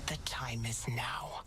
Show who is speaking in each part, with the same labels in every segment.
Speaker 1: The time is now.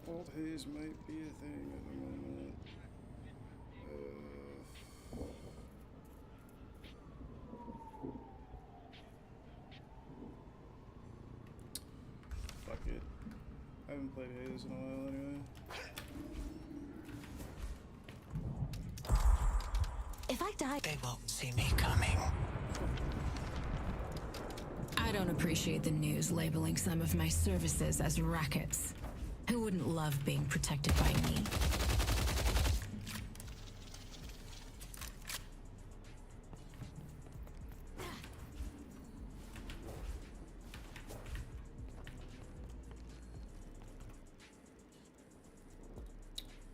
Speaker 2: Old haze might be a thing at the moment. Fuck it. I haven't played haze in a while anyway.
Speaker 1: If I die, they won't see me coming.
Speaker 3: I don't appreciate the news labeling some of my services as rackets. Who wouldn't love being protected by me?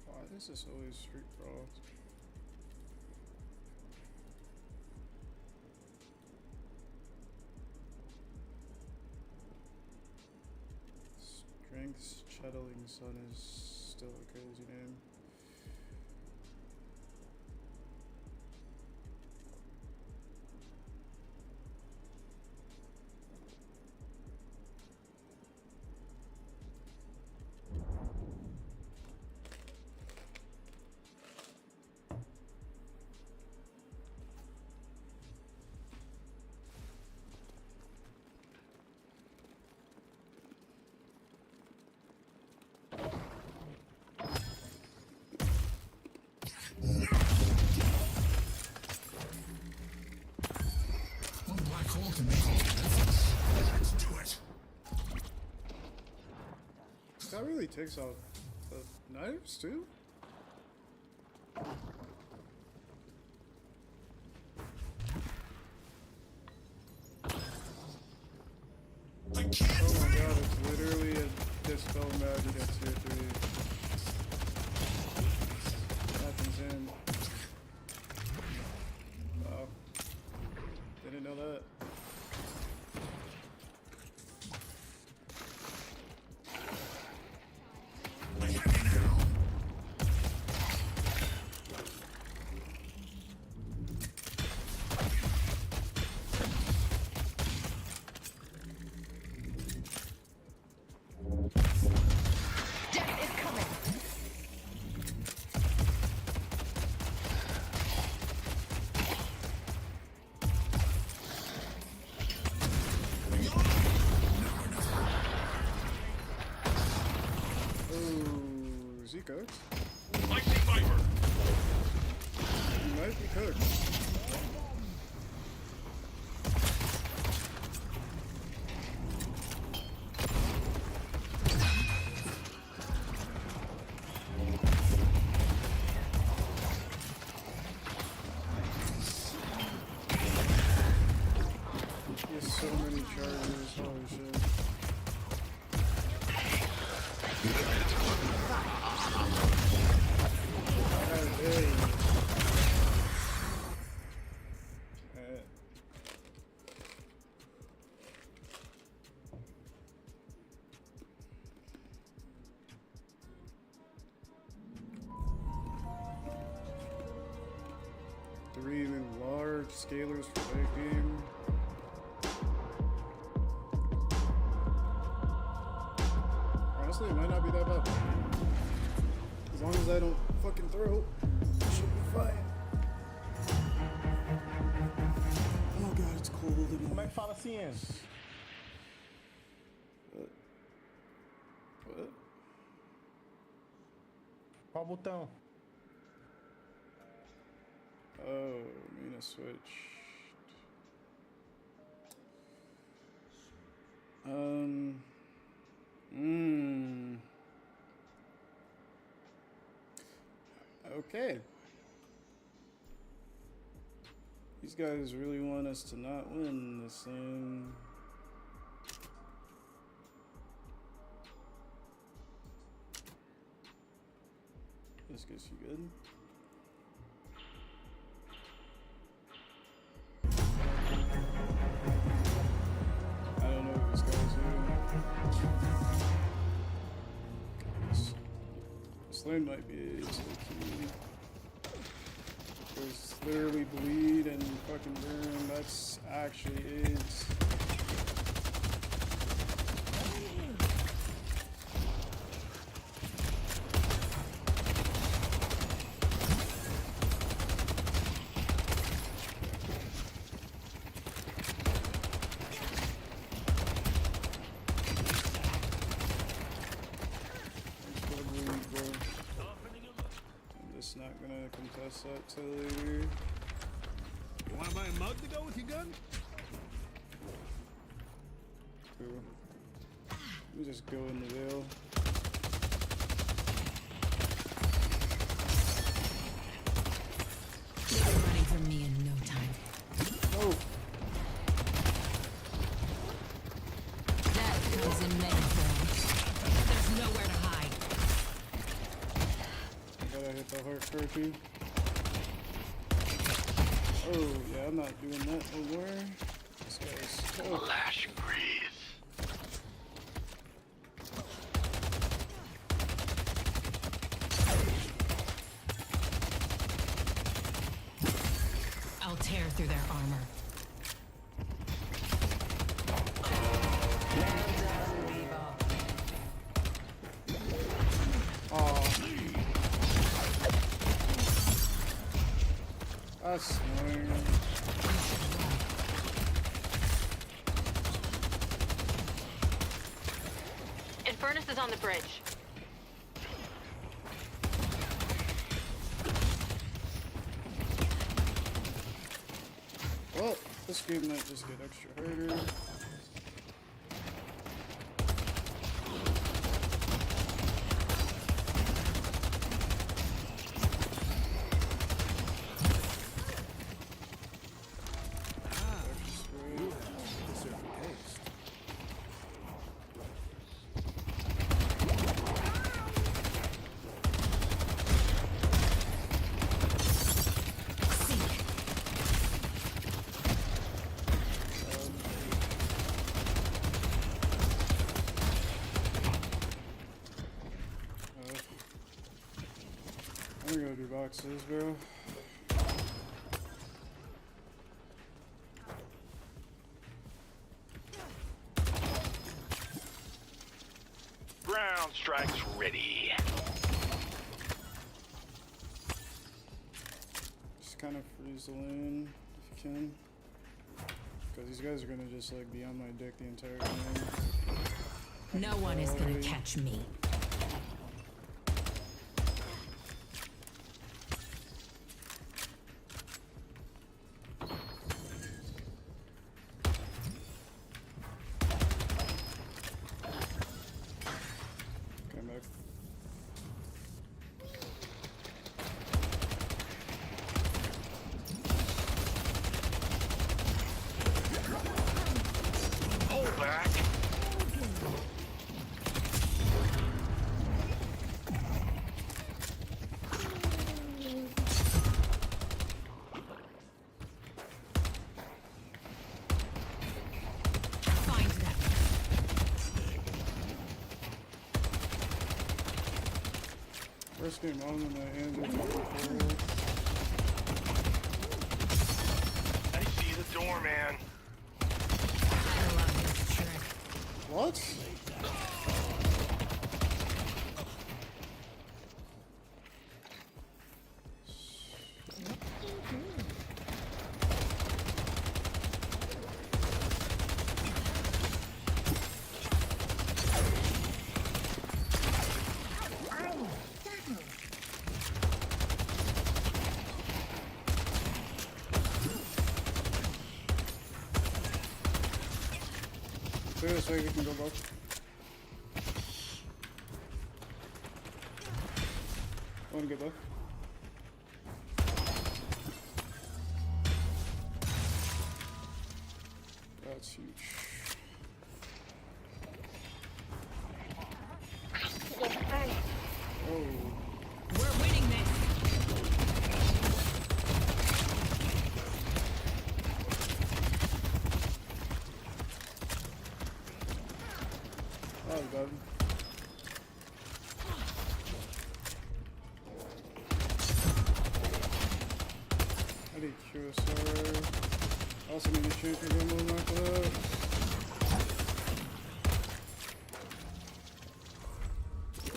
Speaker 2: Why is this always street crawls? Strength's Chuddling Sun is still a crazy name. That really takes out the knives too? Oh my god, it's literally a dispel magic at tier 3. That's insane. Wow. Didn't know that. Is he cooked?
Speaker 4: Lightning Viper!
Speaker 2: He might be cooked. He has so many charges, holy shit. Three large scalers for late game. Honestly, it might not be that bad. As long as I don't fucking throw, it should be fine. Oh god, it's cold in here.
Speaker 4: Como é que fala assim?
Speaker 2: What?
Speaker 4: Qual botão?
Speaker 2: Oh, Mina switched. Okay. These guys really want us to not win this thing. This gets you good. I don't know what this guy's doing. This lane might be the key. There's literally bleed and fucking burn. That's actually is. Not gonna contest that till later.
Speaker 5: You wanna buy a mug to go with your gun?
Speaker 2: Cool. Let me just go in the veil.
Speaker 3: You'll be running from me in no time.
Speaker 2: Oh!
Speaker 3: That comes in many forms. There's nowhere to hide.
Speaker 2: I gotta hit the heart curfew. Oh, yeah, I'm not doing that no more. This guy's. Oh.
Speaker 4: Lash breeze.
Speaker 3: I'll tear through their armor.
Speaker 2: That's annoying.
Speaker 6: Infernus is on the bridge.
Speaker 2: Well, this game might just get extra harder. I'm gonna go do boxes, bro.
Speaker 4: Ground strikes ready.
Speaker 2: Just kind of freeze the lane if you can. Because these guys are gonna just like be on my dick the entire time.
Speaker 3: No one is gonna catch me.
Speaker 2: Come back.
Speaker 4: Hold back.
Speaker 3: Find them.
Speaker 2: First game on in my hands are full.
Speaker 4: I see the door, man.
Speaker 3: I love this trick.
Speaker 2: What? clear this way, we can go both. I wanna get both. That's huge. Oh.
Speaker 3: We're winning this.
Speaker 2: Oh, God. I need QSR. I also need a champion ammo knocked out.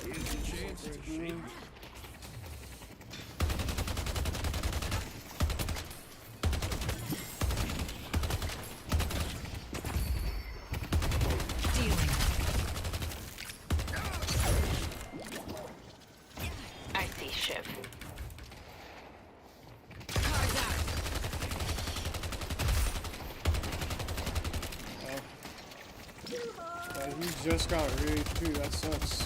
Speaker 5: Here's your chance to shake.
Speaker 3: Dealing.
Speaker 6: I see Shiv.
Speaker 3: Cards out.
Speaker 2: He just got raid too, that sucks.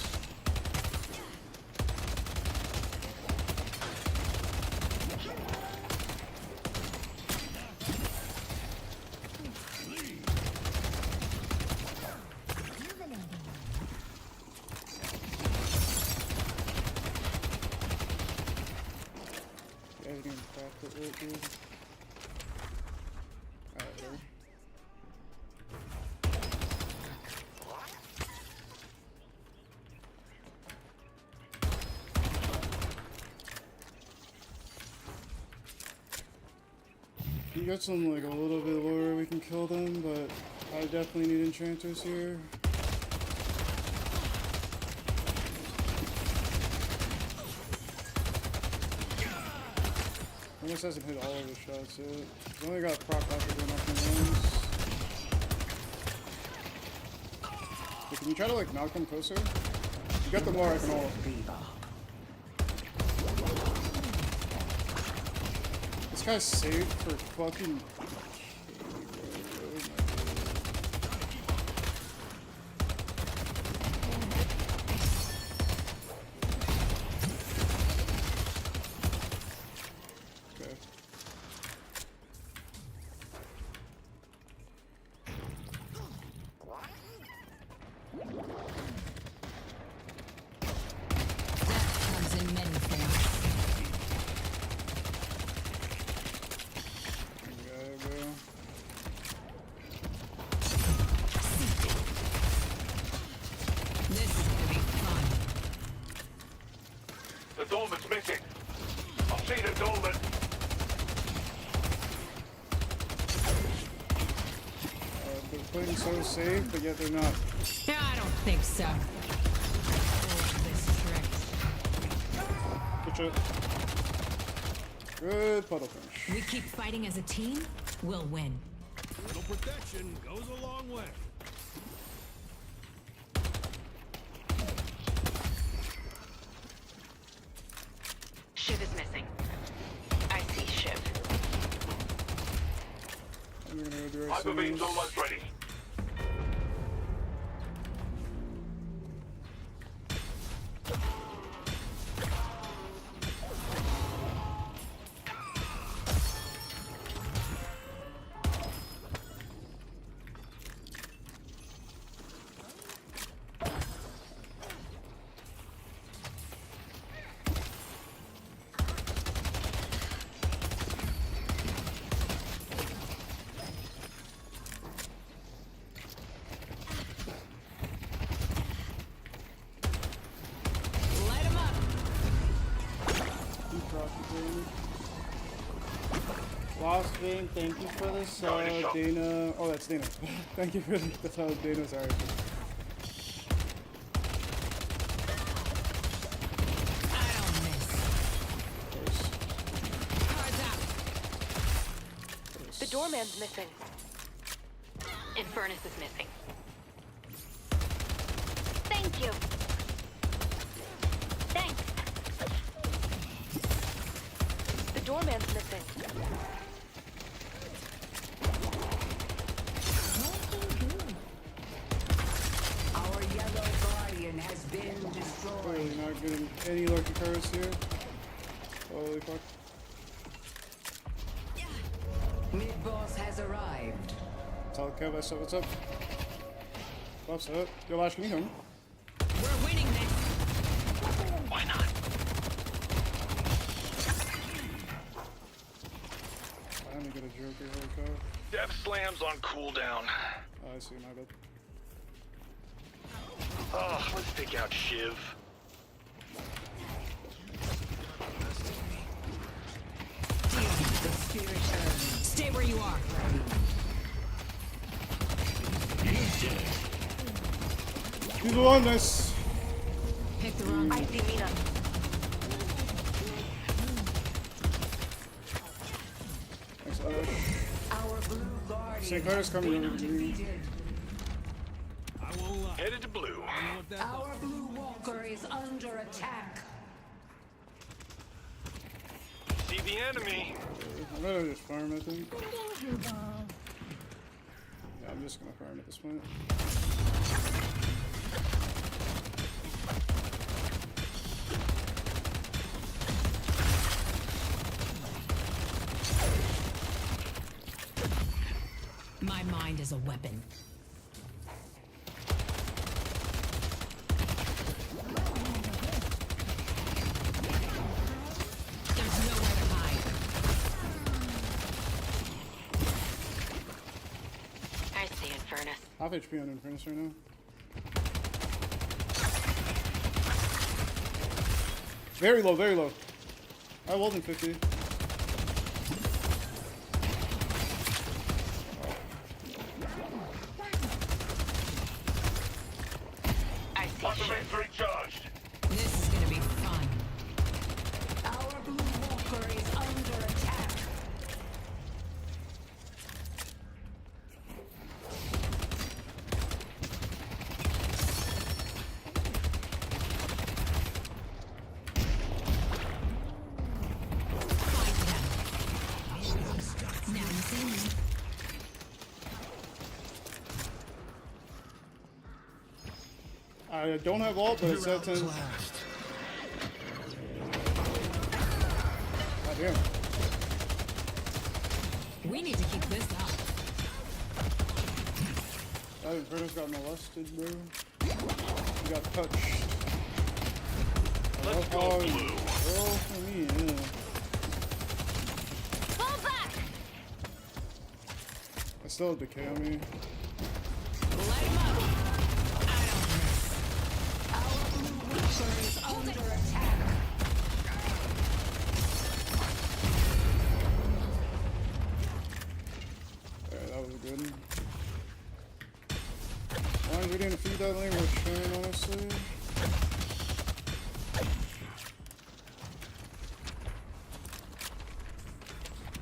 Speaker 2: Yeah, he's gonna crack it real good. Alright, there. You got some like a little bit lower we can kill them, but I definitely need enchanters here. Almost hasn't hit all of his shots yet. He's only got proc after doing nothing ones. Hey, can you try to like knock them closer? You got the more I can hold. This guy's saved for fucking. Okay.
Speaker 3: That comes in many forms.
Speaker 2: Yeah, bro.
Speaker 3: This is gonna be fun.
Speaker 4: The Dolman's missing. I've seen a Dolman.
Speaker 2: They're playing so safe, but yet they're not.
Speaker 3: I don't think so. Oh, this trick.
Speaker 2: Good shot. Good puddle finish.
Speaker 3: We keep fighting as a team, we'll win.
Speaker 5: A little protection goes a long way.
Speaker 6: Shiv is missing. I see Shiv.
Speaker 2: And we're gonna go do our
Speaker 4: Hyper beam's
Speaker 2: series.
Speaker 4: almost ready.
Speaker 3: Light 'em up.
Speaker 2: Keep rocking, Lost Vein, thank you for the sub, Dana. Oh, that's Dana. Thank you for the sub, Dana. Sorry.
Speaker 3: I don't miss.
Speaker 2: Of course.
Speaker 3: Cards out.
Speaker 6: The doorman's missing. Infernus is missing. Thank you. Thanks. The doorman's missing.
Speaker 7: Guardian has been destroyed.
Speaker 2: Really not getting any lucky cards here. Holy fuck.
Speaker 7: Mid-boss has arrived.
Speaker 2: Tell Kev I said what's up. What's up? Yo, Lash, can you come?
Speaker 3: We're winning this.
Speaker 1: Why not?
Speaker 2: I need to get a Joker. Holy cow.
Speaker 4: Death slams on cooldown.
Speaker 2: Oh, I see. My bad.
Speaker 4: Oh, let's take out Shiv.
Speaker 7: The spirit earns.
Speaker 3: Stay where you are.
Speaker 2: He's the one. Nice.
Speaker 3: Pick the wrong.
Speaker 6: I see Mina.
Speaker 2: Thanks, Lash.
Speaker 7: Our blue guardian
Speaker 2: St. Clair's coming over to me.
Speaker 7: defeated.
Speaker 5: I won't lie.
Speaker 4: Headed to blue.
Speaker 5: You know what that
Speaker 7: Our blue walker is under attack.
Speaker 4: See the enemy.
Speaker 2: I'm gonna just farm, I think. Yeah, I'm just gonna farm at this point.
Speaker 3: My mind is a weapon. There's nowhere to hide.
Speaker 6: I see Infernus.
Speaker 2: Half HP on Infernus right now. Very low, very low. I rolled in 50.
Speaker 6: I see
Speaker 4: Ultimate
Speaker 6: Shiv.
Speaker 4: recharged.
Speaker 3: This is gonna be fun.
Speaker 7: Our blue walker is under attack.
Speaker 3: Now you see me.
Speaker 2: I don't have ult, but it's at 10. God damn.
Speaker 3: We need to keep this up.
Speaker 2: That Infernus got molested, bro. He got touched.
Speaker 4: Let's go
Speaker 2: Oh,
Speaker 4: blue.
Speaker 2: girl for me, yeah.
Speaker 6: Fall back!
Speaker 2: I still have decay on me.
Speaker 3: Light him up. I don't miss.
Speaker 7: Our blue walker is under attack.
Speaker 2: Alright, that was good. Why are we didn't feed that lane? We're trying, honestly.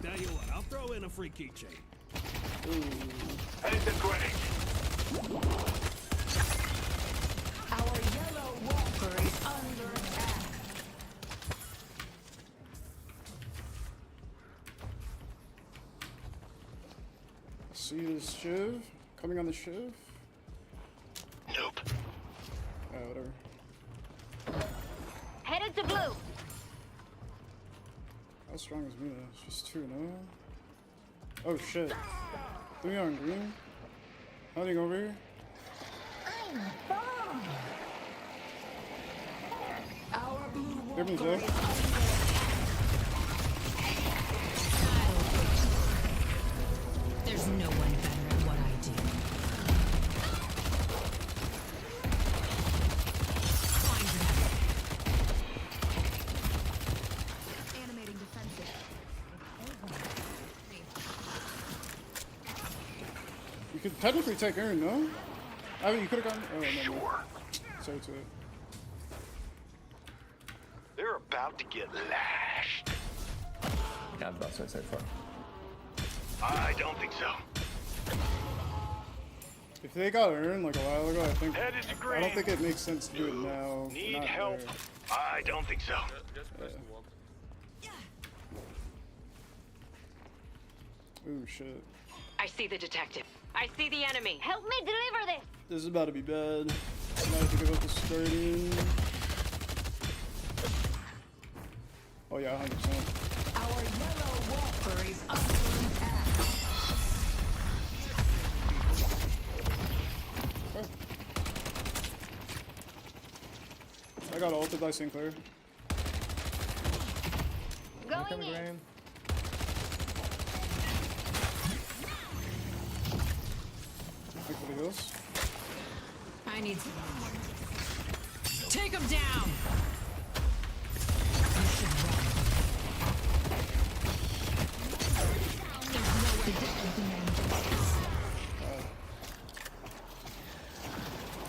Speaker 5: Tell you what, I'll throw in a free keychain.
Speaker 4: Headed to Greenwich.
Speaker 7: Our yellow walker is under attack.
Speaker 2: See this Shiv? Coming on the Shiv?
Speaker 4: Nope.
Speaker 2: Whatever.
Speaker 6: Headed to blue.
Speaker 2: How strong is Mina? She's 2, no? Oh shit. 3 on green? Hunting over here?
Speaker 7: Our blue
Speaker 2: Everyone's
Speaker 7: walker
Speaker 2: there.
Speaker 7: is under
Speaker 3: There's no one better at what I do. Find them.
Speaker 8: Animating defensive.
Speaker 2: You could technically take Aaron, no? I mean, you could have gone. Oh, no.
Speaker 4: Sure.
Speaker 2: Sorry to it.
Speaker 4: They're about to get lashed.
Speaker 9: Yeah, I was about to say far.
Speaker 4: I don't think so.
Speaker 2: If they got Aaron like a while ago, I think.
Speaker 4: Headed to green.
Speaker 2: I don't think it makes sense to do it now.
Speaker 4: Need
Speaker 2: not
Speaker 4: help.
Speaker 2: there.
Speaker 4: I don't think so.
Speaker 2: Ooh, shit.
Speaker 6: I see the detective. I see the enemy. Help me deliver this.
Speaker 2: This is about to be bad. I'm not have to give up the skirting. Oh yeah, 100%.
Speaker 7: Our yellow walker is under attack.
Speaker 2: Okay. I got ulted by Sinclair.
Speaker 6: Going in.
Speaker 2: Thank you for the heals.
Speaker 3: I need to. Take him down!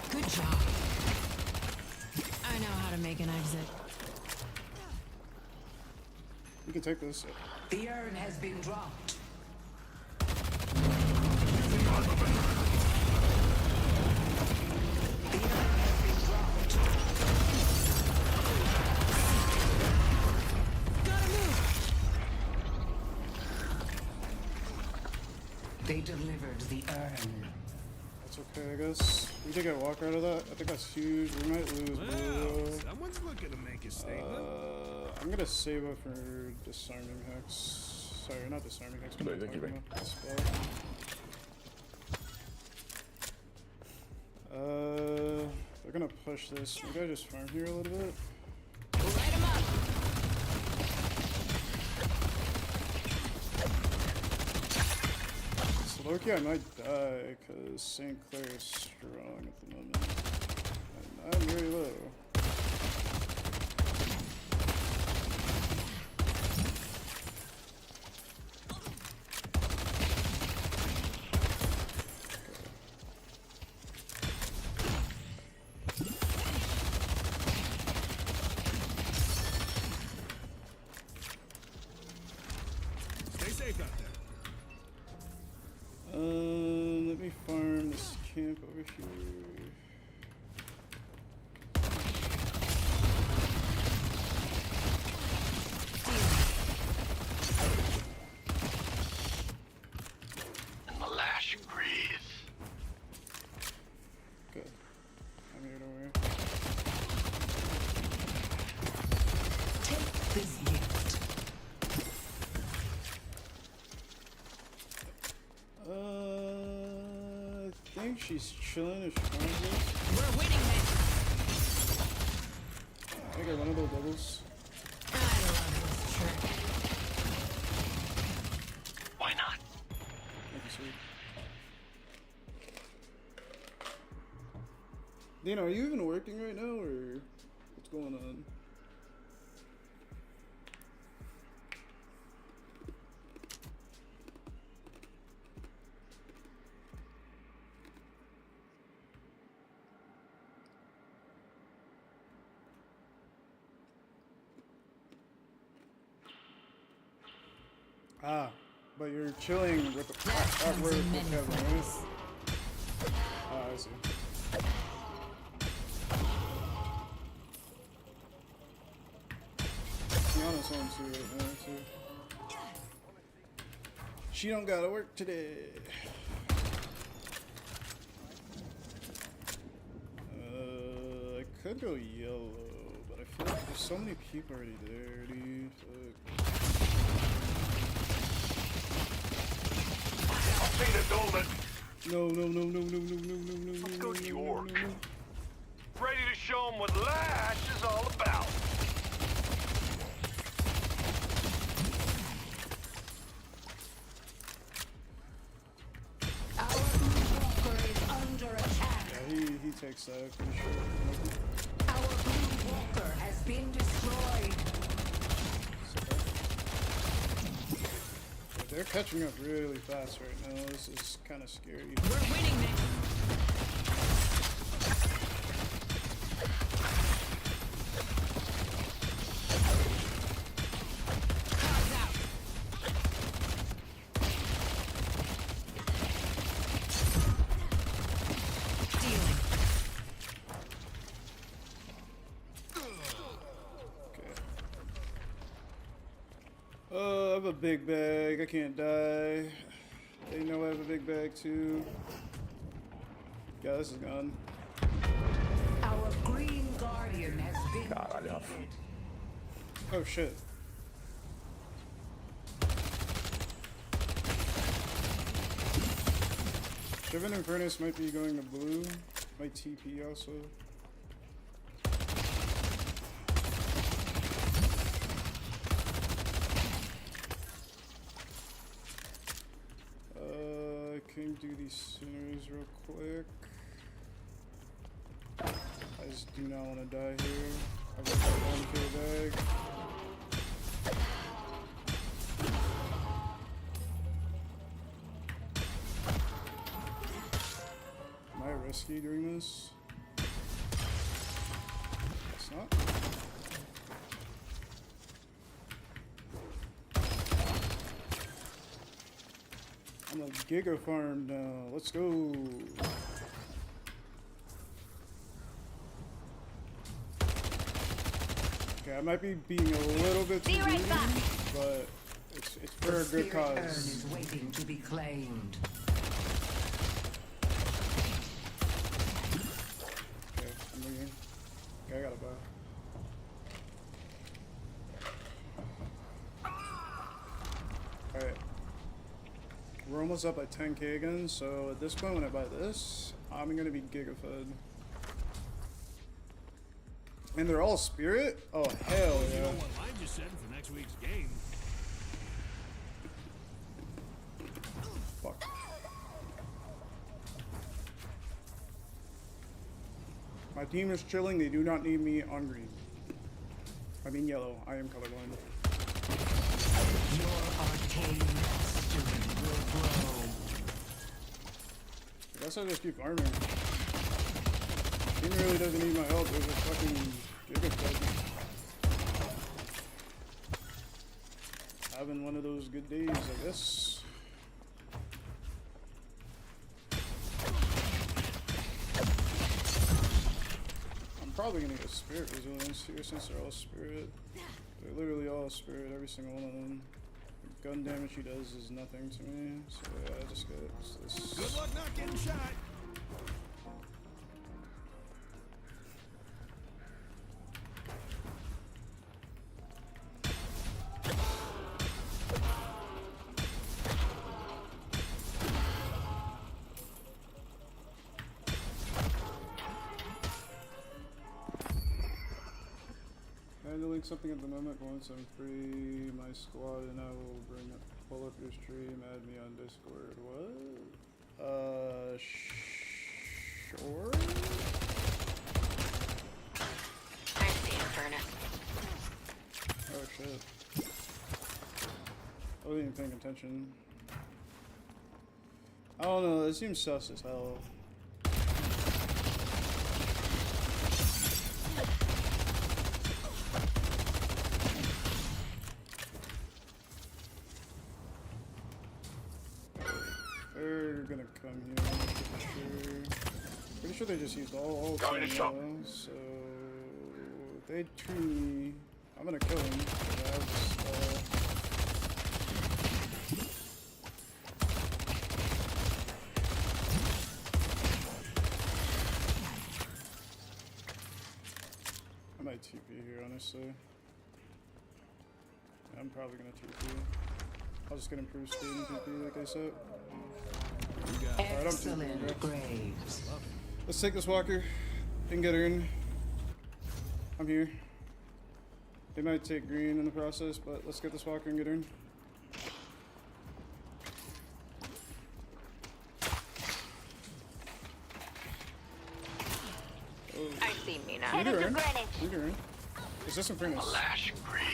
Speaker 3: Good job. I know how to make an exit.
Speaker 2: You can take this.
Speaker 7: The urn has been dropped.
Speaker 3: Gotta move!
Speaker 7: They delivered the urn.
Speaker 2: That's okay, I guess. We did get Walker out of that. I think that's huge. We might lose
Speaker 5: Well,
Speaker 2: Blue.
Speaker 5: someone's looking to make a statement.
Speaker 2: I'm gonna save up for disarming hex. Sorry, not disarming hex.
Speaker 9: No,
Speaker 2: But
Speaker 9: thank you, mate.
Speaker 2: They're gonna push this. Maybe I just farm here a little bit.
Speaker 3: Light him up!
Speaker 2: So Loki, I might die because St. Clair is strong at the moment. And I'm very low.
Speaker 5: Stay safe out there.
Speaker 2: Let me farm this camp over here.
Speaker 4: And the lash agrees.
Speaker 2: Good. I'm here, don't worry.
Speaker 7: Take this gift.
Speaker 2: I think she's chilling if she finds this.
Speaker 3: We're winning this!
Speaker 2: I got one of those doubles.
Speaker 3: I love this trick.
Speaker 4: Why not?
Speaker 2: Thank you, sweet. Dino, are you even working right now, or what's going on? Ah, but you're chilling with the at work with Kevin, right? Ah, I see. Tiana's on too right now too. She don't gotta work today. I could go yellow, but I feel like there's so many people already there, dude. Fuck.
Speaker 4: I've seen it, Dolman.
Speaker 2: No. Let's
Speaker 4: go to York. Ready to show them what Lash is all about.
Speaker 7: Our blue walker is under attack.
Speaker 2: Yeah, he takes that, pretty sure.
Speaker 7: Our blue walker has been destroyed.
Speaker 2: But they're catching up really fast right now. This is kind of scary.
Speaker 3: We're winning this! Clouds out! Dealing.
Speaker 2: Okay. Oh, I have a big bag. I can't die. They know I have a big bag too. Yeah, this is gone.
Speaker 7: Our
Speaker 9: Caralho, Rafa.
Speaker 2: Oh shit. Driven and Furnace might be going to blue. Might TP also. Can do these sinners real quick. I just do not want to die here. I've got that 1K bag. Am I risky doing this? It's not. I'm a giga farm now. Let's go. Okay, I might be being a little bit too greedy, but it's for a good cause.
Speaker 7: Urn is waiting to be claimed.
Speaker 2: Okay, I'm leaving. Okay, I gotta buy. Alright. We're almost up at 10K again, so at this point when I buy this, I'm gonna be giga fed. And they're all spirit? Oh hell
Speaker 5: You
Speaker 2: yeah.
Speaker 5: know what I just said for next week's game.
Speaker 2: Fuck. My team is chilling, they do not need me on green. I mean yellow, I am colorblind.
Speaker 7: Your arcane mastery will grow.
Speaker 2: I guess I just keep farming. Team really doesn't need my help, there's a fucking giga fed. Having one of those good days, I guess. I'm probably gonna get spirit resilience here since they're all spirit. They're literally all spirit, every single one of them. The gun damage he does is nothing to me, so yeah, I just get this.
Speaker 5: Good luck not getting shot.
Speaker 2: Handling something at the moment, but once I'm free, my squad and I will pull up your stream, add me on Discord. What? Sure?
Speaker 6: I see a furnace.
Speaker 2: Oh shit. I wasn't even paying attention. I don't know, it seems sus as hell. They're gonna come here, pretty sure. Pretty sure they just used all
Speaker 4: Going to shop.
Speaker 2: so if they tree me, I'm gonna kill him. I might TP here, honestly. I'm probably gonna TP. I'll just get improved speed and TP, like I said. Alright, I'm TPing,
Speaker 7: Excellent
Speaker 2: bro.
Speaker 7: graves.
Speaker 2: Let's take this walker and get her in. I'm here. They might take green in the process, but let's get this walker and get her in. Oh.
Speaker 6: I see Mina.
Speaker 2: Lead her in. Lead her in. Is this in Furnace?
Speaker 4: Lash breeze.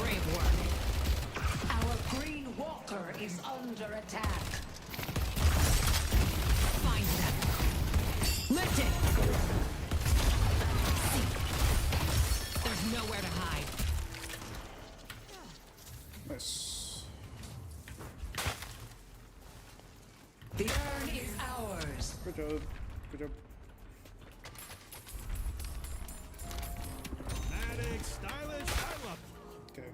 Speaker 3: Great work.
Speaker 7: Our green walker is under attack.
Speaker 3: Find them. Lift it. There's nowhere to hide.
Speaker 2: Nice.
Speaker 7: The urn is ours.
Speaker 2: Good job. Good job.
Speaker 5: Dramatic, stylish, I love it.
Speaker 2: Okay.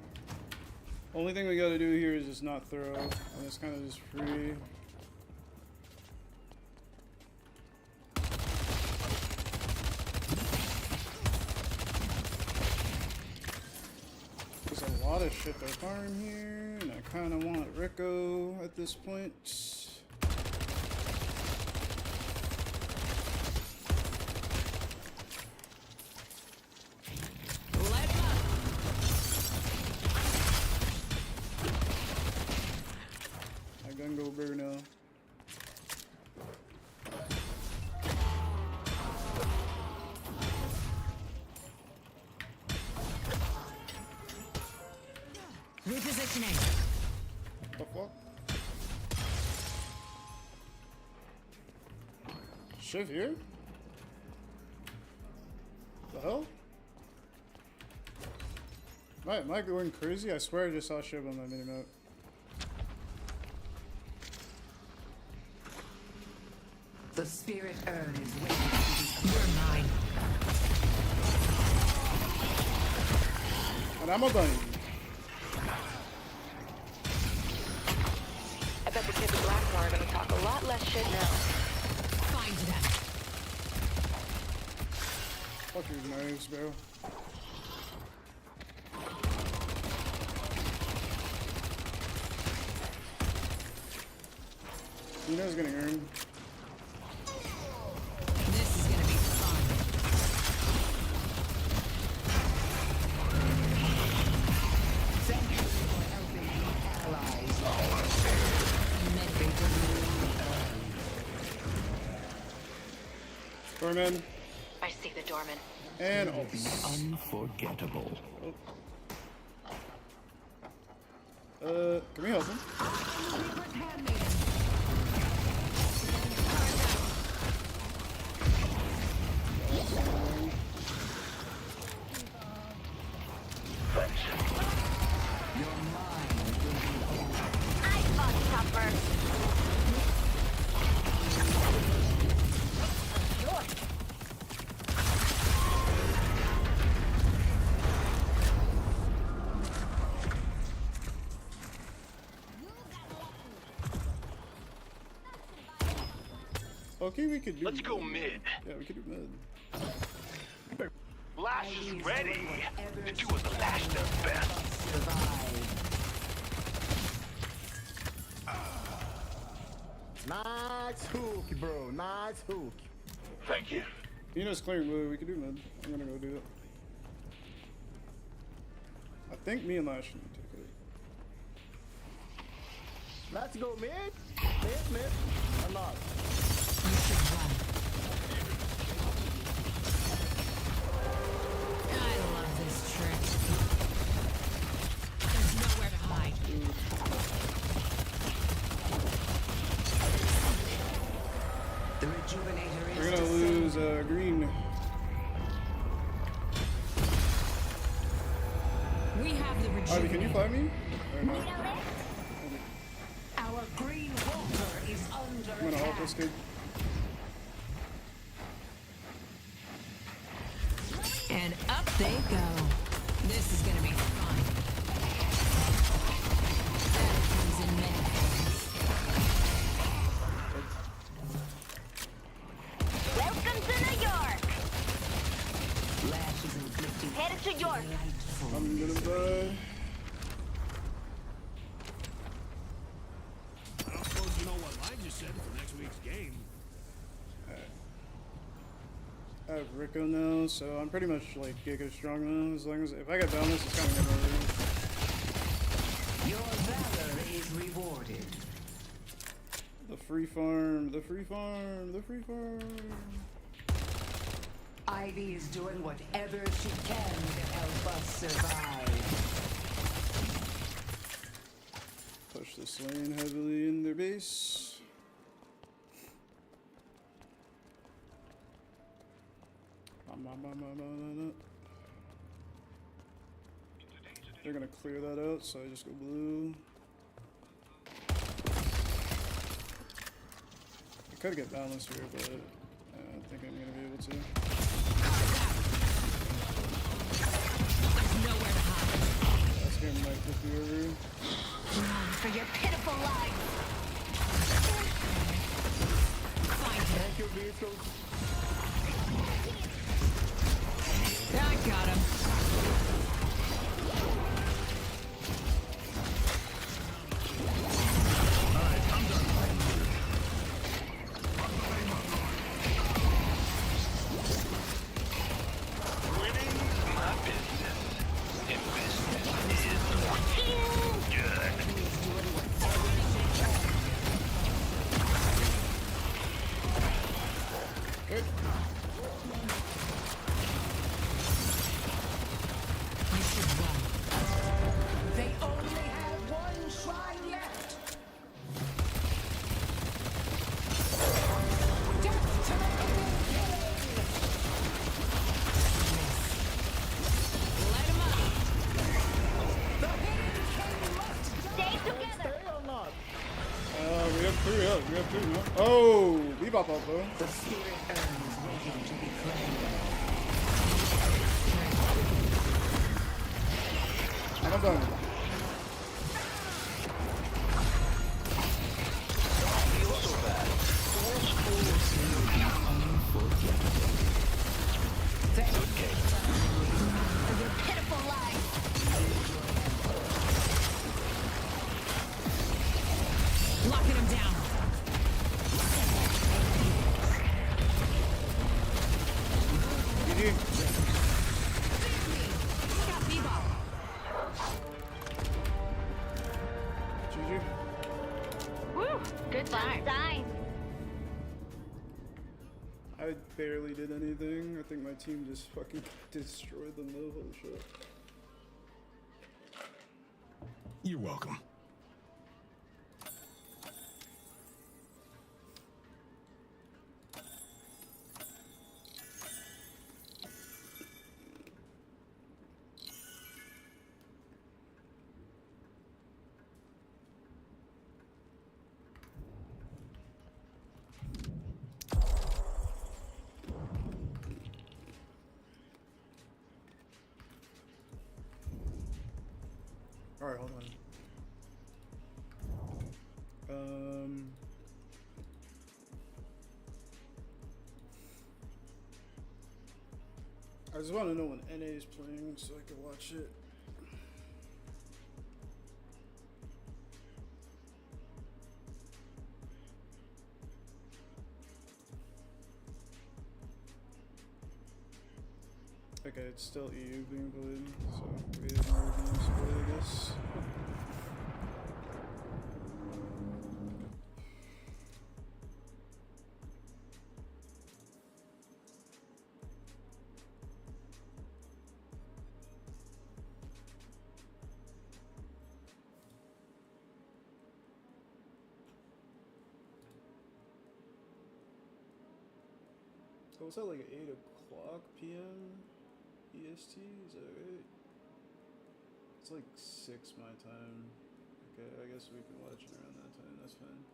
Speaker 2: Only thing we gotta do here is just not throw, and it's kind of just free. There's a lot of shit to farm here, and I kind of want Rico at this point. Go bigger now.
Speaker 3: Repositioning.
Speaker 2: The fuck? Shiv here? The hell? Am I going crazy? I swear I just saw Shiv on my minimap.
Speaker 7: The spirit urn is waiting.
Speaker 3: You're mine.
Speaker 2: And I'm a bunny.
Speaker 6: I bet the kids at Blackmore are gonna talk a lot less shit now.
Speaker 3: Find them.
Speaker 2: Fuck your knives, bro. You know he's getting earned.
Speaker 3: This is gonna be fun.
Speaker 7: Thank you for helping the allies.
Speaker 2: Doorman.
Speaker 6: I see the doorman.
Speaker 2: And
Speaker 1: Unforgettable.
Speaker 2: Can we help him?
Speaker 6: I fought tougher.
Speaker 2: Okay, we could do.
Speaker 4: Let's go mid.
Speaker 2: Yeah, we could do mid.
Speaker 4: Lash is ready to do what the Lash does best.
Speaker 8: Nice hook, bro. Nice hook.
Speaker 4: Thank you.
Speaker 2: You know it's clearing blue. We could do mid. I'm gonna go do it. I think me and Lash need to take it.
Speaker 8: Let's go mid. Mid. Or not.
Speaker 3: You should run. I love this trick. There's nowhere to hide.
Speaker 7: The rejuvenator is
Speaker 2: We're gonna lose green.
Speaker 3: We have the
Speaker 2: Ivy,
Speaker 3: rejuvenate.
Speaker 2: can you find me? Or no?
Speaker 7: Our green walker is under
Speaker 2: I'm gonna help this kid.
Speaker 3: And up they go. This is gonna be fun. That comes in many forms.
Speaker 6: Welcome to New York.
Speaker 7: Lash is inflicting
Speaker 6: Headed to York.
Speaker 2: I'm gonna die.
Speaker 5: I don't suppose you know what line you said for next week's game.
Speaker 2: I have Rico now, so I'm pretty much like Giga strong now. As long as if I get down this, it's kind of gonna ruin.
Speaker 7: Your valor is rewarded.
Speaker 2: The free farm, the free farm, the free farm.
Speaker 7: Ivy is doing whatever she can to help us survive.
Speaker 2: Push this lane heavily in their base. They're gonna clear that out, so I just go blue. I could get balanced here, but I don't think I'm gonna be able to.
Speaker 3: There's nowhere to hide.
Speaker 2: That's game might flip you over.
Speaker 3: For your pitiful life.
Speaker 8: Thank you, vehicles.
Speaker 3: I got him.
Speaker 4: Winning is my business. And business is good.
Speaker 3: You should run.
Speaker 7: They only have one shrine left. Death to the living killing.
Speaker 3: Light him up.
Speaker 7: The hidden king must die.
Speaker 8: Stay or not?
Speaker 2: We have three up. We have three, no? Oh, Bebop up though.
Speaker 7: The spirit urns waiting to be claimed.
Speaker 2: I'm done.
Speaker 3: For your pitiful life. Locking him down.
Speaker 2: GG.
Speaker 3: Got Bebop.
Speaker 2: GG.
Speaker 6: Woo! Good sign.
Speaker 2: I barely did anything. I think my team just fucking destroyed them though. Holy shit.
Speaker 5: You're welcome.
Speaker 2: Alright, hold on. I just want to know when NA is playing so I can watch it. Okay, it's still EU being played, so we didn't really spoil this. So what's that, like 8 o'clock p.m. EST? Is that right? It's like 6 my time. Okay, I guess we can watch it around that time, that's fine.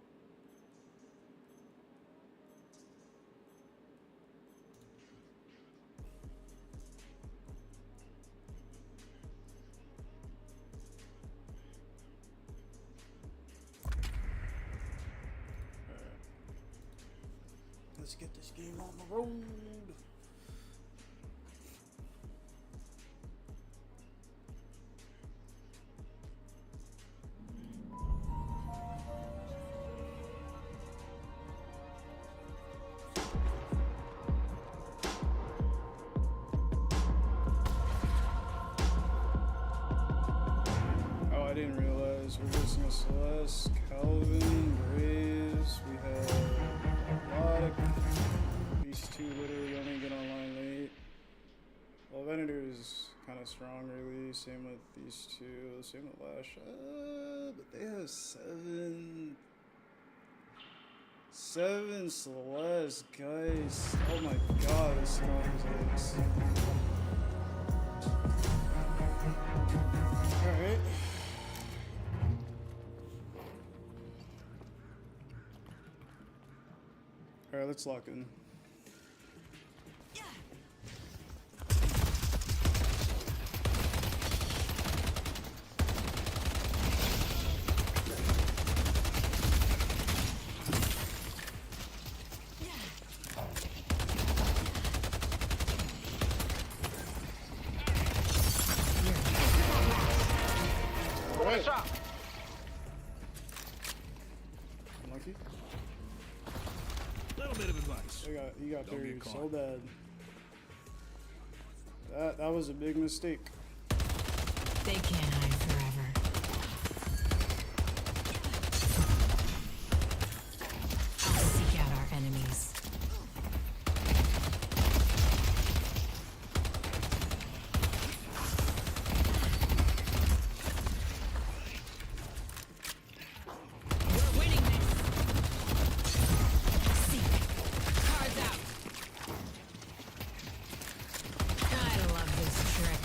Speaker 2: Alright. Let's get this game on the road. I didn't realize we're listening to Celeste, Calvin, Graves. We had a lot of these two literally only get online late. Well, Venator is kind of strong early. Same with these two. Same with Lash. But they have seven Celeste, guys. Oh my god, this song is like. Alright. Alright, let's lock in.
Speaker 5: bit of advice.
Speaker 2: He got
Speaker 5: Don't
Speaker 2: buried
Speaker 5: get
Speaker 2: so
Speaker 5: caught.
Speaker 2: bad. That was a big mistake.
Speaker 3: They can't hide forever. I'll seek out our enemies. We're winning this. Seek. Cards out. I love this trick.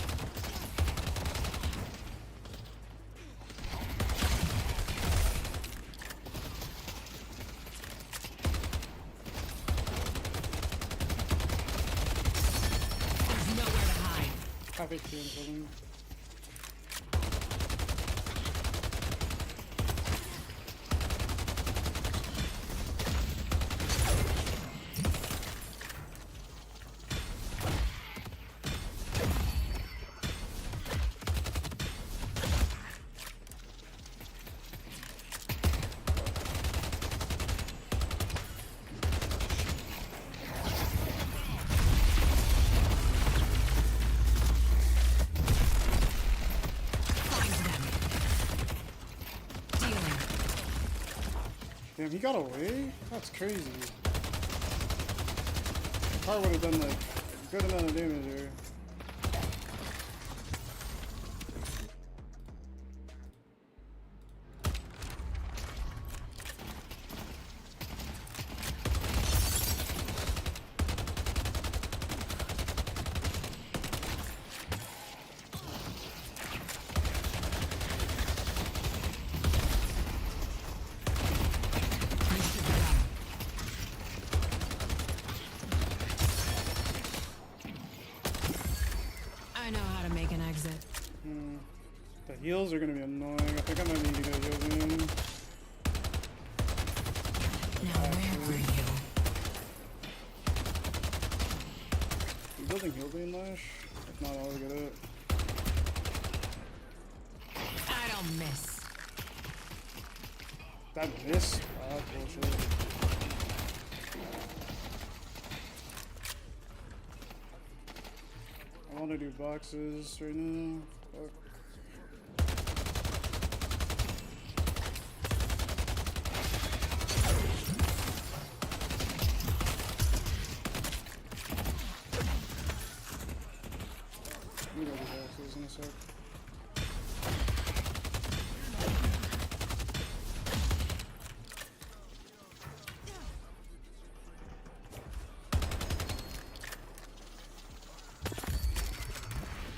Speaker 3: There's nowhere to hide.
Speaker 2: Half HP until then.
Speaker 3: Find them. Dealing.
Speaker 2: Damn, he got away? That's crazy. Car would have done like a good amount of damage there.
Speaker 3: You should be done. I know how to make an exit.
Speaker 2: The heals are gonna be annoying. I think I might need to get heals in.
Speaker 3: Now where were you?
Speaker 2: I'm building heal beam lash. If not, I'll get it.
Speaker 3: I don't miss.
Speaker 2: That miss? Ah, bullshit. I want to do boxes right now. Fuck. Let me go do boxes in a sec.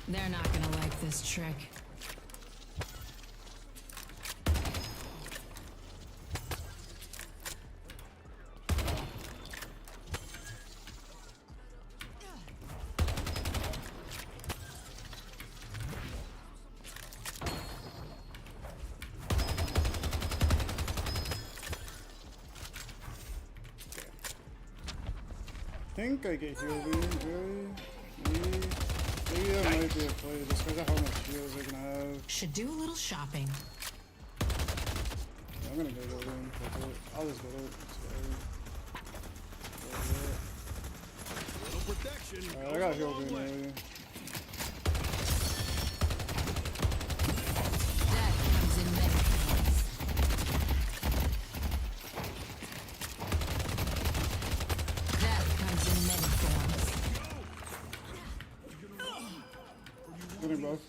Speaker 3: They're not gonna like this trick.
Speaker 2: I think I get heal beam, really? Maybe that might be a play, just because of how much heals I can have.
Speaker 3: Should do a little shopping.
Speaker 2: Yeah, I'm gonna go heal beam. Fuck it. I'll just get it.
Speaker 5: Little protection.
Speaker 2: Alright, I got heal beam already.
Speaker 3: That comes in many forms. That comes in many forms.
Speaker 2: Getting both.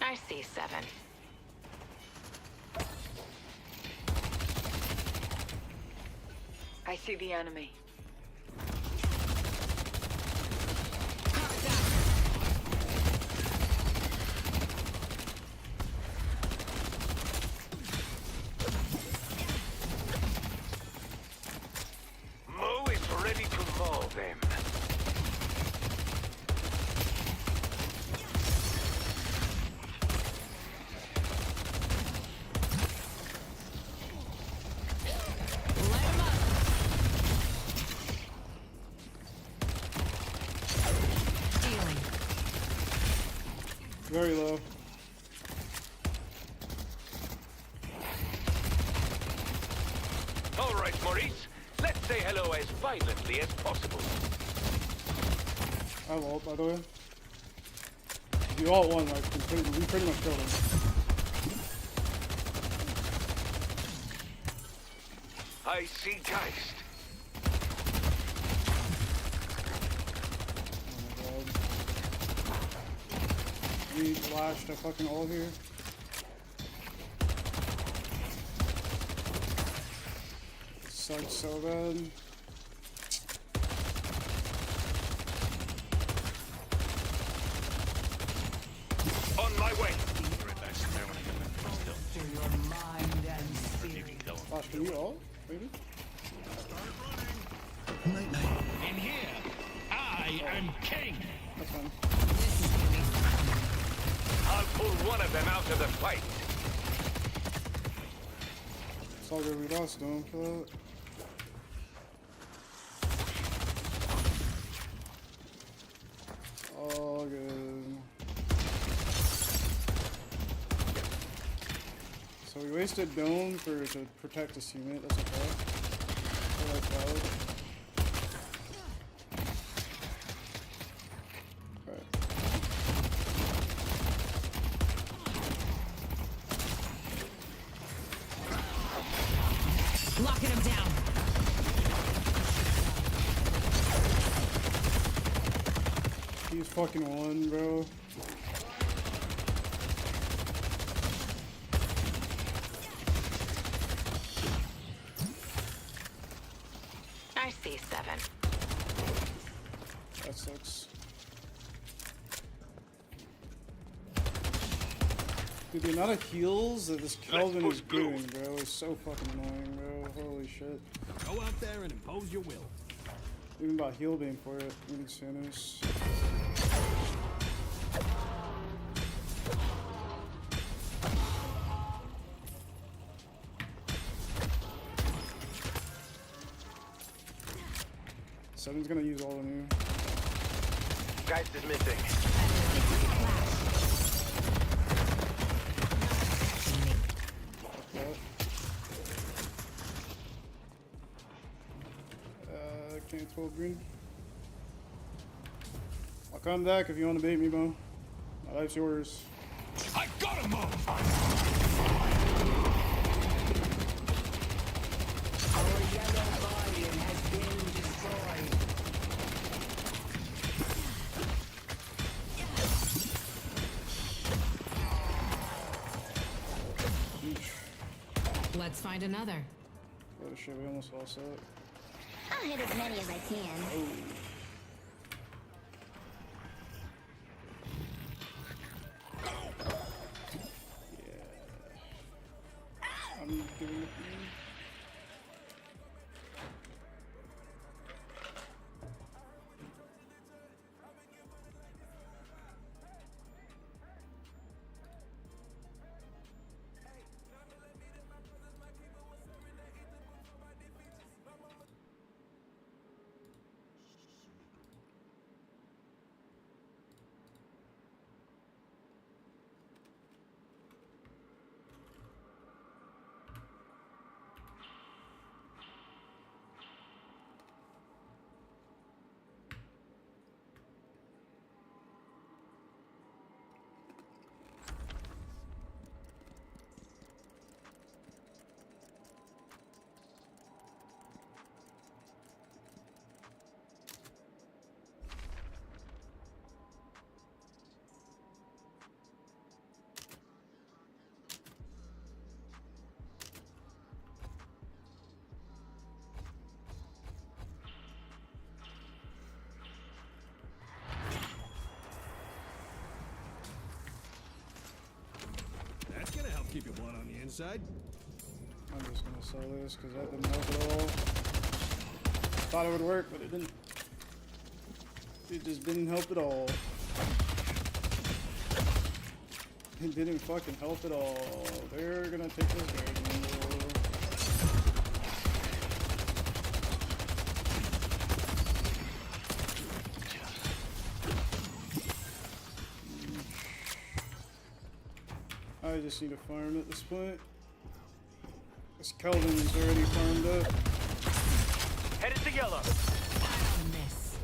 Speaker 6: I see 7. I see the enemy.
Speaker 4: Mo is ready to maul them.
Speaker 3: Light 'em up.
Speaker 4: All right, Maurice. Let's say hello as violently as possible.
Speaker 2: I ult, by the way. You all won, like, we pretty much killed him.
Speaker 4: I see Geist.
Speaker 2: Oh my god. We flashed a fucking all here. Sucks so bad.
Speaker 4: On my way.
Speaker 2: Flash, can you ult? Maybe?
Speaker 5: In here, I am king.
Speaker 2: That's fine.
Speaker 4: I'll pull one of them out of the fight.
Speaker 2: It's all good, we lost, don't kill it. All good. So we wasted Dome to protect this unit, that's okay. I like that. Alright.
Speaker 3: Locking him down.
Speaker 2: He's fucking one, bro.
Speaker 6: I see 7.
Speaker 2: That sucks. Dude, the amount of heals that this Kelvin is doing, bro, is so fucking annoying, bro. Holy shit.
Speaker 5: Go out there and impose your will.
Speaker 2: Even about heal beam for it. We need Sanus. Seven's gonna use all of you.
Speaker 4: Geist is missing. Can't 12 green. I'll come back if you want to bait me, bro. My life's yours.
Speaker 5: I gotta move.
Speaker 7: Our yellow guardian has been destroyed.
Speaker 3: Let's find another.
Speaker 2: Oh shit, we almost lost that.
Speaker 10: I'll hit as many as I can.
Speaker 2: I'm giving it to you.
Speaker 5: That's gonna help keep your blood on the inside.
Speaker 2: I'm just gonna sell this because that didn't help at all. Thought it would work, but it didn't. It just didn't help at all. It didn't fucking help at all. They're gonna take this dragon. I just need to farm at this point. This Kelvin's already farmed up.
Speaker 4: Headed to yellow.
Speaker 3: Miss.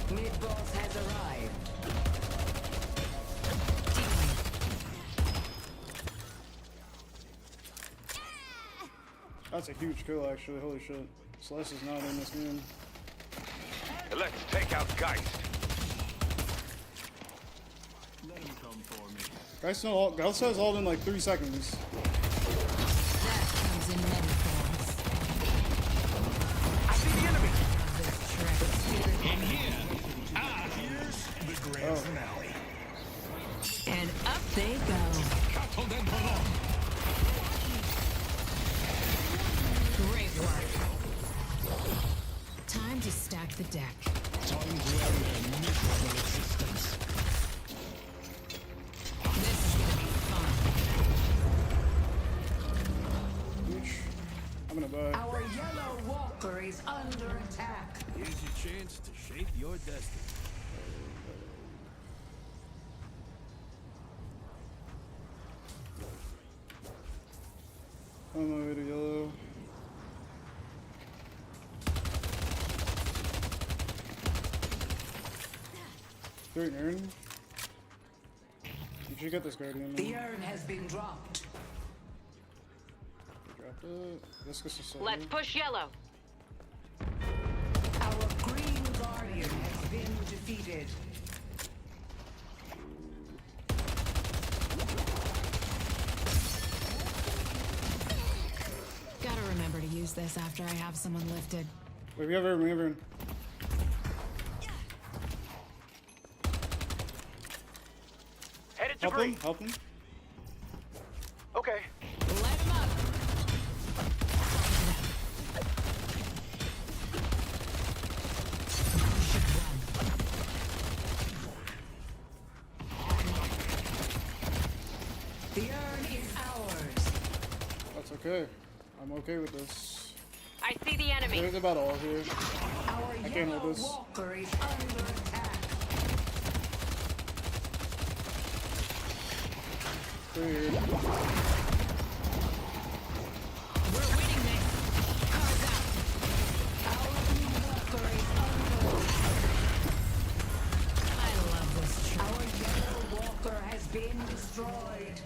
Speaker 7: Mid-boss has arrived.
Speaker 2: That's a huge kill, actually. Holy shit. Celeste is not in this game.
Speaker 4: Let's take out Geist.
Speaker 5: Let him come for me.
Speaker 2: Geist has ult in like 3 seconds.
Speaker 3: That comes in many forms.
Speaker 4: I see the enemy.
Speaker 3: This trek.
Speaker 5: In here. Ah, here's the grand finale.
Speaker 3: And up they go.
Speaker 5: Capo del Bologna.
Speaker 3: Great work. Time to stack the deck.
Speaker 5: Time to end their miserable existence.
Speaker 3: This is gonna be fun.
Speaker 2: Huge. I'm gonna die.
Speaker 7: Our yellow walker is under attack.
Speaker 5: Here's your chance to shape your destiny.
Speaker 2: On my way to yellow. Great urn. You should get this guardian.
Speaker 7: The urn has been dropped.
Speaker 2: Dropped it. Let's go to solo.
Speaker 6: Let's push yellow.
Speaker 7: Our green guardian has been defeated.
Speaker 3: Gotta remember to use this after I have someone lifted.
Speaker 2: Wait, we have urn. We have urn.
Speaker 4: Headed to
Speaker 2: Help
Speaker 4: green.
Speaker 2: him. Help him.
Speaker 4: Okay.
Speaker 3: Light 'em up.
Speaker 7: The urn is ours.
Speaker 2: That's okay. I'm okay with this.
Speaker 6: I see the enemy.
Speaker 2: There's about all here.
Speaker 7: Our
Speaker 2: can't
Speaker 7: yellow
Speaker 2: hold this.
Speaker 7: walker is under attack.
Speaker 2: Weird.
Speaker 3: We're winning this. Cards out.
Speaker 7: Our blue walker is under attack.
Speaker 3: I love this trek.
Speaker 7: Our yellow walker has been destroyed.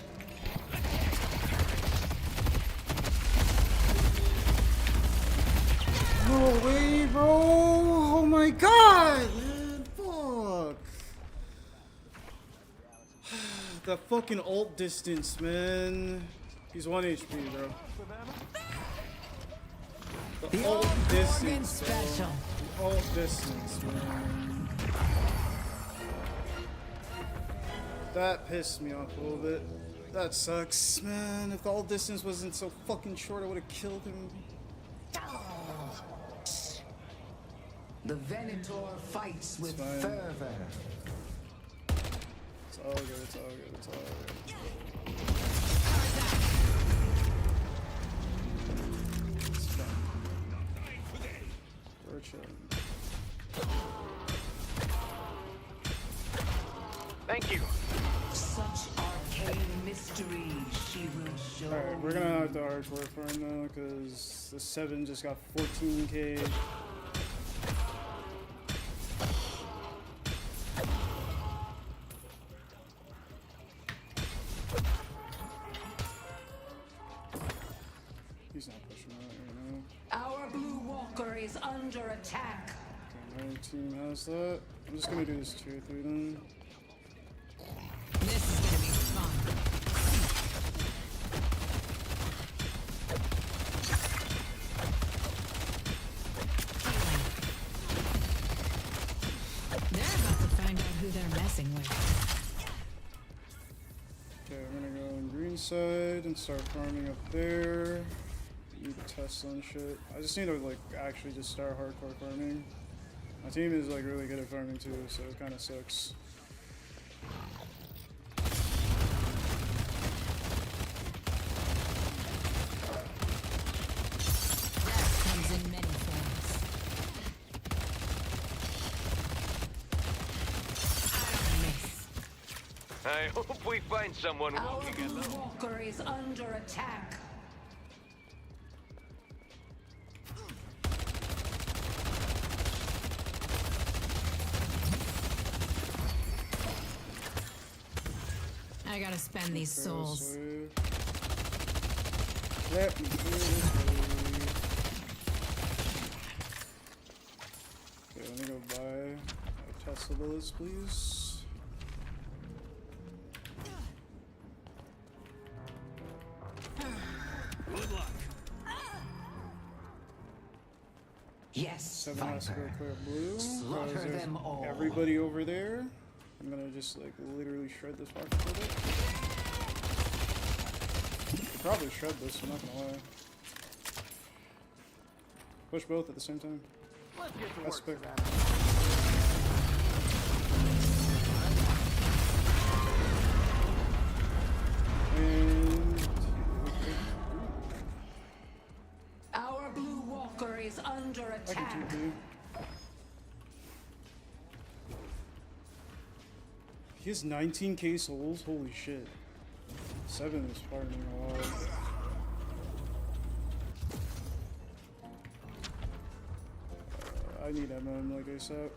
Speaker 2: No way, bro! Oh my god, man! Fuck! That fucking ult distance, man. He's 1 HP, bro. The ult distance, bro.
Speaker 3: Special.
Speaker 2: The ult distance, man. That pissed me off a little bit. That sucks, man. If the ult distance wasn't so fucking short, I would have killed him.
Speaker 7: The Venator fights with
Speaker 2: fine.
Speaker 7: fervor.
Speaker 2: It's all good, it's all good, it's all good. It's fine. We're chilling.
Speaker 4: Thank you.
Speaker 7: Such arcane mystery she will show.
Speaker 2: Alright, we're gonna have to hardcore farm now because the 7 just got 14k. He's not pushing that right now.
Speaker 7: Our blue walker is under attack.
Speaker 2: Okay, my team has that. I'm just gonna do this 2 or 3 then.
Speaker 3: This is gonna be fun. They're about to find out who they're messing with.
Speaker 2: Okay, I'm gonna go on green side and start farming up there. Need to test on shit. I just need to like actually just start hardcore farming. My team is like really good at farming too, so it kind of sucks.
Speaker 3: That comes in many forms. I don't miss.
Speaker 4: I hope we find someone
Speaker 7: Our
Speaker 4: walking
Speaker 7: blue
Speaker 4: alone.
Speaker 7: walker is under attack.
Speaker 3: I gotta spend these souls.
Speaker 2: Let me clear this way. Okay, let me go buy my Tesla bullets, please.
Speaker 5: Good luck.
Speaker 7: Yes,
Speaker 2: 7 has to go
Speaker 7: Viper.
Speaker 2: clear blue. 'Cause
Speaker 7: Slaughter
Speaker 2: there's
Speaker 7: them all.
Speaker 2: everybody over there. I'm gonna just like literally shred this market with it. Could probably shred this, I'm not gonna lie. Push both at the same time.
Speaker 8: Let's get to
Speaker 2: That's
Speaker 8: work,
Speaker 2: fair.
Speaker 8: Savannah.
Speaker 2: And
Speaker 7: Our blue walker is under
Speaker 2: I
Speaker 7: attack.
Speaker 2: can TP. He has 19k souls? Holy shit. 7 is farming a lot. I need MM like ASAP.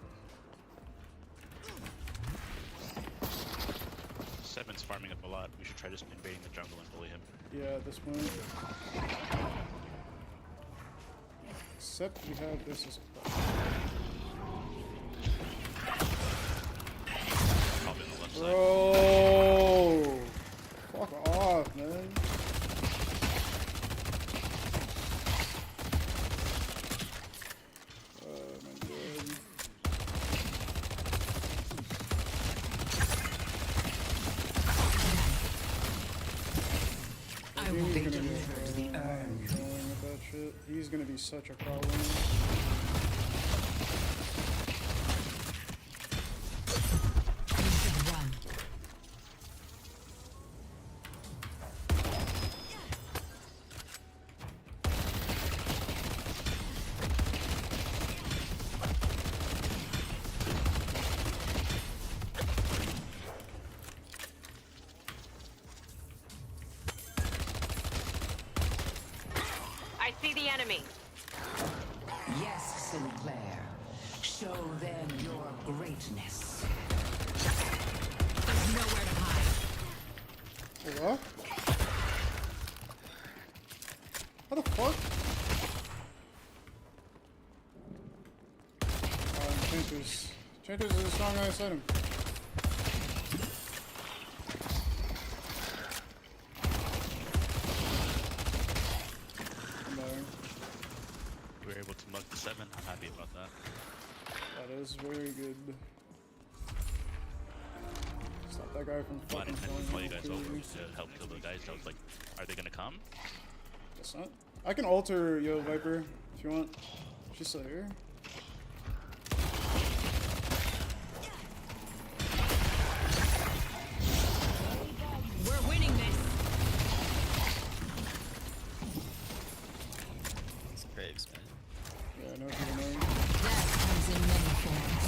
Speaker 11: 7's farming up a lot. We should try just invading the jungle and bully him.
Speaker 2: Yeah, at this point. Except we have this as a
Speaker 11: Probably on the left side.
Speaker 2: Bro! Fuck off, man. Oh my god.
Speaker 3: I will be delivered to the
Speaker 2: I'm trolling with that shit. He's gonna be such a problem.
Speaker 3: You should run.
Speaker 6: I see the enemy.
Speaker 7: Yes, Sinclair. Show them your greatness.
Speaker 3: There's nowhere to hide.
Speaker 2: Wait, what? How the fuck? Enchanters. Enchanters is a strong ass item. I'm dying.
Speaker 11: We were able to mug the 7. I'm happy about that.
Speaker 2: That is very good. Stop that guy from
Speaker 11: Well, I
Speaker 2: fucking
Speaker 11: didn't meant to call you guys
Speaker 2: killing
Speaker 11: over
Speaker 2: me.
Speaker 11: to help kill the guys. I was like, are they gonna come?
Speaker 2: Guess not. I can alter Yo Viper if you want. She's still here.
Speaker 3: We're winning this.
Speaker 9: It's Graves, man.
Speaker 2: Yeah, I know she's annoying.
Speaker 3: That comes in many forms.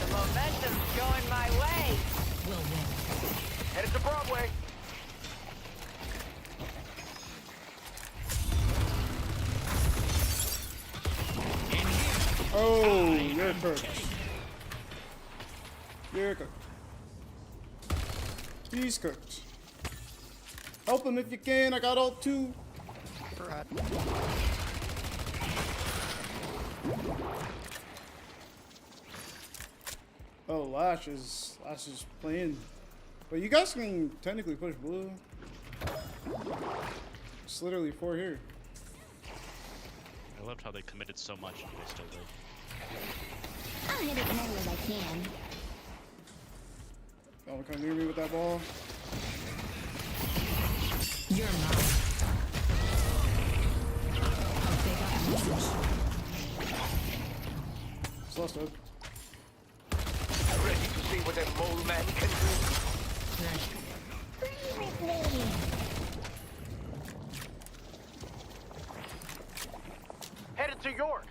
Speaker 8: The momentum's going my way.
Speaker 3: We'll win.
Speaker 8: Headed to Broadway.
Speaker 2: Oh, you're cooked. You're cooked. He's cooked. Help him if you can. I got ult too. Oh, Lash is playing. But you guys can technically push blue. It's literally 4 here.
Speaker 11: I loved how they committed so much and they still did.
Speaker 10: I'll hit as many as I can.
Speaker 2: Don't come near me with that ball.
Speaker 3: You're not. Hope they got a message.
Speaker 2: It's lost up.
Speaker 8: Ready to see what that mole man can do.
Speaker 10: Freeze with me.
Speaker 8: Headed to York.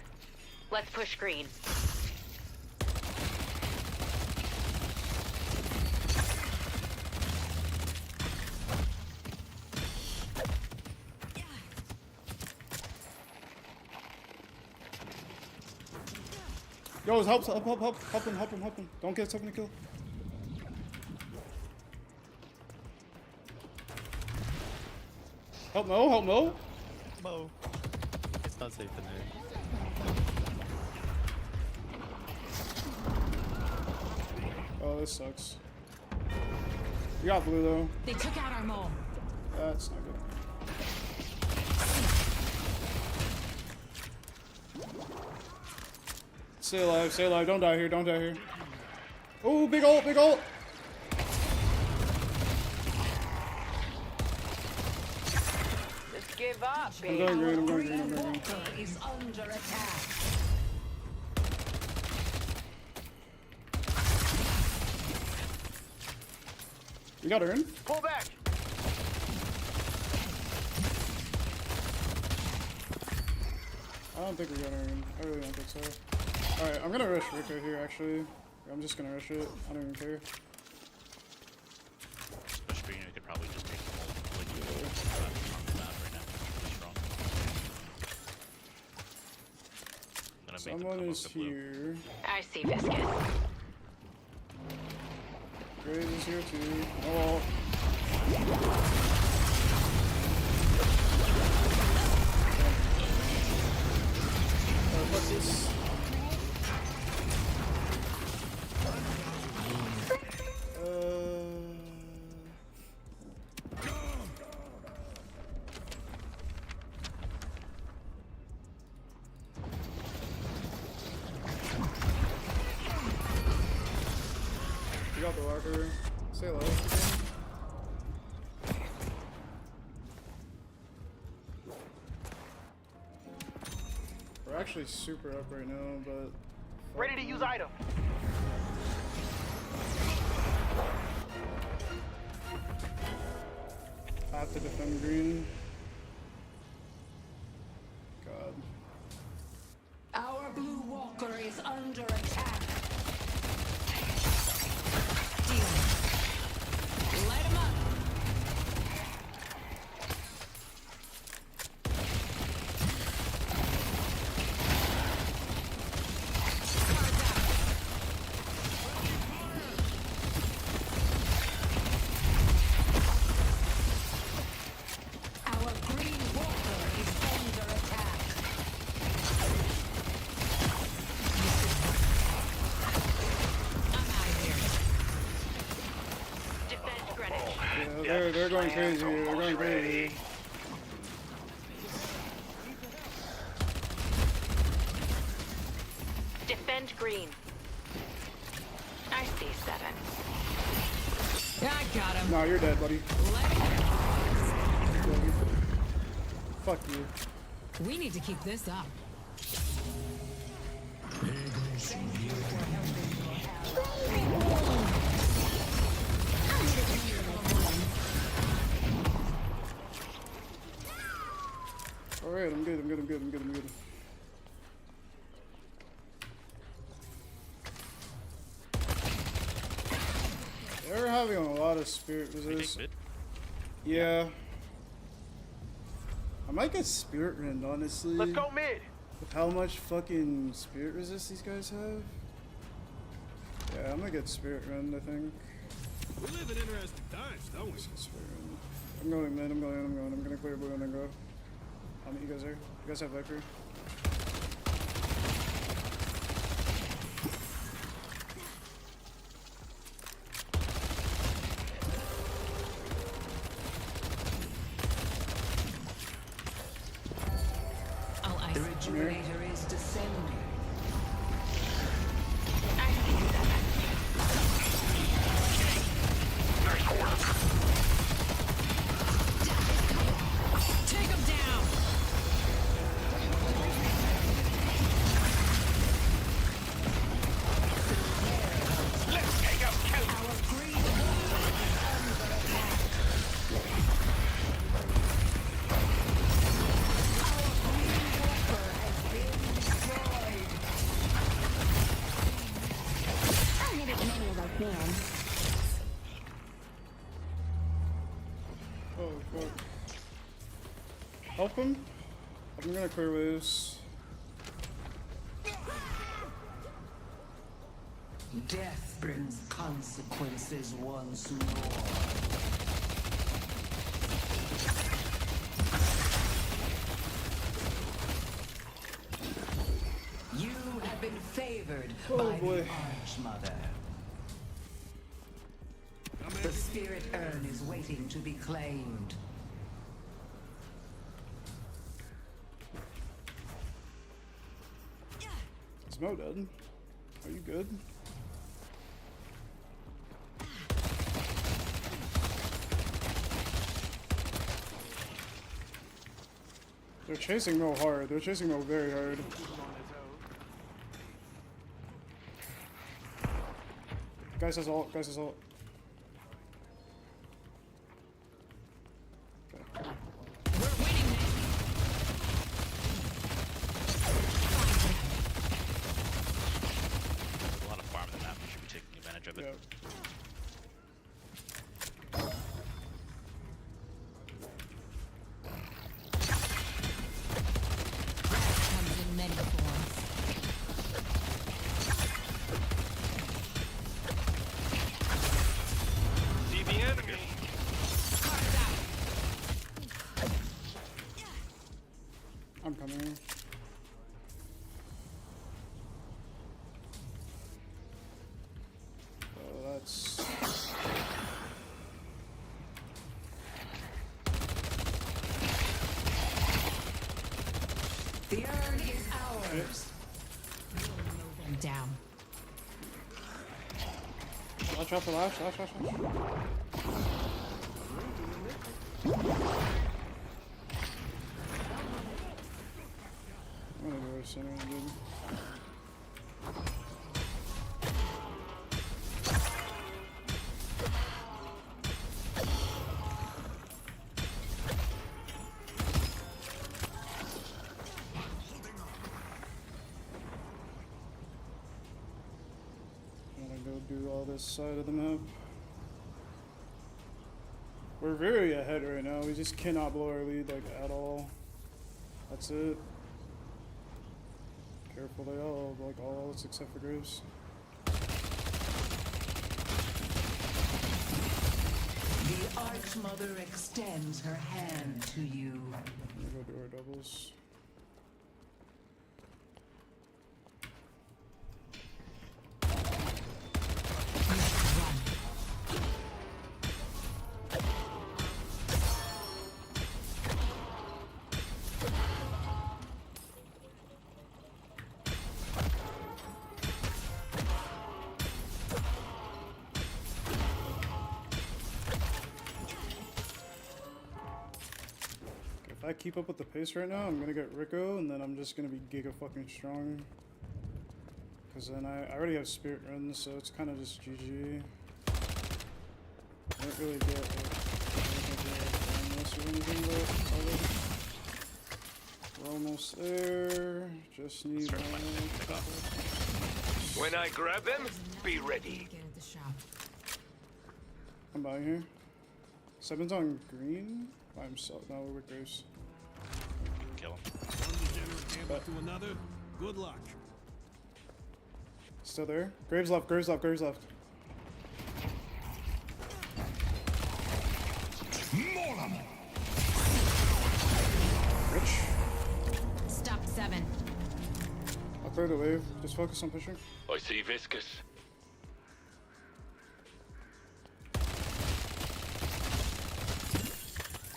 Speaker 6: Let's push green.
Speaker 2: Yo, help him. Don't get something to kill. Help no.
Speaker 11: Mo. It's not safe in there.
Speaker 2: Oh, this sucks. You got blue though.
Speaker 3: They took out our mole.
Speaker 2: That's not good. Stay alive, don't die here. Oh, big ult!
Speaker 7: Just give up,
Speaker 2: I'm
Speaker 7: baby.
Speaker 2: going green.
Speaker 7: Walker is under attack.
Speaker 2: You got her in?
Speaker 8: Pull back.
Speaker 2: I don't think we got her in. I really don't think so. Alright, I'm gonna rush Rico here actually. I'm just gonna rush it. I don't even care.
Speaker 11: Push green, we could probably just make the whole like, on the map right now. Pretty strong. I'm gonna make them
Speaker 2: Someone
Speaker 11: come
Speaker 2: is
Speaker 11: up to blue.
Speaker 2: here.
Speaker 6: I see Viscous.
Speaker 2: Graves is here too. Oh. What's this? You got the walker. Say hello. We're actually super up right now, but
Speaker 8: Ready to use item.
Speaker 2: I have to defend green. God.
Speaker 7: Our blue walker is under attack.
Speaker 3: Light him up.
Speaker 7: Our green walker is under attack.
Speaker 3: I'm out of here.
Speaker 6: Defend Greenwich.
Speaker 2: Yeah, they're going crazy here. They're going crazy.
Speaker 6: Defend green. I see 7.
Speaker 3: Yeah, I got him.
Speaker 2: No, you're dead, buddy. Fuck you.
Speaker 3: We need to keep this up.
Speaker 2: Alright, I'm good. They're having a lot of spirit
Speaker 11: We take
Speaker 2: resist.
Speaker 11: mid.
Speaker 2: Yeah. I might get spirit rend, honestly.
Speaker 8: Let's go mid.
Speaker 2: With how much fucking spirit resist these guys have. Yeah, I'm gonna get spirit rend, I think.
Speaker 5: We live in interesting times, don't we?
Speaker 2: Spirit rend. I'm going mid, I'm gonna clear blue and then go. I'll meet you guys there. You guys have Viper.
Speaker 3: I'll ice.
Speaker 7: The regenerator is descending.
Speaker 6: I see 7.
Speaker 3: Take him down.
Speaker 4: Let's take a kill.
Speaker 7: Our green walker is under attack. Our green walker has been destroyed.
Speaker 10: I'll hit it as many as I can.
Speaker 2: Oh fuck. Help him? I'm gonna clear loose.
Speaker 7: Death brings consequences once more. You have been favored by the Archmother. The spirit urn is waiting to be claimed.
Speaker 2: Is Mo dead? Are you good? They're chasing Mo hard. They're chasing Mo very hard. Guys has ult. Guys has ult. Okay.
Speaker 3: We're winning this.
Speaker 11: There's a lot of farm in the map. We should be taking advantage of it.
Speaker 2: Yeah.
Speaker 3: Comes in many forms.
Speaker 4: See the enemy.
Speaker 2: I'm coming. Oh, that's...
Speaker 7: The urn is ours.
Speaker 3: Mow them down.
Speaker 2: Watch out for Lash. Lash. I'm gonna go to center, dude. I'm gonna go do all this side of the map. We're very ahead right now. We just cannot blow our lead like at all. That's it. Careful, they all like all else except for Graves.
Speaker 7: The Archmother extends her hand to you.
Speaker 2: I'm gonna go do our doubles. If I keep up with the pace right now, I'm gonna get Rico, and then I'm just gonna be giga fucking strong. Cause then I already have Spirit runs, so it's kind of just GG. I don't really get like or anything though. We're almost there. Just need.
Speaker 4: When I grab them, be ready.
Speaker 3: Get at the shop.
Speaker 2: I'm by here. Seven's on green by himself. No, we're with Graves.
Speaker 11: Kill him.
Speaker 5: One degenerate gamble to another. Good luck.
Speaker 2: Still there? Graves left. Graves left. Graves left. Rich.
Speaker 3: Stop 7.
Speaker 2: I'll clear the wave. Just focus on pushing.
Speaker 4: I see Viscous.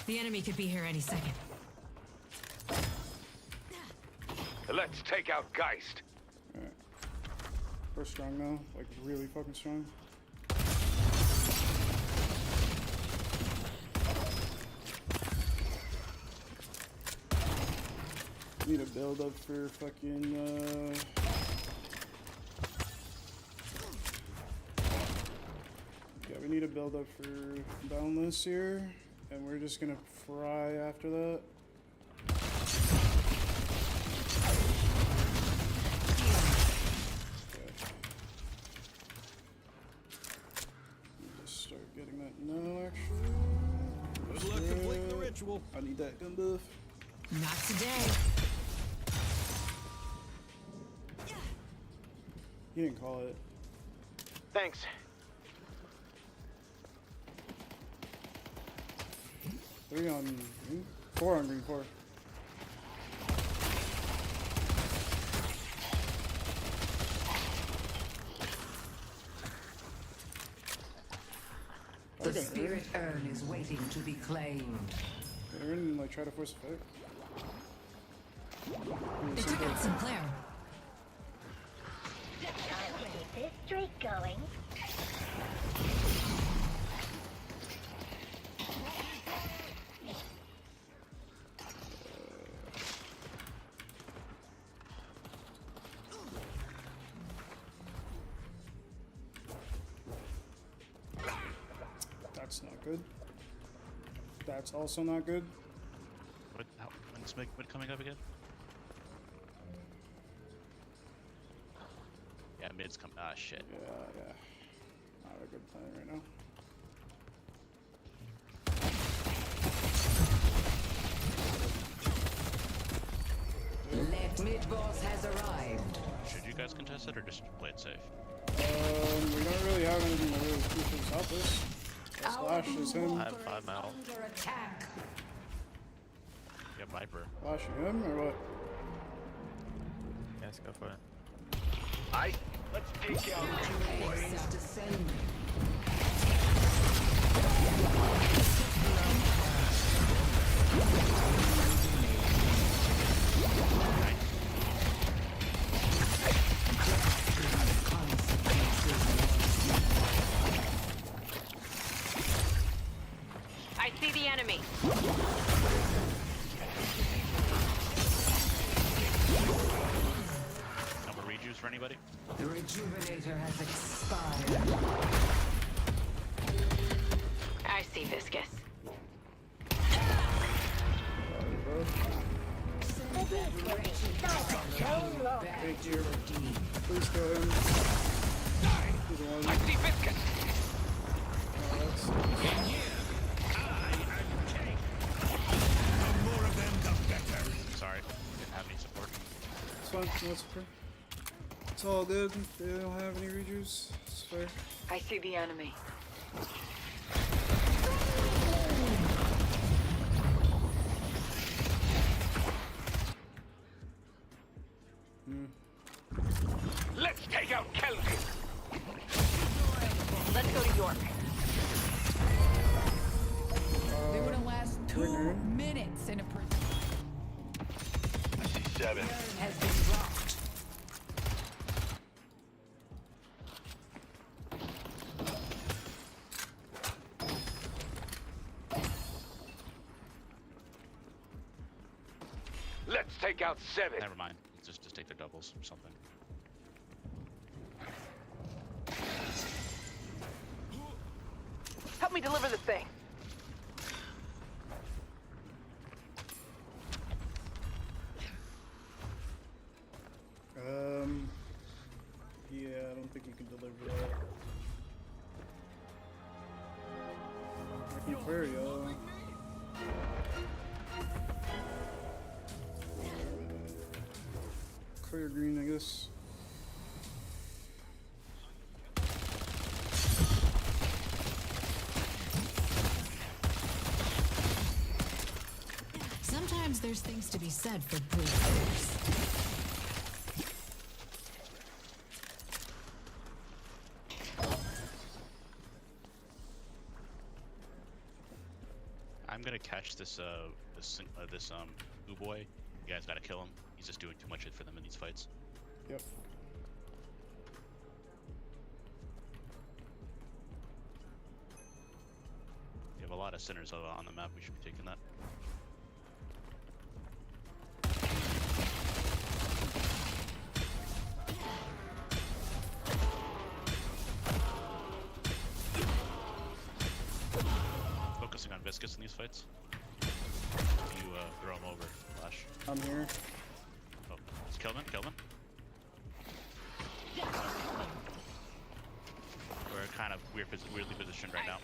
Speaker 3: The enemy could be here any second.
Speaker 4: Let's take out Geist.
Speaker 2: Alright. We're strong now. Like, really fucking strong. Need a build up for fucking, yeah, we need a build up for Boundless here. And we're just gonna fry after that. Okay. Just start getting that now, actually.
Speaker 5: Good luck completing the ritual.
Speaker 2: I need that gun buff.
Speaker 3: Not today.
Speaker 2: He didn't call it.
Speaker 8: Thanks.
Speaker 2: 3 on green. 4 on green. 4.
Speaker 7: The spirit urn is waiting to be claimed.
Speaker 2: They're in like try to force a fight.
Speaker 3: They took out Sinclair.
Speaker 10: This streak going.
Speaker 2: That's not good. That's also not good.
Speaker 11: When's mid coming up again? Yeah, mid's coming. Ah, shit.
Speaker 2: Yeah. Not a good plan right now.
Speaker 7: Mid-boss has arrived.
Speaker 11: Should you guys contest it or just play it safe?
Speaker 2: We don't really have anything that really crucial to help us. Slash is him.
Speaker 11: I'm out.
Speaker 7: Under attack.
Speaker 11: Yeah, Viper.
Speaker 2: Flashing him or what?
Speaker 9: Yes, go for it.
Speaker 4: Let's take out two boys.
Speaker 7: Is descending.
Speaker 6: I see the enemy.
Speaker 11: No more rejuice for anybody?
Speaker 7: The rejuvenator has expired.
Speaker 6: I see Viscous.
Speaker 2: Thank you. Please kill him. He's the one.
Speaker 4: I see Viscous.
Speaker 11: Sorry, didn't have any support.
Speaker 2: It's fine. No, it's okay. It's all good. They don't have any rejuice. It's fair.
Speaker 6: I see the enemy.
Speaker 4: Let's take out Kelvin.
Speaker 6: Let's go to York.
Speaker 3: They would have last 2 minutes in a prison.
Speaker 4: I see 7.
Speaker 7: Has been dropped.
Speaker 4: Let's take out 7.
Speaker 11: Never mind. Just take their doubles or something.
Speaker 6: Help me deliver the thing.
Speaker 2: Yeah, I don't think you can deliver that. I can clear yellow. Clear green, I guess.
Speaker 3: Sometimes there's things to be said for brute force.
Speaker 11: I'm gonna catch this blue boy. You guys gotta kill him. He's just doing too much shit for them in these fights.
Speaker 2: Yep.
Speaker 11: We have a lot of sinners on the map. We should be taking that. Focusing on Viscous in these fights. You throw him over, Flash.
Speaker 2: I'm here.
Speaker 11: Oh, it's Kelvin. We're kind of weirdly positioned right now.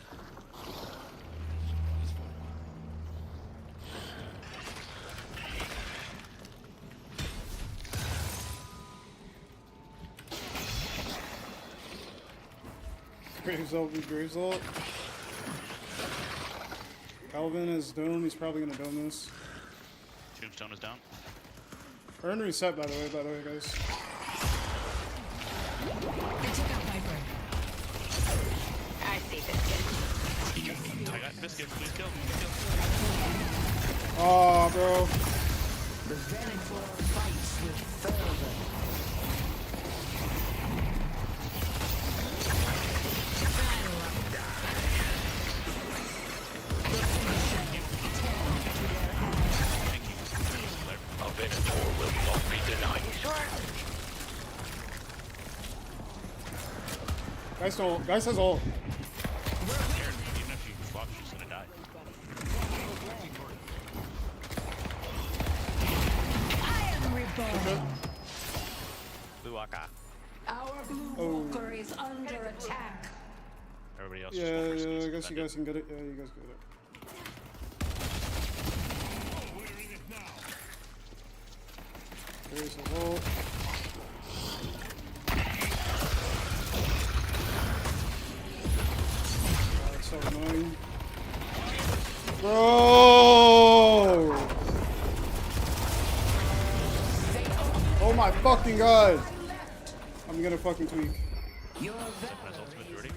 Speaker 2: Graves ult, Graves ult. Calvin is dome, he's probably gonna dome this.
Speaker 11: Tombstone is down.
Speaker 2: Earn reset, by the way, guys.
Speaker 3: They took out Viper.
Speaker 6: I see Biscuit.
Speaker 11: I got Biscuit. Please kill.
Speaker 2: Oh, bro.
Speaker 7: The Venator fights with fervor.
Speaker 4: A Venator will not be denied.
Speaker 2: Guys has ult.
Speaker 11: Even if you swap, she's gonna die.
Speaker 3: I am reborn.
Speaker 9: Blue Waka.
Speaker 7: Our blue walker is under attack.
Speaker 11: Everybody else.
Speaker 2: Yeah,
Speaker 11: just
Speaker 2: I guess you guys can get it. Yeah, you guys get it. There's his ult. That's so annoying. Bro! Oh my fucking god! I'm gonna fucking tweak.
Speaker 7: Your
Speaker 11: His ultimate ready.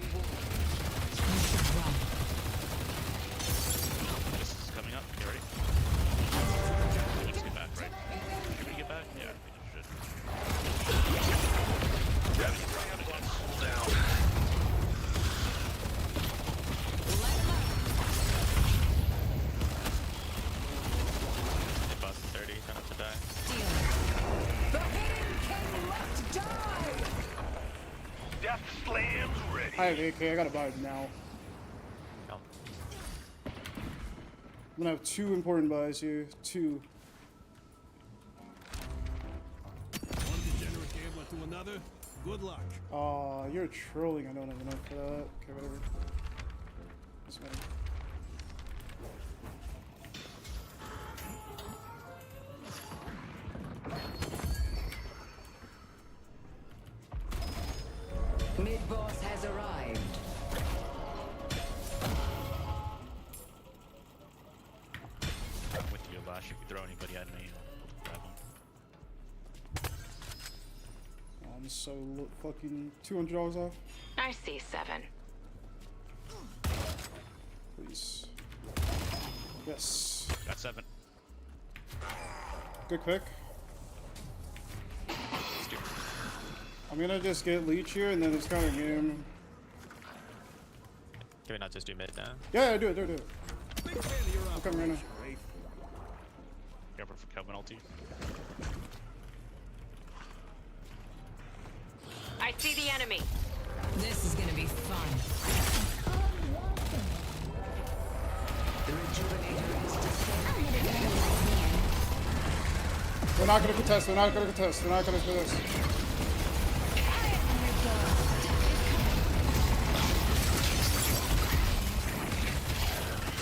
Speaker 11: This is coming up. You ready? Let's get back, right? Should we get back? Yeah, we should.
Speaker 4: Down.
Speaker 11: About 30, trying not to die.
Speaker 7: the hidden king must die.
Speaker 4: Death slams ready.
Speaker 2: I have AK, I gotta buy it now.
Speaker 9: No.
Speaker 2: I'm gonna have 2 important buys here. 2.
Speaker 5: One degenerate gambler to another. Good luck.
Speaker 2: Aw, you're trolling. I don't have enough for that. Okay, whatever. Doesn't matter.
Speaker 7: Mid-boss has arrived.
Speaker 11: I'm with you, Lash. If you throw anybody at me, I'll grab them.
Speaker 2: I'm so fucking $200 off.
Speaker 6: I see 7.
Speaker 2: Please. Yes.
Speaker 11: Got 7.
Speaker 2: Good pick. I'm gonna just get Leech here and then it's kind of game.
Speaker 9: Can we not just do mid now?
Speaker 2: Yeah, do it.
Speaker 5: Big fan of your
Speaker 2: I'm coming right now.
Speaker 5: operation, Rafe.
Speaker 11: Careful for Kelvin ulti.
Speaker 6: I see the enemy.
Speaker 3: This is gonna be fun.
Speaker 7: The rejuvenator is descending.
Speaker 10: I'll hit it whenever I can.
Speaker 2: They're not gonna contest. They're not gonna contest. They're not gonna contest.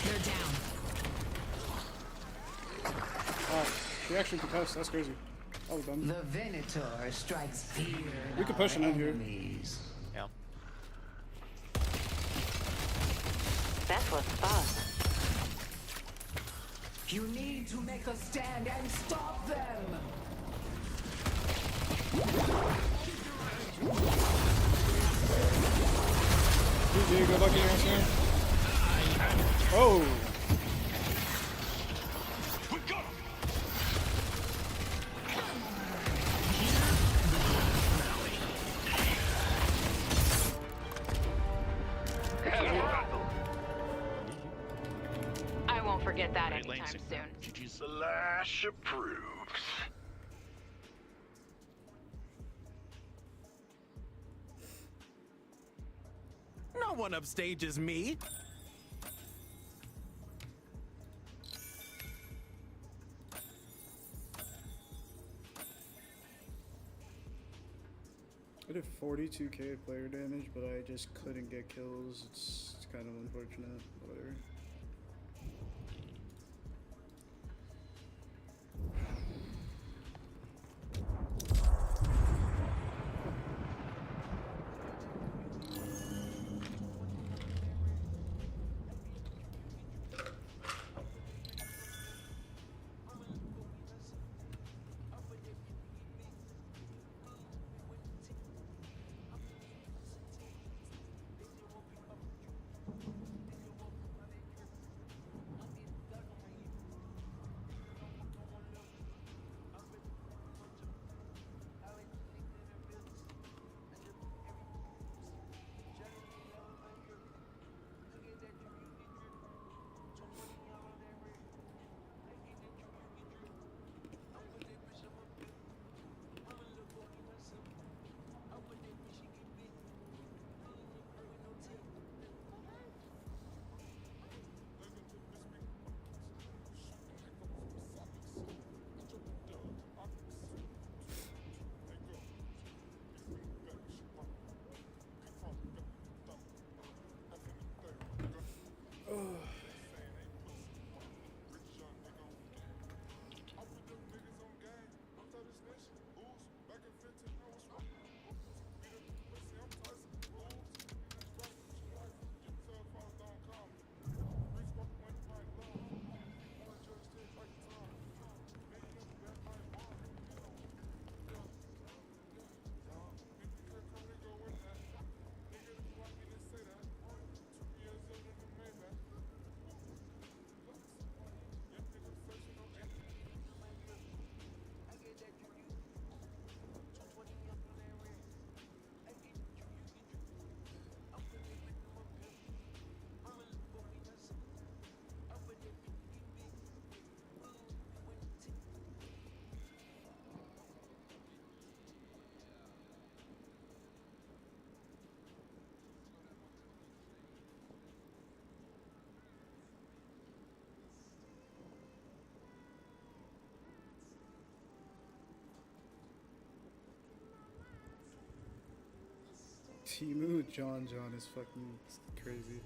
Speaker 3: They're down.
Speaker 2: Oh, she actually contests. That's crazy. That was dumb.
Speaker 7: The Venator strikes fear in
Speaker 2: We could push
Speaker 7: our
Speaker 2: him in here.
Speaker 7: enemies.
Speaker 9: Yeah.
Speaker 6: That was fun.
Speaker 7: You need to make a stand and stop them.
Speaker 2: GG, good luck in your here. Oh!
Speaker 4: We got him.
Speaker 6: I won't forget that
Speaker 11: Great lane
Speaker 6: anytime
Speaker 11: sync.
Speaker 6: soon.
Speaker 11: GG's.
Speaker 4: The Lash approves.
Speaker 5: No one upstages me.
Speaker 2: I did 42k player damage, but I just couldn't get kills. It's kind of unfortunate. Whatever. Timu John is fucking crazy.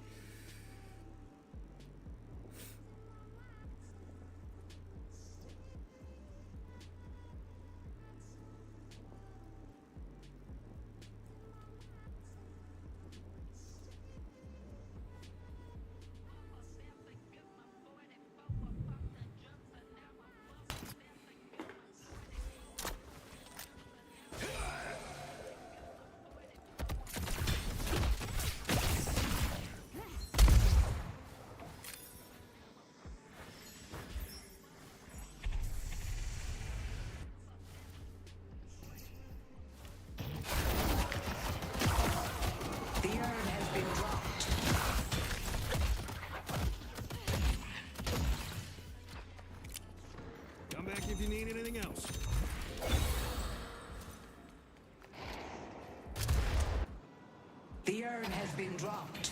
Speaker 7: The urn has been dropped.
Speaker 5: Come back if you need anything else.
Speaker 7: The urn has been dropped.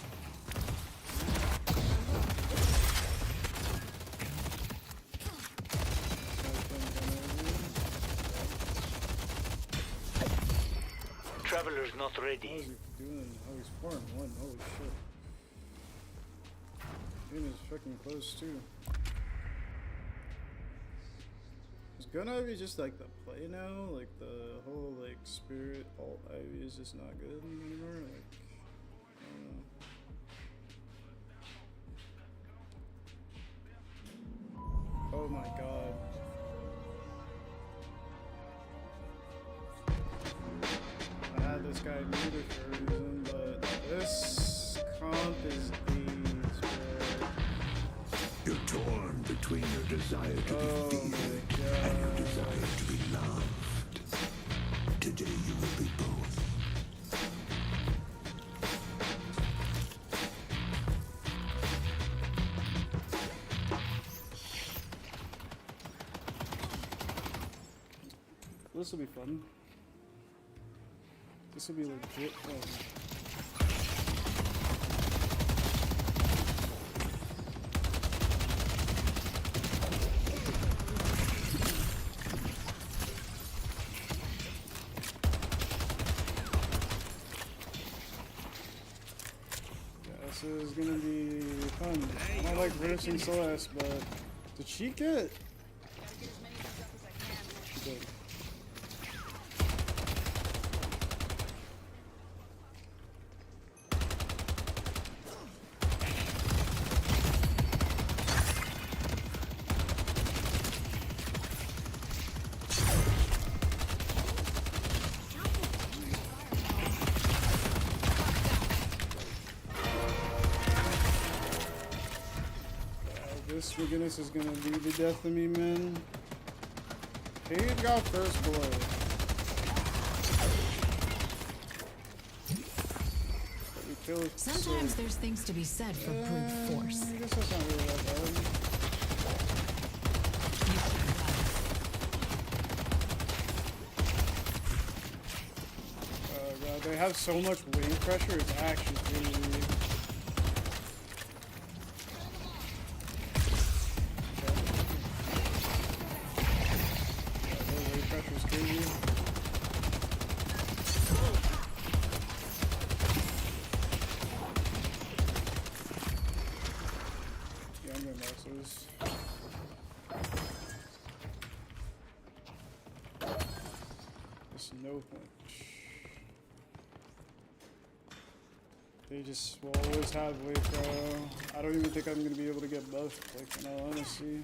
Speaker 4: Traveler's not
Speaker 2: How
Speaker 4: ready.
Speaker 2: is he doing? Oh, he's 4-1. Holy shit. Game is fucking close too. Is Gun Ivy just like the play now? Like the whole like spirit alt Ivy is just not good anymore? Like, I don't know. Oh my god. I had this guy muted for a reason, but this comp is these, bro.
Speaker 1: You're torn between your desire to
Speaker 2: Oh
Speaker 1: be feared
Speaker 2: my
Speaker 1: and your
Speaker 2: god.
Speaker 1: desire to be loved. Today you will be both.
Speaker 2: This will be fun. This will be legit fun. This is gonna be fun. I don't like versing Celeste, but did she get? She did. This McGinnis is gonna be the death of me, man. Paige got first blood. But we killed
Speaker 3: Sometimes there's things to be said for brute force.
Speaker 2: I guess that's not really that bad. Oh god, they have so much wave pressure, it's actually really weird. Yeah, I'm gonna Maxes. There's no point. They just will always have wave pro. I don't even think I'm gonna be able to get buffed, like, in all honesty.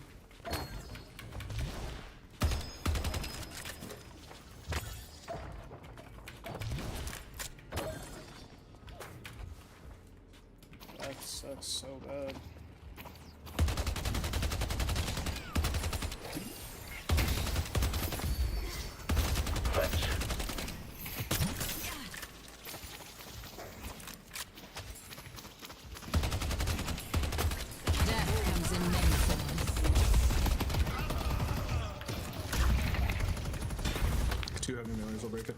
Speaker 2: That's so bad.
Speaker 3: Death comes in many forms.
Speaker 5: 2 heavy melees will break it.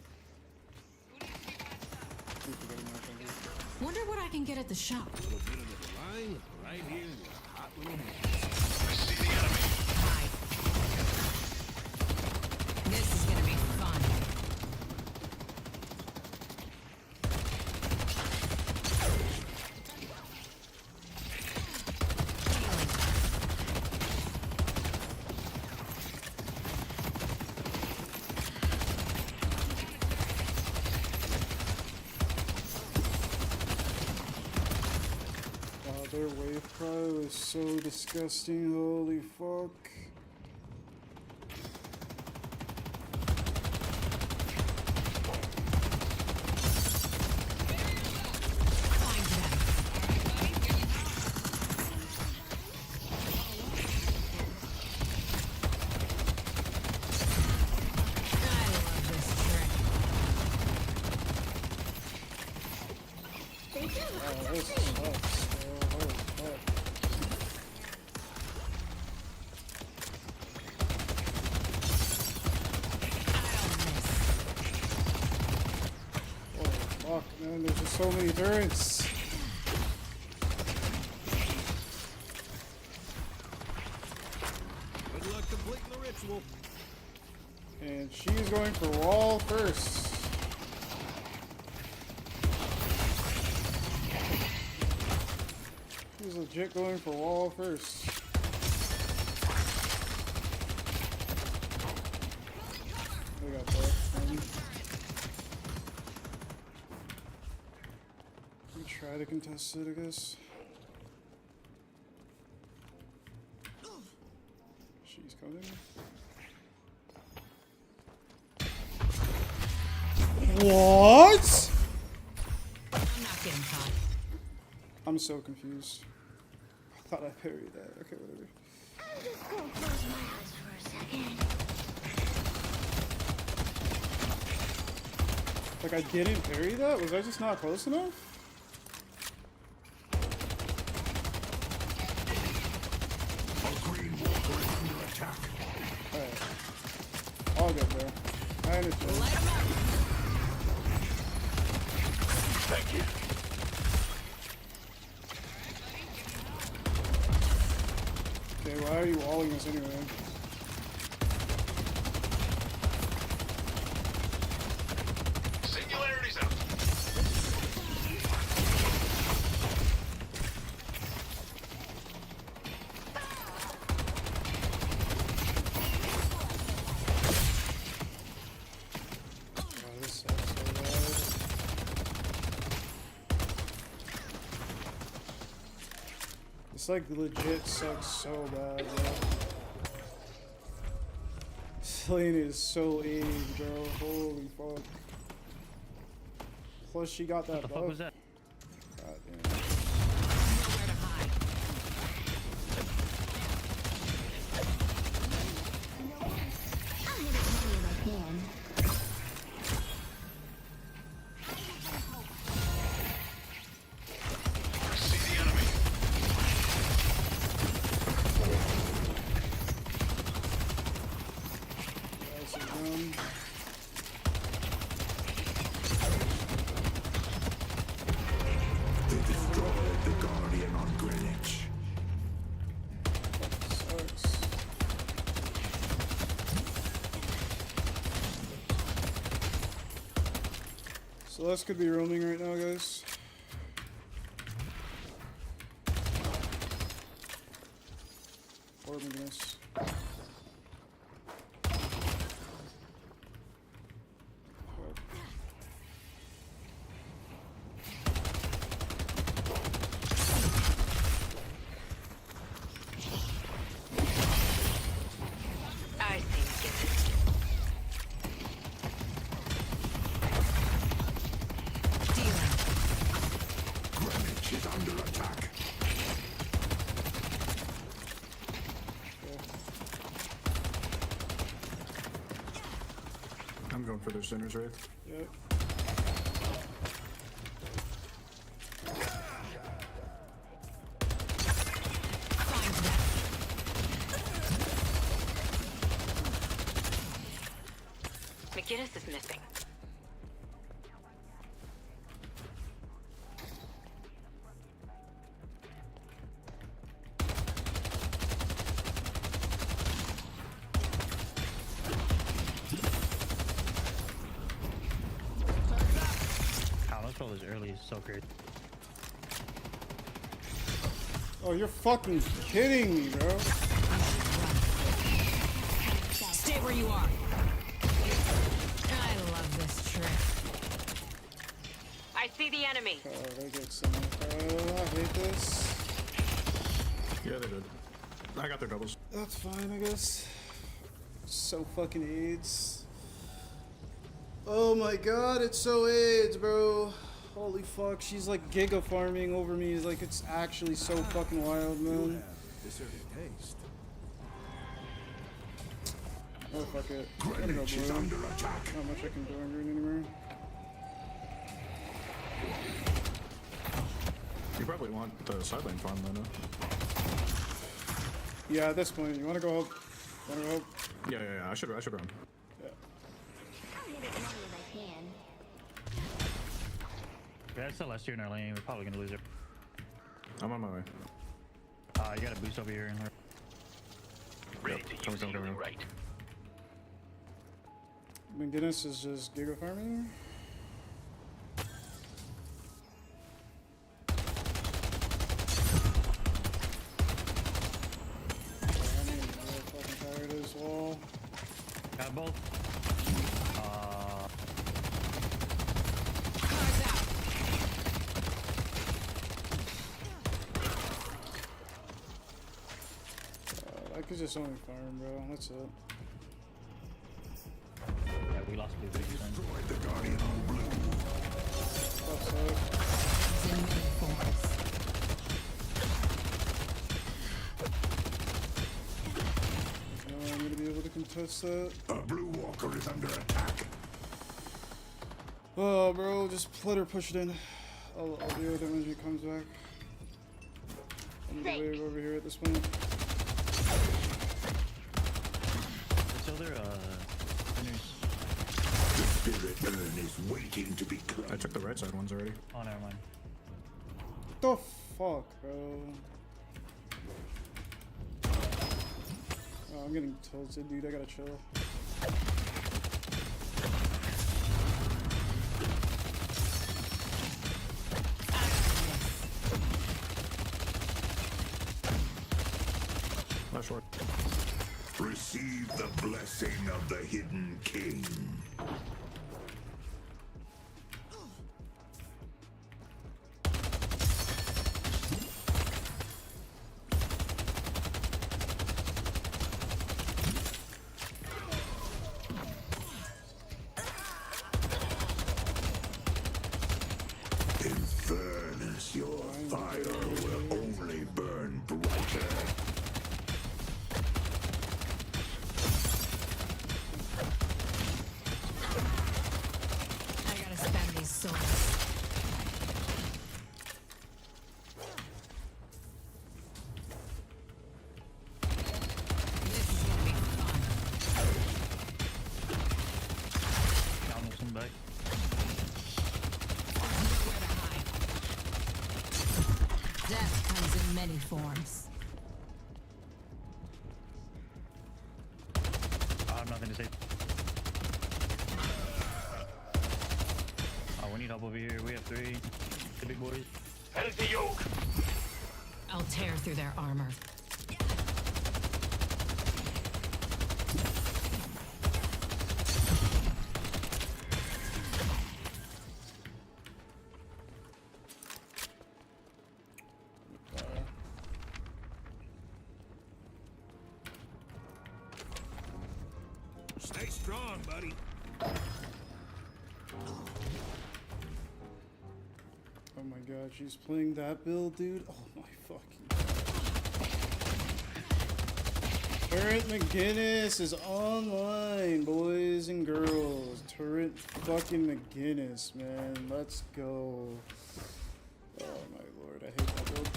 Speaker 3: Wonder what I can get at the shop.
Speaker 5: A little bit of the line right here in your hot little hand.
Speaker 3: Hi. This is gonna be fun.
Speaker 2: their wave cry was so disgusting. Holy fuck. Oh, this sucks, bro. Holy fuck. Holy fuck, man. There's just so many turrets.
Speaker 5: Good luck completing the ritual.
Speaker 2: And she's going for wall first. He's legit going for wall first. We got that. We try to contest it, I guess. She's coming. What?
Speaker 3: I'm not getting caught.
Speaker 2: I'm so confused. I thought I parried that. Okay, whatever.
Speaker 10: I'll just go close my eyes for a second.
Speaker 2: Like, I didn't parry that? Was I just not close enough?
Speaker 1: A green walker is under attack.
Speaker 2: Alright. All good, bro. I understand.
Speaker 4: Thank you.
Speaker 2: Okay, why are you walling us anyway?
Speaker 4: Singularity's out.
Speaker 2: Oh, this sucks so bad. This like legit sucks so bad, bro. This lane is so aged, bro. Holy fuck. Plus she got that buff. What the fuck was that? God damn.
Speaker 3: Nowhere to hide.
Speaker 10: I'll hit it as hard as I can.
Speaker 4: See the enemy.
Speaker 2: Guys are done.
Speaker 1: They destroyed the Guardian on Greenwich.
Speaker 2: Sucks. Celeste could be roaming right now, guys. Or Magnus.
Speaker 6: I see.
Speaker 3: Dealing.
Speaker 1: Greenwich is under attack.
Speaker 12: I'm going for their Sinner's Wraith.
Speaker 2: Yep.
Speaker 6: McGinnis is missing.
Speaker 13: Control is early is so great.
Speaker 2: Oh, you're fucking kidding me, bro.
Speaker 3: Stay where you are. I love this trick.
Speaker 6: I see the enemy.
Speaker 2: Oh, they get some. I hate this.
Speaker 5: Yeah, they did. I got their doubles.
Speaker 2: That's fine, I guess. So fucking AIDS. Oh my god, it's so AIDS, bro. Holy fuck, she's like giga farming over me. Like, it's actually so fucking wild, man.
Speaker 1: Deserted taste.
Speaker 2: Oh, fuck it. I'm gonna go blue. Not much I can do on green anymore.
Speaker 5: You probably want the side lane farm though, no?
Speaker 2: Yeah, at this point, you wanna go up? Wanna go up?
Speaker 5: Yeah. I should run.
Speaker 2: Yeah.
Speaker 10: I'll hit it as long as I can.
Speaker 13: Yeah, it's Celestia in our lane. We're probably gonna lose it.
Speaker 5: I'm on my way.
Speaker 13: You got a boost over here.
Speaker 11: Ready to use healing right.
Speaker 2: McGinnis is just giga farming. Well.
Speaker 13: Got both.
Speaker 2: I could just only farm, bro. That's it.
Speaker 13: Yeah, we lost blue big time.
Speaker 1: The Guardian on blue.
Speaker 2: I'm gonna be able to contest that.
Speaker 1: A blue walker is under attack.
Speaker 2: Oh, bro, just let her push it in. I'll deal with it when she comes back. I'm gonna wave over here at this point.
Speaker 13: So they're
Speaker 1: The spirit urn is waiting to be cleansed.
Speaker 5: I took the right side ones already.
Speaker 13: oh, never mind.
Speaker 2: What the fuck, bro? Oh, I'm getting tilted, dude. I gotta chill.
Speaker 5: Not short.
Speaker 1: Receive the blessing of the hidden king. Infernus, your fire will only burn brighter.
Speaker 3: I gotta spend these souls. This is gonna be fun.
Speaker 13: Almost him back.
Speaker 3: Nowhere to hide. Death comes in many forms.
Speaker 13: I have nothing to say. Oh, we need help over here. We have 3. The big boys.
Speaker 4: Healthy yoke.
Speaker 3: I'll tear through their armor.
Speaker 5: Stay strong, buddy.
Speaker 2: Oh my god, she's playing that build, dude. Oh my fucking god. Turret McGinnis is online, boys and girls. Turret fucking McGinnis, man. Let's go. Oh my lord, I hate that build.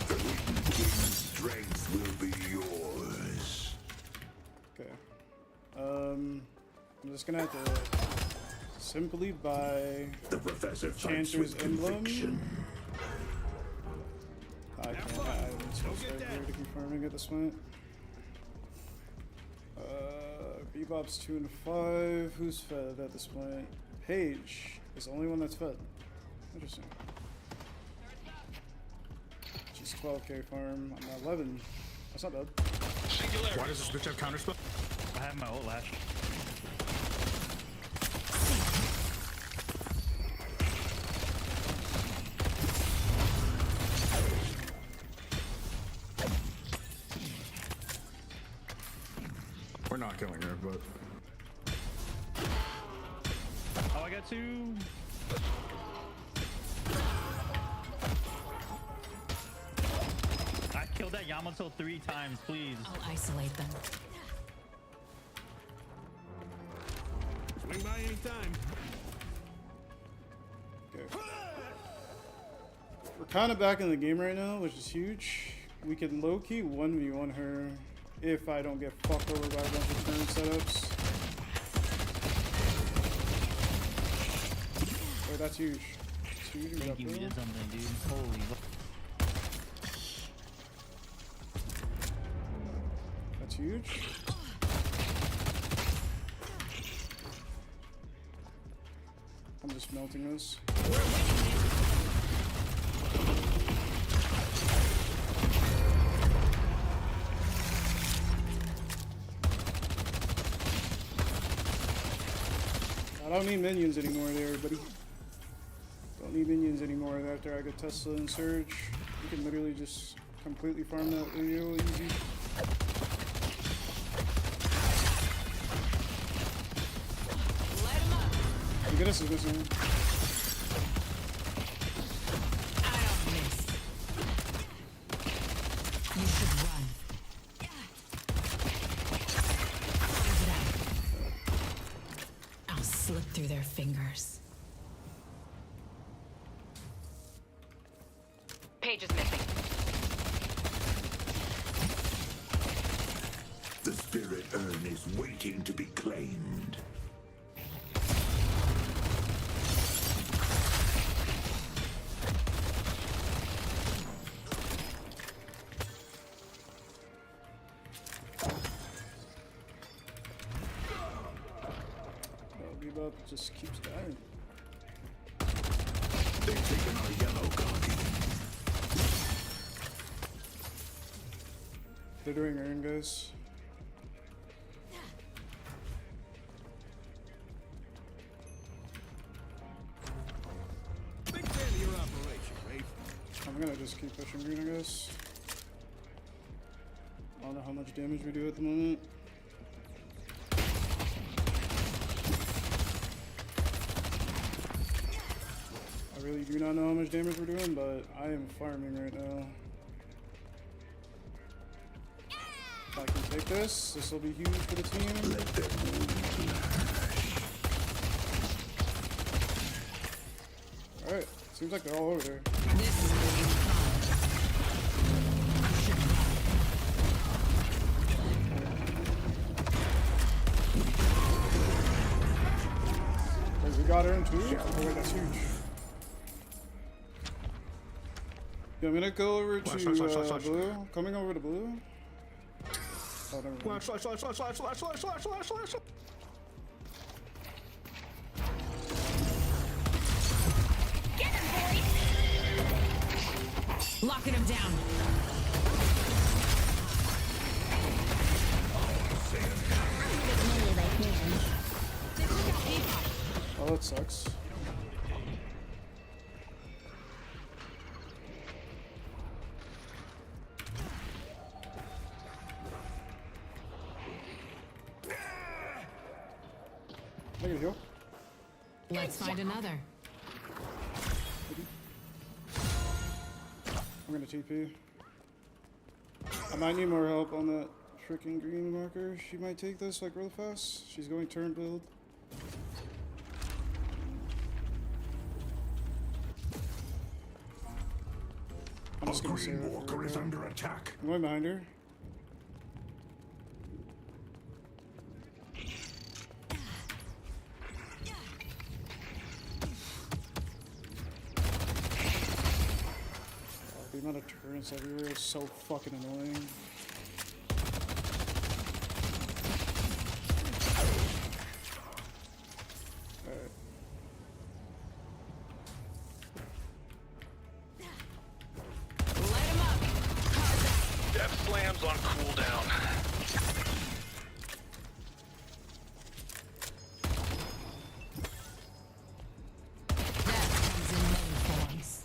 Speaker 1: The hidden king's strength will be yours.
Speaker 2: Okay. I'm just gonna have to simply buy
Speaker 1: The professor fights
Speaker 2: Chanter's
Speaker 1: with
Speaker 2: Emblem.
Speaker 1: conviction.
Speaker 2: I can't. I'm supposed to here to keep farming at this point. Bebop's 2 and 5. Who's fed at this point? Paige is the only one that's fed. Interesting. She's 12k farm. I'm at 11. That's not bad.
Speaker 5: Why does this bitch have counter spell?
Speaker 13: I have my ult lash.
Speaker 5: not killing her, but
Speaker 13: Oh, I got two. I killed that Yamato 3 times, please.
Speaker 3: I'll isolate them.
Speaker 5: swing by anytime.
Speaker 2: Okay. We're kind of back in the game right now, which is huge. We can low-key 1v1 her if I don't get fucked over by a bunch of turn setups. Wait, that's huge. That's huge. We got
Speaker 13: Thank you, we
Speaker 2: blue.
Speaker 13: did something, dude. Holy fuck.
Speaker 2: That's huge. I'm just melting this. I don't need minions anymore there, everybody. Don't need minions anymore after I get Tesla and Surge. You can literally just completely farm that real easy. Look at this is missing.
Speaker 3: I don't miss. You should run. Is it out? I'll slip through their fingers.
Speaker 6: Page is missing.
Speaker 1: The spirit urn is waiting to be claimed.
Speaker 2: Bebop just keeps dying.
Speaker 1: They've taken our yellow copy.
Speaker 2: They're doing urn, guys.
Speaker 5: Big fan of your operation, Rafe.
Speaker 2: I'm gonna just keep pushing green, I guess. I don't know how much damage we do at the moment. I really do not know how much damage we're doing, but I am farming right now. If I can take this, this will be huge for the team.
Speaker 1: Let them
Speaker 2: Alright, seems like they're all over there.
Speaker 3: This is where you
Speaker 2: Wait, we got her in too? Oh wait, that's huge. Yeah, I'm gonna go over to blue. Coming over to blue. Oh, never mind.
Speaker 8: Slash.
Speaker 3: locking him down.
Speaker 10: As many as I can.
Speaker 2: Oh, that sucks. There you go.
Speaker 3: Let's find another.
Speaker 2: I'm gonna TP. I might need more help on that freaking green marker. She might take this like real fast. She's going turn build. I'm just gonna save it for
Speaker 1: Walker
Speaker 2: right
Speaker 1: is
Speaker 2: now.
Speaker 1: under attack.
Speaker 2: I'm going behind her. The amount of turrets everywhere is so fucking annoying. Alright.
Speaker 3: Light him up.
Speaker 4: Death slams on cooldown.
Speaker 3: Death comes in many forms.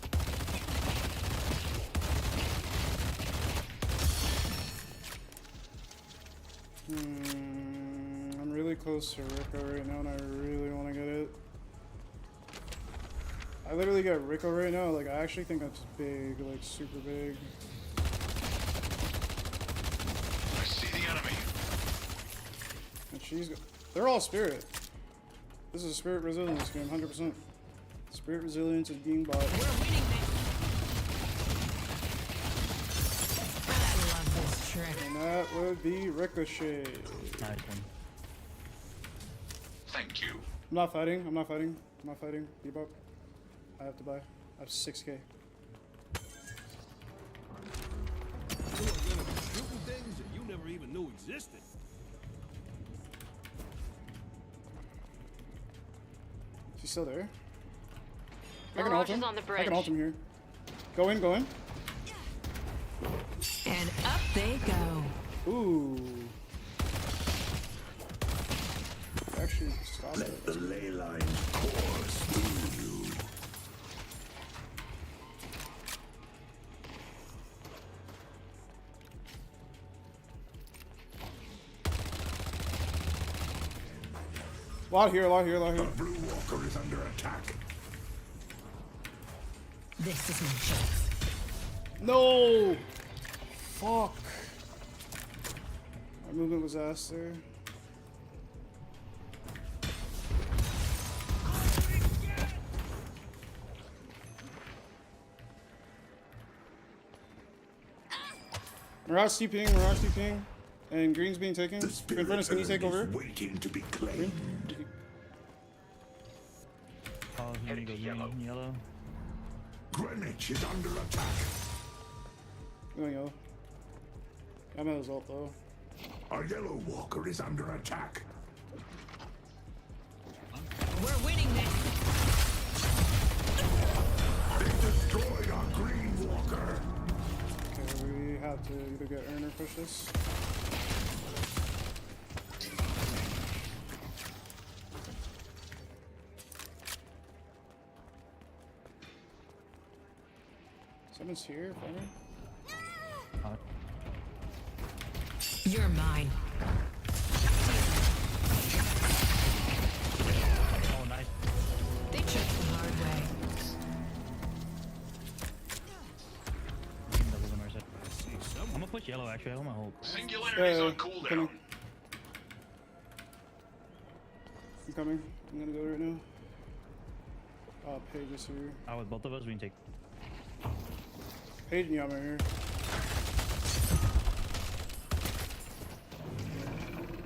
Speaker 2: really close to Rico right now, and I really want to get it. I literally get Rico right now. Like, I actually think that's big, like super big.
Speaker 4: I see the enemy.
Speaker 2: And they're all spirit. This is a spirit resilience game, 100%. Spirit resilience is being bought.
Speaker 3: We're winning this. I love this trick.
Speaker 2: And that would be Ricochet.
Speaker 13: Nice one.
Speaker 4: Thank you.
Speaker 2: I'm not fighting. I'm not fighting. I'm not fighting. Bebop. I have to buy. I have 6K.
Speaker 5: You are gonna be shooting things that you never even knew existed.
Speaker 2: She's still there. I can ult
Speaker 6: Mirage
Speaker 2: him.
Speaker 6: is on the
Speaker 2: I
Speaker 6: bridge.
Speaker 2: can ult him here. Go in, go in.
Speaker 3: And up they go.
Speaker 2: Ooh. Actually, stop it.
Speaker 1: The ley lines course through you.
Speaker 2: Lot here, lot here, lot
Speaker 1: The
Speaker 2: here.
Speaker 1: Blue Walker is under attack.
Speaker 3: This is my chance.
Speaker 2: No! Fuck. My movement was ass there. Mirage TPing, Mirage TPing. And green's being taken.
Speaker 1: The
Speaker 2: Green
Speaker 1: spirit
Speaker 2: furnace, can you take
Speaker 1: urn
Speaker 2: over?
Speaker 1: is waiting to be claimed.
Speaker 13: Oh, here you go. Yellow.
Speaker 1: Greenwich is under attack.
Speaker 2: Going yellow. I'm at his ult though.
Speaker 1: Our Yellow Walker is under attack.
Speaker 3: We're winning this.
Speaker 1: They destroyed our Green Walker.
Speaker 2: Okay, we have to either get Urn or push this. Someone's here, Farmer.
Speaker 3: You're mine.
Speaker 13: Oh, nice.
Speaker 3: They chose the hard way.
Speaker 13: I'm gonna push yellow actually. I want my hold.
Speaker 4: Singularity's on
Speaker 2: coming.
Speaker 4: cooldown.
Speaker 2: I'm coming. I'm gonna go right now. Paige is here.
Speaker 13: With both of us, we can take.
Speaker 2: Paige and Yama are here.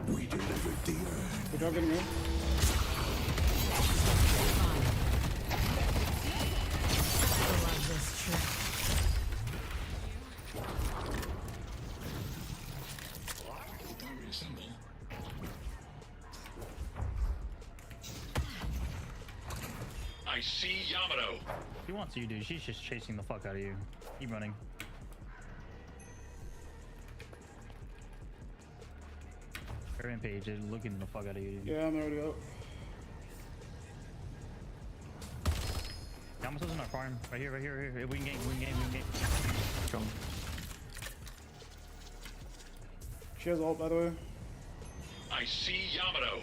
Speaker 1: We delivered the urn.
Speaker 2: Good job getting in.
Speaker 3: I love this trick.
Speaker 4: I see Yamato.
Speaker 13: She wants you, dude. She's just chasing the fuck out of you. Keep running. Rampage is looking the fuck out of you, dude.
Speaker 2: Yeah, I'm already out.
Speaker 13: Yamato's in our farm. Right here, right here, right here. We can game, we can game, we can game. Come.
Speaker 2: She has ult, by the way.
Speaker 4: I see Yamato.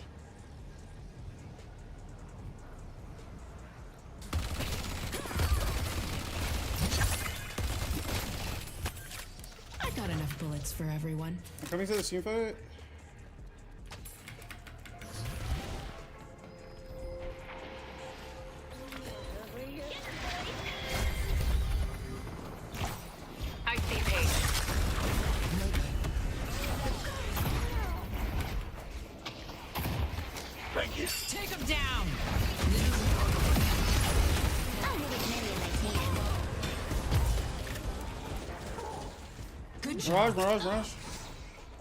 Speaker 3: I got enough bullets for everyone.
Speaker 2: I'm coming to the team fight.
Speaker 6: I see Paige.
Speaker 4: Thank you.
Speaker 3: Take them down.
Speaker 10: I'll hit as many as I can.
Speaker 3: Good job.
Speaker 2: Mirage.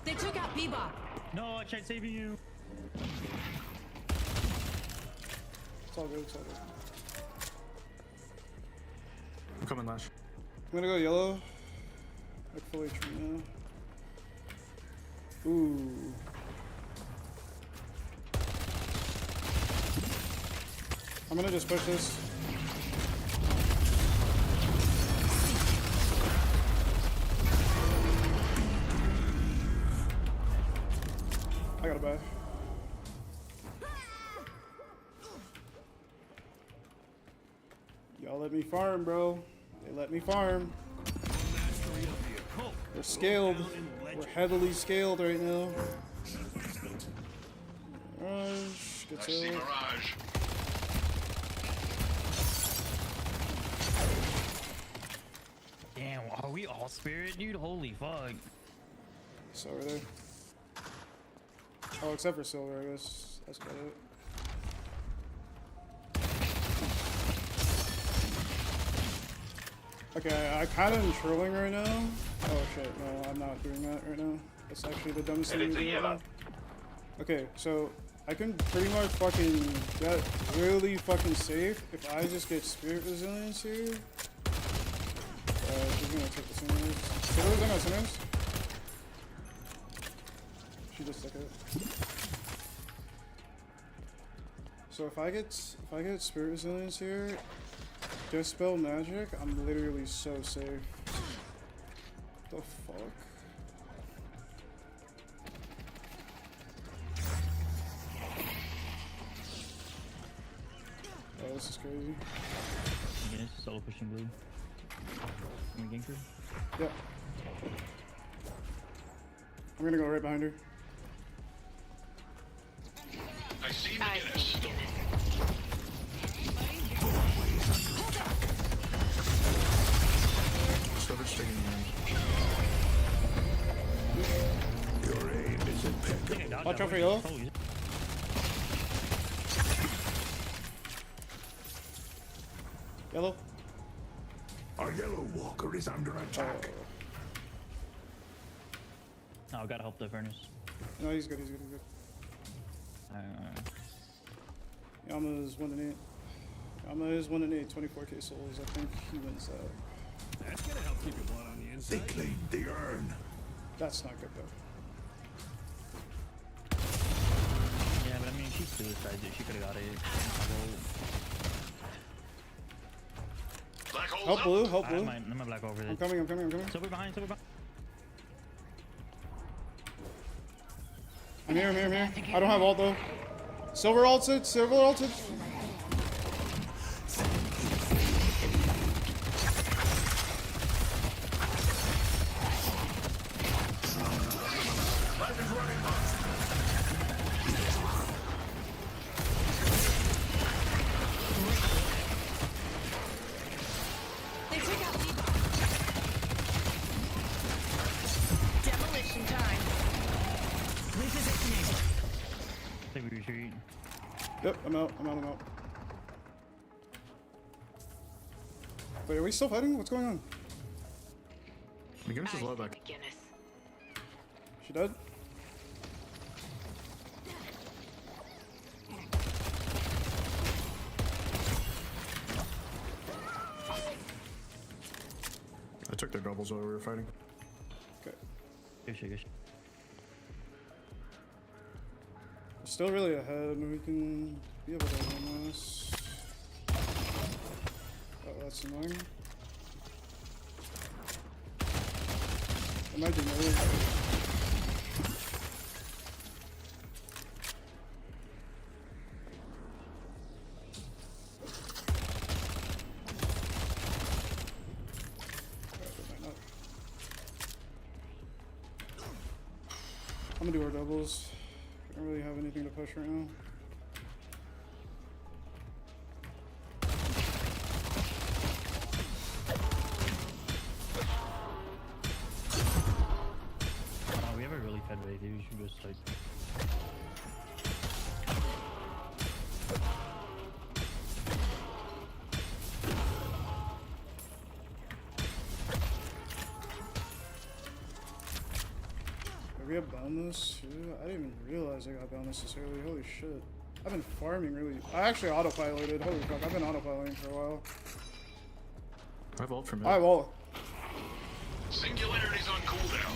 Speaker 3: They took out Bebop.
Speaker 13: No, I tried saving you.
Speaker 2: It's all good, it's all good.
Speaker 5: I'm coming, Lash.
Speaker 2: I'm gonna go yellow. Like full HP now. Ooh. I'm gonna just push this. I gotta buy. Y'all let me farm, bro. They let me farm.
Speaker 5: Mastery of the occult.
Speaker 2: We're scaled. We're heavily scaled right now. Mirage, gets out.
Speaker 4: Mirage.
Speaker 13: Damn, are we all spirit, dude? Holy fuck.
Speaker 2: Silver there. Oh, except for silver, I guess. That's about it. Okay, I kind of am trolling right now. Oh shit, no, I'm not doing that right now. That's actually the dumbest thing to do right now. Okay, so I can pretty much fucking get really fucking safe if I just get spirit resilience here. She's gonna take the sinners. Sinners or not sinners? She just took it. So if I get spirit resilience here, dispel magic, I'm literally so safe. The fuck? Oh, this is crazy.
Speaker 13: Yeah, it's solo pushing blue. Can we gank her?
Speaker 2: Yep. I'm gonna go right behind her.
Speaker 4: I see McGinnis.
Speaker 1: Silver's taking your aim is impeccable.
Speaker 2: Watch out for yellow. Yellow.
Speaker 1: Our yellow walker is under attack.
Speaker 13: Oh, gotta help the furnace.
Speaker 2: No, he's good, he's good, he's good. Yama's 1 and 8. Yama is 1 and 8, 24k souls. I think he wins that.
Speaker 5: That's gonna help keep your blood on the
Speaker 1: They
Speaker 5: inside.
Speaker 1: claim the urn.
Speaker 2: That's not good though.
Speaker 13: Yeah, but I mean, she suicided it. She could've got it.
Speaker 4: Black holes
Speaker 2: Help
Speaker 4: up.
Speaker 2: blue, help blue.
Speaker 13: I'm a black over
Speaker 2: I'm
Speaker 13: this.
Speaker 2: coming, I'm coming, I'm coming.
Speaker 13: Silver behind, silver behind.
Speaker 2: I'm here, I'm here, I'm here. I don't have ult though. Silver ulted, silver ulted.
Speaker 6: They took out Levi. Demolition time. Repositioning.
Speaker 13: I think we retreat.
Speaker 2: Yep, I'm out, I'm out, I'm out. Wait, are we still fighting? What's going on?
Speaker 1: McGinnis is low back.
Speaker 6: McGinnis.
Speaker 2: She dead?
Speaker 1: I took their doubles while we were fighting.
Speaker 2: Okay.
Speaker 13: Good shit, good shit.
Speaker 2: We're still really ahead. We can be able to win this. Oh, that's annoying. I might be nervous. I'm gonna do our doubles. I don't really have anything to push right now.
Speaker 13: Oh, we have a really fed way, dude. We should just like.
Speaker 2: Are we have boundless too? I didn't even realize I got boundless this early. Holy shit. I've been farming really. I actually autopiloted. Holy fuck, I've been autopiloting for a while.
Speaker 1: I have ult from it.
Speaker 2: I will.
Speaker 4: Singularity's on cooldown.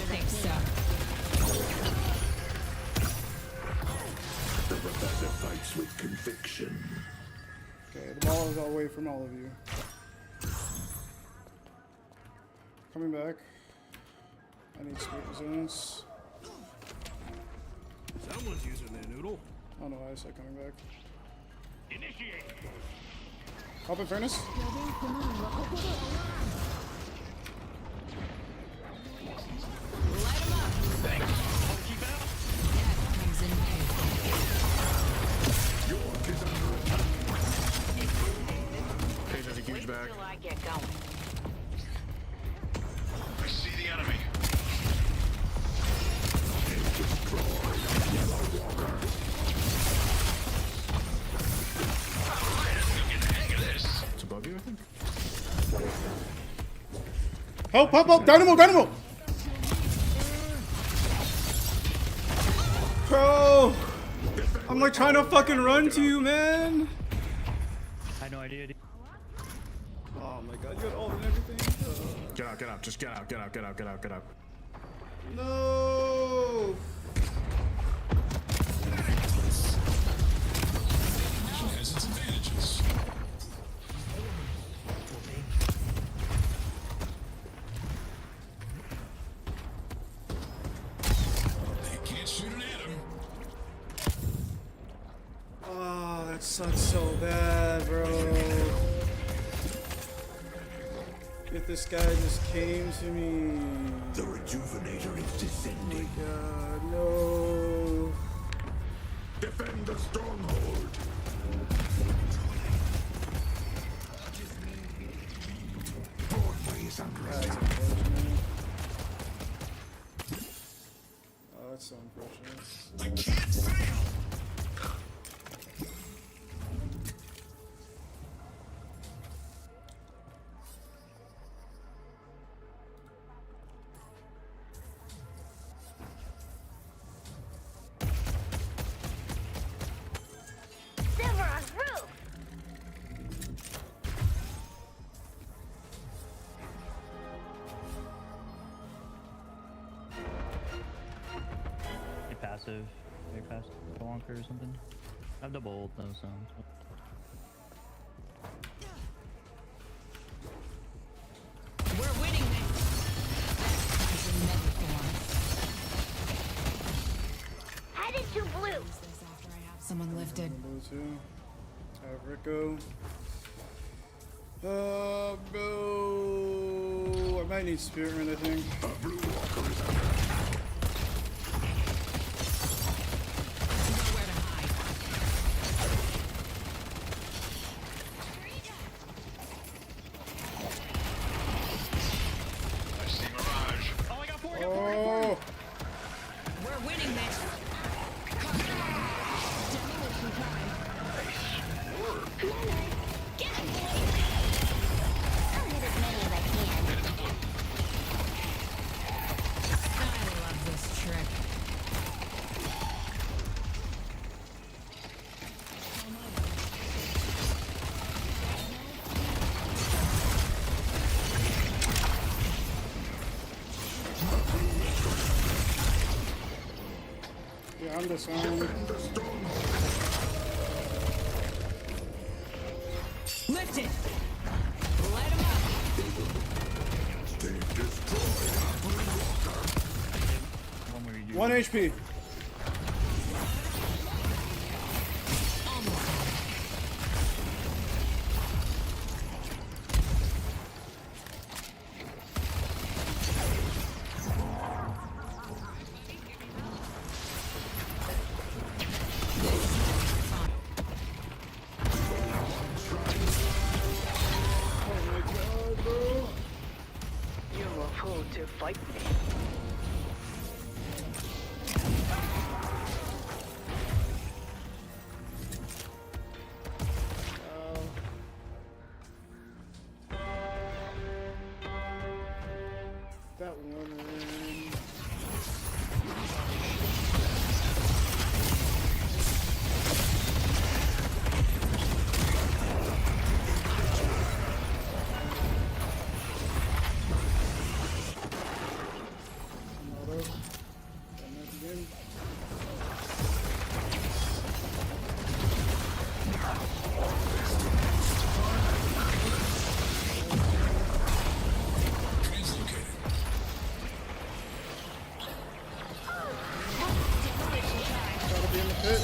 Speaker 3: Think so.
Speaker 1: The professor fights with conviction.
Speaker 2: Okay, the ball is away from all of you. Coming back. I need spirit resilience.
Speaker 5: Someone's using their noodle.
Speaker 2: Oh no, I said coming back.
Speaker 4: Initiate.
Speaker 2: Help in furnace.
Speaker 1: There's a huge back.
Speaker 6: Till I get going.
Speaker 4: I see the enemy.
Speaker 1: It's above you, I think.
Speaker 2: Help, help, help! Dynamo, dynamo! Bro! I'm like trying to fucking run to you, man!
Speaker 13: I had no idea.
Speaker 2: Oh my god, you got ult and everything?
Speaker 1: Get out, get out, just get out, get out, get out, get out, get out.
Speaker 2: No!
Speaker 1: Has its advantages. They can't shoot an atom.
Speaker 2: Oh, that sucks so bad, bro. If this guy just came to me.
Speaker 1: The rejuvenator is
Speaker 2: Oh
Speaker 1: descending.
Speaker 2: my god, no.
Speaker 1: Defend the stronghold. Broadway is under
Speaker 2: That's
Speaker 1: attack.
Speaker 2: unfortunate. Oh, that's so unfortunate.
Speaker 1: I can't fail.
Speaker 10: Silver's roof!
Speaker 13: Passive. Very passive. Wonker or something. I have double ult though, so.
Speaker 3: We're winning this.
Speaker 10: Headed to blue!
Speaker 3: After I have someone lifted.
Speaker 2: Blue too. I have Rico. Bro. I might need Spearman, I think.
Speaker 1: A blue walker is under attack.
Speaker 3: Nowhere to hide.
Speaker 4: I see Mirage.
Speaker 13: Oh, I got four!
Speaker 2: Oh!
Speaker 3: We're winning this.
Speaker 10: Demolition time.
Speaker 3: Get him, boy.
Speaker 10: I'll hit as many as I can.
Speaker 3: I love this trick.
Speaker 2: Yeah, I'm disarmed.
Speaker 1: The stronghold.
Speaker 3: Lift it. Light him up.
Speaker 1: They've destroyed our blue walker.
Speaker 13: One where you do.
Speaker 2: 1 HP.
Speaker 3: Almost.
Speaker 2: Oh my god, bro.
Speaker 6: You were fool to fight me.
Speaker 2: That one ran. Auto. Done that again. hit.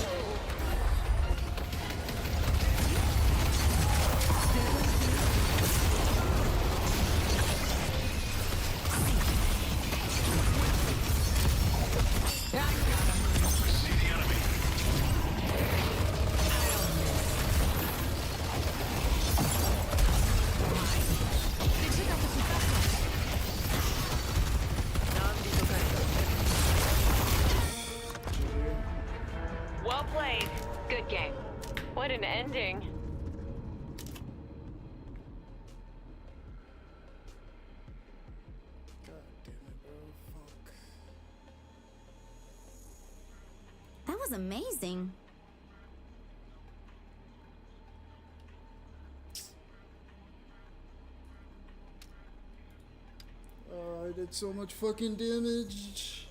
Speaker 6: Well played. Good game. What an ending.
Speaker 2: God damn it, bro. Fuck.
Speaker 10: That was amazing.
Speaker 2: Oh, I did so much fucking damage.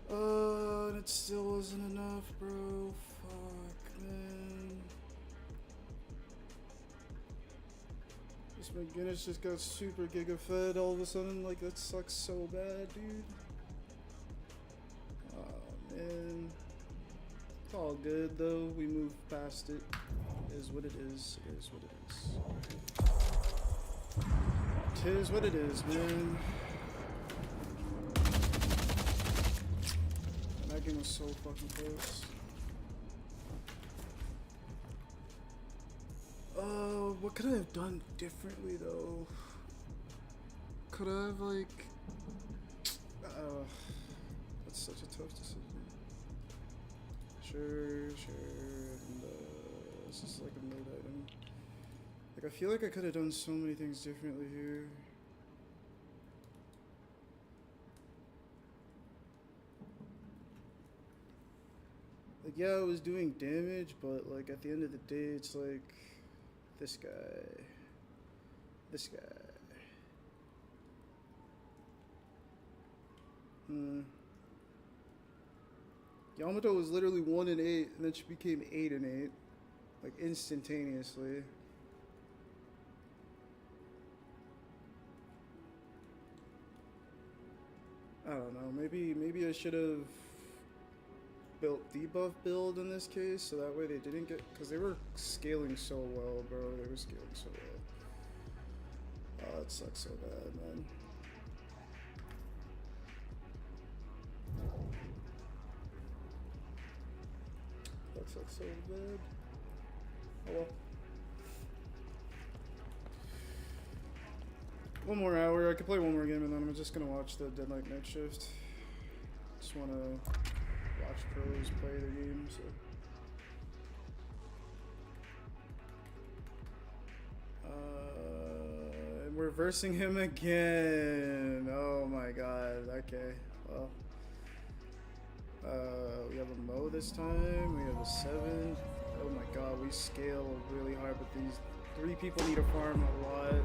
Speaker 2: And it still wasn't enough, bro. Fuck, man. This McGinnis just got super giga fed all of a sudden. Like, that sucks so bad, dude. Oh, man. It's all good, though. We moved past it. It is what it is. It is what it is. It is what it is, man. That game was so fucking close. What could I have done differently though? Could I have like... that's such a tough decision. Sure, and this is like a mid item. Like, I feel like I could have done so many things differently here. Like, yeah, I was doing damage, but like at the end of the day, it's like this guy, this guy. Yamato was literally 1 and 8, and then she became 8 and 8, like instantaneously. I don't know. Maybe I should have built debuff build in this case, so that way they didn't get, because they were scaling so well, bro. They were scaling so well. Oh, it sucks so bad, man. That sucks so bad. Oh well. One more hour. I could play one more game, and then I'm just gonna watch the Deadlocking night shift. Just wanna watch pros play their games. So. And we're versing him again. Oh my god. Okay. Well. We have a Mo this time. We have a 7. Oh my god. We scale really hard, but these 3 people need to farm a lot.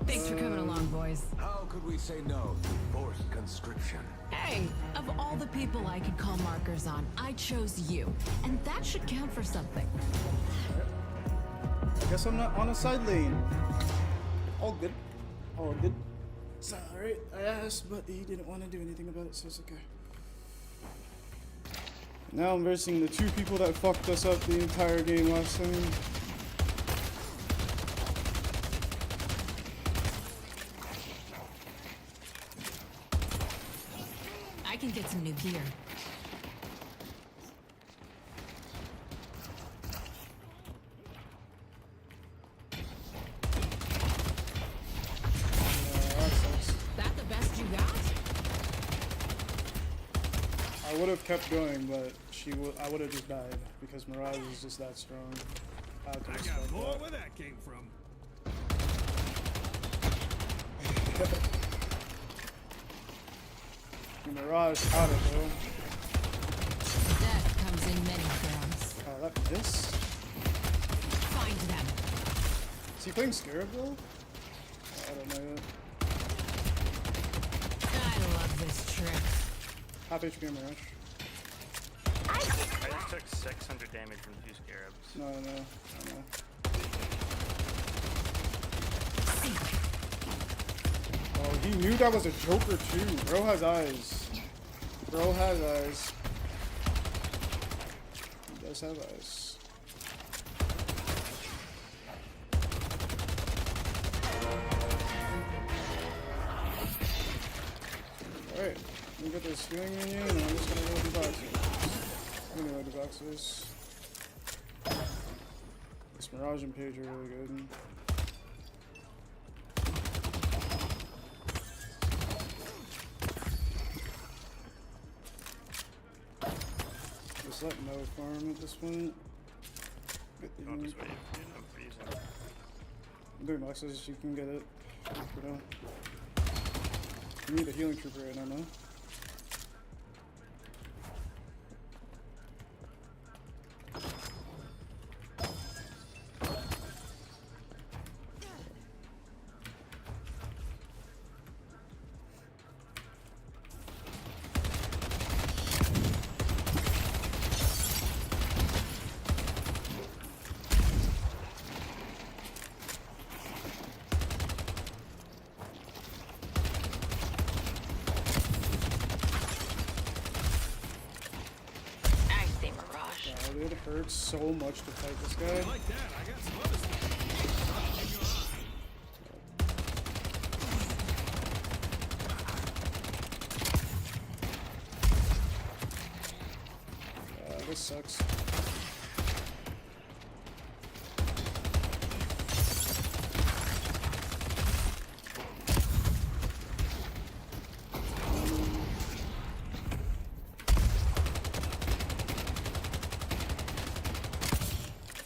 Speaker 3: Thanks for coming along, boys.
Speaker 1: How could we say no to forced conscription?
Speaker 3: Hey, of all the people I could call markers on, I chose you. And that should count for something.
Speaker 2: I guess I'm not on a side lane. All good. All good. It's alright. I asked, but he didn't want to do anything about it, so it's okay. Now I'm versing the 2 people that fucked us up the entire game last time.
Speaker 3: I can get some new gear. That the best you got?
Speaker 2: I would have kept going, but I would have just died because Mirage is just that strong.
Speaker 5: I got more where that came from.
Speaker 2: Mirage caught it though.
Speaker 3: Death comes in many forms.
Speaker 2: Oh, that missed?
Speaker 3: Find them.
Speaker 2: Is he playing Scarab though? I don't know yet.
Speaker 3: I love this trick.
Speaker 2: Half HP Mirage.
Speaker 12: I just took 600 damage from 2 scarabs.
Speaker 2: No, I know. He knew that was a Joker too. Bro has eyes. Bro has eyes. He does have eyes. Alright, let me get this healing minion and I'm just gonna go with the boxes. I'm gonna go with the boxes. This Mirage and Page are really good. Just let no farm at this point. Get the
Speaker 12: Don't
Speaker 2: healing.
Speaker 12: just wait. I'm freezing.
Speaker 2: I'm doing boxes, you can get it. For now. You need a healing trooper right now, man.
Speaker 6: I say Mirage.
Speaker 2: God, it hurts so much to fight this guy.
Speaker 5: Like that, I got some other stuff.
Speaker 2: This sucks.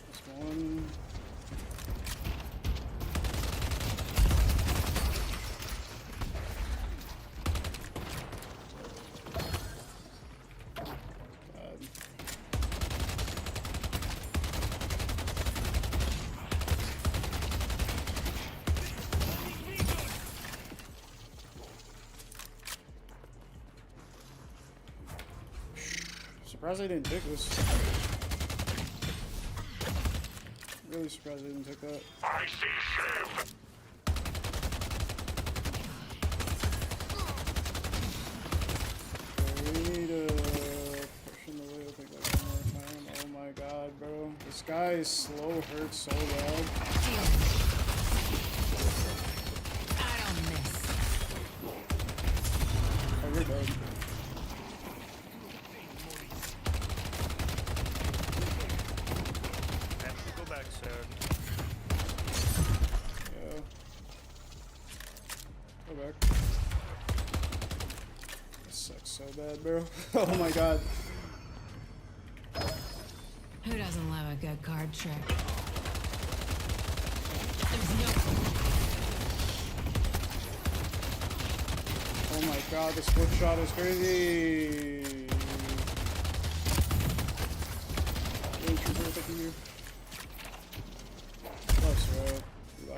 Speaker 2: This one. God. Surprised I didn't take this. Really surprised I didn't take that.
Speaker 4: I see Shiv.
Speaker 2: Okay, we need to push him away. I think like one more time. Oh my god, bro. This guy's slow hurts so bad.
Speaker 3: I don't miss.
Speaker 2: Oh, you're dead.
Speaker 12: I have to go back soon.
Speaker 2: Yeah. Go back. This sucks so bad, bro. Oh my god.
Speaker 3: Who doesn't love a good card trick? There's no.
Speaker 2: Oh my god, this flip shot is crazy. Really trooper attacking you. That's right.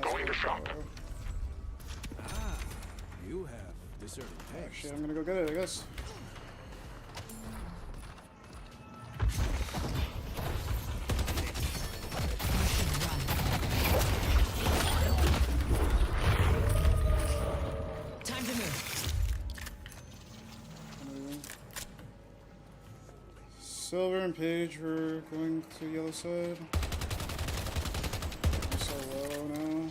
Speaker 4: Going to shop.
Speaker 5: Ah, you have discerning taste.
Speaker 2: Actually, I'm gonna go get it, I guess.
Speaker 3: Time to move.
Speaker 2: Silver and Page, we're going to yellow side. I'm so low now.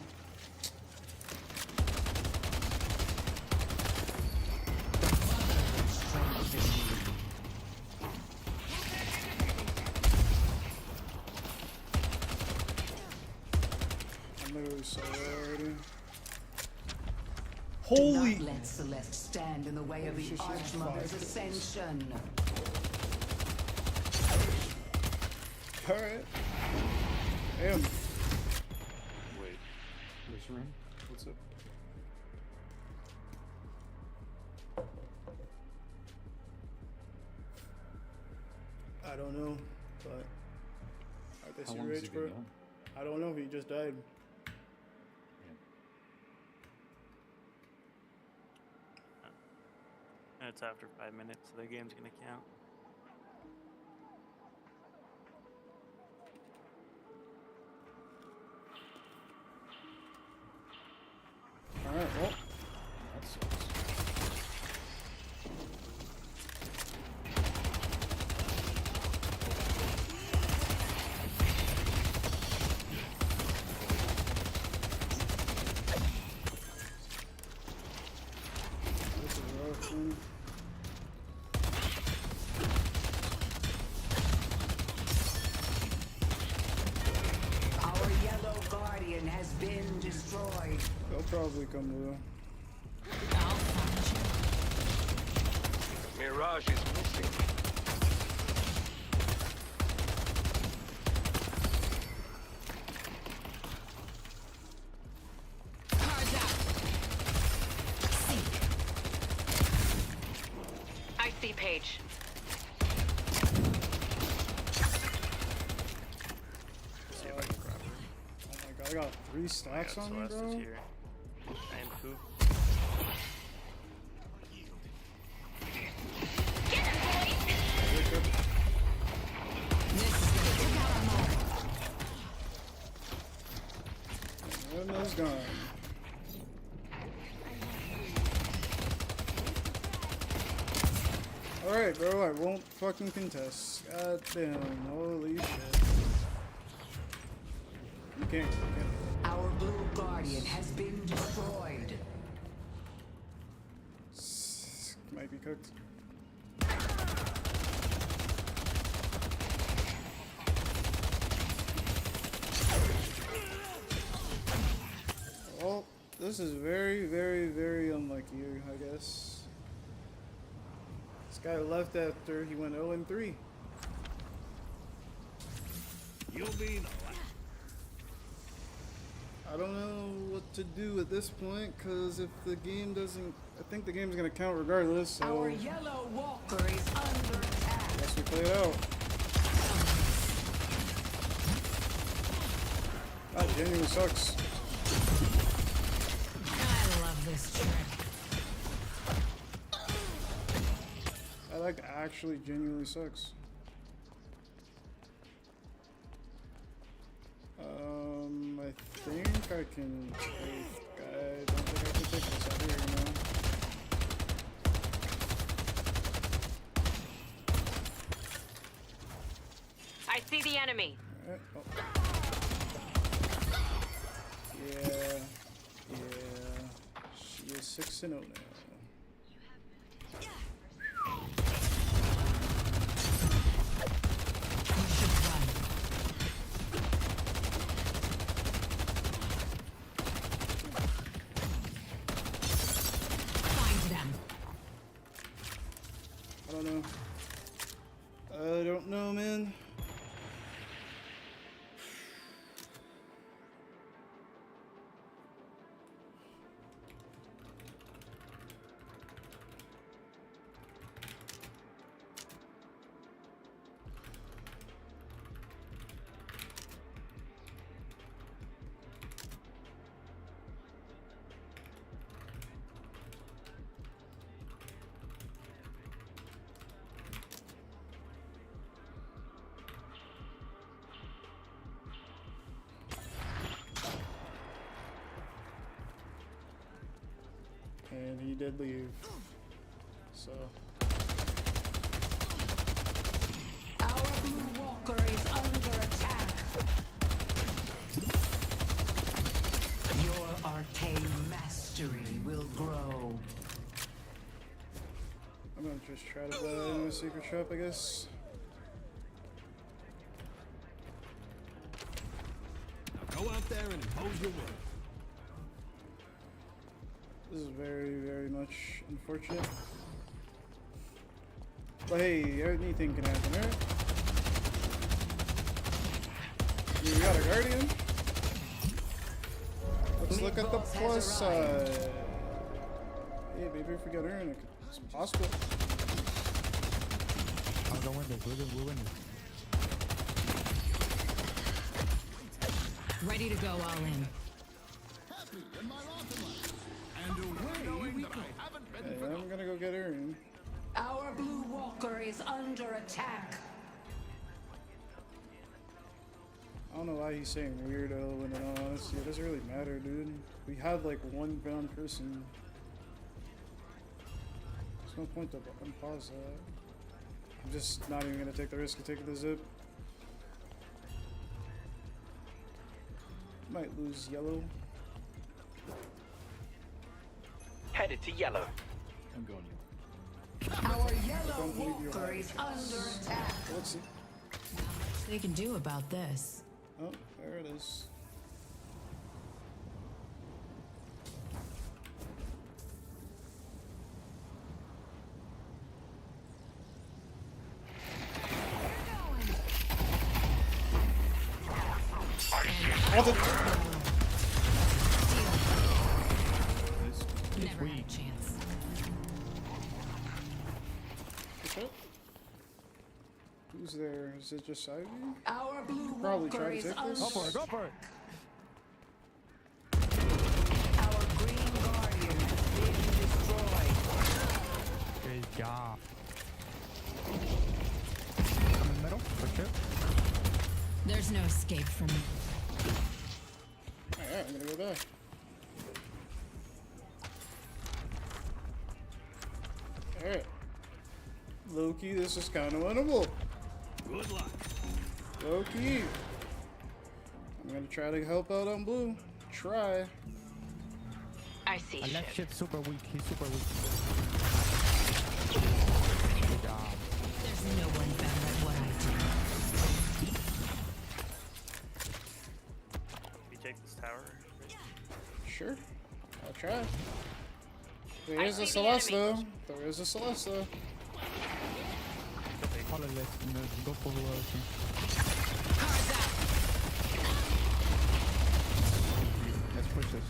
Speaker 2: I'm literally so low already.
Speaker 7: Do
Speaker 2: Holy!
Speaker 7: not let Celeste stand in the way of the
Speaker 2: She's
Speaker 7: Archmother's
Speaker 2: fine.
Speaker 7: ascension.
Speaker 2: Alright. Damn.
Speaker 1: Wait. Where's your room?
Speaker 2: What's up? I don't know, but I guess
Speaker 1: How
Speaker 2: you
Speaker 1: long has he
Speaker 2: rage
Speaker 1: been
Speaker 2: for it.
Speaker 1: gone?
Speaker 2: I don't know, he just died.
Speaker 12: And it's after 5 minutes, so the game's gonna count.
Speaker 2: Alright, well, that sucks. This is rough, man.
Speaker 7: Our yellow guardian has been destroyed.
Speaker 2: They'll probably come to.
Speaker 4: Mirage is missing.
Speaker 3: Cards out. Seek.
Speaker 6: I see Paige.
Speaker 12: See if I can grab her.
Speaker 2: Oh my god, I got 3 stacks on me,
Speaker 12: Celeste is
Speaker 2: bro.
Speaker 12: here. And poop.
Speaker 2: Emma's gone. Alright, bro, I won't fucking contest. God damn, holy shit. You can't.
Speaker 7: Our blue guardian has been destroyed.
Speaker 2: Might be cooked. Well, this is very, very, very unlucky, I guess. This guy left after he went 0-3.
Speaker 5: You'll be the last.
Speaker 2: I don't know what to do at this point, because if the game doesn't... I think the game's going to count regardless, so...
Speaker 7: Our yellow walker is under attack.
Speaker 2: I guess we play it out. That genuinely sucks.
Speaker 3: I love this trick.
Speaker 2: That like actually genuinely sucks. I think I can take... I don't think I can take this out here, you know?
Speaker 6: I see the enemy.
Speaker 2: Alright, oh. Yeah. She is 6-0 now. I don't know, man. And he did leave. So.
Speaker 7: Our blue walker is under attack. Your arcane mastery will grow.
Speaker 2: I'm gonna just try to blow into a secret trap, I guess.
Speaker 5: Now go out there and impose your will.
Speaker 2: This is very, very much unfortunate. But hey, anything can happen, right? You got a guardian? Let's look at the plus side. Hey, maybe if we get her in, it's possible.
Speaker 13: I'll go in there. We're winning.
Speaker 3: Ready to go all in.
Speaker 2: Hey, I'm gonna go get her in.
Speaker 7: Our blue walker is under attack.
Speaker 2: I don't know why he's saying weirdo, and in all honesty, it doesn't really matter, dude. We had like one bound person. There's no point to unpause that. I'm just not even gonna take the risk of taking the zip. Might lose yellow.
Speaker 4: Headed to yellow.
Speaker 5: I'm going.
Speaker 7: Our yellow walker is under attack.
Speaker 2: Let's see.
Speaker 3: Not much they can do about this.
Speaker 2: Oh, there it is.
Speaker 3: Never had a chance.
Speaker 2: Okay. Who's there? Is it just Ivy?
Speaker 7: Our blue
Speaker 2: Probably
Speaker 7: walker
Speaker 2: try to
Speaker 7: is
Speaker 2: take
Speaker 7: under
Speaker 2: this.
Speaker 13: Go for it, go for it.
Speaker 7: Our green guardian has been destroyed.
Speaker 13: Good job. In the middle, for sure.
Speaker 3: There's no escape from it.
Speaker 2: Alright, I'm gonna go back. Alright. Loki, this is kind of winnable.
Speaker 5: Good luck.
Speaker 2: Loki. I'm gonna try to help out on blue. Try.
Speaker 6: I see
Speaker 13: Our left
Speaker 6: ship.
Speaker 13: ship's super weak. He's super weak. Good job.
Speaker 3: There's no one better at what I
Speaker 12: You take this tower.
Speaker 2: Sure. I'll try. There
Speaker 6: I
Speaker 2: is a
Speaker 6: see the
Speaker 2: Celeste
Speaker 6: enemy.
Speaker 2: though. There is a Celeste though.
Speaker 13: Follow this. Go for the team. Let's push this.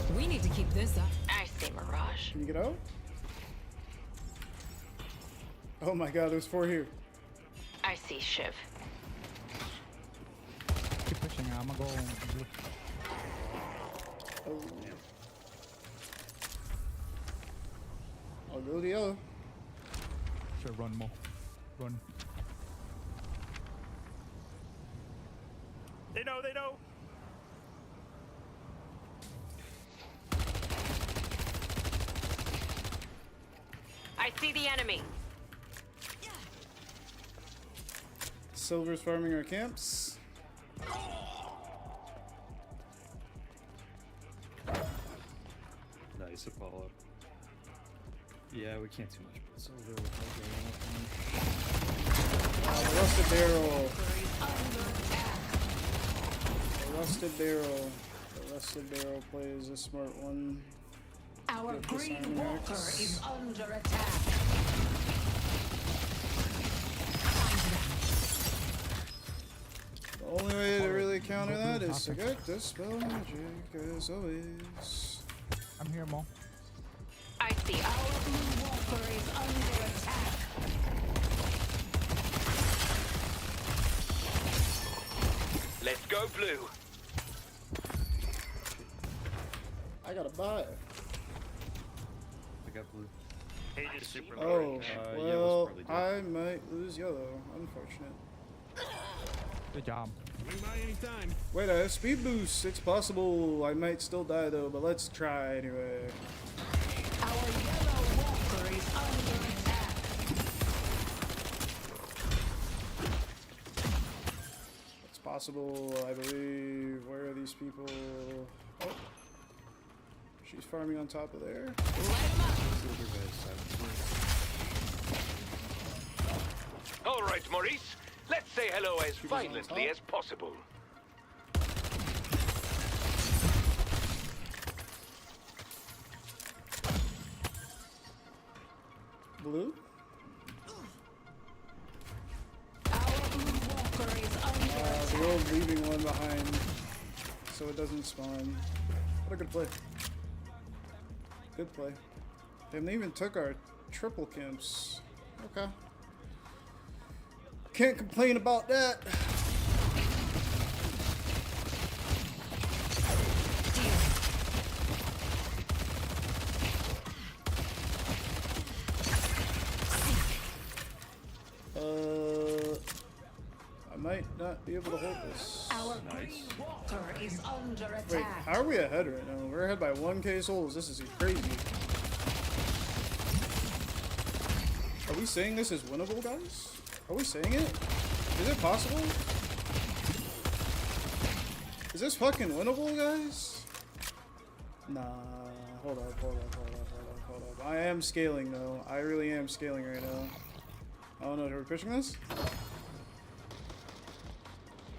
Speaker 3: do. We need to keep this up.
Speaker 6: I see Mirage.
Speaker 2: Can you get out? Oh my god, there's 4 here.
Speaker 6: I see Shiv.
Speaker 13: Keep pushing. I'm gonna go blue.
Speaker 2: Oh. I'll go to yellow.
Speaker 13: Should run more. Run.
Speaker 12: They know, they know.
Speaker 6: I see the enemy.
Speaker 2: Silver's farming our camps.
Speaker 14: Nice Apollo. Yeah, we can't do much but silver with
Speaker 2: The rusted barrel. The rusted barrel. The rusted barrel play is a smart one.
Speaker 7: Our
Speaker 2: Get the
Speaker 7: green
Speaker 2: Simon
Speaker 7: walker
Speaker 2: X.
Speaker 7: is under attack.
Speaker 2: The only way to really counter that is to get Dispel Magic, as always.
Speaker 13: I'm here, Mo.
Speaker 6: I see.
Speaker 7: Our blue walker is under attack.
Speaker 4: Let's go blue.
Speaker 2: I gotta buy.
Speaker 14: I got blue.
Speaker 12: Page is super
Speaker 2: Oh,
Speaker 12: low.
Speaker 2: well, I might lose yellow. Unfortunate.
Speaker 13: Good job.
Speaker 5: Swing by anytime.
Speaker 2: Wait, I have speed boost. It's possible I might still die though, but let's try anyway.
Speaker 7: Our yellow walker is under attack.
Speaker 2: It's possible, I believe. Where are these people? Oh. She's farming on top of there.
Speaker 4: All right, Maurice. Let's say hello as violently as possible.
Speaker 2: Blue?
Speaker 7: Our blue walker is under attack.
Speaker 2: The world leaving one behind so it doesn't spawn. What a good play. Good play. And they even took our triple camps. Okay. Can't complain about that. I might not be able to hold this.
Speaker 7: Our green walker is under attack.
Speaker 2: Wait, how are we ahead right now? We're ahead by 1k souls. This is crazy. Are we saying this is winnable, guys? Are we saying it? Is it possible? Is this fucking winnable, guys? Nah, hold up. I am scaling though. I really am scaling right now. Oh no, are we pushing this?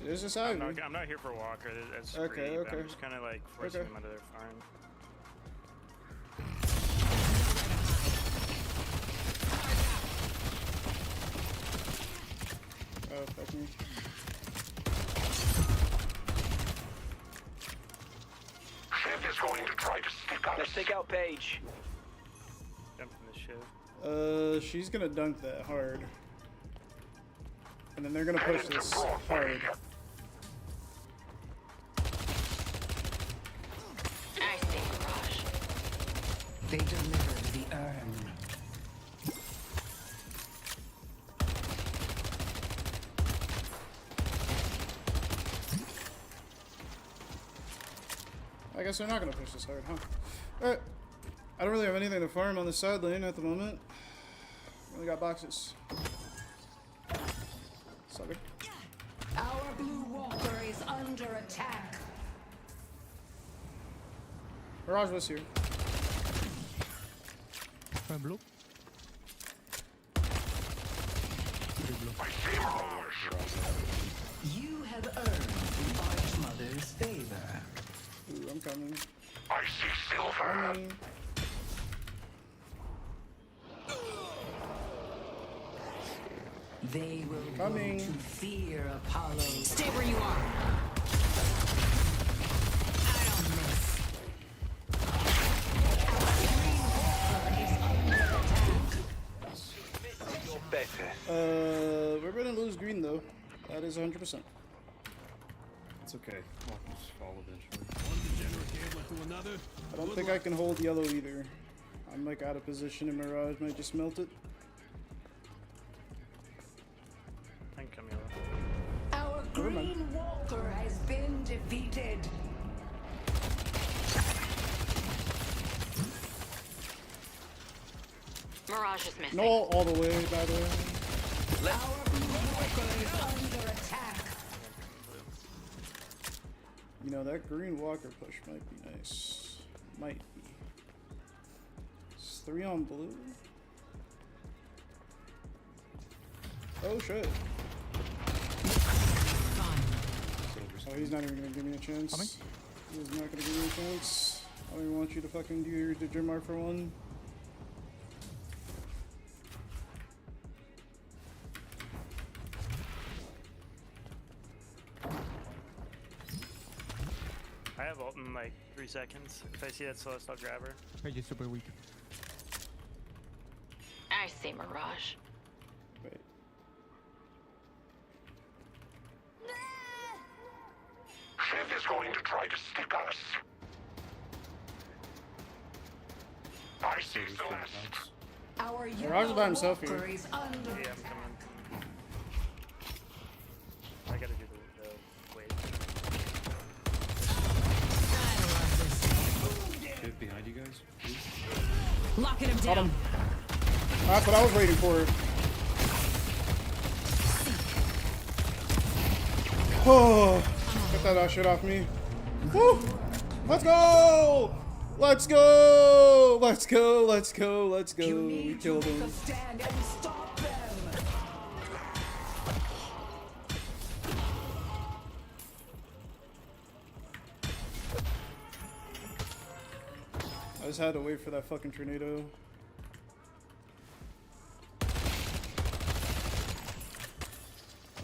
Speaker 2: It is just
Speaker 12: I'm not here for Walker. That's
Speaker 2: okay,
Speaker 12: great,
Speaker 2: okay.
Speaker 12: I'm just kind of like forcing them under their farm.
Speaker 2: Oh, fuck me.
Speaker 4: Shiv is going to try to stick us.
Speaker 8: Let's take out Paige.
Speaker 12: Jump from the Shiv.
Speaker 2: She's gonna dunk that hard. And then they're gonna push this hard.
Speaker 6: I see, Mirage.
Speaker 7: They delivered the urn.
Speaker 2: I guess they're not gonna push this hard, huh? Alright. I don't really have anything to farm on the side lane at the moment. Only got boxes. Sucker.
Speaker 7: Our blue walker is under attack.
Speaker 2: Mirage was here.
Speaker 13: Un blue.
Speaker 7: You have earned the Archmother's favor.
Speaker 2: Ooh, I'm coming.
Speaker 4: I see silver.
Speaker 2: Coming.
Speaker 7: They will
Speaker 2: Coming.
Speaker 7: go to fear Apollo.
Speaker 3: Stay where you are.
Speaker 2: We're gonna lose green though. That is 100%.
Speaker 14: It's okay. I'll just fall eventually.
Speaker 5: One degenerate gambler to another.
Speaker 2: I don't think I can hold yellow either. I'm like out of position and Mirage might just melt it.
Speaker 12: I can come here.
Speaker 7: Our green walker has been defeated.
Speaker 6: Mirage is missing.
Speaker 2: No, all the way, by the way.
Speaker 7: Our blue walker is under attack.
Speaker 2: You know, that green walker push might be nice. Might be. It's 3 on blue. Oh shit. Oh, he's not even gonna give me a chance.
Speaker 13: Coming?
Speaker 2: He's not gonna give me a chance. I don't even want you to fucking do your Digimar for one.
Speaker 12: I have ult in like 3 seconds. If I see that Celeste, I'll grab her.
Speaker 13: Hey, you're super weak.
Speaker 6: I see, Mirage.
Speaker 2: Wait.
Speaker 4: Shiv is going to try to stick us. I see Celeste.
Speaker 7: Our
Speaker 2: Mirage is by himself here.
Speaker 7: walker is under
Speaker 12: Yeah, I'm coming. I gotta do the wave.
Speaker 14: Good behind you guys, please.
Speaker 3: Locking him
Speaker 2: Got
Speaker 3: down.
Speaker 2: him. That's what I was waiting for. Oh, get that shit off me. Woo! Let's go! Let's go! Let's go! Let's go! Let's go! We killed him.
Speaker 7: stand and stop them.
Speaker 2: I just had to wait for that fucking tornado.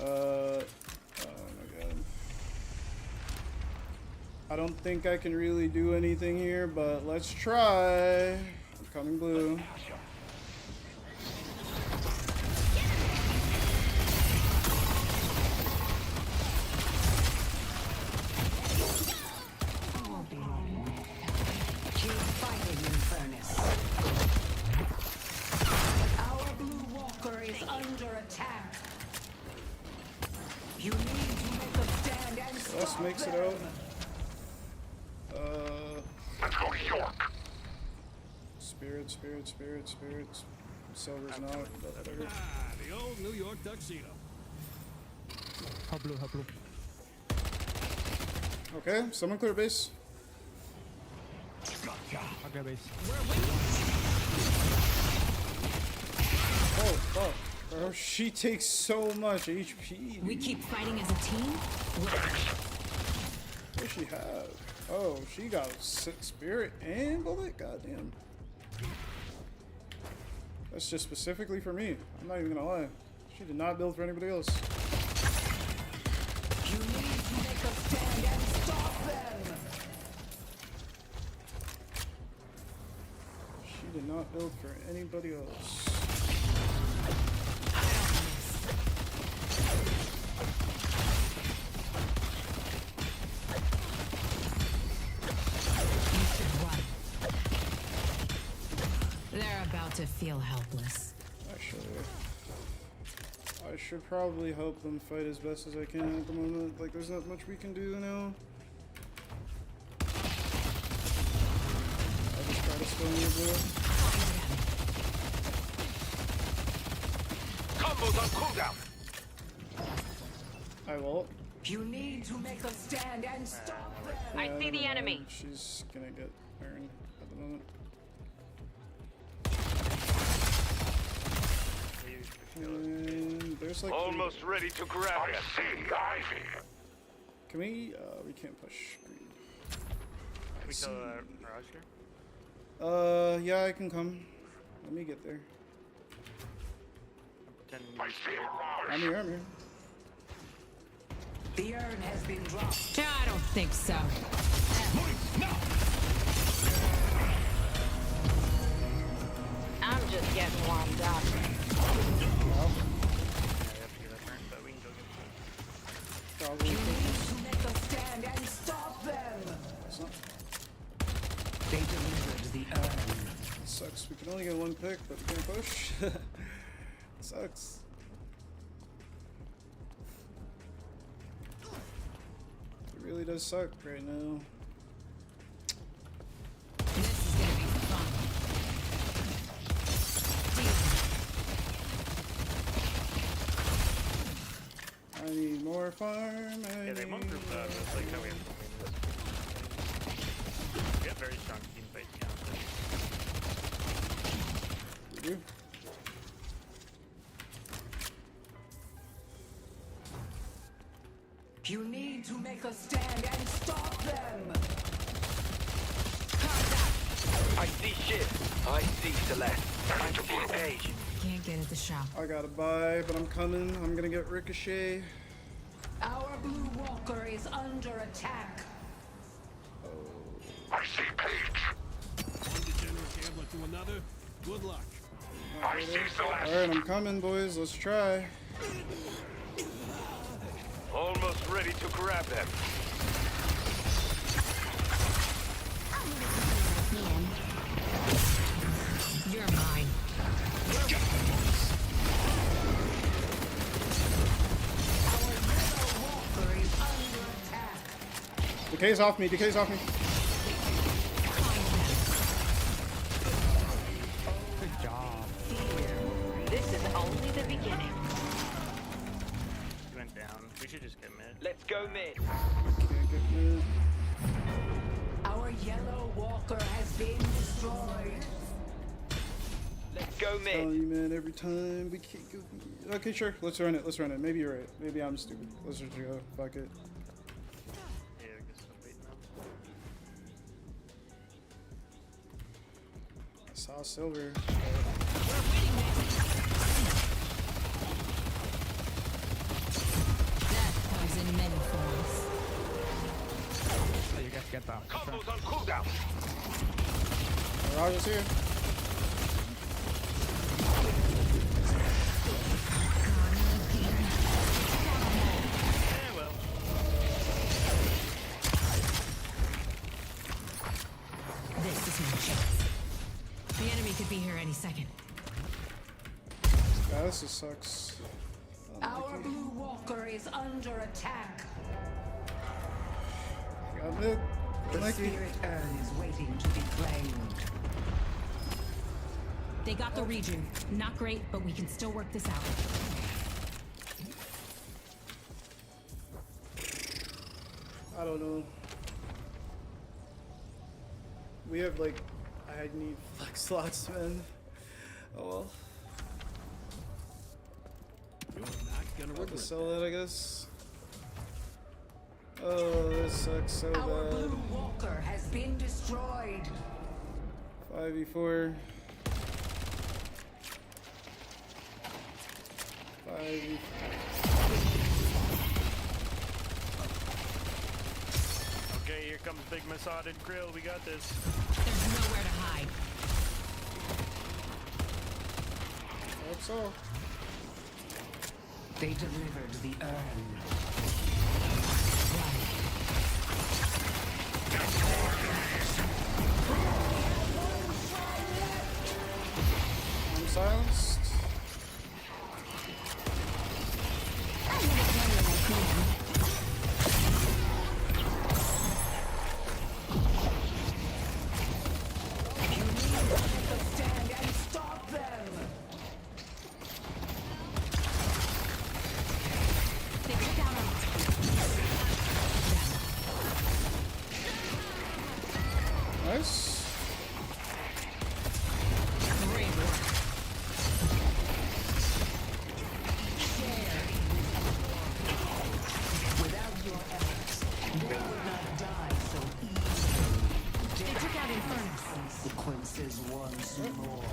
Speaker 2: Oh my god. I don't think I can really do anything here, but let's try. I'm coming blue.
Speaker 7: Keep fighting, Infernus. Our blue walker is under attack. You need to make a stand and stop
Speaker 2: Celeste makes it
Speaker 7: them.
Speaker 2: out.
Speaker 4: Let's go to York.
Speaker 2: Spirits. Silver's not, but whatever.
Speaker 5: Ah, the old New York tuxedo.
Speaker 13: Hablo, hablo.
Speaker 2: Okay, someone clear base.
Speaker 13: Okay, base.
Speaker 2: Oh, fuck. Bro, she takes so much HP.
Speaker 3: We keep fighting as a team?
Speaker 2: What does she have? Oh, she got spirit and bullet? Goddamn. That's just specifically for me. I'm not even gonna lie. She did not build for anybody else.
Speaker 7: You need to make a stand and stop them.
Speaker 2: She did not build for anybody else.
Speaker 3: They're about to feel helpless.
Speaker 2: Actually, I should probably help them fight as best as I can at the moment. Like, there's not much we can do now. I'll just try to stun you a bit.
Speaker 4: Combos on cooldown.
Speaker 2: I will.
Speaker 7: You need to make a stand and stop them.
Speaker 6: I see the
Speaker 2: never
Speaker 6: enemy.
Speaker 2: mind. She's gonna get burned at the moment. And there's like
Speaker 4: Almost ready to grab it.
Speaker 2: Can we can't push green.
Speaker 12: Can we kill Mirage here?
Speaker 2: Yeah, I can come. Let me get there. I'm here, I'm here.
Speaker 7: The urn has been dropped.
Speaker 3: I don't think so.
Speaker 6: I'm just getting warmed up.
Speaker 2: Probably.
Speaker 7: You need to make a stand and stop them. They delivered the urn.
Speaker 2: Sucks. We can only get one pick, but we can't push. Sucks. It really does suck right now.
Speaker 3: This is gonna be fun.
Speaker 2: I need more farm.
Speaker 12: Yeah, they won't group that's like how we have to win this. We have very strong team fight counts.
Speaker 2: We do.
Speaker 7: You need to make a stand and stop them.
Speaker 4: I see shit. I see Celeste. Time to engage.
Speaker 3: Can't get at the shop.
Speaker 2: I gotta buy, but I'm coming. I'm gonna get Ricochet.
Speaker 7: Our blue walker is under attack.
Speaker 4: I see Paige.
Speaker 5: One degenerate gambler to another. Good luck.
Speaker 4: I see Celeste.
Speaker 2: Alright, I'm coming, boys. Let's try.
Speaker 4: Almost ready to grab them.
Speaker 3: You're mine.
Speaker 2: Decay's off me. Decay's off me.
Speaker 13: Good job.
Speaker 6: This is only the beginning.
Speaker 12: He went down. We should just get mid.
Speaker 4: Let's go mid.
Speaker 2: Can't get mid.
Speaker 7: Our yellow walker has been destroyed.
Speaker 4: Let's go
Speaker 2: Telling
Speaker 4: mid.
Speaker 2: you, man, every time we can't go. Okay, sure. Let's run it. Let's run it. Maybe you're right. Maybe I'm stupid. Let's just go. Fuck it.
Speaker 12: Yeah, I guess I'm waiting now.
Speaker 2: I saw silver.
Speaker 3: That comes in many forms.
Speaker 13: So you guys get that.
Speaker 4: Combos on cooldown.
Speaker 2: Mirage is here.
Speaker 12: Yeah, well.
Speaker 3: This is my chance. The enemy could be here any second.
Speaker 2: Yeah, this just sucks.
Speaker 7: Our blue walker is under attack.
Speaker 2: Got mid.
Speaker 7: The
Speaker 2: Nike.
Speaker 7: spirit urn is waiting to be claimed.
Speaker 3: They got the region. Not great, but we can still work this out.
Speaker 2: I don't know. We have like, I need flex slots, man. Oh well.
Speaker 5: You're not gonna
Speaker 2: I can
Speaker 5: regret
Speaker 2: sell that, I guess. Oh, this sucks so
Speaker 7: Our
Speaker 2: bad.
Speaker 7: blue walker has been destroyed.
Speaker 2: 5v4. 5v4.
Speaker 12: Okay, here comes Big Masad and Grill. We got this.
Speaker 3: There's nowhere to hide.
Speaker 2: That's all.
Speaker 7: They delivered the urn.
Speaker 2: I'm silenced.
Speaker 10: I hit it better than I can.
Speaker 7: You need to take a stand and stop them.
Speaker 3: They took out our...
Speaker 2: Nice.
Speaker 3: Great work.
Speaker 7: Without your efforts, they would not die so easily.
Speaker 3: They took out Infernus.
Speaker 7: Consequences once more.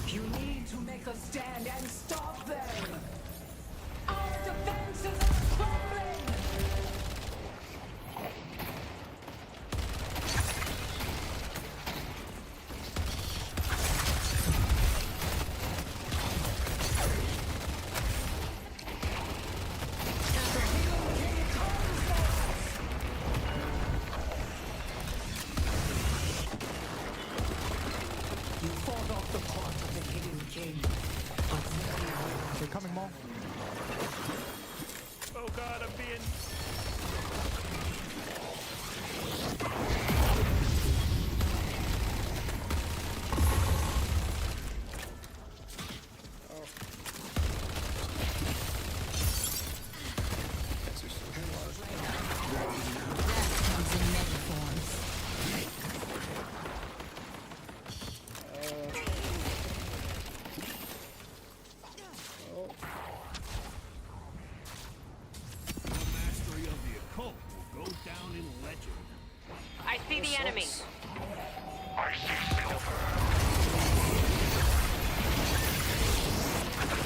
Speaker 7: You need to make a stand and stop them. Our defenses are crumbling. You fought off the part of the hidden king. But now
Speaker 8: They're coming, Maul.
Speaker 12: Oh god, I'm being...
Speaker 3: Comes in many forms.
Speaker 2: Oh,
Speaker 5: Your mastery of the occult will go down in legend.
Speaker 6: I see the enemy.
Speaker 2: sucks.
Speaker 4: I see silver.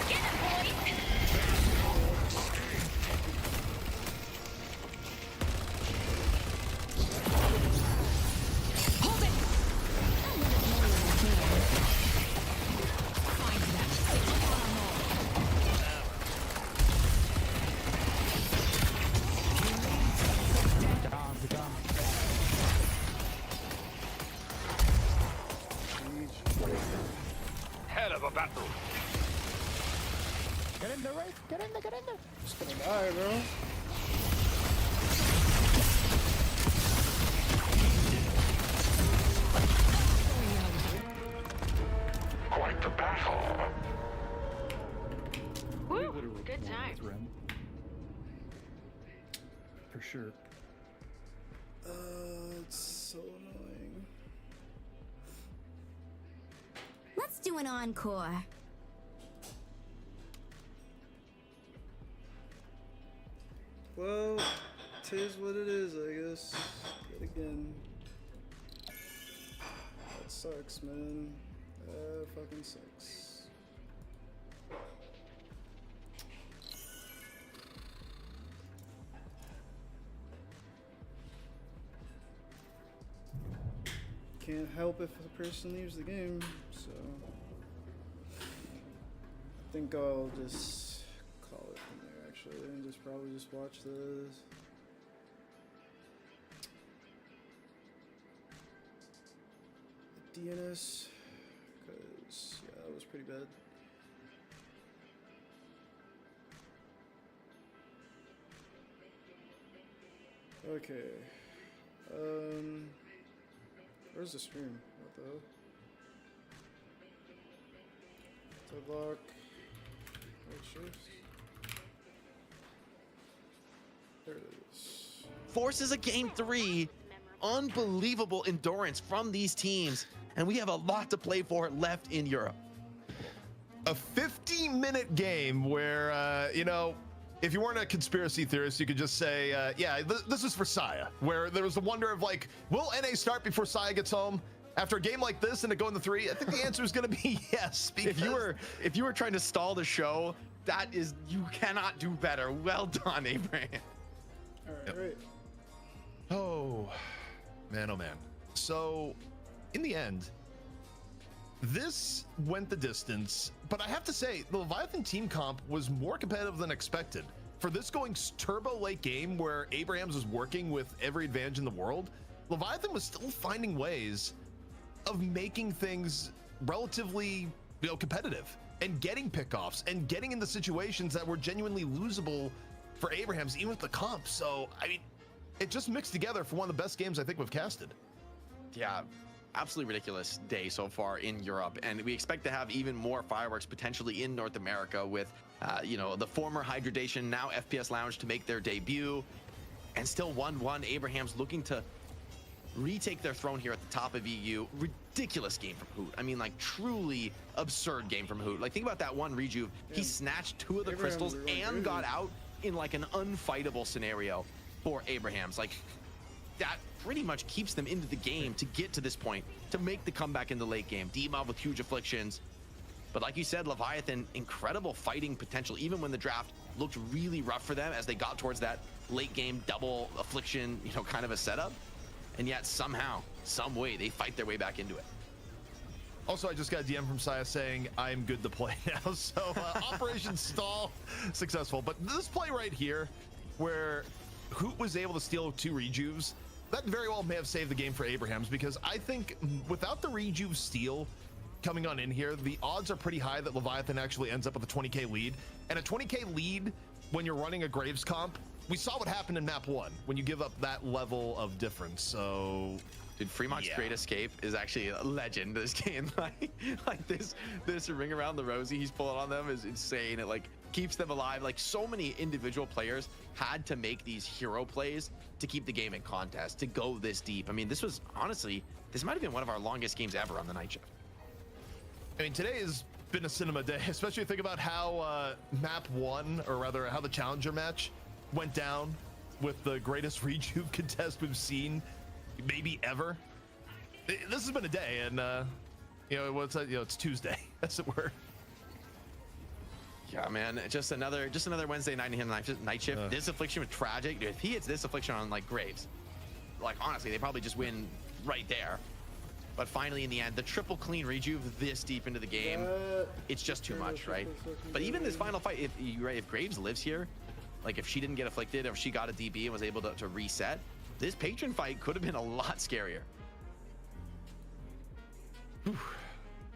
Speaker 6: Get it, boys!
Speaker 3: Hold it! Find them. They took out our mall.
Speaker 4: Hell of a battle.
Speaker 8: Get in there, Wraith. Get in there, get in there.
Speaker 2: Just gonna die, bro.
Speaker 4: Quite the battle.
Speaker 6: Woo!
Speaker 14: Would've
Speaker 6: Good
Speaker 14: won
Speaker 6: times.
Speaker 14: this round. For sure.
Speaker 2: It's so annoying.
Speaker 10: Let's do an encore.
Speaker 2: Well, tis what it is, I guess. Yet again. That sucks, man. That fucking sucks. Can't help if a person leaves the game, so I think I'll just call it from there actually and just probably just watch the DNS because yeah, that was pretty bad. Okay. Where's the stream? What the hell? Deadlock. Right shift. There it is.
Speaker 15: Forces a game 3. Unbelievable endurance from these teams, and we have a lot to play for left in Europe.
Speaker 16: A 50-minute game where, you know, if you weren't a conspiracy theorist, you could just say, yeah, this is for Saya, where there was the wonder of, like, will NA start before Saya gets home? After a game like this and to go in the 3, I think the answer is going to be yes. Because
Speaker 15: if you were trying to stall the show, that is, you cannot do better. Well done, Abraham.
Speaker 2: All right, great.
Speaker 16: Oh, man, oh, man. So, in the end, this went the distance, but I have to say, the Leviathan team comp was more competitive than expected. For this going turbo late game where Abrahams was working with every advantage in the world, Leviathan was still finding ways of making things relatively, you know, competitive and getting pickoffs and getting into situations that were genuinely losable for Abrahams, even with the comp. So, I mean, it just mixed together for one of the best games I think we've casted.
Speaker 15: Yeah, absolutely ridiculous day so far in Europe, and we expect to have even more fireworks potentially in North America with, you know, the former Hydration, now FPS Lounge to make their debut, and still 1-1. Abrahams looking to retake their throne here at the top of EU. Ridiculous game from Hoot. I mean, like, truly absurd game from Hoot. Like, think about that one rejuve. Yeah. He snatched 2 of the crystals and got out in like an unfightable scenario for Abrahams. Like, that pretty much keeps them into the game to get to this point, to make the comeback in the late game. D-Mob with huge afflictions. But like you said, Leviathan, incredible fighting potential, even when the draft looked really rough for them as they got towards that late game double affliction, you know, kind of a setup. And yet somehow, some way, they fight their way back into it.
Speaker 16: Also, I just got a DM from Saya saying I'm good to play now. So Operation Stall successful. But this play right here, where Hoot was able to steal 2 rejuves, that very well may have saved the game for Abrahams, because I think without the rejuve steal coming on in here, the odds are pretty high that Leviathan actually ends up with a 20k lead. And a 20k lead when you're running a Graves comp, we saw what happened in map 1 when you give up that level of difference. So,
Speaker 15: dude, Fremont's Great Escape is actually a legend this game. like this ring around the rosy he's pulling on them is insane. It like keeps them alive. Like, so many individual players had to make these hero plays to keep the game in contest, to go this deep. I mean, this was honestly, this might have been one of our longest games ever on the night shift.
Speaker 16: I mean, today has been a cinema day, especially think about how map 1, or rather how the challenger match went down with the greatest rejuve contest we've seen maybe ever. This has been a day, and you know, it's Tuesday, as it were.
Speaker 15: Yeah, man, just another Wednesday night in night shift. This affliction was tragic. Dude, if he hits this affliction on like Graves, like, honestly, they probably just win right there. But finally, in the end, the triple clean rejuve this deep into the game, it's just too much, right? But even this final fight, if Graves lives here, like if she didn't get afflicted, or if she got a DB and was able to reset, this patron fight could have been a lot scarier.
Speaker 16: Whew.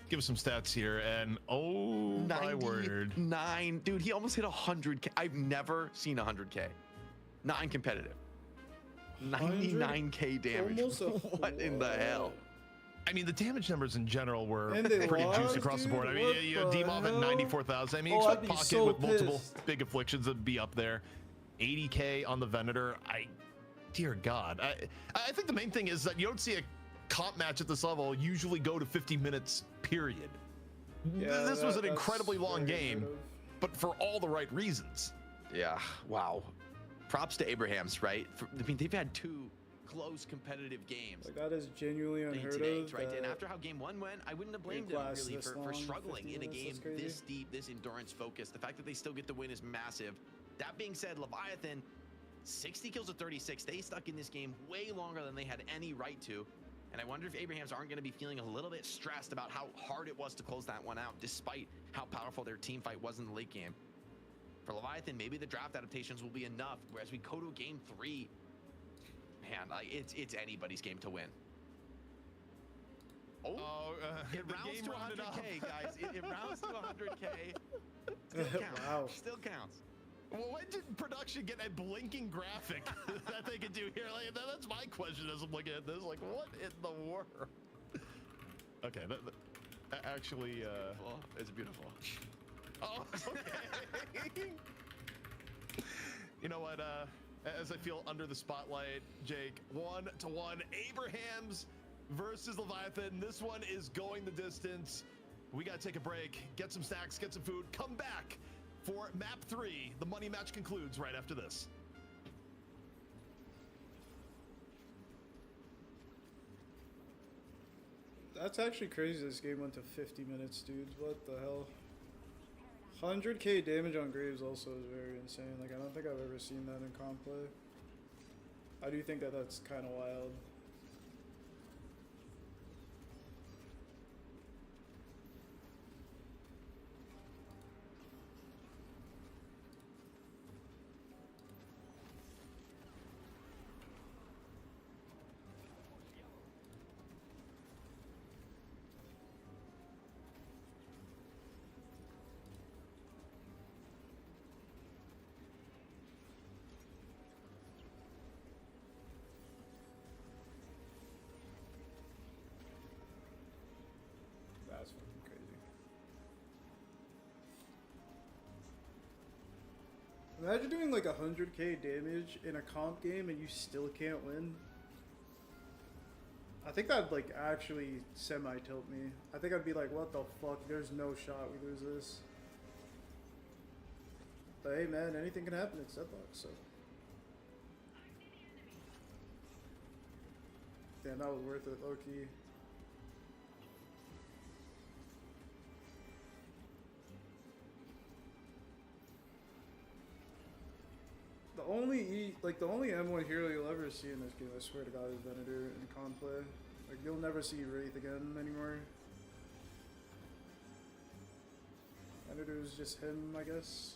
Speaker 16: Give us some stats here, and oh my word.
Speaker 15: 99, dude, he almost hit 100k. I've never seen 100k. Not in competitive. 99k damage. What in the hell?
Speaker 16: I mean, the damage numbers in general were
Speaker 2: And
Speaker 16: pretty
Speaker 2: lost,
Speaker 16: juicy across the board. I mean, you know, D-Mob at 94,000. I mean,
Speaker 2: Oh, I'd
Speaker 16: expect
Speaker 2: be
Speaker 16: Pocket
Speaker 2: so
Speaker 16: with multiple
Speaker 2: pissed.
Speaker 16: big afflictions to be up there. 80k on the Venator. Dear God. I think the main thing is that you don't see a comp match at this level usually go to 50 minutes, period.
Speaker 2: Yeah,
Speaker 16: this was an
Speaker 2: that's
Speaker 16: incredibly long
Speaker 2: very
Speaker 16: game,
Speaker 2: negative.
Speaker 16: but for all the right reasons.
Speaker 15: Yeah, wow. Props to Abrahams, right? I mean, they've had 2 close competitive games.
Speaker 2: Like, that is genuinely unheard
Speaker 15: today,
Speaker 2: of.
Speaker 15: right? And after how game 1 went, I wouldn't have blamed them
Speaker 2: class
Speaker 15: really
Speaker 2: this
Speaker 15: for
Speaker 2: long,
Speaker 15: struggling
Speaker 2: 50
Speaker 15: in a
Speaker 2: minutes,
Speaker 15: game
Speaker 2: that's crazy.
Speaker 15: this deep, this endurance focused. The fact that they still get the win is massive. That being said, Leviathan, 60 kills to 36. They stuck in this game way longer than they had any right to. And I wonder if Abrahams aren't going to be feeling a little bit stressed about how hard it was to close that one out, despite how powerful their team fight was in the late game. For Leviathan, maybe the draft adaptations will be enough, whereas we go to game 3, man, like, it's anybody's game to win. Oh, it rounds to 100k, guys. It rounds to 100k. Still counts.
Speaker 2: Wow.
Speaker 15: Still counts.
Speaker 16: Well, when did production get a blinking graphic that they could do here? Like, that's my question as I'm looking at this. Like, what in the world? Okay, actually,
Speaker 15: it's beautiful.
Speaker 16: Oh, okay. You know what? As I feel under the spotlight, Jake, 1-1, Abrahams versus Leviathan. This one is going the distance. We gotta take a break, get some snacks, get some food, come back for map 3. The money match concludes right after this.
Speaker 2: That's actually crazy. This game went to 50 minutes, dude. What the hell? 100k damage on Graves also is very insane. Like, I don't think I've ever seen that in comp play. I do think that that's kind of wild. That's fucking crazy. Imagine doing like 100k damage in a comp game and you still can't win. I think that'd like actually semi-tilt me. I think I'd be like, what the fuck? There's no shot we lose this. But hey man, anything can happen. It's Deadlock, so. Damn, that was worth it, low-key. The only M1 hero you'll ever see in this game, I swear to God, is Venator in comp play. Like, you'll never see Wraith again anymore. Venator is just him, I guess.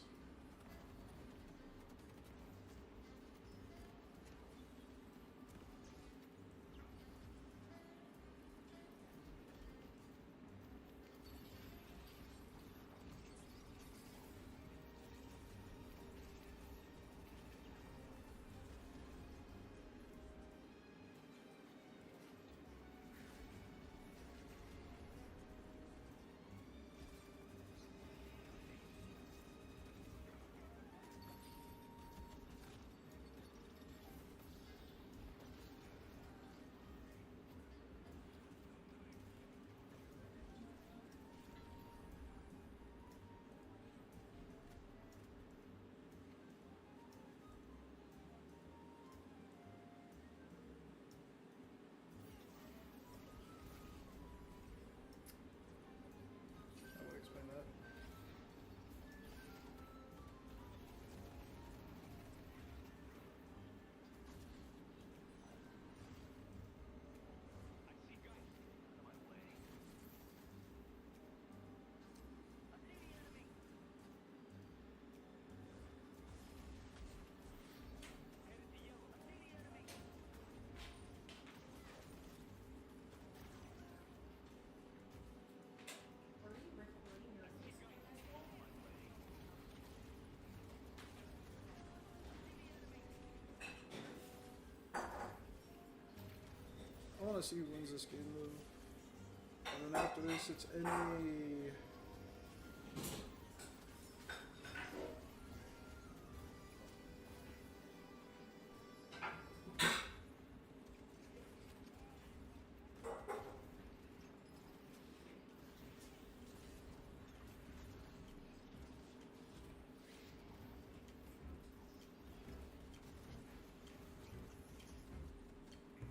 Speaker 2: I want to see who wins this game though. And then after this, it's any.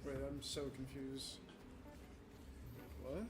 Speaker 2: Wait, I'm so confused. What?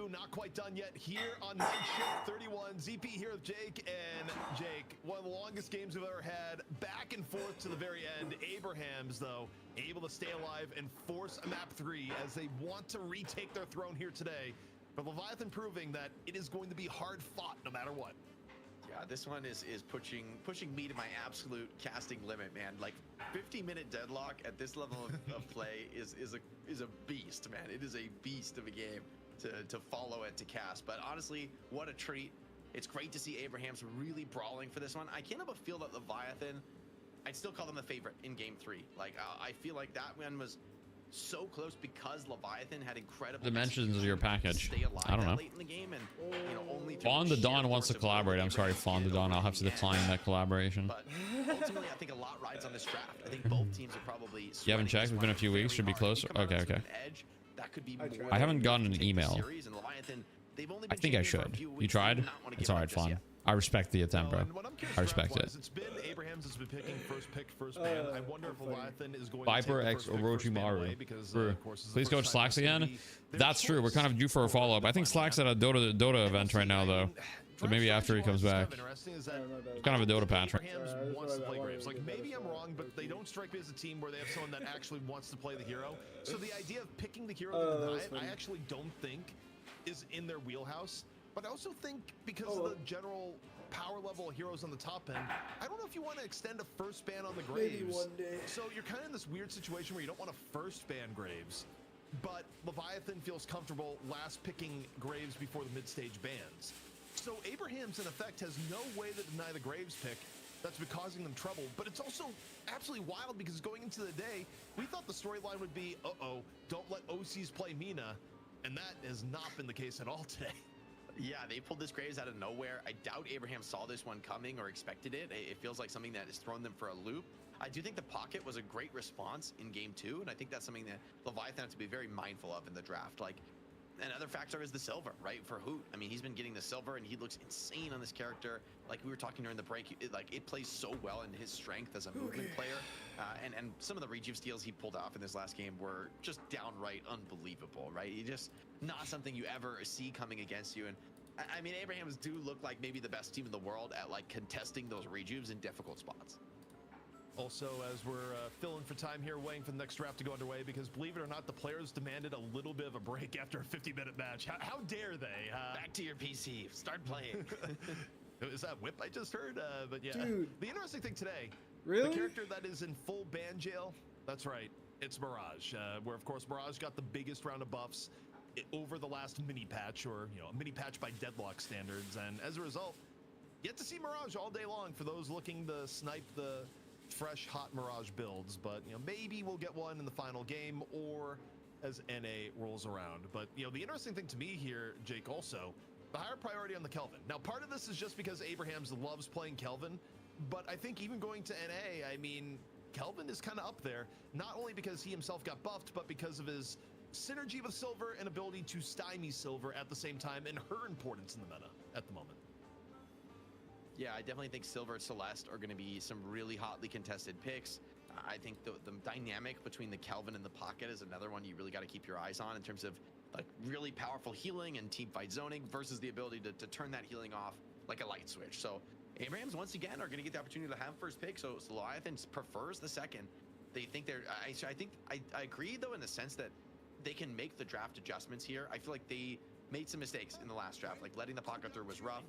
Speaker 16: 2, not quite done yet here on Night Shift 31. ZP here with Jake, and Jake, one of the longest games we've ever had, back and forth to the very end. Abrahams, though, able to stay alive and force a map 3 as they want to retake their throne here today. But Leviathan proving that it is going to be hard fought no matter what.
Speaker 15: Yeah, this one is pushing me to my absolute casting limit, man. Like 50-minute deadlock at this level of play is a beast, man. It is a beast of a game to follow and to cast. But honestly, what a treat. It's great to see Abrahams really brawling for this one. I can't help but feel that Leviathan, I'd still call them the favorite in game 3. Like I feel like that one was so close because Leviathan had incredible
Speaker 17: dimensions of your package. I don't know.
Speaker 15: Late in the game and, you know, only
Speaker 17: Fawn the Dawn wants to collaborate. I'm sorry, Fawn the Dawn. I'll have to decline that collaboration.
Speaker 15: But ultimately, I think a lot rides on this draft. I think both teams are probably.
Speaker 17: You haven't checked? It's been a few weeks. Should be close. Okay, okay. I haven't gotten an email. I think I should. You tried? It's all right, Fawn. I respect the attempt, bro. I respect it.
Speaker 16: It's been Abrahams has been picking first ban. I wonder if Leviathan is going
Speaker 17: Viper
Speaker 16: to
Speaker 17: X Orochimaru. Please coach Slacks again. That's true. We're kind of due for a follow-up. I think Slacks at a Dota event right now, though. So maybe after he comes back. It's kind of a Dota patch.
Speaker 16: Abrahams wants to play Graves. Like, maybe I'm wrong, but they don't strike me as a team where they have someone that actually wants to play the hero. So the idea of picking the hero I actually don't think is in their wheelhouse. But I also think because of the general power level of heroes on the top end, I don't know if you want to extend a first ban on the Graves.
Speaker 2: Maybe one day.
Speaker 16: So you're kind of in this weird situation where you don't want to first ban Graves, but Leviathan feels comfortable last picking Graves before the mid-stage bans. So Abrahams, in effect, has no way to deny the Graves pick. That's been causing them trouble, but it's also absolutely wild because going into the day, we thought the storyline would be, don't let OCs play Mina, and that has not been the case at all today.
Speaker 15: Yeah, they pulled this Graves out of nowhere. I doubt Abraham saw this one coming or expected it. It feels like something that has thrown them for a loop. I do think the pocket was a great response in game 2, and I think that's something that Leviathan has to be very mindful of in the draft. Like, another factor is the silver, right? For Hoot. I mean, he's been getting the silver, and he looks insane on this character. Like we were talking during the break, it plays so well in his strength as a movement player. And some of the rejuve steals he pulled off in this last game were just downright unbelievable, right? You just not something you ever see coming against you. And I mean, Abrahams do look like maybe the best team in the world at like contesting those rejuves in difficult spots.
Speaker 16: Also, as we're filling for time here, waiting for the next draft to go underway, because believe it or not, the players demanded a little bit of a break after a 50-minute match. How dare they?
Speaker 15: Back to your PC. Start playing.
Speaker 16: Is that whip I just heard? But yeah,
Speaker 2: Dude.
Speaker 16: The interesting thing today,
Speaker 2: Really?
Speaker 16: the character that is in full ban jail, that's right, it's Mirage, where of course Mirage got the biggest round of buffs over the last mini patch, or a mini patch by Deadlock standards, and as a result, yet to see Mirage all day long for those looking to snipe the fresh hot Mirage builds. But maybe we'll get one in the final game or as NA rolls around. But the interesting thing to me here, Jake, also the higher priority on the Kelvin. Now, part of this is just because Abrahams loves playing Kelvin, but I think even going to NA, I mean, Kelvin is kind of up there, not only because he himself got buffed, but because of his synergy with Silver and ability to stymie Silver at the same time, and her importance in the meta at the moment.
Speaker 15: Yeah, I definitely think Silver and Celeste are going to be some really hotly contested picks. I think the dynamic between the Kelvin and the Pocket is another one you really got to keep your eyes on in terms of like really powerful healing and team fight zoning versus the ability to turn that healing off like a light switch. So Abrahams, once again, are going to get the opportunity to have first pick. So Leviathan prefers the second. They think I agree, though, in the sense that they can make the draft adjustments here. I feel like they made some mistakes in the last draft, like letting the Pocket through was rough.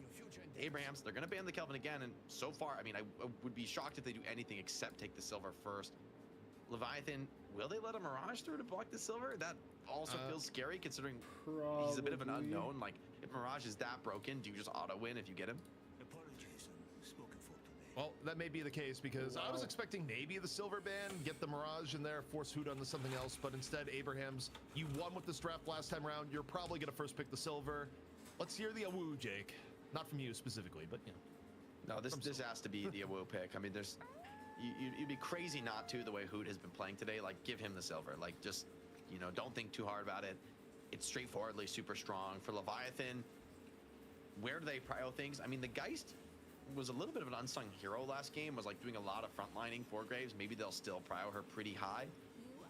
Speaker 15: Abrahams, they're going to ban the Kelvin again, and so far, I mean, I would be shocked if they do anything except take the silver first. Leviathan, will they let a Mirage through to block the silver? That also feels scary, considering he's a bit of an unknown. Like, if Mirage is that broken, do you just auto-win if you get him?
Speaker 16: Well, that may be the case, because I was expecting maybe the silver ban, get the Mirage in there, force Hoot onto something else, but instead, Abrahams, you won with this draft last time around. You're probably going to first pick the silver. Let's hear the awoo, Jake. Not from you specifically, but
Speaker 15: No, this has to be the awoo pick. I mean, you'd be crazy not to, the way Hoot has been playing today. Like, give him the silver. Like, just, don't think too hard about it. It's straightforwardly super strong. For Leviathan, where do they prio things? I mean, the Geist was a little bit of an unsung hero last game, was like doing a lot of frontlining for Graves. Maybe they'll still prio her pretty high.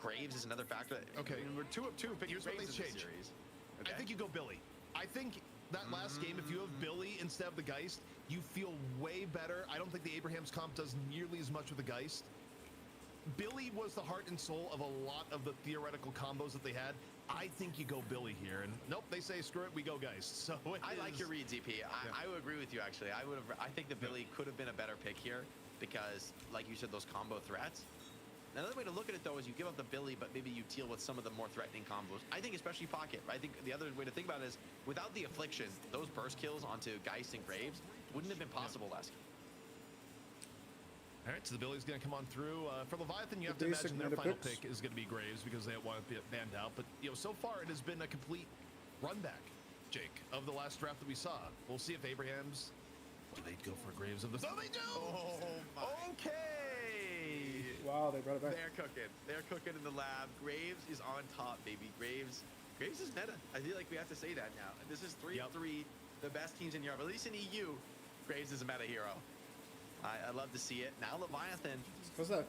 Speaker 15: Graves is another factor.
Speaker 16: Okay.
Speaker 15: I mean, we're 2 of 2 picking
Speaker 16: Here's what they
Speaker 15: Graves in the
Speaker 16: change.
Speaker 15: series.
Speaker 16: I think you go Billy. I I think that last game, if you have Billy instead of the Geist, you feel way better. I don't think the Abraham's comp does nearly as much with the Geist. Billy was the heart and soul of a lot of the theoretical combos that they had. I think you go Billy here, and nope, they say screw it, we go Geist. So
Speaker 15: I like your read, ZP. I would agree with you actually. I think the Billy could have been a better pick here because, like you said, those combo threats. Another way to look at it though is you give up the Billy, but maybe you deal with some of the more threatening combos. I think especially Pocket. I think the other way to think about it is without the affliction, those burst kills onto Geist and Graves wouldn't have been possible last game.
Speaker 16: All right, so the Billy's going to come on through. For Leviathan, you have to imagine their final pick is going to be Graves because they want to be banned out. But, you know, so far it has been a complete run back, Jake, of the last draft that we saw. We'll see if Abraham's... Do they go for Graves of this? Oh, they do!
Speaker 15: Oh, my.
Speaker 2: Okay! Wow, they brought it back.
Speaker 15: They're cooking. They're cooking in the lab. Graves is on top, baby. Graves is meta. I feel like we have to say that now. This is 3-3, the best teams in Europe. At least in EU, Graves is a meta hero. I love to see it. Now Leviathan,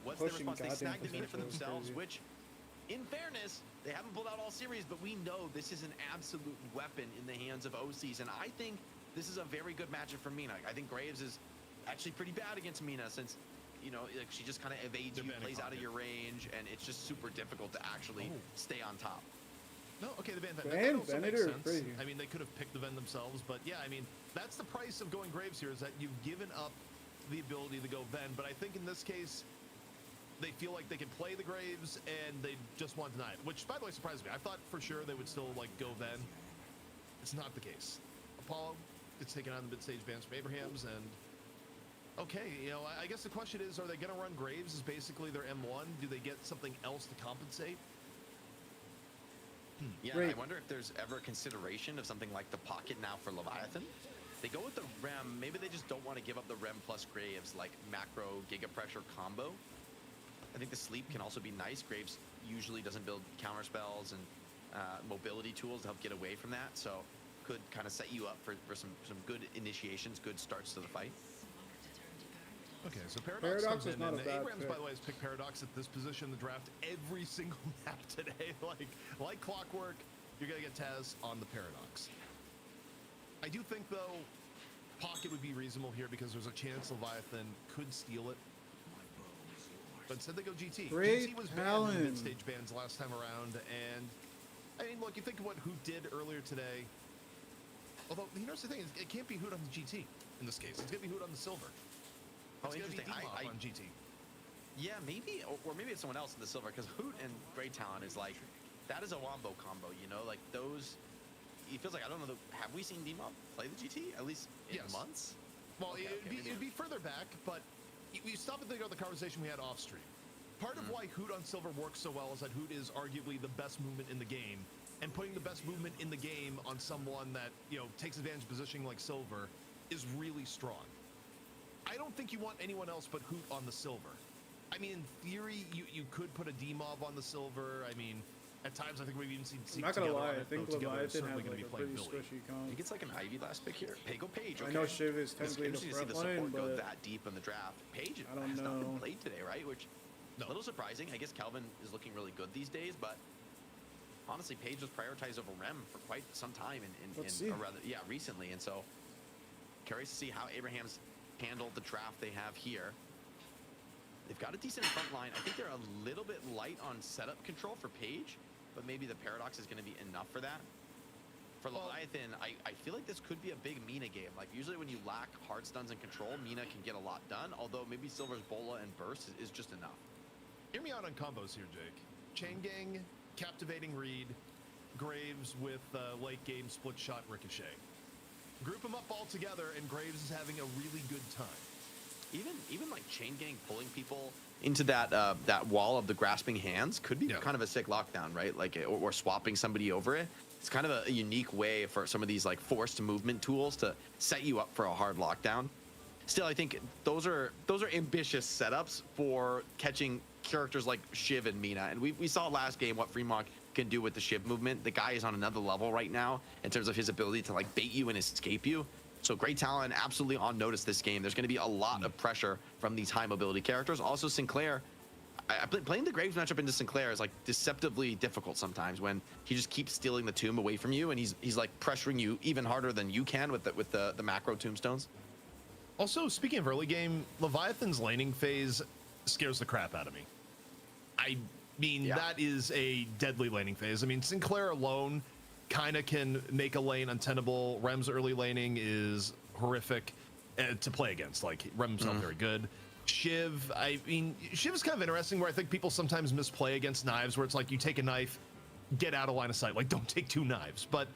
Speaker 15: what's their response? They snagged the Mina for themselves, which, in fairness, they haven't pulled out all series, but we know this is an absolute weapon in the hands of OCs, and I think this is a very good matchup for Mina. I think Graves is actually pretty bad against Mina since, you know, like she just kind of evades you, plays out of your range, and it's just super difficult to actually stay on top.
Speaker 16: No, okay, the Van also makes sense. I mean, they could have picked the Ven themselves, but yeah, I mean, that's the price of going Graves here is that you've given up the ability to go Ven, but I think in this case they feel like they can play the Graves and they just want to deny it, which by the way surprised me. I thought for sure they would still like go Ven. It's not the case. Apollo gets taken on the mid-stage bans from Abrahams, and okay, you know, I guess the question is, are they going to run Graves as basically their M1? Do they get something else to compensate?
Speaker 15: Yeah, I wonder if there's ever consideration of something like the Pocket now for Leviathan. They go with the Rem. Maybe they just don't want to give up the Rem plus Graves, like macro Giga Pressure combo. I think the sleep can also be nice. Graves usually doesn't build counter spells and mobility tools to help get away from that, so could kind of set you up for some good initiations, good starts to the fight.
Speaker 16: Okay, so Paradox comes in, and Abrams, by the way, has picked Paradox at this position in the draft every single map today. Like clockwork, you're going to get Taz on the Paradox. I do think, though, Pocket would be reasonable here because there's a chance Leviathan could steal it. But instead they go GT. GT was banned in mid-stage bans last time around, and I mean, look, you think of what Hoot did earlier today. Although, you know, the thing is, it can't be Hoot on the GT in this case. It's going to be Hoot on the Silver.
Speaker 15: Oh, interesting.
Speaker 16: On GT.
Speaker 15: Yeah, maybe, or maybe it's someone else in the Silver, because Hoot and Great Talent is like, that is a wombo combo, you know? Like, those... It feels like, I don't know, have we seen D-Mob play the GT at least in months?
Speaker 16: Well, it'd be further back, but we stop and think about the conversation we had off stream. Part of why Hoot on Silver works so well is that Hoot is arguably the best movement in the game, and putting the best movement in the game on someone that, you know, takes advantage of positioning like Silver is really strong. I don't think you want anyone else but Hoot on the Silver. I mean, in theory, you could put a D-Mob on the Silver. I mean, at times, I think we've even seen.
Speaker 2: I'm not gonna lie, I think Leviathan has like a pretty squishy comp.
Speaker 15: He gets like an Ivy last pick here. Go Page. Okay.
Speaker 2: I know Shiv is technically the front line, but
Speaker 15: go that deep in the draft. Page has not been played today, right? Which a little surprising. I guess Kelvin is looking really good these days, but honestly, Page was prioritized over Rem for quite some time, recently. And so, curious to see how Abraham's handled the draft they have here. They've got a decent front line. I think they're a little bit light on setup control for Page, but maybe the Paradox is going to be enough for that. For Leviathan, I feel like this could be a big Mina game. Like, usually when you lack hard stuns and control, Mina can get a lot done, although maybe Silver's Bola and Burst is just enough.
Speaker 16: Hear me out on combos here, Jake. Chain Gang, Captivating Reed, Graves with late game split shot Ricochet. Group them up all together, and Graves is having a really good time.
Speaker 15: Even like Chain Gang pulling people into that that wall of the grasping hands could be kind of a sick lockdown, right? Like, or swapping somebody over it. It's kind of a unique way for some of these like forced movement tools to set you up for a hard lockdown. Still, I think those are ambitious setups for catching characters like Shiv and Mina. And we saw last game what Fremont can do with the Shiv movement. The guy is on another level right now in terms of his ability to like bait you and escape you. So Great Talent absolutely on notice this game. There's going to be a lot of pressure from these high mobility characters. Also Sinclair, playing the Graves matchup into Sinclair is like deceptively difficult sometimes when he just keeps stealing the tomb away from you, and he's like pressuring you even harder than you can with the macro tombstones.
Speaker 16: Also, speaking of early game, Leviathan's laning phase scares the crap out of me. I mean, that is a deadly laning phase. I mean, Sinclair alone kind of can make a lane untenable. Rem's early laning is horrific to play against. Like, Rem's not very good. Shiv, I mean, Shiv is kind of interesting where I think people sometimes misplay against knives, where it's like you take a knife, get out of line of sight. Like, don't take 2 knives. But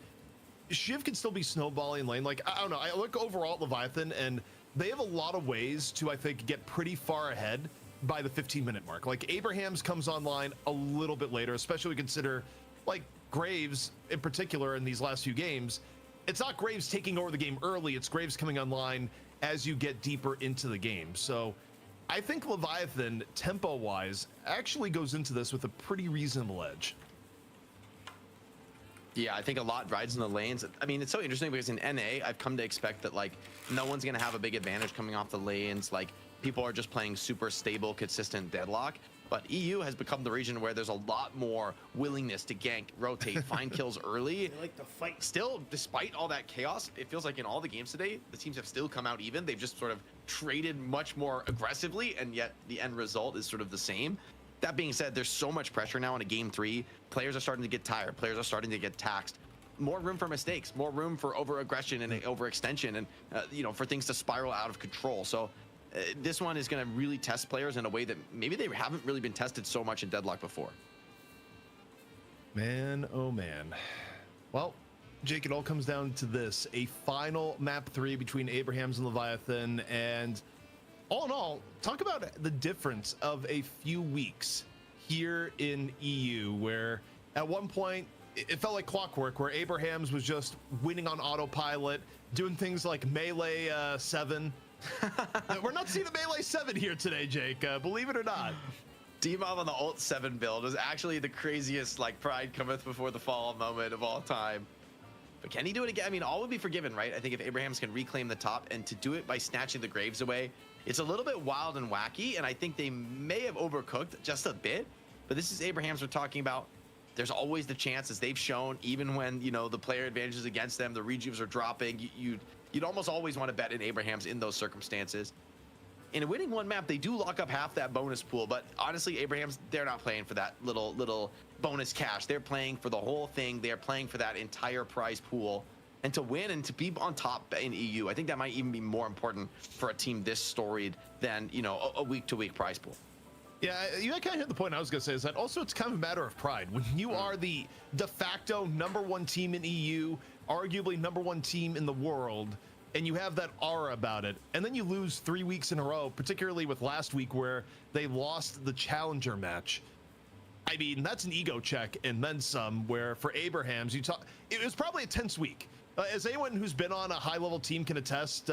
Speaker 16: Shiv can still be snowballing lane. Like, I don't know. I look overall at Leviathan, and they have a lot of ways to, I think, get pretty far ahead by the 15-minute mark. Like, Abraham's comes online a little bit later, especially when we consider, like, Graves in particular in these last few games. It's not Graves taking over the game early, it's Graves coming online as you get deeper into the game. So I think Leviathan, tempo-wise, actually goes into this with a pretty reasonable edge.
Speaker 15: Yeah, I think a lot rides in the lanes. I mean, it's so interesting because in NA, I've come to expect that, like, no one's going to have a big advantage coming off the lanes. Like, people are just playing super stable, consistent Deadlock. But EU has become the region where there's a lot more willingness to gank, rotate, find kills early.
Speaker 8: They like to fight.
Speaker 15: Still, despite all that chaos, it feels like in all the games today, the teams have still come out even. They've just sort of traded much more aggressively, and yet the end result is sort of the same. That being said, there's so much pressure now in a game 3. Players are starting to get tired. Players are starting to get taxed. More room for mistakes, more room for over-aggression and overextension, and you know, for things to spiral out of control. So this one is going to really test players in a way that maybe they haven't really been tested so much in Deadlock before.
Speaker 16: Man, oh man. Well, Jake, it all comes down to this: a final map 3 between Abrahams and Leviathan, and all in all, talk about the difference of a few weeks here in EU, where at one point it felt like clockwork, where Abrahams was just winning on autopilot, doing things like Melee 7. We're not seeing a Melee 7 here today, Jake, believe it or not.
Speaker 15: D-Mob on the ult 7 build was actually the craziest, like, pride cometh before the fall moment of all time. But can he do it again? I mean, all would be forgiven, right? I think if Abrahams can reclaim the top, and to do it by snatching the Graves away, it's a little bit wild and wacky, and I think they may have overcooked just a bit. But this is Abrahams we're talking about. There's always the chance, as they've shown, even when, you know, the player advantage is against them, the rejuves are dropping, you'd almost always want to bet in Abrahams in those circumstances. In winning one map, they do lock up half that bonus pool, but honestly, Abrahams, they're not playing for that little bonus cash. They're playing for the whole thing. They're playing for that entire prize pool. And to win and to be on top in EU, I think that might even be more important for a team this storied than, you know, a week-to-week prize pool.
Speaker 16: Yeah, you kind of hit the point I was going to say, is that also it's kind of a matter of pride. When you are the de facto #1 team in EU, arguably #1 team in the world, and you have that aura about it, and then you lose 3 weeks in a row, particularly with last week where they lost the challenger match. I mean, that's an ego check and then some, where for Abrahams, it was probably a tense week. As anyone who's been on a high-level team can attest,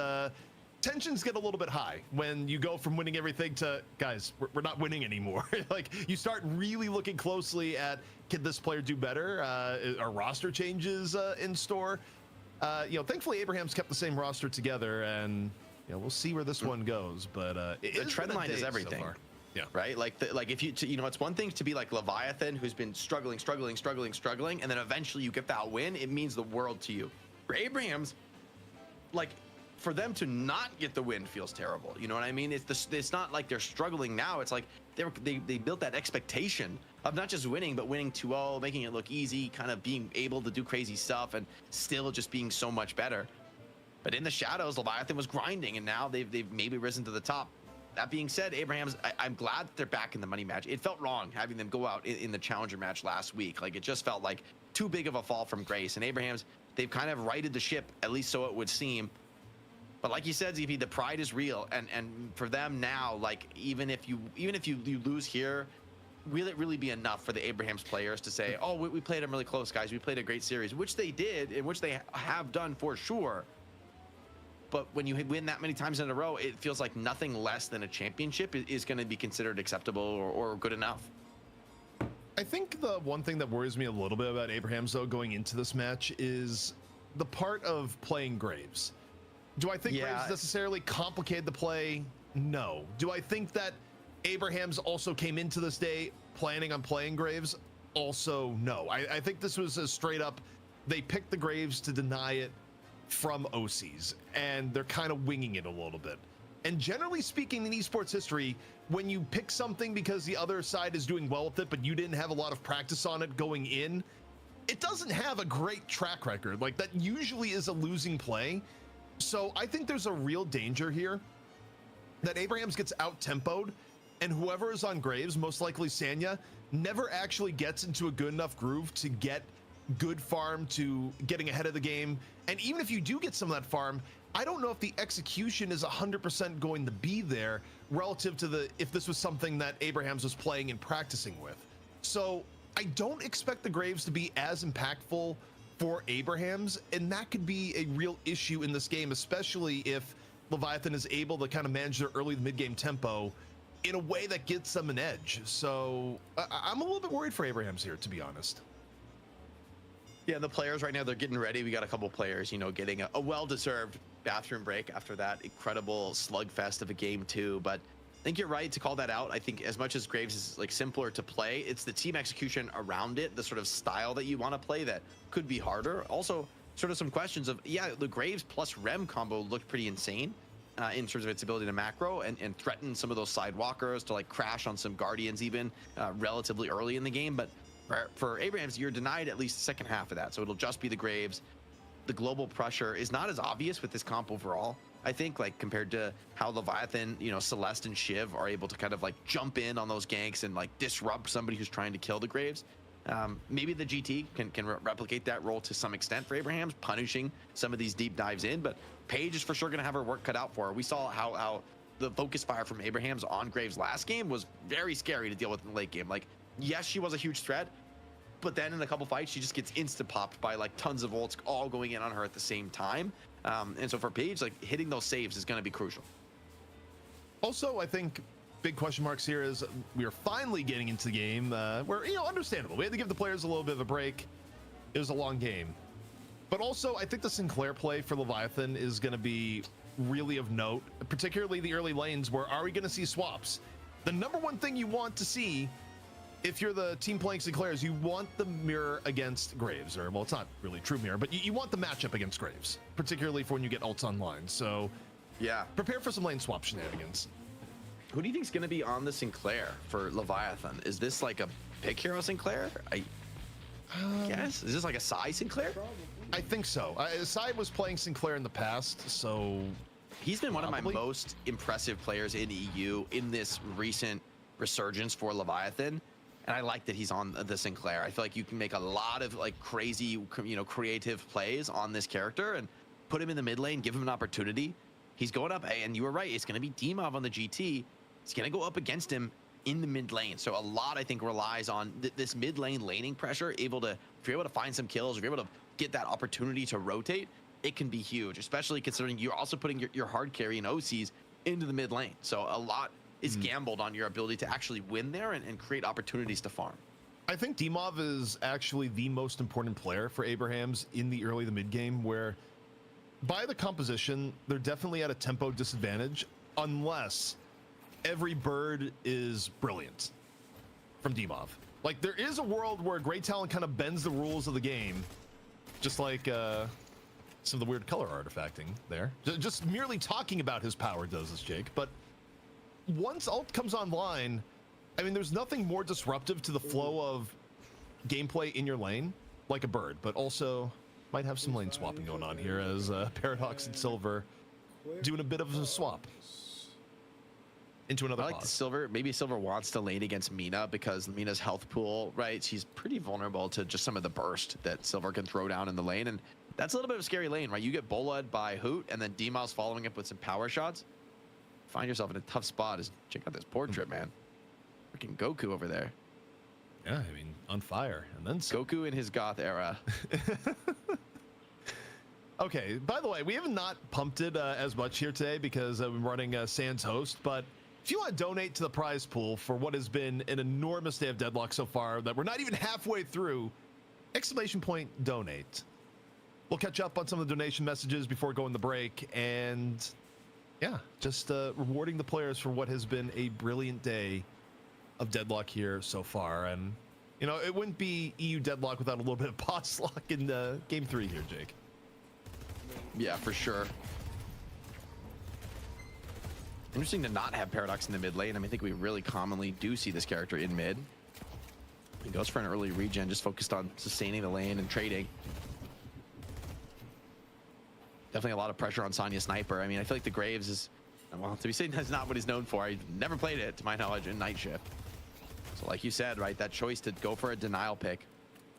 Speaker 16: tensions get a little bit high when you go from winning everything to, guys, we're not winning anymore. Like, you start really looking closely at, can this player do better? Are roster changes in store? You know, thankfully Abraham's kept the same roster together, and you know, we'll see where this one goes. But
Speaker 15: the trend line is everything.
Speaker 16: So yeah,
Speaker 15: right. Like, if you know, it's one thing to be like Leviathan, who's been struggling, and then eventually you get that win. It means the world to you. For Abrahams, like, for them to not get the win feels terrible. You know what I mean? It's not like they're struggling now. It's like they built that expectation of not just winning, but winning 2-0, making it look easy, kind of being able to do crazy stuff, and still just being so much better. But in the shadows, Leviathan was grinding, and now they've maybe risen to the top. That being said, Abrahams, I'm glad that they're back in the money match. It felt wrong having them go out in the challenger match last week. Like, it just felt like too big of a fall from grace. And Abrahams, they've kind of righted the ship, at least so it would seem. But like you said, ZP, the pride is real, and for them now, like, even if you lose here, will it really be enough for the Abrahams players to say, oh, we played them really close, guys, we played a great series, which they did, and which they have done for sure. But when you win that many times in a row, it feels like nothing less than a championship is going to be considered acceptable or good enough.
Speaker 16: I think the one thing that worries me a little bit about Abrahams, though, going into this match is the part of playing Graves. Do I think Graves necessarily complicated the play? No. Do I think that Abrahams also came into this day planning on playing Graves. Also, no. I think this was a straight up, they picked the Graves to deny it from OCs, and they're kind of winging it a little bit. And generally speaking, in esports history, when you pick something because the other side is doing well with it, but you didn't have a lot of practice on it going in, it doesn't have a great track record. Like, that usually is a losing play. So I think there's a real danger here that Abrahams gets out-tempoed, and whoever is on Graves, most likely Sanya, never actually gets into a good enough groove to get good farm to getting ahead of the game. And even if you do get some of that farm, I don't know if the execution is 100% going to be there relative to if this was something that Abrahams was playing and practicing with. So I don't expect the Graves to be as impactful for Abrahams, and that could be a real issue in this game, especially if Leviathan is able to kind of manage their early mid-game tempo in a way that gets them an edge. So I'm a little bit worried for Abrahams here, to be honest.
Speaker 15: Yeah, the players right now, they're getting ready. We got a couple players, you know, getting a well-deserved bathroom break after that incredible slugfest of a game too. But I think you're right to call that out. I think as much as Graves is like simpler to play, it's the team execution around it, the sort of style that you want to play that could be harder. Also, sort of some questions of, yeah, the Graves plus Rem combo looked pretty insane in terms of its ability to macro and threaten some of those sidewalkers to like crash on some Guardians even relatively early in the game. But for Abrahams, you're denied at least the second half of that. So it'll just be the Graves. The global pressure is not as obvious with this comp overall, I think, like compared to how Leviathan, you know, Celeste and Shiv are able to kind of like jump in on those ganks and like disrupt somebody who's trying to kill the Graves. Maybe the GT can replicate that role to some extent for Abrahams, punishing some of these deep dives in, but Paige is for sure going to have her work cut out for her. We saw how the focus fire from Abrahams on Graves last game was very scary to deal with in the late game. Like, yes, she was a huge threat, but then in a couple fights, she just gets insta-popped by like tons of ults all going in on her at the same time. And so for Paige, like hitting those saves is going to be crucial.
Speaker 16: Also, I think big question marks here is we are finally getting into the game where, you know, understandable. We had to give the players a little bit of a break. It was a long game. But also, I think the Sinclair play for Leviathan is going to be really of note, particularly the early lanes where are we going to see swaps? The number one thing you want to see if you're the team playing Sinclair is you want the mirror against Graves, or well, it's not really true mirror, but you want the matchup against Graves, particularly for when you get ults online. So
Speaker 15: yeah, prepare
Speaker 16: for some lane swap shenanigans.
Speaker 15: Who do you think is going to be on the Sinclair for Leviathan? Is this like a pick hero Sinclair? I guess. Is this like a Psy Sinclair?
Speaker 16: I think so. Psy was playing Sinclair in the past, so
Speaker 15: he's been one of my most impressive players in EU in this recent resurgence for Leviathan. And I like that he's on the Sinclair. I feel like you can make a lot of like crazy, you know, creative plays on this character and put him in the mid lane, give him an opportunity. He's going up, and you were right, it's going to be Dimov on the GT. It's going to go up against him in the mid lane. So a lot, I think, relies on this mid lane laning pressure. If you're able to find some kills, if you're able to get that opportunity to rotate, it can be huge, especially considering you're also putting your hard carry and OCs into the mid lane. So a lot is gambled on your ability to actually win there and create opportunities to farm.
Speaker 16: I think Dimov is actually the most important player for Abrahams in the early to mid game, where by the composition, they're definitely at a tempo disadvantage unless every bird is brilliant from Dimov. Like, there is a world where Great Talent kind of bends the rules of the game, just like some of the weird color artifacting there. Just merely talking about his power does this, Jake. But once ult comes online, I mean, there's nothing more disruptive to the flow of gameplay in your lane like a bird, but also might have some lane swapping going on here as Paradox and Silver doing a bit of a swap into another.
Speaker 15: I like the Silver. Maybe Silver wants to lane against Mina because Mina's health pool, right? She's pretty vulnerable to just some of the burst that Silver can throw down in the lane, and that's a little bit of a scary lane, right? You get bullied by Hoot, and then Demo's following up with some power shots. Find yourself in a tough spot. Check out this portrait, man. Freaking Goku over there.
Speaker 16: Yeah, I mean, on fire. And then
Speaker 15: Goku in his goth era.
Speaker 16: Okay, by the way, we have not pumped it as much here today because I'm running Sans host, but if you want to donate to the prize pool for what has been an enormous day of Deadlock so far that we're not even halfway through, ! Donate. We'll catch up on some of the donation messages before going to break, and yeah, just rewarding the players for what has been a brilliant day of Deadlock here so far. And, you know, it wouldn't be EU Deadlock without a little bit of boss luck in game 3 here, Jake.
Speaker 15: Yeah, for sure. Interesting to not have Paradox in the mid lane. I mean, I think we really commonly do see this character in mid. He goes for an early regen, just focused on sustaining the lane and trading. Definitely a lot of pressure on Sonya Sniper. I mean, I feel like the Graves is, well, to be saying that's not what he's known for. I've never played it, to my knowledge, in Night Shift. So like you said, right, that choice to go for a denial pick,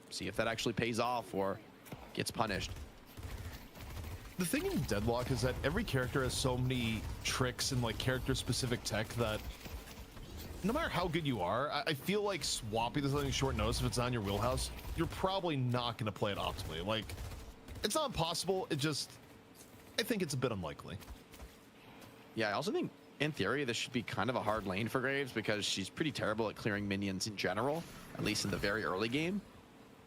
Speaker 15: see if that actually pays off or gets punished.
Speaker 16: The thing in Deadlock is that every character has so many tricks and like character specific tech that no matter how good you are, I feel like swapping this on short notice, if it's on your wheelhouse, you're probably not going to play it optimally. Like, it's not impossible. It just, I think it's a bit unlikely.
Speaker 15: Yeah, I also think in theory this should be kind of a hard lane for Graves because she's pretty terrible at clearing minions in general, at least in the very early game.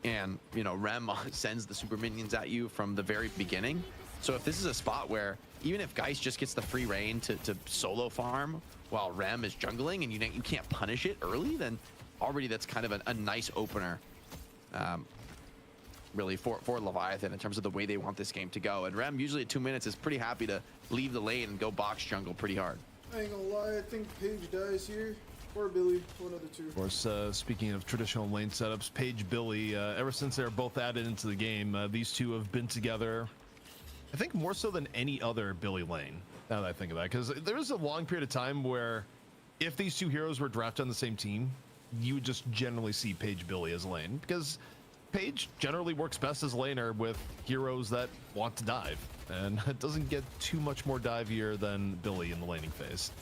Speaker 15: And, you know, Rem sends the super minions at you from the very beginning. So if this is a spot where even if Geist just gets the free reign to solo farm while Rem is jungling and you can't punish it early, then already that's kind of a nice opener, really, for Leviathan in terms of the way they want this game to go. And Rem usually at 2 minutes is pretty happy to leave the lane and go box jungle pretty hard.
Speaker 2: I ain't gonna lie, I think Paige dies here. Or Billy, one of the two.
Speaker 16: Of course, speaking of traditional lane setups, Paige, Billy, ever since they're both added into the game, these two have been together, I think more so than any other Billy lane, now that I think of that. Because there was a long period of time where if these two heroes were drafted on the same team, you would just generally see Paige, Billy as lane. Because Paige generally works best as laner with heroes that want to dive. And it doesn't get too much more divier than Billy in the laning phase.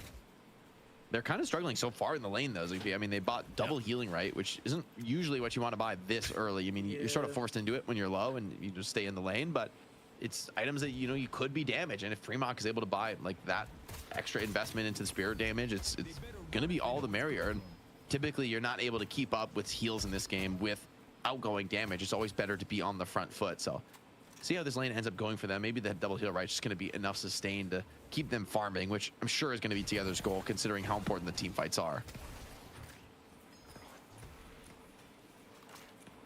Speaker 15: They're kind of struggling so far in the lane, though, ZP. I mean, they bought double healing, right? Which isn't usually what you want to buy this early. I mean, you're sort of forced into it when you're low and you just stay in the lane. But it's items that, you know, you could be damaged. And if Fremont is able to buy like that extra investment into the spirit damage, it's going to be all the merrier. And typically, you're not able to keep up with heals in this game with outgoing damage. It's always better to be on the front foot. So see how this lane ends up going for them. Maybe that double heal right is just going to be enough sustain to keep them farming, which I'm sure is going to be Together's goal, considering how important the team fights are.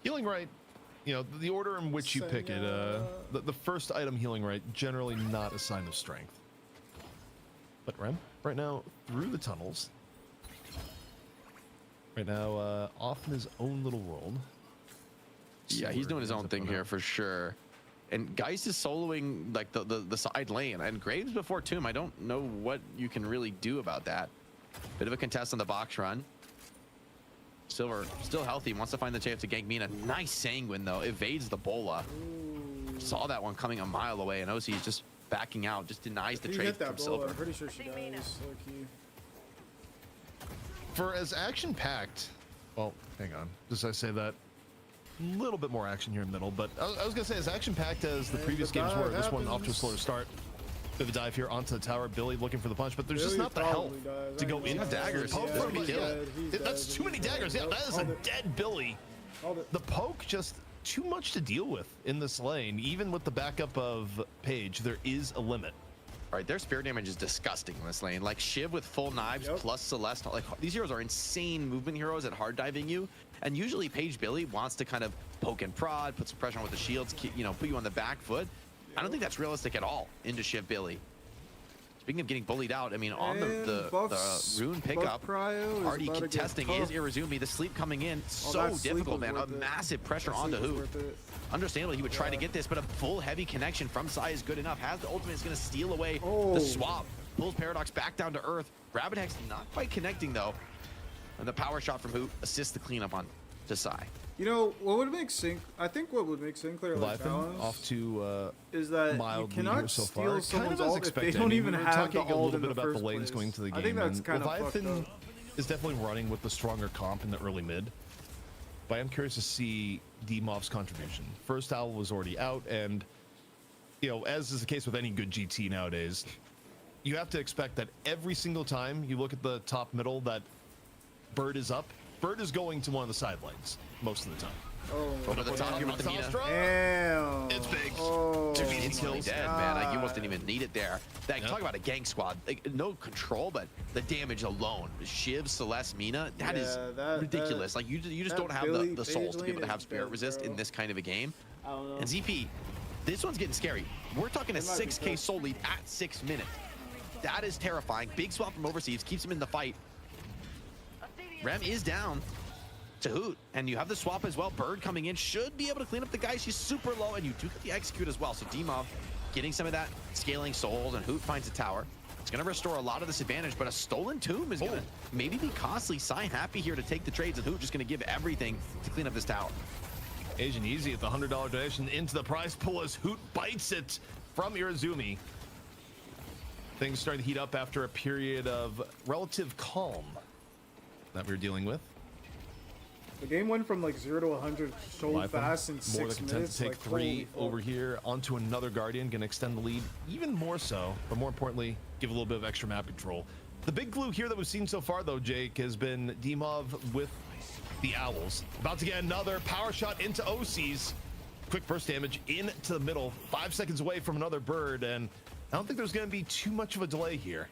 Speaker 16: Healing right, you know, the order in which you pick it, the first item healing right, generally not a sign of strength. But Rem, right now, through the tunnels, right now, off in his own little world.
Speaker 15: Yeah, he's doing his own thing here for sure. And Geist is soloing like the side lane, and Graves before Tomb. I don't know what you can really do about that. Bit of a contest on the box run. Silver still healthy, wants to find the chance to gank Mina. Nice Sanguine though, evades the Bola. Saw that one coming a mile away, and OC is just backing out, just denies the trade from Silver.
Speaker 2: I'm pretty sure she dies.
Speaker 16: For as action-packed, well, hang on, just I say that. Little bit more action here in the middle, but I was gonna say as action-packed as the previous games were, this one off to a slower start. Bit of a dive here onto the tower. Billy looking for the punch, but there's just not the health to go in.
Speaker 15: Daggers.
Speaker 16: That's too many daggers. Yeah, that is a dead Billy. The poke just too much to deal with in this lane. Even with the backup of Paige, there is a limit.
Speaker 15: All right, their spear damage is disgusting in this lane. Like Shiv with full knives plus Celeste. Like these heroes are insane movement heroes at hard diving you. And usually Paige Billy wants to kind of poke and prod, put some pressure on with the shields, you know, put you on the back foot. I don't think that's realistic at all into Shiv Billy. Speaking of getting bullied out, I mean, on the rune pickup, already contesting is Irizumi. The sleep coming in, so difficult, man. A massive pressure onto Hoot. Understandably, he would try to get this, but a full heavy connection from Sai is good enough. Has the ultimate, is going to steal away the swap. Pulls Paradox back down to earth. Rabbit Hex not quite connecting, though. And the power shot from Hoot assists the cleanup on to Sai.
Speaker 2: You know, what would make I think what would make Sinclair like balance
Speaker 16: off to
Speaker 2: is that you cannot steal someone's ult if they don't even have the ult in the first place.
Speaker 16: A little bit about the lanes going to the game.
Speaker 2: I think that's kind of
Speaker 16: Leviathan is definitely running with the stronger comp in the early mid. But I'm curious to see D-Mob's contribution. First owl was already out, and you know, as is the case with any good GT nowadays, you have to expect that every single time you look at the top middle that Bird is up, Bird is going to one of the side lanes most of the time.
Speaker 15: Over the top here with the Mina.
Speaker 2: Damn.
Speaker 16: It's big.
Speaker 2: Oh,
Speaker 15: Dude, instantly dead, man. Like, you almost didn't
Speaker 2: God.
Speaker 15: even need it there. Like, talk about a gang squad. Like, no control, but the damage alone. Shiv, Celeste, Mina, that is ridiculous. Like, you just don't have the souls to be able to have spirit resist in this kind of a game.
Speaker 8: I don't know.
Speaker 15: And ZP, this one's getting scary. We're talking a 6K soul lead at 6 minutes. That is terrifying. Big swap from overseas keeps him in the fight. Rem is down to Hoot, and you have the swap as well. Bird coming in should be able to clean up the guy. She's super low, and you do get the execute as well. So Dimov getting some of that scaling souls, and Hoot finds a tower. It's going to restore a lot of this advantage, but a stolen tomb is going to maybe be costly. Sai happy here to take the trades, and Hoot just going to give everything to clean up this tower.
Speaker 16: Asian Easy at the $100 donation into the prize pool as Hoot bites it from Irizumi. Things starting to heat up after a period of relative calm that we're dealing with.
Speaker 2: The game went from like 0 to 100 so fast in 6
Speaker 16: more than content
Speaker 2: minutes.
Speaker 16: to take
Speaker 2: like,
Speaker 16: three over here onto another Guardian, gonna extend the lead even more so, but more importantly, give a little bit of extra map control. The big glue here that we've seen so far though, Jake, has been Dimov with the Owls. About to get another power shot into OCs. Quick burst damage into the middle, 5 seconds away from another bird, and I don't think there's gonna be too much of a delay here.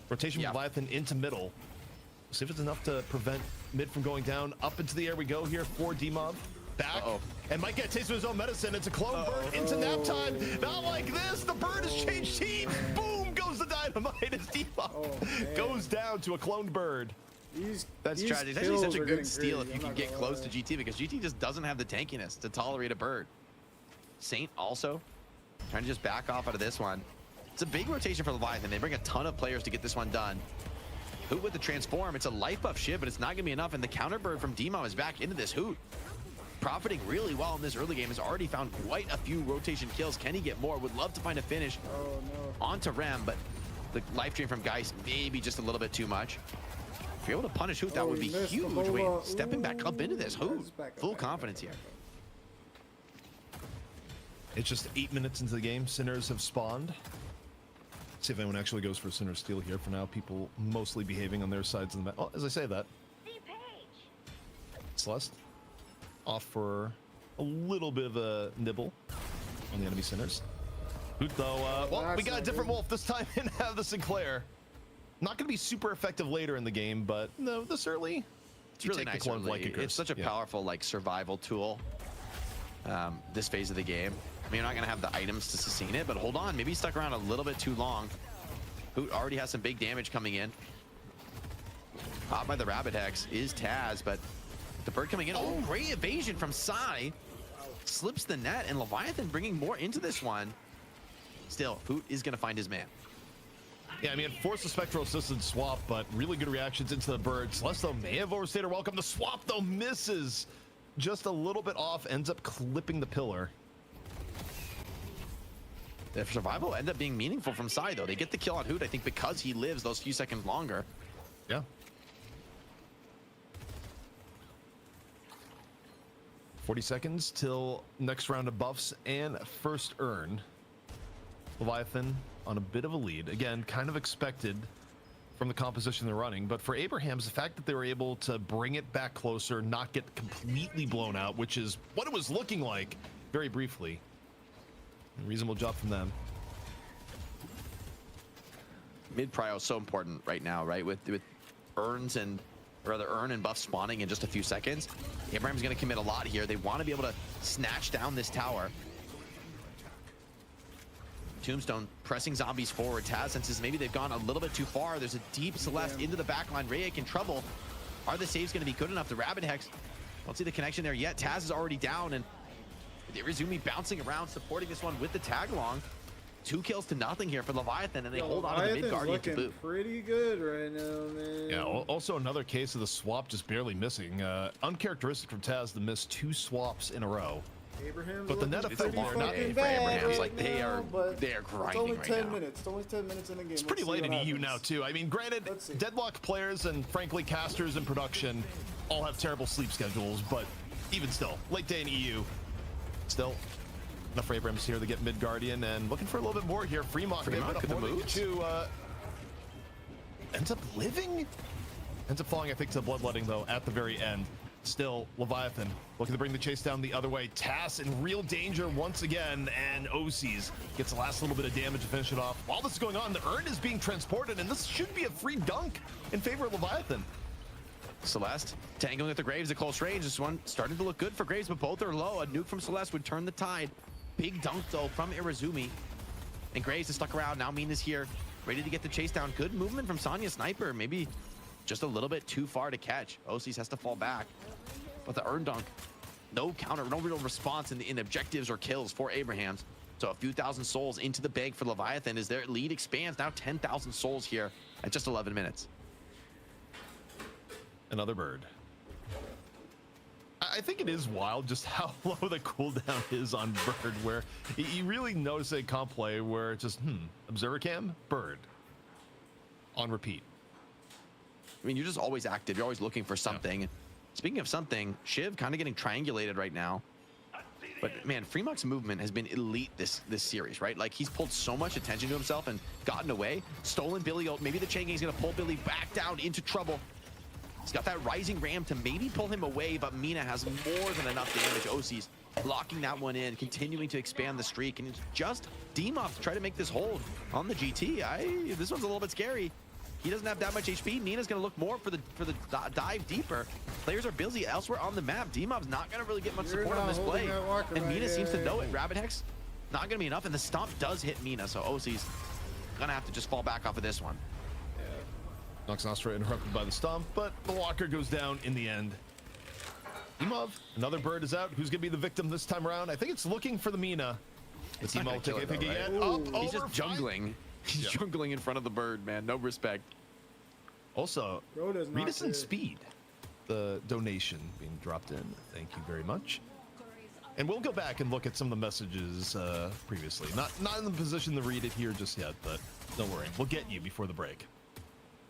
Speaker 16: Rotation from Leviathan into middle. See if it's enough to prevent mid from going down. Up into the air we go here for Dimov. Back. And might get a taste of his own medicine. It's a clone bird into nap time. Not like this. The bird has changed teams. Boom goes the dynamite as Dimov goes down to a cloned bird.
Speaker 15: That's tragic. It's actually such a good steal if you can get close to GT, because GT just doesn't have the tankiness to tolerate a bird. Saint also trying to just back off out of this one. It's a big rotation for Leviathan. They bring a ton of players to get this one done. Hoot with the transform. It's a life buff Shiv, but it's not going to be enough. And the counter bird from Dimov is back into this. Hoot profiting really well in this early game. Has already found quite a few rotation kills. Can he get more? Would love to find a finish onto Rem, but the life drain from Geist maybe just a little bit too much. If you're able to punish Hoot, that would be huge. Wait, stepping back up into this. Hoot, full confidence here.
Speaker 16: It's just 8 minutes into the game. Sinners have spawned. See if anyone actually goes for Sinner Steal here. For now, people mostly behaving on their sides of the map. Oh, as I say that. Celeste off for a little bit of a nibble on the enemy Sinners. Hoot though, well, we got a different wolf this time and have the Sinclair. Not going to be super effective later in the game, but no, this early,
Speaker 15: it's really nice. It's such a powerful like survival tool. This phase of the game. I mean, you're not going to have the items to sustain it, but hold on. Maybe he stuck around a little bit too long. Hoot already has some big damage coming in. Caught by the Rabbit Hex is Taz, but the bird coming in. Oh, great evasion from Sai. Slips the net, and Leviathan bringing more into this one. Still, Hoot is going to find his man.
Speaker 16: Yeah, I mean, forced the spectral assisted swap, but really good reactions into the bird. Celeste, though, may have overstayed her welcome. The swap, though, misses just a little bit off, ends up clipping the pillar.
Speaker 15: The survival end up being meaningful from Sai, though. They get the kill on Hoot, I think, because he lives those few seconds longer.
Speaker 16: Yeah. 40 seconds till next round of buffs and first earn. Leviathan on a bit of a lead. Again, kind of expected from the composition they're running, but for Abrahams, the fact that they were able to bring it back closer, not get completely blown out, which is what it was looking like very briefly. Reasonable job from them.
Speaker 15: Mid prio is so important right now, right? With urns and urn and buff spawning in just a few seconds. Abraham's going to commit a lot here. They want to be able to snatch down this tower. Tombstone pressing zombies forward. Taz senses maybe they've gone a little bit too far. There's a deep Celeste into the backline. Rayek in trouble. Are the saves going to be good enough? The Rabbit Hex, don't see the connection there yet. Taz is already down, and the Irizumi bouncing around, supporting this one with the tag along. 2 kills to nothing here for Leviathan, and they hold on to the mid Guardian to boot.
Speaker 2: Pretty good right now, man.
Speaker 16: Yeah, also another case of the swap just barely missing. Uncharacteristic from Taz to miss 2 swaps in a row.
Speaker 2: Abraham's
Speaker 16: but the net effect
Speaker 15: for Abraham's, like they are grinding
Speaker 2: right now. It's only 10 minutes. It's only 10 minutes in the game.
Speaker 16: It's pretty late in EU now too. I mean, granted, Deadlock players and frankly casters in production all have terrible sleep schedules, but even still, late day in EU. Still, enough for Abrams here to get mid Guardian and looking for a little bit more here. Fremont could the move to ends up living, ends up falling I think to bloodletting though at the very end. Still, Leviathan looking to bring the chase down the other way. Tass in real danger once again, and Osees gets the last little bit of damage to finish it off. While this is going on, the urn is being transported, and this should be a free dunk in favor of Leviathan.
Speaker 15: Celeste tangling with the Graves at close range. This one starting to look good for Graves, but both are low. A nuke from Celeste would turn the tide. Big dunk, though, from Irizumi. And Graves is stuck around. Now Mina's here, ready to get the chase down. Good movement from Sonya Sniper. Maybe just a little bit too far to catch. Osees has to fall back. But the urn dunk, no counter, no real response in objectives or kills for Abrahams. So a few thousand souls into the bank for Leviathan as their lead expands. Now 10,000 souls here at just 11 minutes.
Speaker 16: Another bird. I think it is wild just how low the cooldown is on bird, where you really notice a comp play where it's just, observer cam, bird. On repeat.
Speaker 15: I mean, you're just always active. You're always looking for something. Yeah. Speaking of something, Shiv kind of getting triangulated right now. But man, Fremont's movement has been elite this series, right? Like he's pulled so much attention to himself and gotten away. Stolen Billy ult. Maybe the chain gang is going to pull Billy back down into trouble. He's got that rising ram to maybe pull him away, but Mina has more than enough damage. Osees locking that one in, continuing to expand the streak, and it's just Demov to try to make this hold on the GT. This one's a little bit scary. He doesn't have that much HP. Mina's going to look more for the dive deeper. Players are busy elsewhere on the map. Demov's not going to really get much support on this play, and Mina seems to know it. Rabbit Hex not going to be enough, and the stomp does hit Mina, so Osees going to have to just fall back off of this one.
Speaker 16: Nox Nostra interrupted by the stomp, but the walker goes down in the end. Demov, another bird is out. Who's going to be the victim this time around? I think it's looking for the Mina. The team will take it again.
Speaker 15: He's just jungling. He's jungling in front of the bird, man. No respect.
Speaker 16: Also, Redis and Speed, the donation being dropped in. Thank you very much. And we'll go back and look at some of the messages previously. Not in the position to read it here just yet, but don't worry. We'll get you before the break.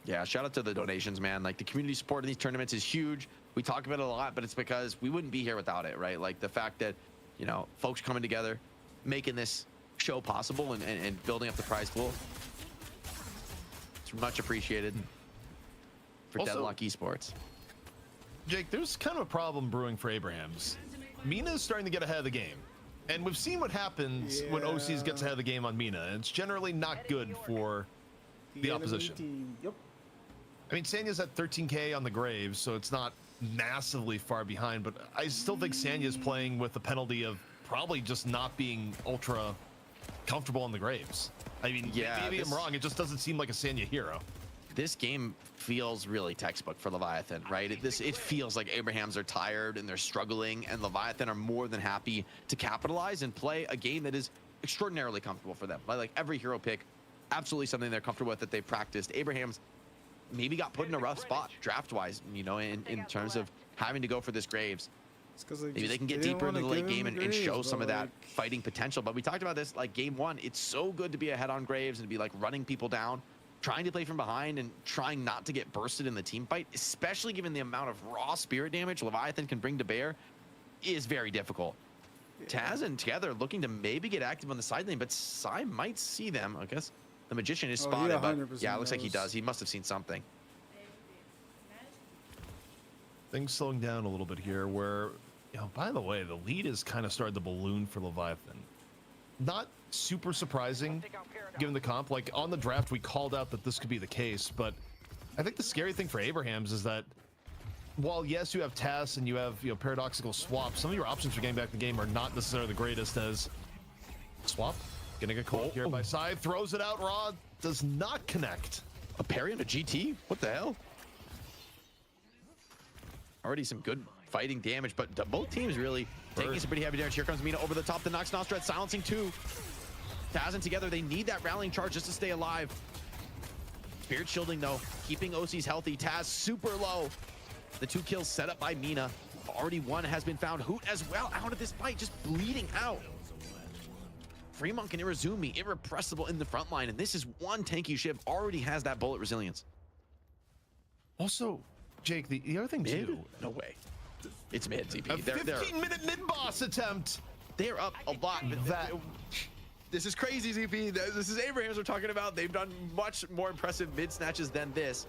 Speaker 15: Yeah, shout out to the donations, man. Like the community support in these tournaments is huge. We talk about it a lot, but it's because we wouldn't be here without it, right? Like the fact that, you know, folks coming together, making this show possible and building up the prize pool. It's much appreciated for Deadlock Esports.
Speaker 16: Jake, there's kind of a problem brewing for Abrahams. Mina's starting to get ahead of the game. And we've seen what happens when Osees gets ahead of the game on Mina. And it's generally not good for the opposition.
Speaker 2: Yep.
Speaker 16: I mean, Sanya's at 13k on the Graves, so it's not massively far behind, but I still think Sanya's playing with the penalty of probably just not being ultra comfortable on the Graves. I mean, maybe I'm wrong. It just doesn't seem like a Sanya hero.
Speaker 15: This game feels really textbook for Leviathan, right? It feels like Abrahams are tired and they're struggling, and Leviathan are more than happy to capitalize and play a game that is extraordinarily comfortable for them. Like every hero pick, absolutely something they're comfortable with, that they practiced. Abrahams maybe got put in a rough spot draft-wise, you know, in terms of having to go for this Graves. Maybe they can get deeper into the late game and show some of that fighting potential. But we talked about this like game one. It's so good to be ahead on Graves and to be like running people down, trying to play from behind and trying not to get bursted in the team fight, especially given the amount of raw spirit damage Leviathan can bring to bear, is very difficult. Taz and Tether looking to maybe get active on the side lane, but Sai might see them. I guess the Magician is spotted, but yeah, it looks like he does. He must have seen something.
Speaker 16: Things slowing down a little bit here where, you know, by the way, the lead has kind of started to balloon for Leviathan. Not super surprising given the comp. Like on the draft, we called out that this could be the case, but I think the scary thing for Abrahams is that while yes, you have Tass and you have, you know, paradoxical swap, some of your options for getting back the game are not necessarily the greatest. As swap gonna get caught here by Sai, throws it out. Raw does not connect.
Speaker 15: A parry on a GT? What the hell? Already some good fighting damage, but both teams really taking some pretty heavy damage. Here comes Mina over the top. The Nox Nostra silencing two. Taz and Together, they need that rallying charge just to stay alive. Spirit shielding though, keeping Osees healthy. Taz super low. The 2 kills set up by Mina. Already one has been found. Hoot as well out of this fight, just bleeding out. Fremont and Irizumi, irrepressible in the front line, and this is one tanky Shiv already has that bullet resilience.
Speaker 16: Also, Jake, the other thing too.
Speaker 15: No way. It's mid, ZP.
Speaker 16: A 15-minute mid-boss attempt.
Speaker 15: They're up a lot. This is crazy, ZP. This is Abrahams we're talking about. They've done much more impressive mid snatches than this.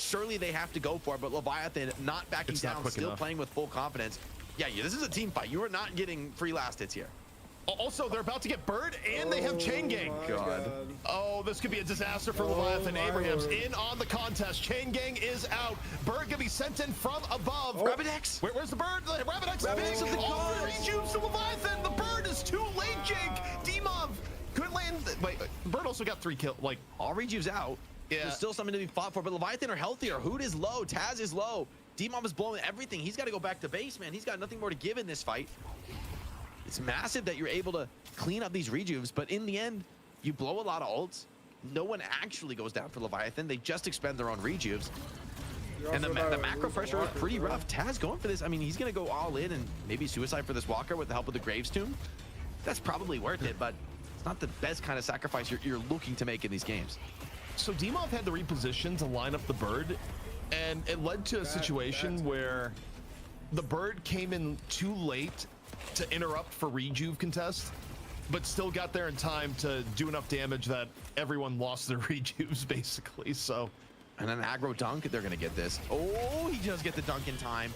Speaker 15: surely they have to go for it, but Leviathan not backing
Speaker 16: It's not
Speaker 15: down,
Speaker 16: quick
Speaker 15: still
Speaker 16: enough.
Speaker 15: playing with full confidence. Yeah, this is a team fight. You are not getting free last hits here.
Speaker 16: Also, they're about to get Bird, and they have Chain Gang.
Speaker 15: God.
Speaker 16: Oh, this could be a disaster for
Speaker 2: Oh
Speaker 16: Leviathan.
Speaker 2: my
Speaker 16: Abrahams
Speaker 2: Lord.
Speaker 16: in on the contest. Chain Gang is out. Bird gonna be sent in from above.
Speaker 15: Rabbit-X.
Speaker 16: Where's the Bird? Rabbit-X.
Speaker 15: Rabbit-X of the
Speaker 16: Oh,
Speaker 15: gods.
Speaker 16: rejuves to Leviathan. The Bird is too late, Jake. Demov couldn't land. Wait, Bird also got 3 kills. Like,
Speaker 15: all rejuves out.
Speaker 16: Yeah.
Speaker 15: There's still something to be fought for, but Leviathan are healthier. Hoot is low. Taz is low. Demov is blowing everything. He's got to go back to base, man. He's got nothing more to give in this fight. It's massive that you're able to clean up these rejuves, but in the end, you blow a lot of ults. No one actually goes down for Leviathan. They just expend their own rejuves. And the macro pressure is pretty rough. Taz going for this. I mean, he's going to go all in and maybe suicide for this Walker with the help of the Graves Tomb. That's probably worth it, but it's not the best kind of sacrifice you're looking to make in these games.
Speaker 16: So Demov had to reposition to line up the Bird, and it led to a situation where the Bird came in too late to interrupt for rejuve contest, but still got there in time to do enough damage that everyone lost their rejuves, basically. So,
Speaker 15: and an aggro dunk, they're gonna get this. Oh, he does get the dunk in time.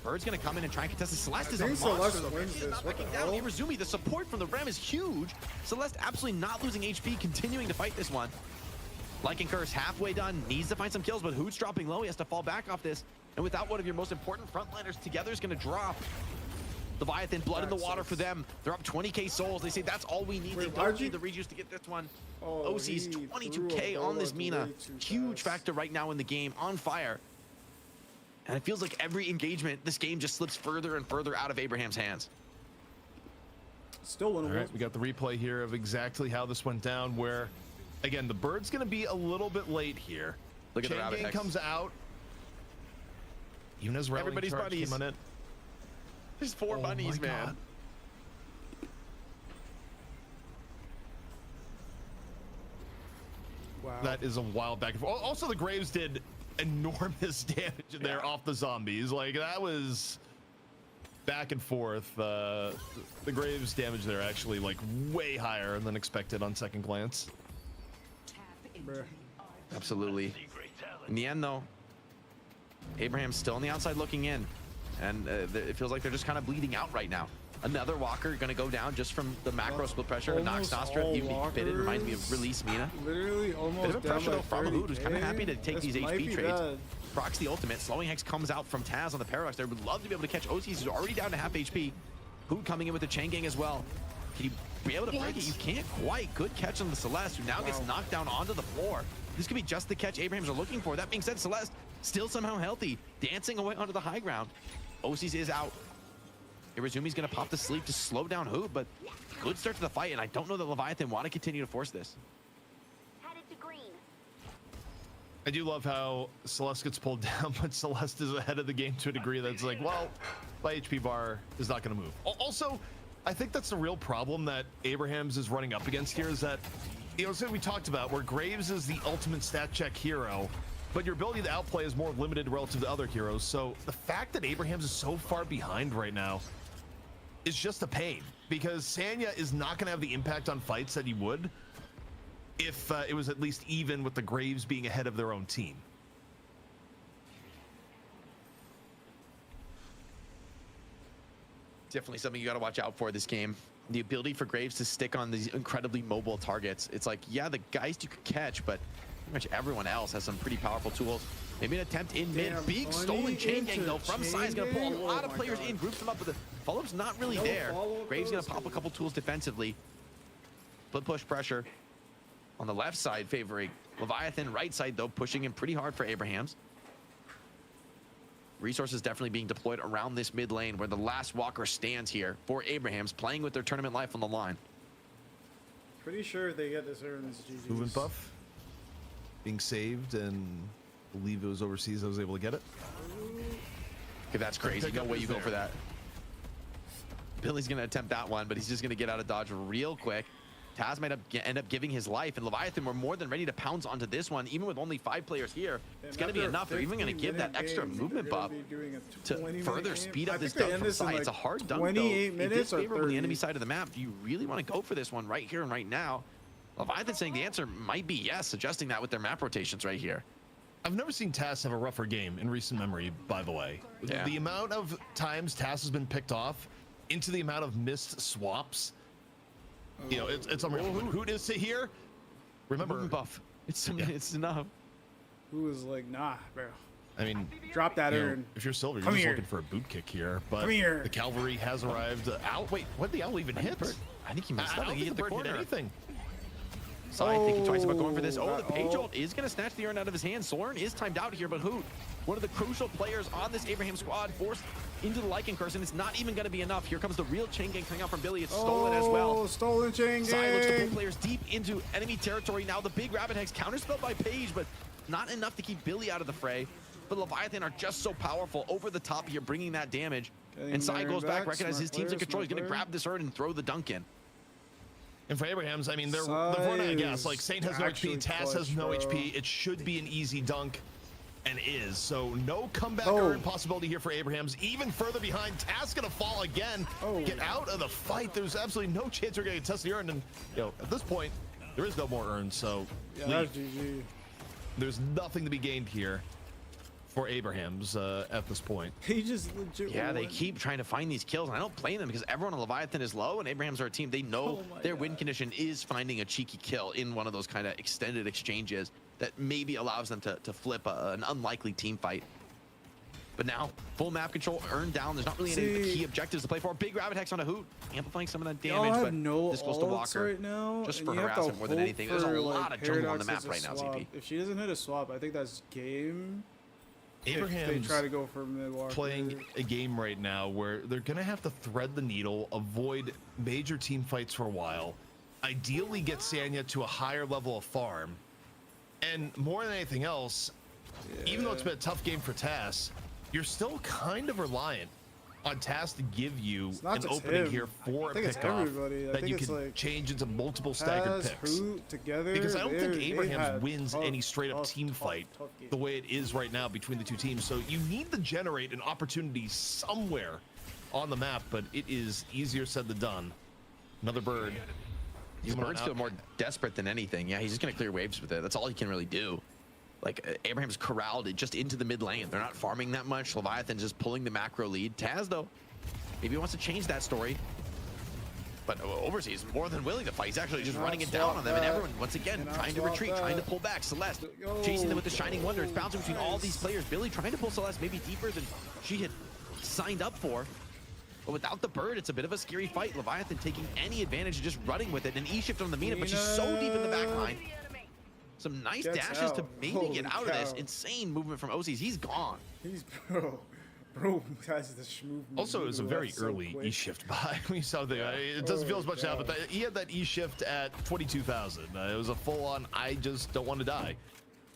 Speaker 15: Bird's gonna come in and try and contest it. Celeste is a monster.
Speaker 2: Celeste wins
Speaker 15: He's
Speaker 2: this.
Speaker 15: not
Speaker 2: What
Speaker 15: backing
Speaker 2: the
Speaker 15: down.
Speaker 2: hell?
Speaker 15: Irizumi, the support from the Rem is huge. Celeste absolutely not losing HP, continuing to fight this one. Lycan Curse halfway done, needs to find some kills, but Hoot's dropping low. He has to fall back off this. And without one of your most important frontliners together is gonna drop. Leviathan, blood in the water for them. They're up 20k souls. They say that's all we need. They don't need the rejuves to get this one. OC's 22k on this Mina. Huge factor right now in the game, on fire. And it feels like every engagement, this game just slips further and further out of Abraham's hands.
Speaker 2: Still winnable.
Speaker 16: all right, we got the replay here of exactly how this went down, where, again, the Bird's going to be a little bit late here.
Speaker 15: Look at the
Speaker 16: Chain
Speaker 15: Rabbit
Speaker 16: Gang
Speaker 15: Hex.
Speaker 16: comes out. Even as rallying
Speaker 15: Everybody's
Speaker 16: charge
Speaker 15: bunnies.
Speaker 16: came on it.
Speaker 15: There's 4 bunnies,
Speaker 16: my
Speaker 15: man.
Speaker 16: God.
Speaker 2: Wow.
Speaker 16: That is a wild back and forth. Also, the Graves did enormous damage in there off the zombies. Like, that was back and forth. The Graves damage there actually, like, way higher than expected on second glance.
Speaker 15: Absolutely. In the end, though, Abraham's still on the outside looking in. And it feels like they're just kind of bleeding out right now. Another Walker going to go down just from the macro split pressure. Nox Nostra, even bitten, reminds me of Release Mina.
Speaker 2: Literally almost
Speaker 15: Bit of a
Speaker 2: down
Speaker 15: pressure
Speaker 2: by
Speaker 15: though from Hoot, who's kind of
Speaker 2: 30K.
Speaker 15: happy to take
Speaker 2: This
Speaker 15: these
Speaker 2: might
Speaker 15: HP
Speaker 2: be
Speaker 15: trades.
Speaker 2: bad.
Speaker 15: Procs the ultimate. Slowing Hex comes out from Taz on the Paradox there. Would love to be able to catch OCs, who's already down to half HP. Hoot coming in with the Chain Gang as well. Can you be able to break it? You can't quite. Good catch on the Celeste, who now gets knocked down onto the floor. This could be just the catch Abrahams are looking for. That being said, Celeste still somehow healthy, dancing away onto the high ground. OCs is out. Irizumi's gonna pop the sleep to slow down Hoot, but good start to the fight, and I don't know that Leviathan want to continue to force this.
Speaker 16: I do love how Celeste gets pulled down, but Celeste is ahead of the game to a degree that's like, well, my HP bar is not going to move. Also, I think that's the real problem that Abrahams is running up against here is that, you know, so we talked about where Graves is the ultimate stat check hero, but your ability to outplay is more limited relative to other heroes. So the fact that Abrahams is so far behind right now is just a pain, because Sanya is not going to have the impact on fights that he would if it was at least even with the Graves being ahead of their own team.
Speaker 15: Definitely something you got to watch out for this game. The ability for Graves to stick on these incredibly mobile targets. It's like, yeah, the guys you could catch, but pretty much everyone else has some pretty powerful tools. Maybe an attempt in mid. Big stolen Chain Gang, though, from Sai is going to pull a lot of players in, groups them up, but the follow-up's not really there. Graves going to pop a couple tools defensively. Split push pressure on the left side favoring Leviathan. Right side, though, pushing him pretty hard for Abrahams. Resources definitely being deployed around this mid lane where the last Walker stands here for Abrahams, playing with their tournament life on the line.
Speaker 2: Pretty sure they get this Aaron's GG's.
Speaker 16: Movement buff being saved, and I believe it was overseas I was able to get it.
Speaker 15: Okay, that's crazy. No way you go for that. Billy's going to attempt that one, but he's just going to get out of dodge real quick. Taz might end up giving his life, and Leviathan were more than ready to pounce onto this one, even with only 5 players here. It's going to be enough. They're even going to give that extra movement buff to further speed up this dunk from side. It's a hard dunk, though.
Speaker 2: 28 minutes or
Speaker 15: favorable
Speaker 2: 30?
Speaker 15: the enemy side of the map. Do you really want to go for this one right here and right now? Leviathan saying the answer might be yes, adjusting that with their map rotations right here.
Speaker 16: I've never seen Tass have a rougher game in recent memory, by the way.
Speaker 15: Yeah.
Speaker 16: The amount of times Tass has been picked off into the amount of missed swaps, you know, it's unreal. When Hoot is to here, remember,
Speaker 15: buff. It's enough.
Speaker 2: Who was like, nah, bro.
Speaker 16: I mean,
Speaker 2: drop that
Speaker 16: you know,
Speaker 2: urn.
Speaker 16: if you're Silver, you're
Speaker 2: Come
Speaker 16: just
Speaker 2: here.
Speaker 16: looking for a boot kick here. But
Speaker 2: Come here.
Speaker 16: the cavalry has arrived. Owl, wait, what did the owl even hit?
Speaker 15: I think he missed.
Speaker 16: I don't think the bird hit anything.
Speaker 15: Sai thinking twice about going for this. Oh, the page ult is going to snatch the urn out of his hand. Soren is timed out here, but Hoot, one of the crucial players on this Abraham squad, forced into the Lycan curse, and it's not even going to be enough. Here comes the real chain gang coming out from Billy. It's stolen as well.
Speaker 2: Stolen chain gang.
Speaker 15: Sai looks to pull players deep into enemy territory. Now the big Rabbit Hex counterspelled by Page, but not enough to keep Billy out of the fray. But Leviathan are just so powerful over the top here, bringing that damage. And Sai goes back, recognizes his team's in control. He's going to grab this urn and throw the dunk in.
Speaker 16: And for Abraham's, I mean, they're running, I guess. Like, Saint has no HP, Tass has no HP. It should be an easy dunk, and is. So no comeback urn possibility here for Abraham's. Even further behind, Tass gonna fall again. Get out of the fight. There's absolutely no chance we're gonna test the urn. And, you know, at this point, there is no more urns, so
Speaker 2: yeah, that's GG.
Speaker 16: There's nothing to be gained here for Abraham's at this point.
Speaker 2: He just legit.
Speaker 15: Yeah, they keep trying to find these kills, and I don't blame them because everyone on Leviathan is low, and Abraham's our team. They know their win condition is finding a cheeky kill in one of those kind of extended exchanges that maybe allows them to flip an unlikely team fight. But now, full map control, urn down. There's not really any key objectives to play for. Big Rabbit Hex on a Hoot, amplifying some of that damage, but this goes to Walker
Speaker 2: right now,
Speaker 15: just for harassment more than anything. There's a lot of jungle on the map right now, CP.
Speaker 2: If she doesn't hit a swap, I think that's game.
Speaker 16: Abraham's
Speaker 2: they try to go for mid-walker.
Speaker 16: Playing a game right now where they're going to have to thread the needle, avoid major team fights for a while, ideally get Sanya to a higher level of farm, and more than anything else, even though it's been a tough game for Tass, you're still kind of reliant on Tass to give you an opening here for a pickoff that you can change into multiple staggered picks.
Speaker 2: Together,
Speaker 16: because I don't think Abrahams wins any straight up team fight the way it is right now between the two teams. So you need to generate an opportunity somewhere on the map, but it is easier said than done. Another bird.
Speaker 15: These birds feel more desperate than anything. Yeah, he's just going to clear waves with it. That's all he can really do. Like, Abraham's corralled it just into the mid lane. They're not farming that much. Leviathan's just pulling the macro lead. Taz, though, maybe he wants to change that story. But Overseas is more than willing to fight. He's actually just running it down on them. And everyone, once again, trying to retreat, trying to pull back. Celeste chasing them with the Shining Wonder. It's bouncing between all these players. Billy trying to pull Celeste maybe deeper than she had signed up for. But without the bird, it's a bit of a scary fight. Leviathan taking any advantage, just running with it. An E-shift on the Mina, but she's so deep in the back line. Some nice dashes to maybe get out of this. Insane movement from OCs. He's gone.
Speaker 2: He's bro has the schmoove.
Speaker 16: Also, it was a very early E-shift buy. We saw the. It doesn't feel as much now, but he had that E-shift at 22,000. It was a full-on. I just don't want to die.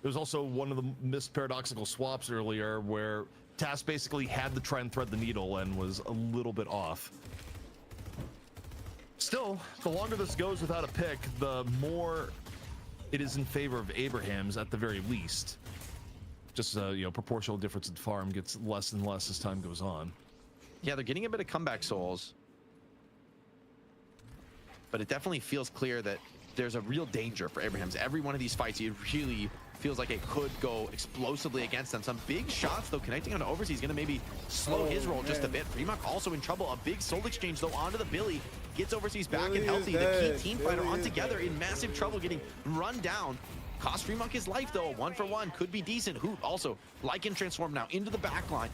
Speaker 16: There was also one of the missed paradoxical swaps earlier where Tass basically had to try and thread the needle and was a little bit off. Still, the longer this goes without a pick, the more it is in favor of Abraham's at the very least. Just you know, proportional difference in farm gets less and less as time goes on.
Speaker 15: Yeah, they're getting a bit of comeback souls, but it definitely feels clear that there's a real danger for Abraham's. Every one of these fights, it really feels like it could go explosively against them. Some big shots, though, connecting on Overseas is going to maybe slow his roll just a bit. Fremont also in trouble. A big soul exchange, though, onto the Billy. Gets Overseas back and healthy. The key team fighter on together in massive trouble, getting run down. Cost Fremont his life, though. 1-for-1 could be decent. Hoot also Lycan transform now into the back line.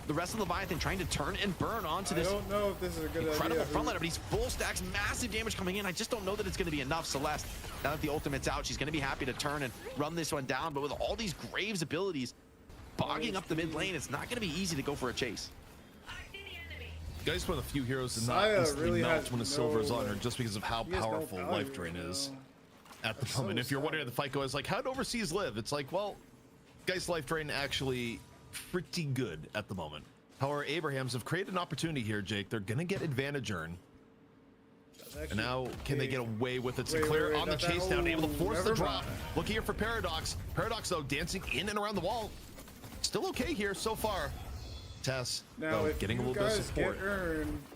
Speaker 15: The rest of Leviathan trying to turn and burn onto this.
Speaker 2: I don't know if this is a good
Speaker 15: incredible front line, but he's full stacks, massive damage coming in. I just don't know that it's going to be enough. Celeste, now that the ultimate's out, she's going to be happy to turn and run this one down. But with all these Graves abilities bogging up the mid lane, it's not going to be easy to go for a chase.
Speaker 16: Guys, one of the few heroes to not instantly melt when a silver is on her just because of how powerful Life Drain is at the moment. If you're wondering, the fight goes like, how'd Overseas live? It's like, well, guys, Life Drain actually pretty good at the moment. However, Abrahams have created an opportunity here, Jake. They're gonna get advantage earn. And now, can they get away with it? Sinclair on the chase down, able to force the drop. Looking here for Paradox. Paradox, though, dancing in and around the wall. Still okay here so far. Tess,
Speaker 2: now,
Speaker 16: getting a little bit of support.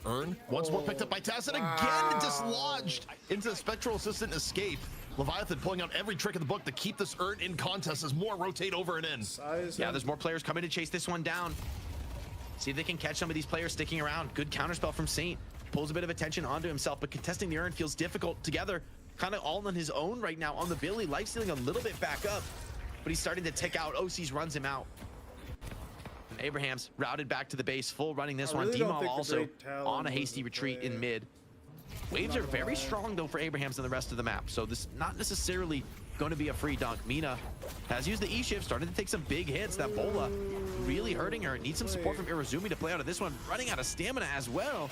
Speaker 16: Urn once more picked up by Tess, and again dislodged into the Spectral Assistant escape. Leviathan pulling out every trick in the book to keep this urn in contest as more rotate over and in.
Speaker 15: Yeah, there's more players coming to chase this one down. See if they can catch some of these players sticking around. Good counterspell from Saint. Pulls a bit of attention onto himself, but contesting the urn feels difficult together. Kind of all on his own right now on the Billy. Life stealing a little bit back up, but he's starting to tick out. OCs runs him out. And Abraham's routed back to the base, full running this one. Demov also on a hasty retreat in mid. Waves are very strong though for Abrahams and the rest of the map, so this is not necessarily going to be a free dunk. Mina has used the E-shift, started to take some big hits. That Bola really hurting her. Needs some support from Irizumi to play out of this one. Running out of stamina as well.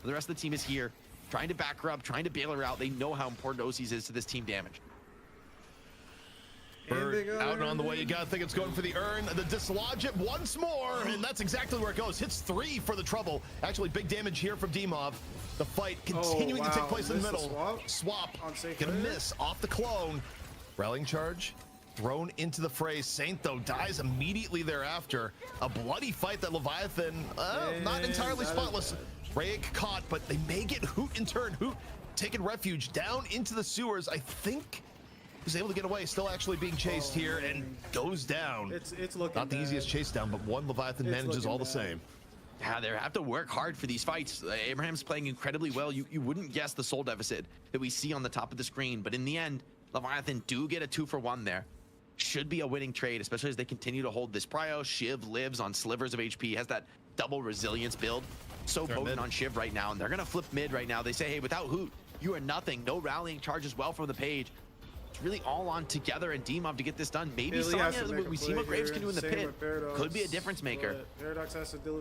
Speaker 15: But the rest of the team is here, trying to back her up, trying to bail her out. They know how important OCs is to this team damage.
Speaker 16: Bird out and on the way. You gotta think it's going for the urn. The dislodge it once more, and that's exactly where it goes. Hits 3 for the trouble. Actually, big damage here from Demov. The fight continuing to take place in the middle. Swap. Gonna miss off the clone. Rallying charge thrown into the fray. Saint though dies immediately thereafter. A bloody fight that Leviathan not entirely spotless. Rayek caught, but they may get Hoot in turn. Hoot taking refuge down into the sewers. I think he's able to get away, still actually being chased here, and goes down.
Speaker 2: It's looking
Speaker 16: not the easiest chase down, but one Leviathan manages all the same.
Speaker 15: Yeah, they have to work hard for these fights. Abraham's playing incredibly well. You wouldn't guess the soul deficit that we see on the top of the screen, but in the end, Leviathan do get a 2-for-1 there. Should be a winning trade, especially as they continue to hold this prio. Shiv lives on slivers of HP, has that double resilience build. So potent on Shiv right now, and they're gonna flip mid right now. They say, hey, without Hoot, you are nothing. No rallying charge as well from the page. It's really all on together and Demov to get this done. Maybe Sonya, we see what Graves can do in the pit. Could be a difference maker.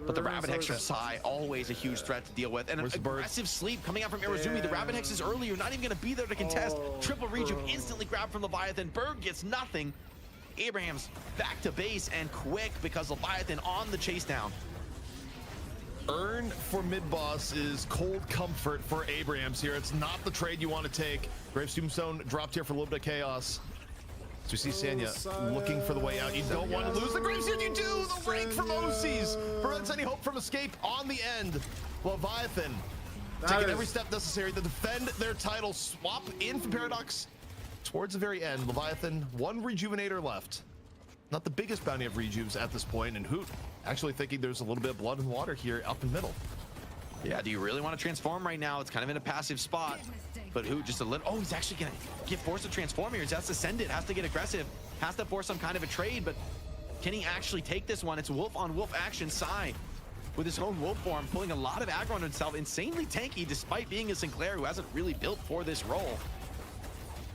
Speaker 15: But the Rabbit Hex from Sai, always a huge threat to deal with. And an aggressive sleep coming out from Irizumi. The Rabbit Hex is early. You're not even going to be there to contest. Triple rejuve instantly grabbed from Leviathan. Berg gets nothing. Abraham's back to base and quick because Leviathan on the chase down.
Speaker 16: Urn for mid-boss is cold comfort for Abrahams here. It's not the trade you want to take. Graves Tombstone dropped here for a little bit of chaos. So we see Sanya looking for the way out. You don't want to lose the Graves here. You do! The rank from OCs prevents any hope from escape on the end. Leviathan taking every step necessary to defend their title. Swap in for Paradox towards the very end. Leviathan, 1 Rejuvenator left. Not the biggest bounty of rejuves at this point, and Hoot actually thinking there's a little bit of blood and water here up in middle.
Speaker 15: Yeah, do you really want to transform right now? It's kind of in a passive spot, but Hoot just a little, oh, he's actually gonna get forced to transform here. He has to send it, has to get aggressive, has to force some kind of a trade, but can he actually take this one? It's wolf on wolf action. Sai with his own wolf form, pulling a lot of aggro on himself, insanely tanky despite being a Sinclair who hasn't really built for this role.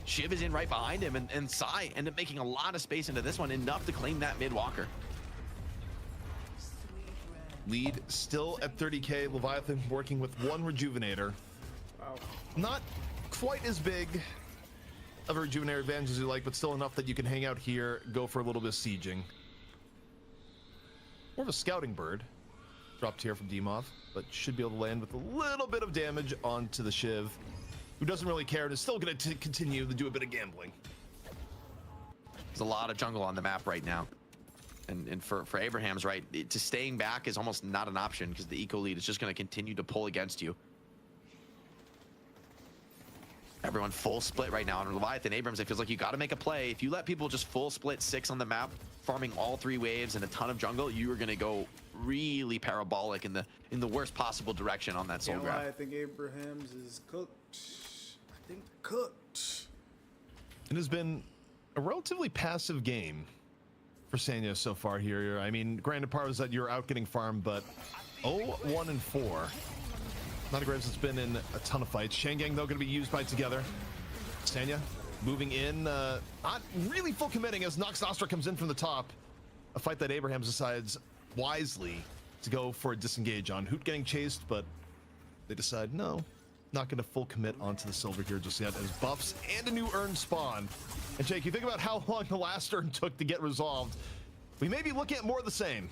Speaker 15: Shiv is in right behind him, and Sai end up making a lot of space into this one, enough to claim that mid walker.
Speaker 16: Lead still at 30k. Leviathan working with 1 Rejuvenator.
Speaker 2: Wow.
Speaker 16: Not quite as big of a Rejuvenator advantage as you like, but still enough that you can hang out here, go for a little bit of sieging. More of a scouting bird. Dropped here from Demov, but should be able to land with a little bit of damage onto the Shiv, who doesn't really care and is still going to continue to do a bit of gambling.
Speaker 15: There's a lot of jungle on the map right now. And for Abraham's, right, to staying back is almost not an option because the eco lead is just going to continue to pull against you. Everyone full split right now on Leviathan. Abrams, it feels like you got to make a play. If you let people just full split 6 on the map, farming all 3 waves and a ton of jungle, you are going to go really parabolic in the worst possible direction on that soul grab.
Speaker 2: I think Abrahams is cooked. I think cooked.
Speaker 16: It has been a relatively passive game for Sanya so far here. I mean, granted, part was that you're out getting farmed, but 0-1 and 4. Not a Graves that's been in a ton of fights. Shangang, though, going to be used by together. Sanya moving in, not really full committing as Nox Nostra comes in from the top. A fight that Abrahams decides wisely to go for a disengage on. Hoot getting chased, but they decide, no, not going to full commit onto the silver here just yet, as buffs and a new urn spawn. And Jake, you think about how long the last urn took to get resolved, we may be looking at more of the same.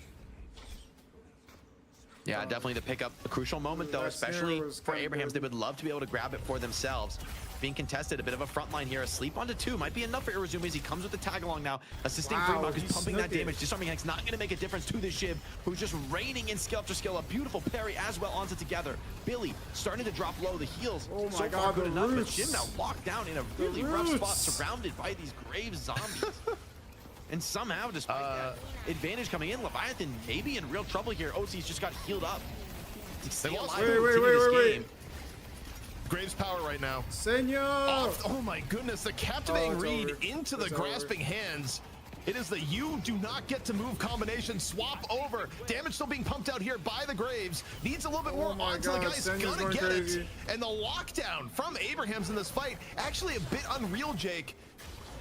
Speaker 15: Yeah, definitely to pick up a crucial moment though, especially for Abrahams. They would love to be able to grab it for themselves. being contested. A bit of a front line here. A sleep onto 2 might be enough for Irizumi as he comes with the tag along now. Assisting Fremont, who's pumping that damage. Disarming Hank's not going to make a difference to this Shiv, who's just raining in skill after skill. A beautiful parry as well onto Together. Billy starting to drop low. The heals so far good enough, but Jim now locked down in a really rough spot, surrounded by these grave zombies. And somehow, despite that advantage coming in, Leviathan may be in real trouble here. OC's just got healed up.
Speaker 16: Wait. Graves power right now.
Speaker 2: Senor!
Speaker 16: Oh my goodness, the captivating read into the grasping hands. It is the you do not get to move combination. Swap over. Damage still being pumped out here by the Graves. Needs a little bit more onto the guys. Gonna get it. And the lockdown from Abrahams in this fight. Actually a bit unreal, Jake.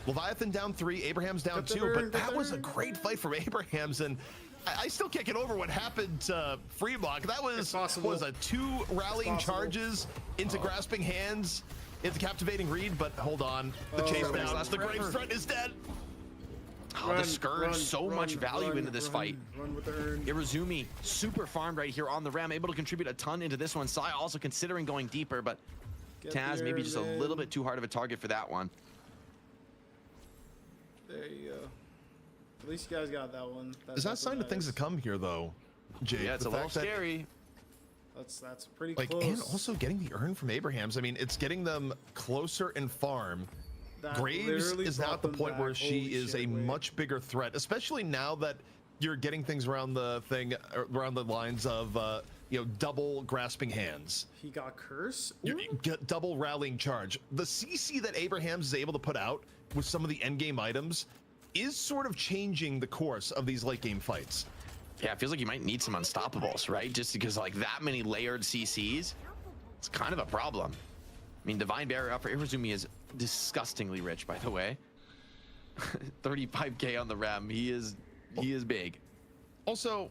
Speaker 16: Leviathan down 3, Abrahams down 2, but that was a great fight from Abrahams, and I still can't get over what happened to Fremont. That was a 2 rallying charges into grasping hands, into captivating read, but hold on, the chase down. The Graves threat is dead.
Speaker 15: The Scourge, so much value into this fight. Irizumi, super farmed right here on the Ram, able to contribute a ton into this one. Sai also considering going deeper, but Taz maybe just a little bit too hard of a target for that one.
Speaker 2: There you go. At least you guys got that one.
Speaker 16: Is that a sign of things to come here, though, Jake?
Speaker 15: Yeah, it's a little scary.
Speaker 2: That's pretty
Speaker 16: close. And also getting the urn from Abrahams. I mean, it's getting them closer in farm. Graves is now at the point where she is a much bigger threat, especially now that you're getting things around the thing, around the lines of, you know, double grasping hands.
Speaker 2: He got curse?
Speaker 16: You get double rallying charge. The CC that Abrahams is able to put out with some of the end game items is sort of changing the course of these late game fights.
Speaker 15: Yeah, it feels like you might need some unstoppables, right? Just because like that many layered CCs, it's kind of a problem. I mean, Divine Barrier up for Irizumi is disgustingly rich, by the way. 35k on the Ram. He is big.
Speaker 16: Also,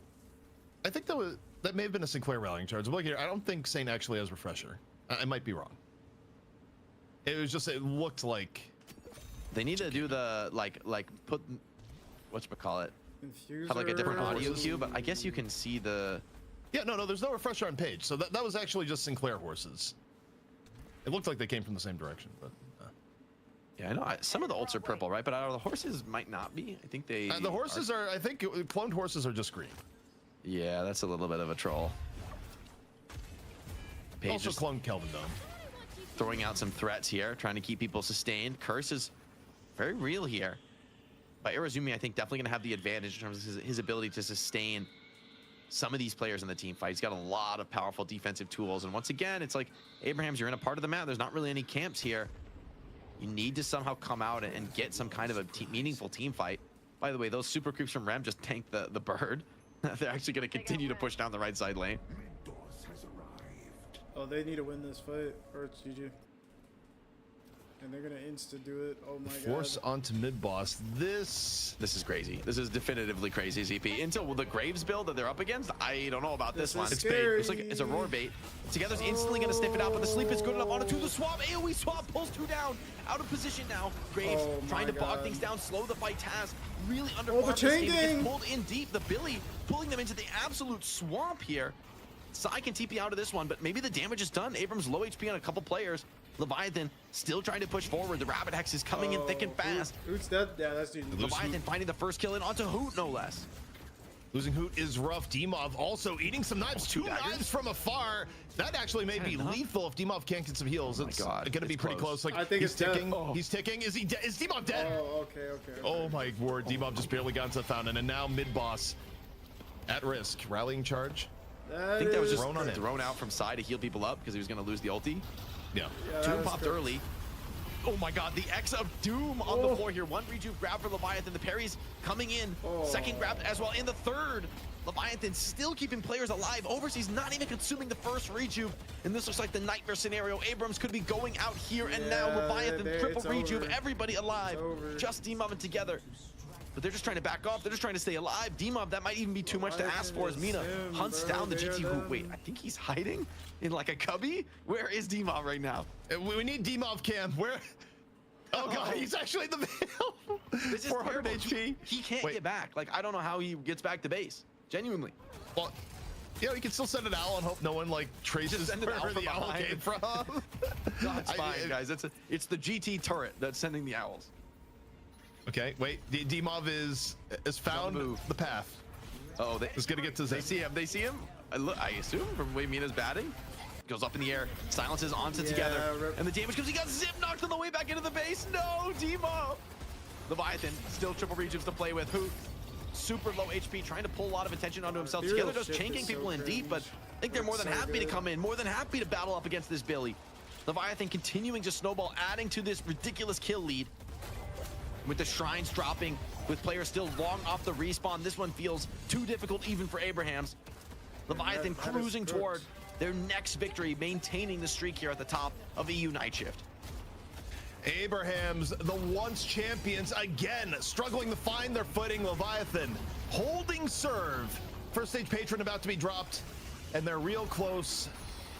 Speaker 16: I think that may have been a Sinclair rallying charge. Look here, I don't think Saint actually has refresher. I might be wrong. It was just, it looked like
Speaker 15: they need to do the like put whatchamacallit, have like a different audio cue, but I guess you can see the
Speaker 16: no, there's no refresher on page, so that was actually just Sinclair horses. It looked like they came from the same direction, but
Speaker 15: yeah, I know some of the ults are purple, right? But the horses might not be. I think they
Speaker 16: the horses are, I think cloned horses are just green.
Speaker 15: Yeah, that's a little bit of a troll.
Speaker 16: Page also cloned Kelvin Dome.
Speaker 15: Throwing out some threats here, trying to keep people sustained. Curse is very real here. But Irizumi, I think, definitely going to have the advantage in terms of his ability to sustain some of these players in the team fight. He's got a lot of powerful defensive tools. And once again, it's like, Abrahams, you're in a part of the map. There's not really any camps here. You need to somehow come out and get some kind of a meaningful team fight. By the way, those super creeps from Rem just tanked the bird. They're actually going to continue to push down the right side lane.
Speaker 2: Oh, they need to win this fight, or it's GG. And they're gonna insta do it. Oh my god.
Speaker 16: Force onto mid boss. This
Speaker 15: is crazy. This is definitively crazy, ZP. Until the Graves build that they're up against, I don't know about this one.
Speaker 2: It's bait.
Speaker 15: Looks like it's a roar bait. Together's instantly gonna sniff it out, but the sleep is good enough onto the swap. AoE swap pulls 2 down. Out of position now. Graves trying to bog things down, slow the fight. Taz really under
Speaker 2: the chain gang.
Speaker 15: Gets pulled in deep. The Billy pulling them into the absolute swamp here. Sai can TP out of this one, but maybe the damage is done. Abrams low HP on a couple players. Leviathan still trying to push forward. The Rabbit Hex is coming in thick and fast.
Speaker 2: Hoot's dead. Yeah, that's dude.
Speaker 15: Leviathan finding the first kill in onto Hoot, no less.
Speaker 16: Losing Hoot is rough. Dimov also eating some knives. 2 knives from afar. That actually may be lethal if Dimov can't get some heals. It's going to be pretty close. Like,
Speaker 2: I think
Speaker 16: he's ticking. He's ticking. Is he dead? Is Dimov dead?
Speaker 2: Oh, okay.
Speaker 16: Oh my word. Dimov just barely got into the fountain, and now mid boss at risk. Rallying charge.
Speaker 15: I think that was just thrown out from Sai to heal people up because he was going to lose the ulti.
Speaker 16: Yeah.
Speaker 15: Doom popped early. Oh my god, the X of Doom on the floor here. One rejuve grab for Leviathan. The parry's coming in. Second grab as well in the third. Leviathan still keeping players alive. Overseas not even consuming the first rejuve. And this looks like the nightmare scenario. Abrams could be going out here and now. Leviathan triple rejuve. Everybody alive. Just Demon together. But they're just trying to back off. They're just trying to stay alive. Demob, that might even be too much to ask for as Mina hunts down the GT who, wait, I think he's hiding in like a cubby? Where is Demob right now?
Speaker 16: We need Demob cam. Where? Oh god, he's actually in the veil.
Speaker 15: This is 400 HP. He can't get back. Like, I don't know how he gets back to base. Genuinely.
Speaker 16: Well, You know, you can still send an owl and hope no one like traces where the owl came from.
Speaker 15: No, it's fine, guys. It's the GT turret that's sending the owls.
Speaker 16: Okay, wait. D-Mov is found the path.
Speaker 15: Oh,
Speaker 16: he's gonna get to
Speaker 15: They see him. They see him. I assume from the way Mina's batting. Goes up in the air, silences onto together, and the damage comes. He got zip knocked on the way back into the base. No, Demo. Leviathan still triple regions to play with. Who super low HP, trying to pull a lot of attention onto himself. Together just chanking people in deep, but I think they're more than happy to come in, more than happy to battle up against this Billy. Leviathan continuing to snowball, adding to this ridiculous kill lead. With the shrines dropping, with players still long off the respawn, this one feels too difficult even for Abrahams. Leviathan cruising toward their next victory, maintaining the streak here at the top of EU Night Shift.
Speaker 16: Abrahams, the once champions, again struggling to find their footing. Leviathan holding serve. First stage patron about to be dropped, and they're real close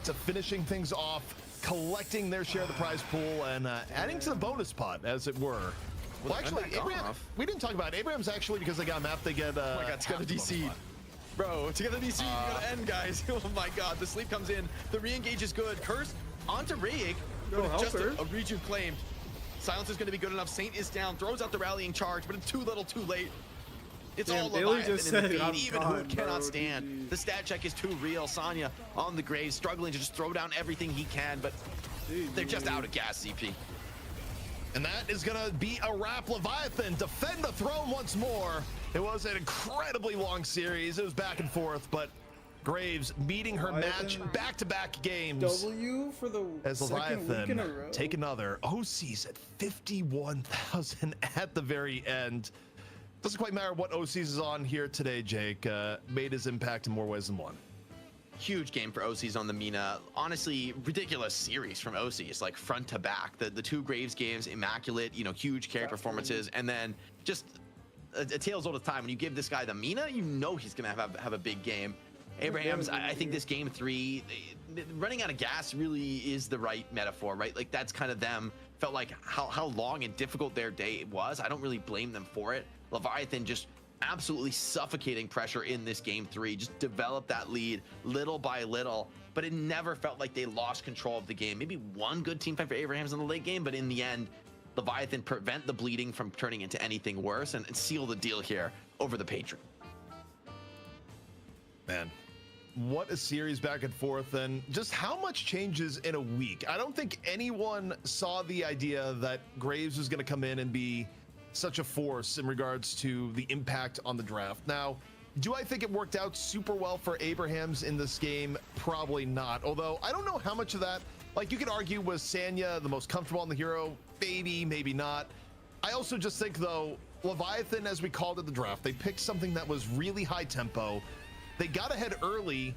Speaker 16: to finishing things off, collecting their share of the prize pool, and adding to the bonus pot, as it were. Well, actually, Abraham, we didn't talk about it. Abraham's actually, because they got a map, they get
Speaker 15: oh my god, Together DC. Bro, Together DC, you gotta end, guys. Oh my god, the sleep comes in. The re-engage is good. Curse onto Rayik, but it's just a region claimed. Silence is gonna be good enough. Saint is down, throws out the rallying charge, but it's too little, too late. It's all Leviathan in the feed, even who cannot stand. The stat check is too real. Sanya on the grave, struggling to just throw down everything he can, but they're just out of gas, CP.
Speaker 16: And that is going to be a wrap. Leviathan defend the throne once more. It was an incredibly long series. It was back and forth, but Graves meeting her match back-to-back games.
Speaker 2: W for the
Speaker 16: as
Speaker 2: second week in a row.
Speaker 16: Take another. OC's at 51,000 at the very end. Doesn't quite matter what OC's is on here today, Jake. Made his impact in more ways than one.
Speaker 15: Huge game for OCs on the Mina. Honestly, ridiculous series from OCs, like front to back. The two Graves games, immaculate, you know, huge character performances, and then just a tale's old of time. When you give this guy the Mina, you know he's gonna have a big game. Abrahams, I think this game 3, running out of gas really is the right metaphor, right? Like that's kind of them. Felt like how long and difficult their day was. I don't really blame them for it. Leviathan just absolutely suffocating pressure in this game 3, just developed that lead little by little, but it never felt like they lost control of the game. Maybe one good team fight for Abrahams in the late game, but in the end, Leviathan prevent the bleeding from turning into anything worse and seal the deal here over the Patron.
Speaker 16: Man, what a series back and forth, and just how much changes in a week. I don't think anyone saw the idea that Graves was going to come in and be such a force in regards to the impact on the draft. Now, do I think it worked out super well for Abrahams in this game? Probably not. Although I don't know how much of that, like you could argue, was Sanya the most comfortable on the hero? Maybe, maybe not. I also just think though, Leviathan, as we called it the draft, they picked something that was really high tempo. They got ahead early,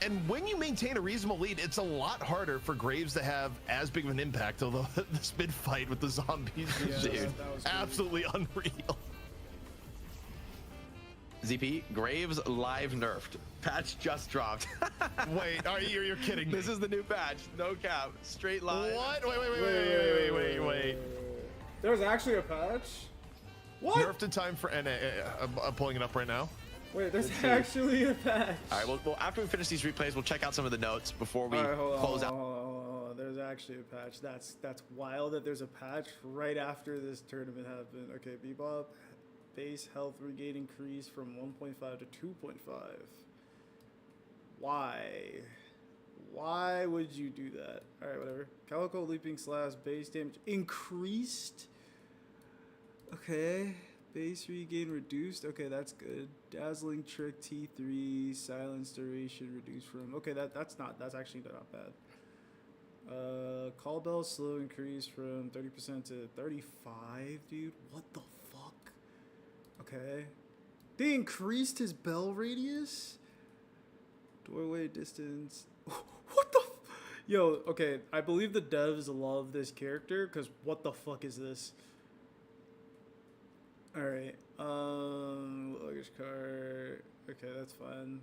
Speaker 16: and when you maintain a reasonable lead, it's a lot harder for Graves to have as big of an impact, although this mid fight with the zombies is dude, absolutely unreal.
Speaker 15: ZP, Graves live nerfed. Patch just dropped.
Speaker 16: Wait, you're kidding me.
Speaker 15: This is the new patch. No cap. Straight line.
Speaker 16: What? Wait.
Speaker 2: There's actually a patch? What?
Speaker 16: Nerfed in time for NA. I'm pulling it up right now.
Speaker 2: Wait, there's actually a patch.
Speaker 15: All right, well, after we finish these replays, we'll check out some of the notes before we close out.
Speaker 2: Hold on. There's actually a patch. That's wild that there's a patch right after this tournament happened. Okay, Bebop, base health regain increase from 1.5 to 2.5. Why? Why would you do that? All right, whatever. Calico leaping slash base damage increased. Okay. Base regain reduced. Okay, that's good. Dazzling trick T3 silence duration reduced from. Okay, that's actually not bad. Call bell slow increase from 30% to 35, dude. What the fuck? Okay. They increased his bell radius? Doorway distance. What the yo, okay, I believe the devs love this character because what the fuck is this? Alright, luggage cart, okay, that's fine.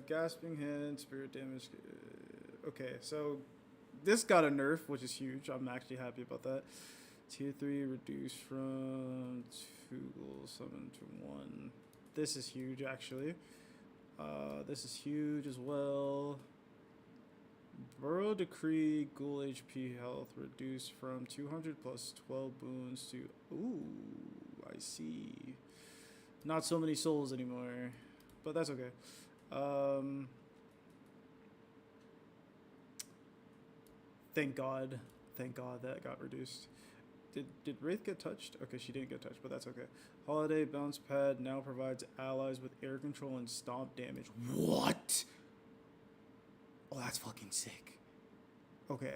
Speaker 2: Gasping hand, spirit damage, okay, so this got a nerf, which is huge. I'm actually happy about that. Tier 3 reduced from 2 summon to 1. This is huge, actually. This is huge as well. Burrow Decree Ghoul HP health reduced from 200 plus 12 boons to... Ooh, I see. Not so many souls anymore, but that's okay. Thank God that got reduced. Did Wraith get touched? Okay, she didn't get touched, but that's okay. Holiday Bounce Pad now provides allies with air control and stomp damage. What? Oh, that's fucking sick. Okay.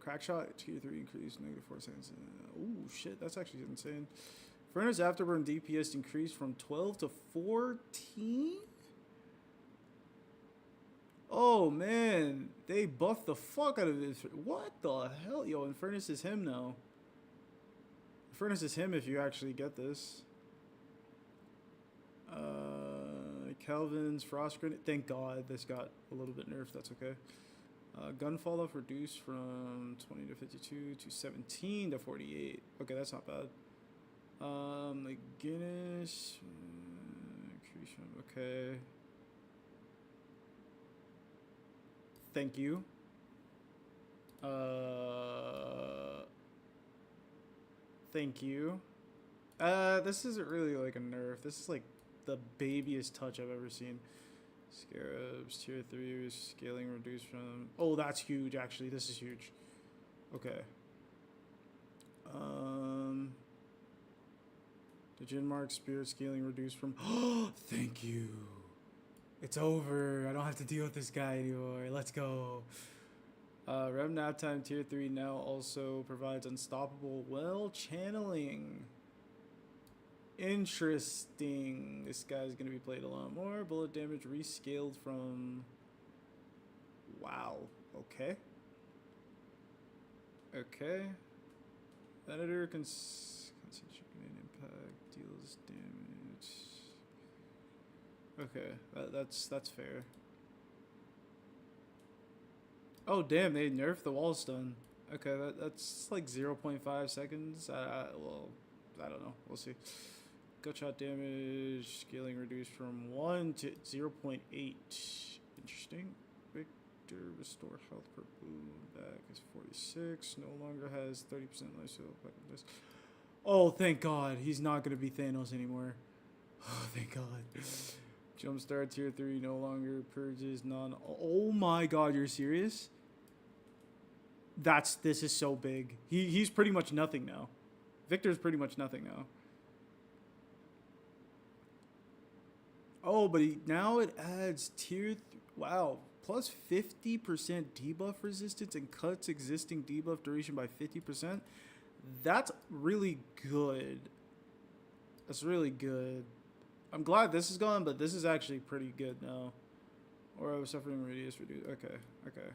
Speaker 2: Crackshot tier 3 increase -4 seconds. Oh shit, that's actually insane. Furnace Afterburn DPS increased from 12 to 14? Oh man, they buffed the fuck out of this. What the hell? Yo, Infernus is him now. Infernus is him if you actually get this. Calvin's Frost Grenade. Thank God this got a little bit nerfed. That's okay. Gun fall off reduced from 20 to 52 to 17 to 48. Okay, that's not bad. Guinness. Okay. Thank you. Thank you. This isn't really like a nerf. This is like the babiest touch I've ever seen. Scarabs, tier 3, scaling reduced from... Oh, that's huge, actually. This is huge. Okay. The Genmark Spirit scaling reduced from... Oh, thank you. It's over. I don't have to deal with this guy anymore. Let's go. Rev Nap Time tier 3 now also provides unstoppable well channeling. Interesting. This guy's gonna be played a lot more. Bullet damage rescaled from... Wow. Okay. Okay. Editor concentration impact deals damage. Okay, that's fair. Oh damn, they nerfed the wall stun. Okay, that's like 0.5 seconds. Well, I don't know. We'll see. Gutshot damage scaling reduced from 1 to 0.8. Interesting. Victor restore health per boon back is 46. No longer has 30% life steal. Oh, thank God, he's not gonna be Thanos anymore. Oh, thank God. Jumpstart tier 3 no longer purges non... Oh my God, you're serious? This is so big. He's pretty much nothing now. Victor's pretty much nothing now. Oh, but now it adds tier... Wow. Plus 50% debuff resistance and cuts existing debuff duration by 50%. That's really good. That's really good. I'm glad this is gone, but this is actually pretty good now. Or I was suffering radius reduced. Okay, okay.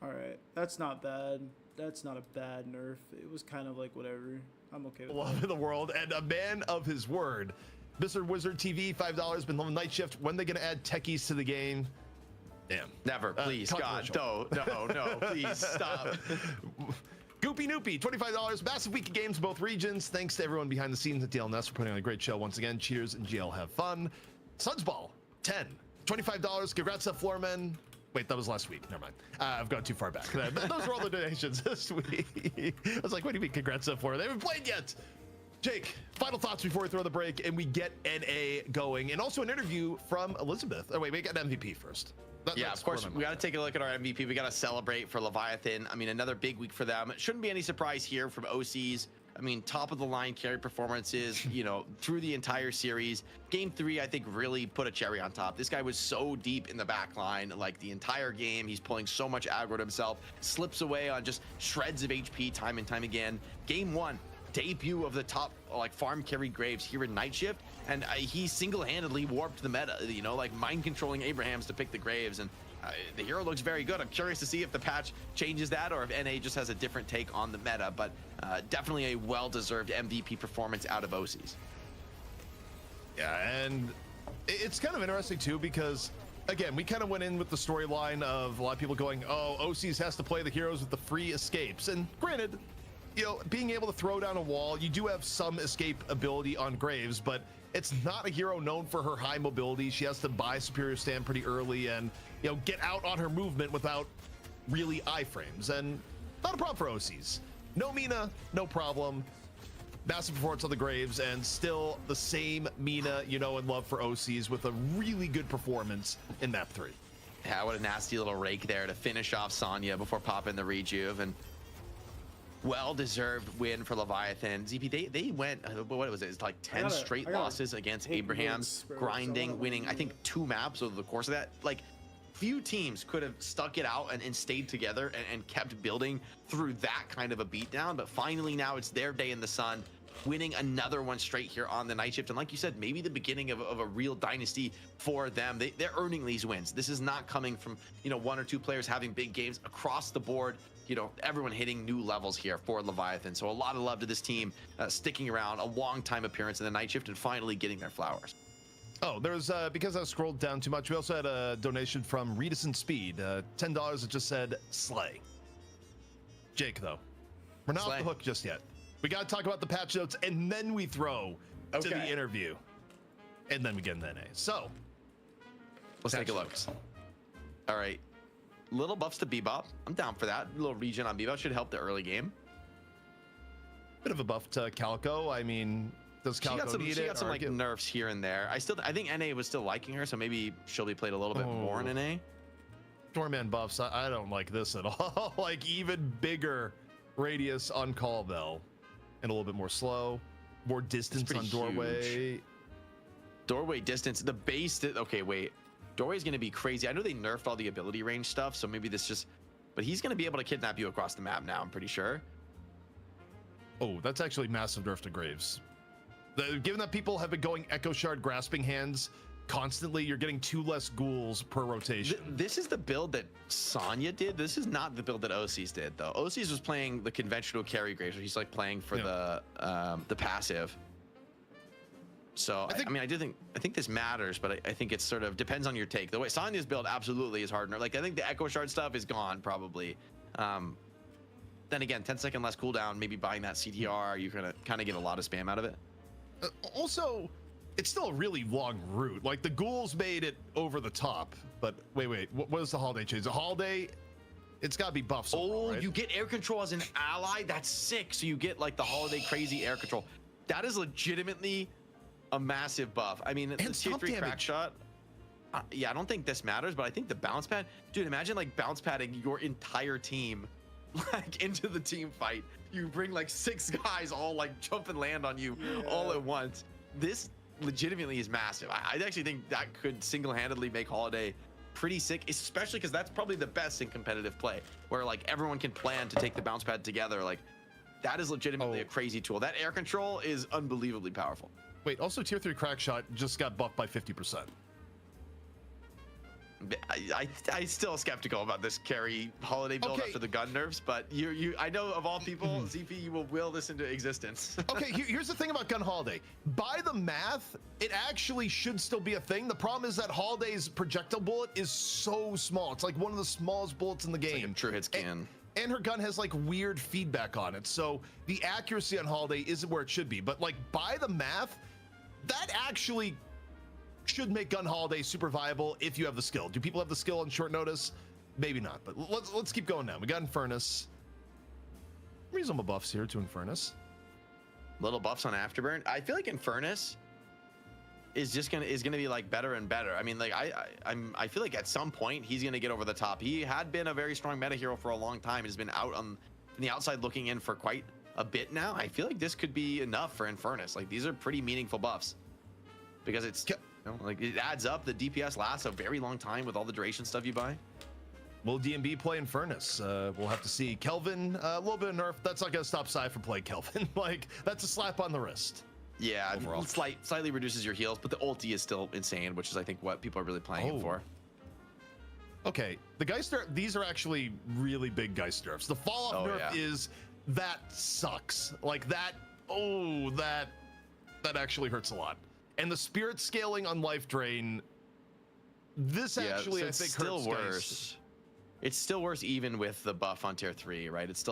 Speaker 2: Alright, that's not bad. That's not a bad nerf. It was kind of like whatever. I'm okay with
Speaker 16: Love
Speaker 2: that.
Speaker 16: in the world and a man of his word. Mr. Wizard TV, $5, been loving Night Shift. When they gonna add techies to the game? Damn.
Speaker 15: Never, please, God, no, please stop.
Speaker 16: Goopy Noopy, $25. Massive week of games in both regions. Thanks to everyone behind the scenes at DLNS for putting on a great show once again. Cheers and GL have fun. Sunsball, 10, $25. Congrats to Floormen. Wait, that was last week. Never mind. I've gone too far back. Those were all the donations this week. I was like, what do you mean congrats to Floor? They haven't played yet. Jake, final thoughts before we throw the break and we get NA going. And also an interview from Elizabeth. Oh, wait, we got MVP first.
Speaker 15: Yeah, of course, we got to take a look at our MVP. We got to celebrate for Leviathan. I mean, another big week for them. It shouldn't be any surprise here from OCs. I mean, top of the line carry performances, you know, through the entire series. Game 3, I think, really put a cherry on top. This guy was so deep in the back line, like the entire game. He's pulling so much aggro to himself, slips away on just shreds of HP time and time again. Game 1, debut of the top like farm carry Graves here in Night Shift, and he single-handedly warped the meta, you know, like mind controlling Abrahams to pick the Graves, and the hero looks very good. I'm curious to see if the patch changes that or if NA just has a different take on the meta, but definitely a well-deserved MVP performance out of OCs.
Speaker 16: Yeah, and it's kind of interesting too because again, we kind of went in with the storyline of a lot of people going, oh, OCs has to play the heroes with the free escapes, and granted, you know, being able to throw down a wall, you do have some escape ability on Graves, but it's not a hero known for her high mobility. She has to buy superior stand pretty early and, you know, get out on her movement without really iframes, and not a problem for OCs. No Mina, no problem. Massive performance on the Graves, and still the same Mina you know and love for OCs with a really good performance in map 3.
Speaker 15: Yeah, what a nasty little rake there to finish off Sonya before popping the rejuve, and well-deserved win for Leviathan. ZP, they went, what was it? It's like 10 straight losses against Abraham, grinding, winning, I think 2 maps over the course of that. Like, few teams could have stuck it out and stayed together and kept building through that kind of a beatdown, but finally now it's their day in the sun, winning another one straight here on the night shift. And like you said, maybe the beginning of a real dynasty for them. They're earning these wins. This is not coming from, you know, 1 or 2 players having big games across the board. You know, everyone hitting new levels here for Leviathan. So a lot of love to this team, sticking around, a long time appearance in the night shift, and finally getting their flowers.
Speaker 16: Oh, there's, because I scrolled down too much, we also had a donation from Redison Speed, $10 that just said slay. Jake, though, we're not off the hook just yet. We got to talk about the patch notes, and then we throw to the interview, and then we get in the NA. So
Speaker 15: let's take a look. All right, little buffs to Bebop. I'm down for that. A little regen on Bebop should help the early game.
Speaker 16: Bit of a buff to Calico. I mean, does Calico need it?
Speaker 15: She got some like nerfs here and there. I think NA was still liking her, so maybe she'll be played a little bit more in NA.
Speaker 16: Doorman buffs. I don't like this at all. Like, even bigger radius on Call Bell, and a little bit more slow, more distance on Doorway.
Speaker 15: Huge. Doorway distance. The base. Okay, wait. Doorway's going to be crazy. I know they nerfed all the ability range stuff, so maybe this just. But he's going to be able to kidnap you across the map now. I'm pretty sure.
Speaker 16: Oh, that's actually massive nerf to Graves. Given that people have been going Echo Shard Grasping Hands constantly, you're getting 2 less ghouls per rotation.
Speaker 15: This is the build that Sonya did. This is not the build that OCs did, though. OCs was playing the conventional carry Graves, so he's like playing for the passive. So I think this matters, but I think it sort of depends on your take. The way Sonya's build absolutely is hard. Like, I think the Echo Shard stuff is gone probably. Then again, 10-second less cooldown, maybe buying that CTR, you're gonna kind of get a lot of spam out of it.
Speaker 16: Also, it's still a really long route. Like, the ghouls made it over the top, but wait, what is the holiday change? The holiday, it's got to be buffs. Right?
Speaker 15: You get air control as an ally. That's sick. So you get like the holiday crazy air control. That is legitimately a massive buff. I mean, the tier 3 crack shot. Yeah, I don't think this matters, but I think the bounce pad, dude, imagine like bounce padding your entire team like into the team fight. You bring like 6 guys all like jump and land on you all at once. This legitimately is massive. I actually think that could single-handedly make Holiday pretty sick, especially because that's probably the best in competitive play, where like everyone can plan to take the bounce pad together. Like, that is legitimately a crazy tool. That air control is unbelievably powerful.
Speaker 16: Wait, also tier 3 crack shot just got buffed by 50%.
Speaker 15: I still skeptical about this carry Holiday build after the gun nerfs, but I know of all people, ZP, you will will this into existence.
Speaker 16: Okay, here's the thing about Gun Holiday. By the math, it actually should still be a thing. The problem is that Holiday's projectile bullet is so small. It's like one of the smallest bullets in the game.
Speaker 15: Like a true hits can.
Speaker 16: And her gun has like weird feedback on it, so the accuracy on Holiday isn't where it should be. But like, by the math, that actually should make Gun Holiday super viable if you have the skill. Do people have the skill on short notice? Maybe not, but let's keep going now. We got Infernus. Reasonable buffs here to Infernus.
Speaker 15: Little buffs on Afterburn. I feel like Infernus is just gonna be like better and better. I mean, like I feel like at some point he's gonna get over the top. He had been a very strong meta hero for a long time. He's been out on the outside looking in for quite a bit now. I feel like this could be enough for Infernus. Like, these are pretty meaningful buffs because it's like it adds up. The DPS lasts a very long time with all the duration stuff you buy.
Speaker 16: Will DMB play Infernus? We'll have to see. Kelvin, a little bit of nerf. That's not gonna stop Psy from playing Kelvin. Like, that's a slap on the wrist.
Speaker 15: Yeah, overall. Slightly reduces your heals, but the ulti is still insane, which is I think what people are really playing it for.
Speaker 16: Okay, the Geist nerf, these are actually really big Geist nerfs. The fall off nerf is that sucks. Like that, that actually hurts a lot. And the spirit scaling on life drain, this actually I think
Speaker 15: still
Speaker 16: hurts
Speaker 15: worse. It's still worse even with the buff on tier 3, right? It's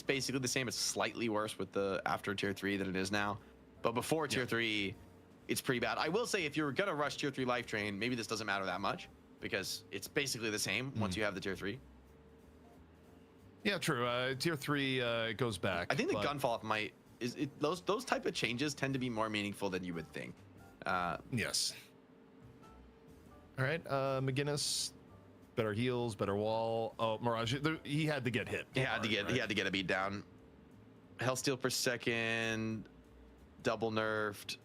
Speaker 15: basically the same. It's slightly worse with the after tier 3 than it is now. But before tier 3, it's pretty bad. I will say if you're gonna rush tier 3 life drain, maybe this doesn't matter that much because it's basically the same once you have the tier 3.
Speaker 16: Yeah, true. Tier 3 goes back.
Speaker 15: I think the gunfall those type of changes tend to be more meaningful than you would think.
Speaker 16: Yes. All right, McGinnis, better heals, better wall. Oh, Mirage, he had to get hit.
Speaker 15: He had to get a beat down. Health steal per second, double nerfed.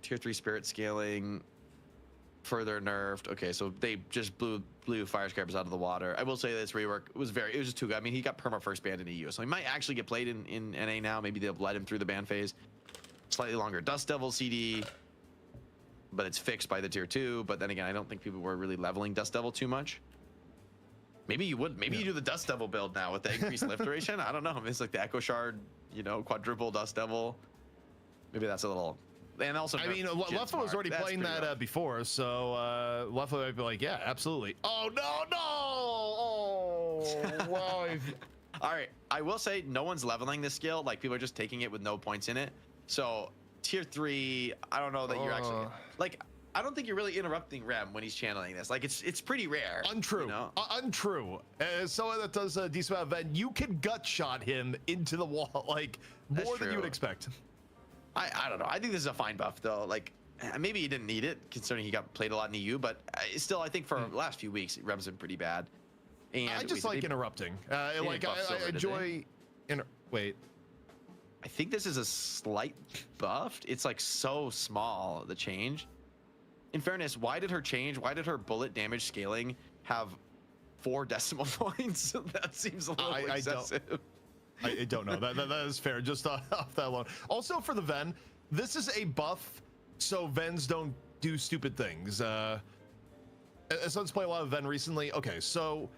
Speaker 15: Tier 3 spirit scaling, further nerfed. Okay, so they just blew fire scrapers out of the water. I will say this rework was just too good. I mean, he got perma first banned in EU, so he might actually get played in NA now. Maybe they'll let him through the ban phase. Slightly longer Dust Devil CD, but it's fixed by the tier 2. But then again, I don't think people were really leveling Dust Devil too much. Maybe you would. Maybe you do the Dust Devil build now with the increased lift duration. I don't know. It's like the Echo Shard, quadruple Dust Devil. Maybe that's a little. And also,
Speaker 16: I mean, Leffler was already playing that before, so Leffler might be like, yeah, absolutely. Oh no! Oh, wow.
Speaker 15: All right, I will say no one's leveling this skill. Like people are just taking it with no points in it. So tier 3, I don't know that you're actually I don't think you're really interrupting Rem when he's channeling this. Like it's pretty rare.
Speaker 16: Untrue. Untrue. As someone that does a decent amount of event, you can gut shot him into the wall like more than you would expect.
Speaker 15: I don't know. I think this is a fine buff though. Like maybe he didn't need it considering he got played a lot in EU, but still I think for the last few weeks Rem's been pretty bad. And
Speaker 16: I just like interrupting. I enjoy. Wait.
Speaker 15: I think this is a slight buffed. It's like so small the change. In fairness, why did her bullet damage scaling have 4 decimal points? That seems a little excessive.
Speaker 16: I don't know. That is fair. Just off that alone. Also for the Ven, this is a buff, so Vens don't do stupid things. Someone's played a lot of Ven recently. Okay, so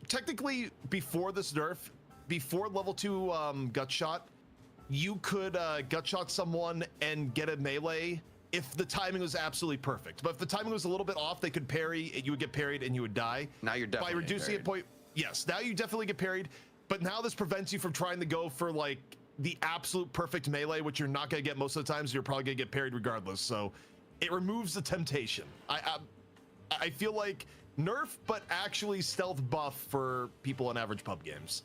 Speaker 16: technically before this nerf, before level 2 gut shot, you could gut shot someone and get a melee if the timing was absolutely perfect. But if the timing was a little bit off, they could parry, you would get parried and you would die.
Speaker 15: Now you're definitely
Speaker 16: by reducing it point. Yes, now you definitely get parried. But now this prevents you from trying to go for like the absolute perfect melee, which you're not going to get most of the time, so you're probably going to get parried regardless. So it removes the temptation. I feel like nerf, but actually stealth buff for people in average pub games.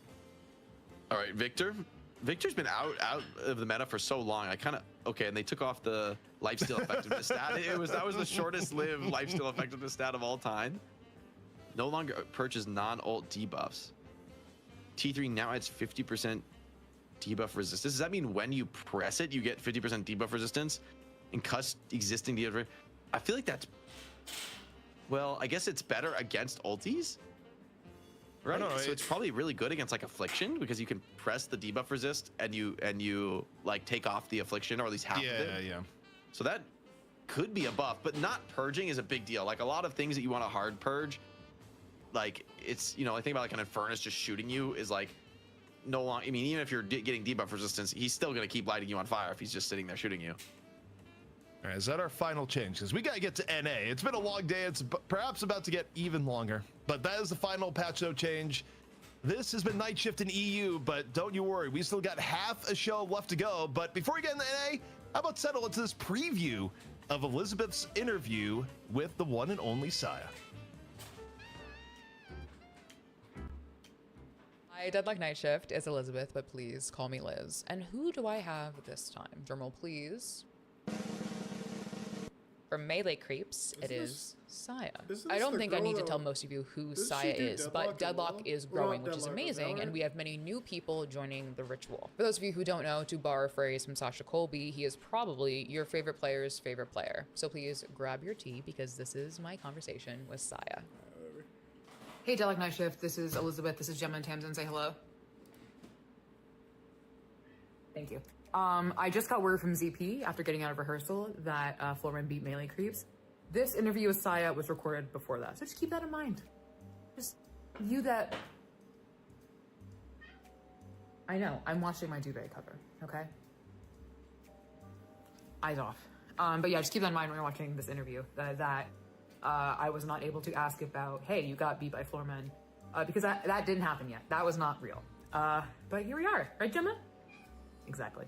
Speaker 15: All right, Victor. Victor's been out of the meta for so long. And they took off the lifesteal effectiveness stat. That was the shortest lived lifesteal effectiveness stat of all time. No longer purchase non-ult debuffs. T3 now adds 50% debuff resistance. Does that mean when you press it, you get 50% debuff resistance and cuts existing debuff? I feel like that's, well, I guess it's better against ultis, right? So it's probably really good against like affliction because you can press the debuff resist and you like take off the affliction or at least half of it.
Speaker 16: Yeah.
Speaker 15: So that could be a buff, but not purging is a big deal. Like a lot of things that you want to hard purge, like it's, I think about like an Infernus just shooting you is like no long. I mean, even if you're getting debuff resistance, he's still going to keep lighting you on fire if he's just sitting there shooting you.
Speaker 16: All right, is that our final change? Because we got to get to NA. It's been a long day. It's perhaps about to get even longer, but that is the final patch note change. This has been Night Shift in EU, but don't you worry. We still got half a show left to go. But before we get into NA, how about settle into this preview of Elizabeth's interview with the one and only Saya.
Speaker 18: My Deadlock Night Shift is Elizabeth, but please call me Liz. And who do I have this time? Drumroll, please. For melee creeps, it is Saya. I don't think I need to tell most of you who Saya is, but Deadlock is growing, which is amazing, and we have many new people joining the ritual. For those of you who don't know, to borrow a phrase from Sasha Colby, he is probably your favorite player's favorite player. So please grab your tea, because this is my conversation with Saya. Hey, Deadlock Night Shift, this is Elizabeth, this is Gemma and Tamsin, say hello. Thank you. I just got word from ZP after getting out of rehearsal that Florman beat melee creeps. This interview with Saya was recorded before that, so just keep that in mind. Just view that. I know, I'm watching my duvet cover, okay? Eyes off. But yeah, just keep that in mind when you're watching this interview, that I was not able to ask about, hey, you got beat by Floormen, because that didn't happen yet. That was not real. But here we are, right, Gemma? Exactly.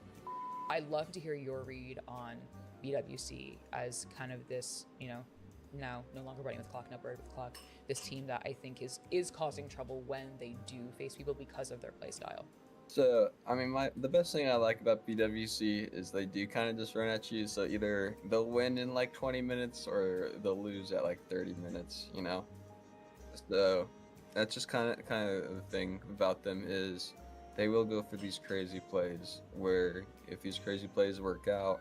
Speaker 18: I'd love to hear your read on BWC as kind of this, you know, now no longer running with clock, now bird with clock, this team that I think is causing trouble when they do face people because of their play style.
Speaker 19: So, I mean, the best thing I like about BWC is they do kind of just run at you. So either they'll win in like 20 minutes or they'll lose at like 30 minutes, you know? So that's just kind of the thing about them is they will go for these crazy plays where if these crazy plays work out,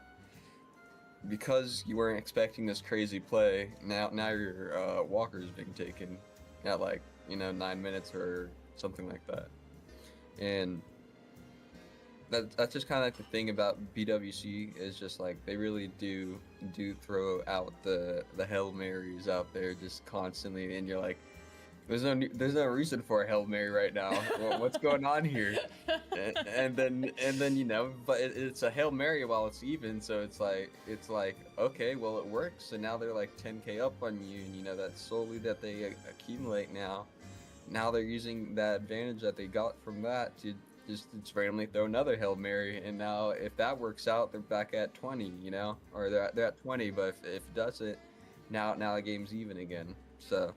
Speaker 19: because you weren't expecting this crazy play, now your walker's being taken at like, you know, 9 minutes or something like that. And that's just kind of like the thing about BWC is just like they really do throw out the Hail Marys out there just constantly, and you're like, there's no reason for a Hail Mary right now. What's going on here? And then you know, but it's a Hail Mary while it's even, so it's like okay, well it works, and now they're like 10k up on you, and you know that's solely that they accumulate now. Now they're using that advantage that they got from that to just randomly throw another Hail Mary, and now if that works out, they're back at 20, you know, or they're at 20. But if it doesn't, now the game's even again. So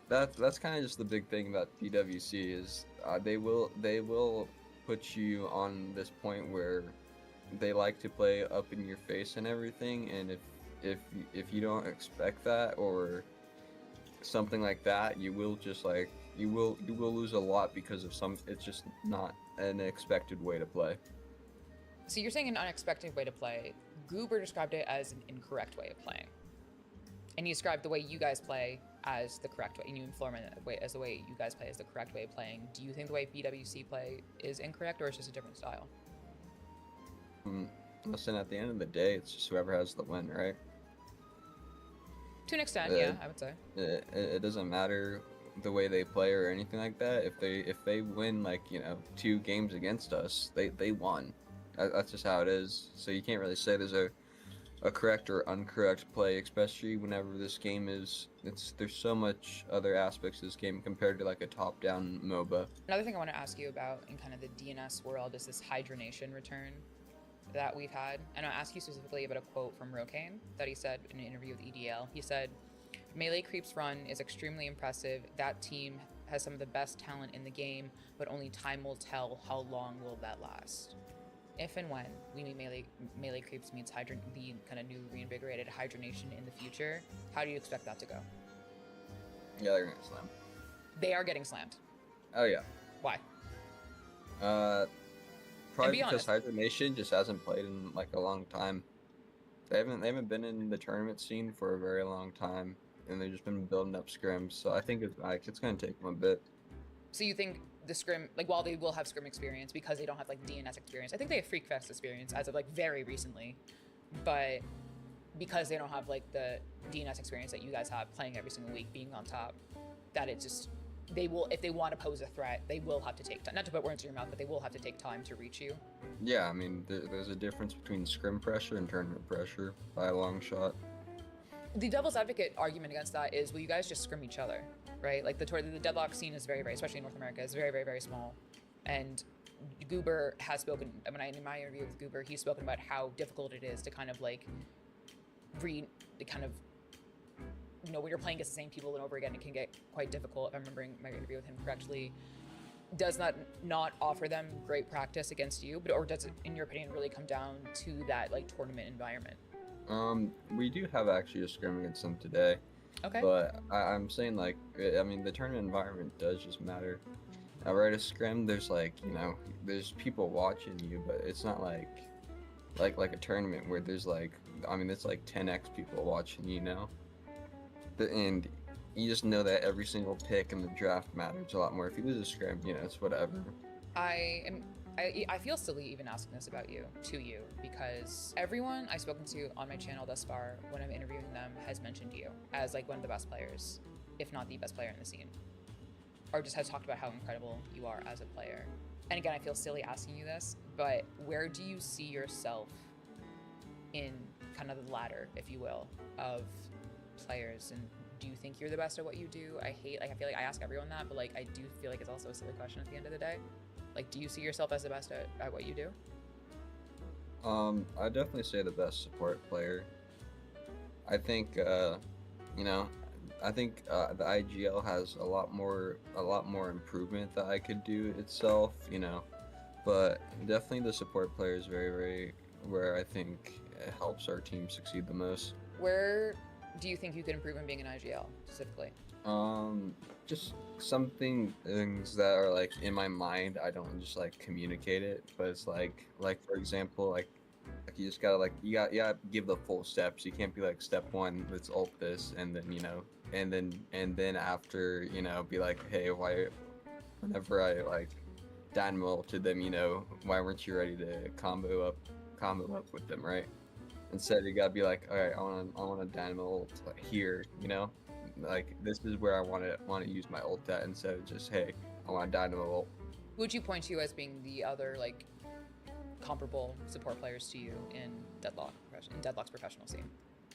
Speaker 19: that's kind of just the big thing about BWC is they will put you on this point where they like to play up in your face and everything, and if you don't expect that or something like that, you will just like you will lose a lot because of it's just not an expected way to play.
Speaker 18: So you're saying an unexpected way to play. Goober described it as an incorrect way of playing, and you described the way you guys play as the correct way, and you and Floorman as the way you guys play as the correct way of playing. Do you think the way BWC play is incorrect, or it's just a different style?
Speaker 19: Listen, at the end of the day, it's just whoever has the win, right?
Speaker 18: To an extent, yeah, I would say.
Speaker 19: It doesn't matter the way they play or anything like that. If they win, like, you know, 2 games against us, they won. That's just how it is. So you can't really say there's a correct or incorrect play, especially whenever this game there's so much other aspects of this game compared to like a top-down MOBA.
Speaker 18: Another thing I want to ask you about in kind of the DNS world is this hydronation return that we've had. And I'll ask you specifically about a quote from Rokane that he said in an interview with EDL. He said, "Melee Creep's run is extremely impressive. That team has some of the best talent in the game, but only time will tell how long will that last." If and when we meet Melee Creeps meets the kind of new reinvigorated hydronation in the future, how do you expect that to go?
Speaker 19: Yeah, they're gonna get slammed.
Speaker 18: They are getting slammed.
Speaker 19: Oh yeah.
Speaker 18: Why?
Speaker 19: Probably because hydronation just hasn't played in like a long time. They haven't been in the tournament scene for a very long time, and they've just been building up scrims. So I think it's gonna take them a bit.
Speaker 18: So you think the scrim, like, while they will have scrim experience because they don't have like DNS experience, I think they have Freak Fest experience as of like very recently, but because they don't have like the DNS experience that you guys have playing every single week, being on top, that it just, they will, if they want to pose a threat, they will have to take time, not to put words in your mouth, but they will have to take time to reach you.
Speaker 19: Yeah, I mean, there's a difference between scrim pressure and tournament pressure by a long shot.
Speaker 18: The devil's advocate argument against that is, well, you guys just scrim each other, right? Like the deadlock scene is very, very, especially in North America, is very, very, very small. And Goober has spoken, in my interview with Goober, he's spoken about how difficult it is to kind of like when you're playing against the same people and over again, it can get quite difficult. If I'm remembering my interview with him correctly, does that not offer them great practice against you, or does it, in your opinion, really come down to that like tournament environment?
Speaker 19: We do have actually a scrim against them today.
Speaker 18: Okay.
Speaker 19: But I'm saying, like, I mean, the tournament environment does just matter. Right, a scrim, there's like, there's people watching you, but it's not like a tournament where there's like, I mean, it's like 10x people watching you, and you just know that every single pick in the draft matters a lot more. If you lose a scrim, it's whatever.
Speaker 18: I feel silly even asking this to you, because everyone I've spoken to on my channel thus far, when I'm interviewing them, has mentioned you as like one of the best players, if not the best player in the scene, or just has talked about how incredible you are as a player. And again, I feel silly asking you this, but where do you see yourself in kind of the ladder, if you will, of players, and do you think you're the best at what you do? I feel like I ask everyone that, but like I do feel like it's also a silly question at the end of the day. Like, do you see yourself as the best at what you do?
Speaker 19: I definitely say the best support player. I think you know, I think the IGL has a lot more improvement that I could do itself, you know, but definitely the support player is very where I think it helps our team succeed the most.
Speaker 18: Where do you think you could improve in being an IGL specifically?
Speaker 19: Just some things that are like in my mind. I don't just like communicate it, but it's like for example, like you just gotta you gotta give the full steps. You can't be like step 1, let's ult this, and then and then after be like, hey, why? Whenever I like dynamo ulted them, why weren't you ready to combo up with them, right? Instead, you gotta be like, all right, I want to dynamo ult here, like this is where I want to use my ult at, instead of just, hey, I want to dynamo ult.
Speaker 18: Who would you point to as being the other like comparable support players to you in Deadlock's professional scene?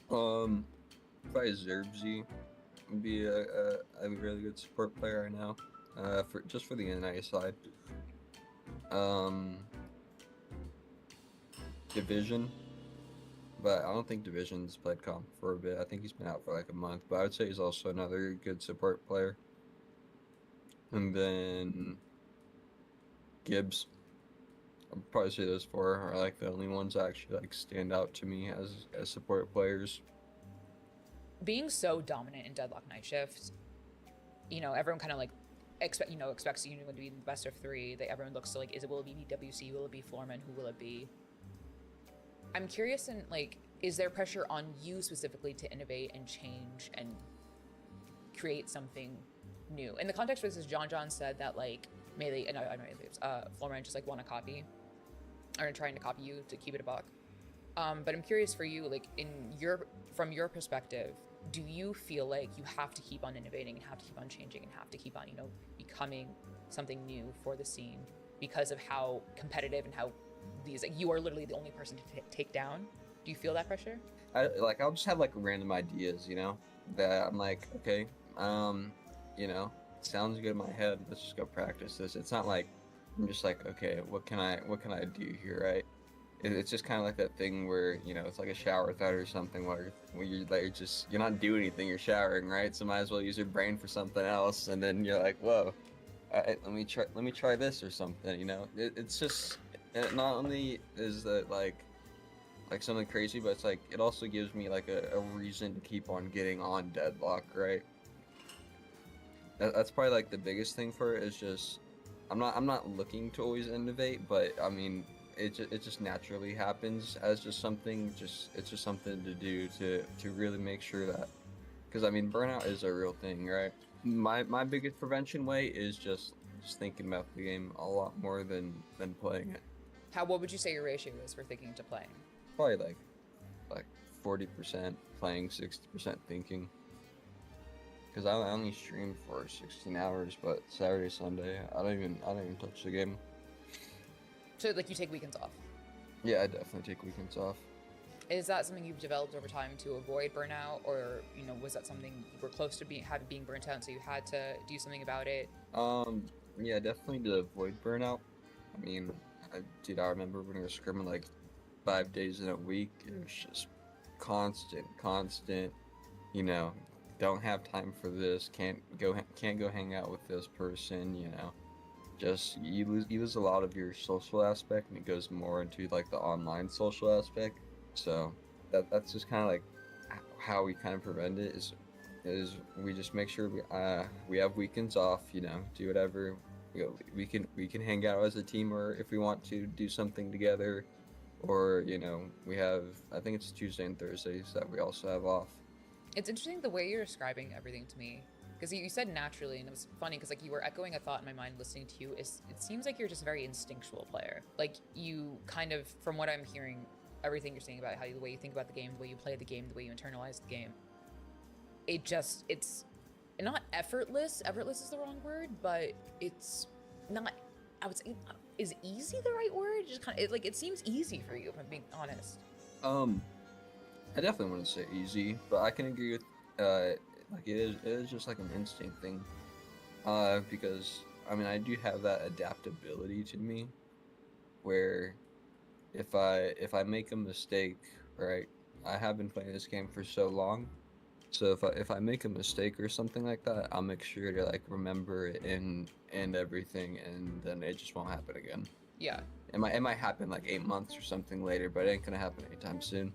Speaker 19: Probably Zerbzy would be a really good support player right now, for the NA side. Division, but I don't think Division's played comp for a bit. I think he's been out for like a month, but I would say he's also another good support player. And then Gibbs. I'd probably say those 4 are like the only ones that actually like stand out to me as support players.
Speaker 18: Being so dominant in Deadlock Night Shift, everyone kind of like expects you to be the best of 3. That everyone looks to like, will it be DWC? Will it be Florman? Who will it be? I'm curious, in like, is there pressure on you specifically to innovate and change and create something new? In the context of this, John said that like Florman just like want to copy, or trying to copy you to keep it a buck. But I'm curious for you, like from your perspective, do you feel like you have to keep on innovating and have to keep on changing and have to keep on, becoming something new for the scene because of how competitive and how you are literally the only person to take down? Do you feel that pressure?
Speaker 19: I'll just have like random ideas, that I'm like, okay, sounds good in my head. Let's just go practice this. It's not like I'm just like, okay, what can I do here, right? It's just kind of like that thing where it's like a shower thought or something where you're not doing anything. You're showering, right? So might as well use your brain for something else. And then you're like, whoa, all right, let me try this or something. It's just, not only is that like something crazy, but it's like it also gives me like a reason to keep on getting on Deadlock, right? That's probably like the biggest thing for it, is just I'm not looking to always innovate, but I mean it just naturally happens as it's just something to do to really make sure that, because I mean burnout is a real thing, right? My biggest prevention way is just thinking about the game a lot more than playing it.
Speaker 18: What would you say your ratio is for thinking to playing?
Speaker 19: Probably like 40% playing, 60% thinking. Because I only stream for 16 hours, but Saturday, Sunday, I don't even touch the game.
Speaker 18: So like you take weekends off?
Speaker 19: Yeah, I definitely take weekends off.
Speaker 18: Is that something you've developed over time to avoid burnout, or was that something you were close to being burnt out, so you had to do something about it?
Speaker 19: Yeah, definitely to avoid burnout. I mean, I remember when we were scrimming like 5 days in a week. It was just constant. Don't have time for this. Can't go hang out with this person. Just you lose a lot of your social aspect, and it goes more into like the online social aspect. So that's just kind of like how we kind of prevent it. Is we just make sure we have weekends off. Do whatever. We can hang out as a team, or if we want to do something together, or we have, I think it's Tuesday and Thursdays that we also have off.
Speaker 18: It's interesting the way you're describing everything to me, because you said naturally, and it was funny because like you were echoing a thought in my mind listening to you. It seems like you're just a very instinctual player. Like you kind of, from what I'm hearing, everything you're saying about the way you think about the game, the way you play the game, the way you internalize the game, it's not effortless. Effortless is the wrong word, but it's not, I would say, is easy the right word? Just kind of, it seems easy for you, if I'm being honest.
Speaker 19: I definitely wouldn't say easy, but I can agree like it is just like an instinct thing. Because I mean I do have that adaptability to me, where if I make a mistake, right? I have been playing this game for so long, so if I make a mistake or something like that, I'll make sure to like remember it and everything, and then it just won't happen again.
Speaker 18: Yeah.
Speaker 19: It might happen like 8 months or something later, but it ain't gonna happen anytime soon.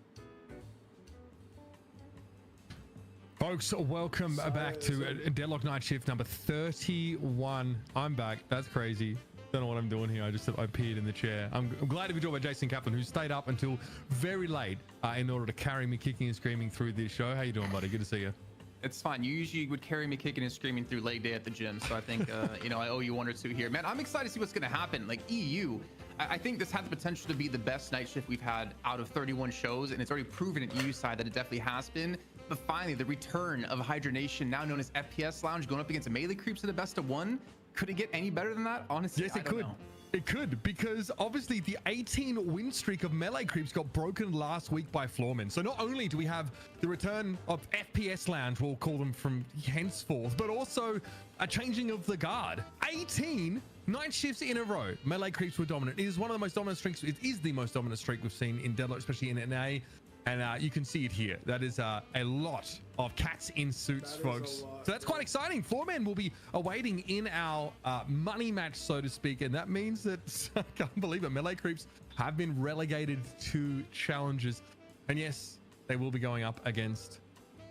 Speaker 20: Folks, welcome back to Deadlock Night Shift number 31. I'm back. That's crazy. Don't know what I'm doing here. I peed in the chair. I'm glad to be joined by Jason Kaplan, who stayed up until very late in order to carry me kicking and screaming through this show. How you doing, buddy? Good to see you.
Speaker 21: It's fine. You usually would carry me kicking and screaming through leg day at the gym, so I think you know, I owe you one or two here, man. I'm excited to see what's going to happen. Like EU, I think this had the potential to be the best night shift we've had out of 31 shows, and it's already proven at EU side that it definitely has been. But finally, the return of Hydra Nation, now known as FPS Lounge, going up against a melee creeps in the best of one. Could it get any better than that? Honestly,
Speaker 20: yes, it could. It could, because obviously the 18 win streak of melee creeps got broken last week by Floorman. So not only do we have the return of FPS Lounge, we'll call them from henceforth, but also a changing of the guard. 18 night shifts in a row. Melee creeps were dominant. It is one of the most dominant streaks. It is the most dominant streak we've seen in Deadlock, especially in NA. And you can see it here. That is a lot of cats in suits, folks. So that's quite exciting. Four men will be awaiting in our money match, so to speak. And that means that, I can't believe it, melee creeps have been relegated to challenges. And yes, they will be going up against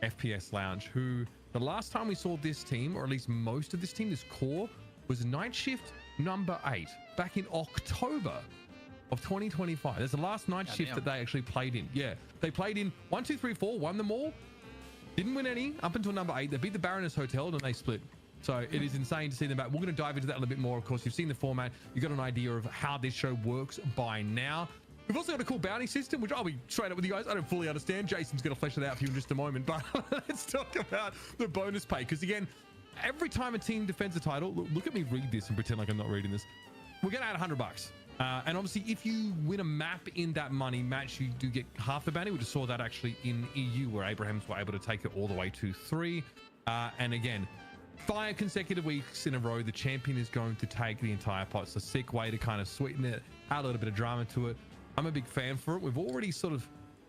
Speaker 20: FPS Lounge, who the last time we saw this team, or at least most of this team, this core, was night shift number 8 back in October of 2025. That's the last night shift that they actually played in. Yeah, they played in 1, 2, 3, 4, won them all, didn't win any up until number 8. They beat the Baroness Hotel and they split. So it is insane to see them back. We're going to dive into that a little bit more. Of course, you've seen the format, you've got an idea of how this show works by now. We've also got a cool bounty system, which I'll be straight up with you guys. I don't fully understand. Jason's going to flesh it out for you in just a moment, but let's talk about the bonus pay, because again, every time a team defends a title, look at me read this and pretend like I'm not reading this. We're going to add $100. And obviously, if you win a map in that money match, you do get half the bounty. We just saw that actually in EU, where Abrahams were able to take it all the way to 3. And again, 5 consecutive weeks in a row, the champion is going to take the entire pot. It's a sick way to kind of sweeten it, add a little bit of drama to it. I'm a big fan for it. We've already sort of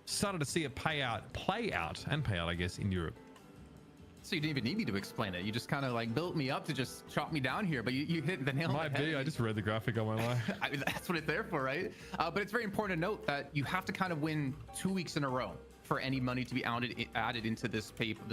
Speaker 20: started to see it play out, I guess, in Europe.
Speaker 21: So you didn't even need me to explain it. You just kind of like built me up to just chop me down here, but you hit the nail on the head.
Speaker 20: Might be. I just read the graphic on my way.
Speaker 21: I mean, that's what it's there for, right? But it's very important to note that you have to kind of win 2 weeks in a row for any money to be added into this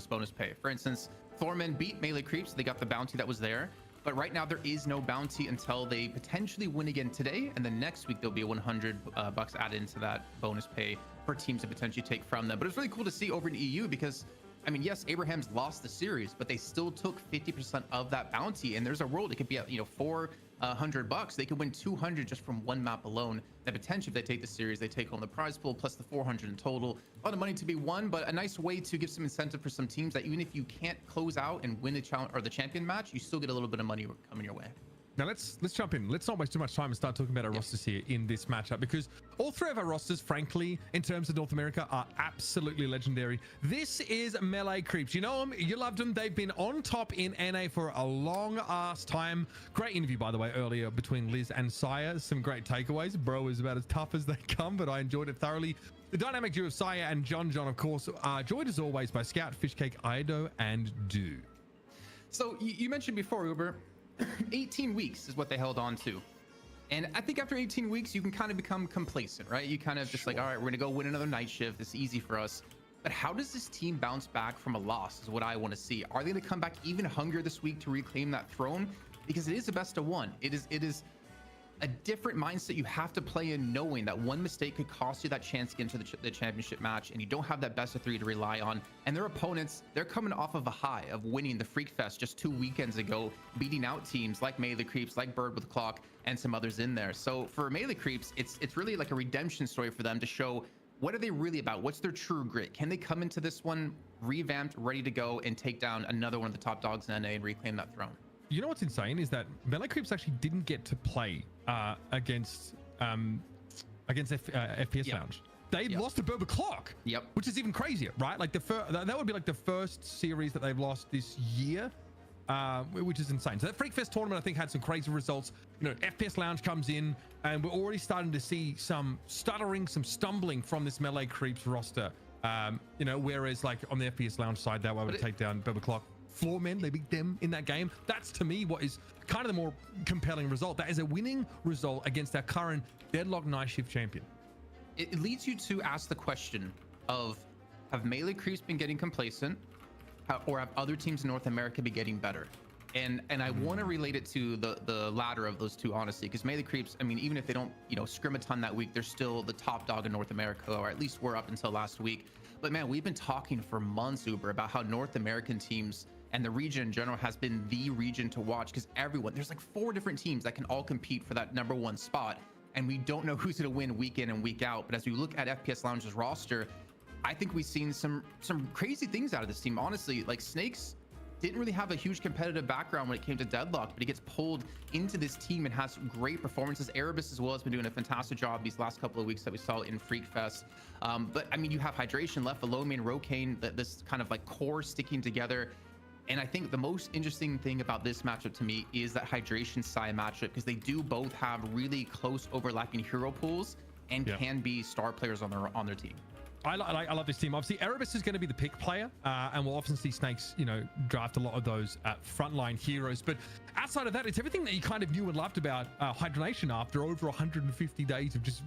Speaker 21: bonus pay. For instance, Thorman beat melee creeps. They got the bounty that was there. But right now there is no bounty until they potentially win again today, and then next week there'll be $100 added into that bonus pay for teams to potentially take from them. But it's really cool to see over in EU, because I mean, yes, Abrahams lost the series, but they still took 50% of that bounty. And there's a world it could be at, $400. They could win 200 just from one map alone. That potentially, if they take the series, they take home the prize pool plus the 400 in total. A lot of money to be won, but a nice way to give some incentive for some teams that even if you can't close out and win the challenge or the champion match, you still get a little bit of money coming your way.
Speaker 20: Now let's jump in. Let's not waste too much time and start talking about our rosters here in this matchup, because all 3 of our rosters, frankly, in terms of North America, are absolutely legendary. This is Melee Creeps. You know them, you loved them. They've been on top in NA for a long ass time. Great interview, by the way, earlier between Liz and Saya. Some great takeaways. Bro is about as tough as they come, but I enjoyed it thoroughly. The dynamic duo of Saya and John, of course, joined as always by Scout, Fishcake, Ido, and Do.
Speaker 21: So you mentioned before, Uber, 18 weeks is what they held on to. And I think after 18 weeks, you can kind of become complacent, right? You kind of just like, all right, we're going to go win another night shift. It's easy for us. But how does this team bounce back from a loss is what I want to see. Are they going to come back even hungrier this week to reclaim that throne? Because it is a best of one. It is a different mindset you have to play in, knowing that one mistake could cost you that chance to get into the championship match, and you don't have that best of 3 to rely on. And their opponents, they're coming off of a high of winning the Freak Fest just 2 weekends ago, beating out teams like Melee Creeps, like Bird with Clock, and some others in there. So for Melee Creeps, it's really like a redemption story for them to show what are they really about? What's their true grit? Can they come into this one revamped, ready to go, and take down another one of the top dogs in NA and reclaim that throne?
Speaker 20: You know what's insane is that Melee Creeps actually didn't get to play against FPS Lounge. they lost to Berber Clock.
Speaker 21: Yep.
Speaker 20: Which is even crazier, right? Like that would be like the first series that they've lost this year, which is insane. So that Freak Fest tournament, I think, had some crazy results. You know, FPS Lounge comes in, and we're already starting to see some stuttering, some stumbling from this Melee Creeps roster. You know, whereas like on the FPS Lounge side, they were able to take down Berber Clock. Floor men, they beat them in that game. That's to me what is kind of the more compelling result. That is a winning result against our current Deadlock Night Shift champion.
Speaker 21: It leads you to ask the question of, have Melee Creeps been getting complacent, or have other teams in North America been getting better? And I want to relate it to the latter of those two, honestly, because Melee Creeps, I mean, even if they don't, you know, scrim a ton that week, they're still the top dog in North America, or at least were up until last week. But man, we've been talking for months, Uber, about how North American teams and the region in general has been the region to watch, because there's like 4 different teams that can all compete for that #1 spot, and we don't know who's going to win week in and week out. But as we look at FPS Lounge's roster, I think we've seen some crazy things out of this team. Honestly, like Snakes didn't really have a huge competitive background when it came to Deadlock, but he gets pulled into this team and has great performances. Erebus as well has been doing a fantastic job these last couple of weeks that we saw in Freak Fest. But I mean, you have Hydration, Left, Alomie, and Rokane, this kind of like core sticking together. And I think the most interesting thing about this matchup to me is that Hydration Saya matchup, because they do both have really close overlapping hero pools and can be star players on their team.
Speaker 20: I love this team. Obviously, Erebus is going to be the pick player, and we'll often see Snakes, you know, draft a lot of those frontline heroes. But outside of that, it's everything that you kind of knew and loved about Hydration after over 150 days of just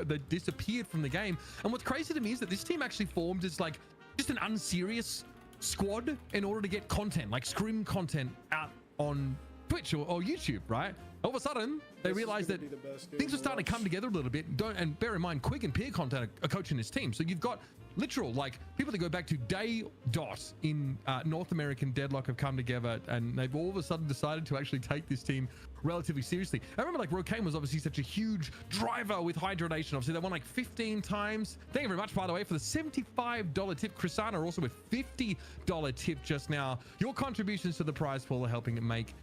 Speaker 20: they disappeared from the game. And what's crazy to me is that this team actually formed as like just an unserious squad in order to get content, like scrim content, out on Twitch or YouTube, right? All of a sudden, they realized that things are starting to come together a little bit. And bear in mind, Quig and Peer Content are coaching this team. So you've got literal, like, people that go back to day dot in North American Deadlock have come together, and they've all of a sudden decided to actually take this team relatively seriously. I remember, like, Rokane was obviously such a huge driver with Hydration. Obviously, they won like 15 times. Thank you very much, by the way, for the $75 tip. Chrisana also with $50 tip just now. Your contributions to the prize pool are helping it make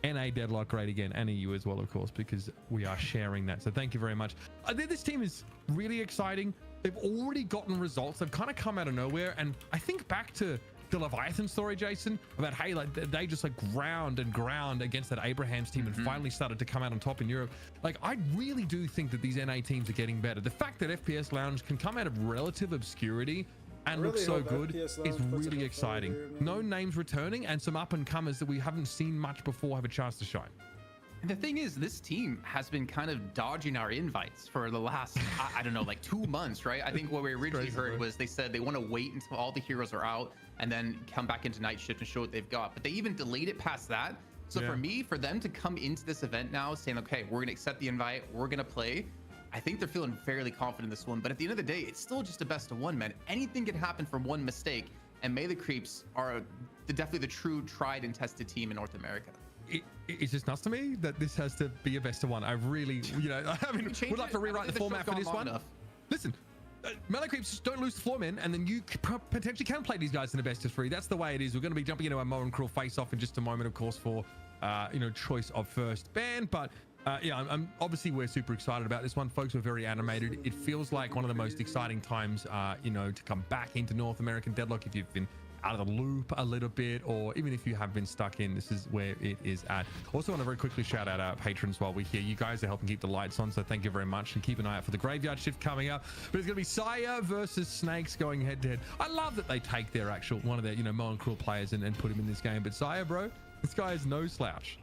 Speaker 20: NA Deadlock great again, and EU as well, of course, because we are sharing that. So thank you very much. I think this team is really exciting. They've already gotten results. They've kind of come out of nowhere. And I think back to the Leviathan story, Jason, about, hey, like they just like ground against that Abraham's team and finally started to come out on top in Europe. Like, I really do think that these NA teams are getting better. The fact that FPS Lounge can come out of relative obscurity and look so good is really exciting. No names returning, and some up and comers that we haven't seen much before have a chance to shine.
Speaker 21: And the thing is, this team has been kind of dodging our invites for the last, I don't know, like 2 months, right? I think what we originally heard was they said they want to wait until all the heroes are out and then come back into Night Shift and show what they've got. But they even delayed it past that. So for me, for them to come into this event now saying, okay, we're going to accept the invite, we're going to play, I think they're feeling fairly confident in this one. But at the end of the day, it's still just a best of one, man. Anything can happen from one mistake, and Melee Creeps are definitely the true tried and tested team in North America.
Speaker 20: It's just nuts to me that this has to be a best of one. I really, you know, I mean, would like to rewrite the format for this one. Listen, Melee Creeps don't lose the floormen, and then you potentially can play these guys in the best of 3. That's the way it is. We're going to be jumping into our Mo and Cruel face-off in just a moment, of course, for you know, choice of first band. But yeah, obviously we're super excited about this one, folks. We're very animated. It feels like one of the most exciting times, you know, to come back into North American Deadlock. If you've been out of the loop a little bit, or even if you have been stuck in, this is where it is at. Also want to very quickly shout out our patrons while we're here. You guys are helping keep the lights on, so thank you very much, and keep an eye out for the graveyard shift coming up. But it's gonna be Saya versus Snakes going head to head. I love that they take their actual, one of their, you know, Mo and Cruel players and put him in this game. But Saya, bro, this guy is no slouch.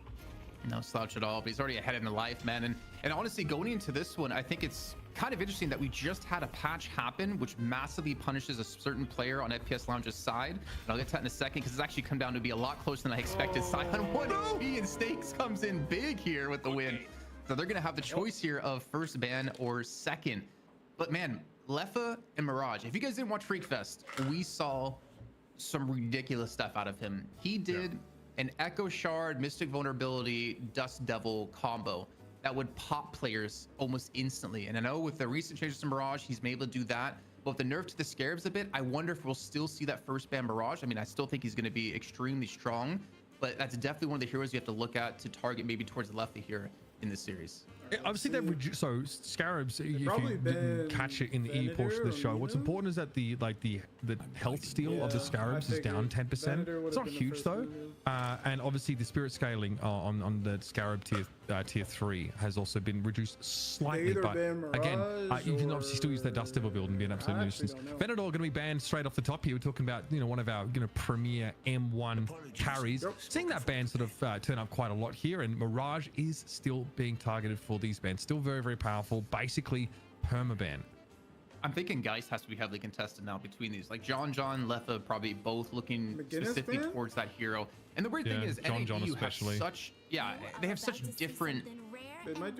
Speaker 21: No slouch at all, but he's already ahead in life, man. And honestly, going into this one, I think it's kind of interesting that we just had a patch happen which massively punishes a certain player on FPS Lounge's side. And I'll get to that in a second, because it's actually come down to be a lot closer than I expected. Sion 1 HP, and Snakes comes in big here with the win. So they're gonna have the choice here of first ban or second. But man, Leffa and Mirage, if you guys didn't watch Freak Fest, we saw some ridiculous stuff out of him. He did an Echo Shard, Mystic Vulnerability, Dust Devil combo that would pop players almost instantly. And I know with the recent changes to Mirage, he's been able to do that. But with the nerf to the Scarabs a bit, I wonder if we'll still see that first ban Mirage. I mean, I still think he's going to be extremely strong, but that's definitely one of the heroes you have to look at to target maybe towards the left here in this series.
Speaker 20: Obviously, they've reduced. So scarabs, if you
Speaker 2: probably
Speaker 20: didn't catch it in the EU portion of the show, what's
Speaker 2: Venator or
Speaker 20: important is that the health steal of the scarabs is down 10%.
Speaker 2: Venator
Speaker 20: It's not
Speaker 2: would've been the
Speaker 20: huge
Speaker 2: first
Speaker 20: though,
Speaker 2: move.
Speaker 20: and obviously the spirit scaling on the scarab tier 3 has also been reduced slightly.
Speaker 2: either
Speaker 20: But
Speaker 2: ban
Speaker 20: again,
Speaker 2: Mirage
Speaker 20: you can obviously still use that Dust Devil build and be an absolute
Speaker 2: I actually
Speaker 20: nuisance.
Speaker 2: don't know.
Speaker 20: Venator going to be banned straight off the top here. We're talking about one of our premier M1 carries. Seeing that ban sort of turn up quite a lot here, and Mirage is still being targeted for these bans. Still very, very powerful. Basically, permaban.
Speaker 21: I'm thinking Geist has to be heavily contested now between these. Like John, Letha probably both looking
Speaker 2: McGinnis
Speaker 21: specifically
Speaker 2: ban?
Speaker 21: towards that hero. And the weird thing is,
Speaker 20: John
Speaker 21: NABU
Speaker 20: especially.
Speaker 21: have such, they have such different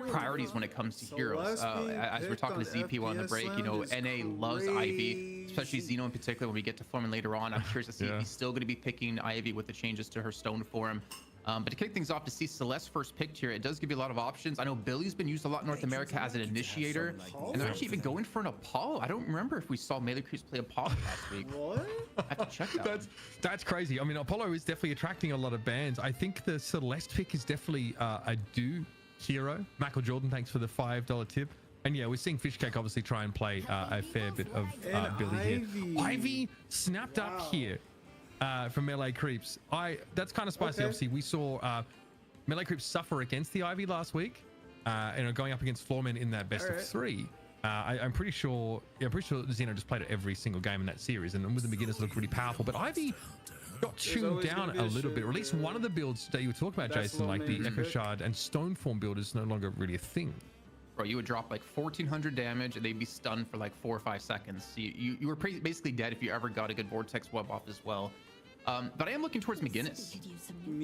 Speaker 21: priorities when it comes to heroes. As we're talking to ZP on the break, NA loves Ivy, especially Xeno in particular. When we get to Foreman later on, I'm curious to see if he's still going to be picking Ivy with the changes to her stone form. But to kick things off, to see Celeste first picked here, it does give you a lot of options. I know Billy's been used a lot in North America as an initiator, and they're actually even going for an Apollo. I don't remember if we saw Melee Creeps play Apollo last week.
Speaker 2: What?
Speaker 21: I have to check that.
Speaker 20: That's crazy. I mean, Apollo is definitely attracting a lot of bans. I think the Celeste pick is definitely a do hero. Michael Jordan, thanks for the $5 tip. And yeah, we're seeing Fishcake obviously try and play a fair bit of Billy here. Ivy snapped up here. From Melee Creeps. That's kind of spicy.
Speaker 2: Okay.
Speaker 20: Obviously, we saw Melee Creeps suffer against the Ivy last week, going up against Floormen in that best of 3. I'm pretty sure Xeno just played it every single game in that series, and with the beginners looked really powerful. But Ivy got tuned down a little bit, or at least one of the builds that you were talking about, Jason, like the Echo Shard and Stoneform build is no longer really a thing.
Speaker 21: Bro, you would drop like 1400 damage and they'd be stunned for like 4 or 5 seconds. So you were basically dead if you ever got a good Vortex Web off as well. But I am looking towards McGinnis.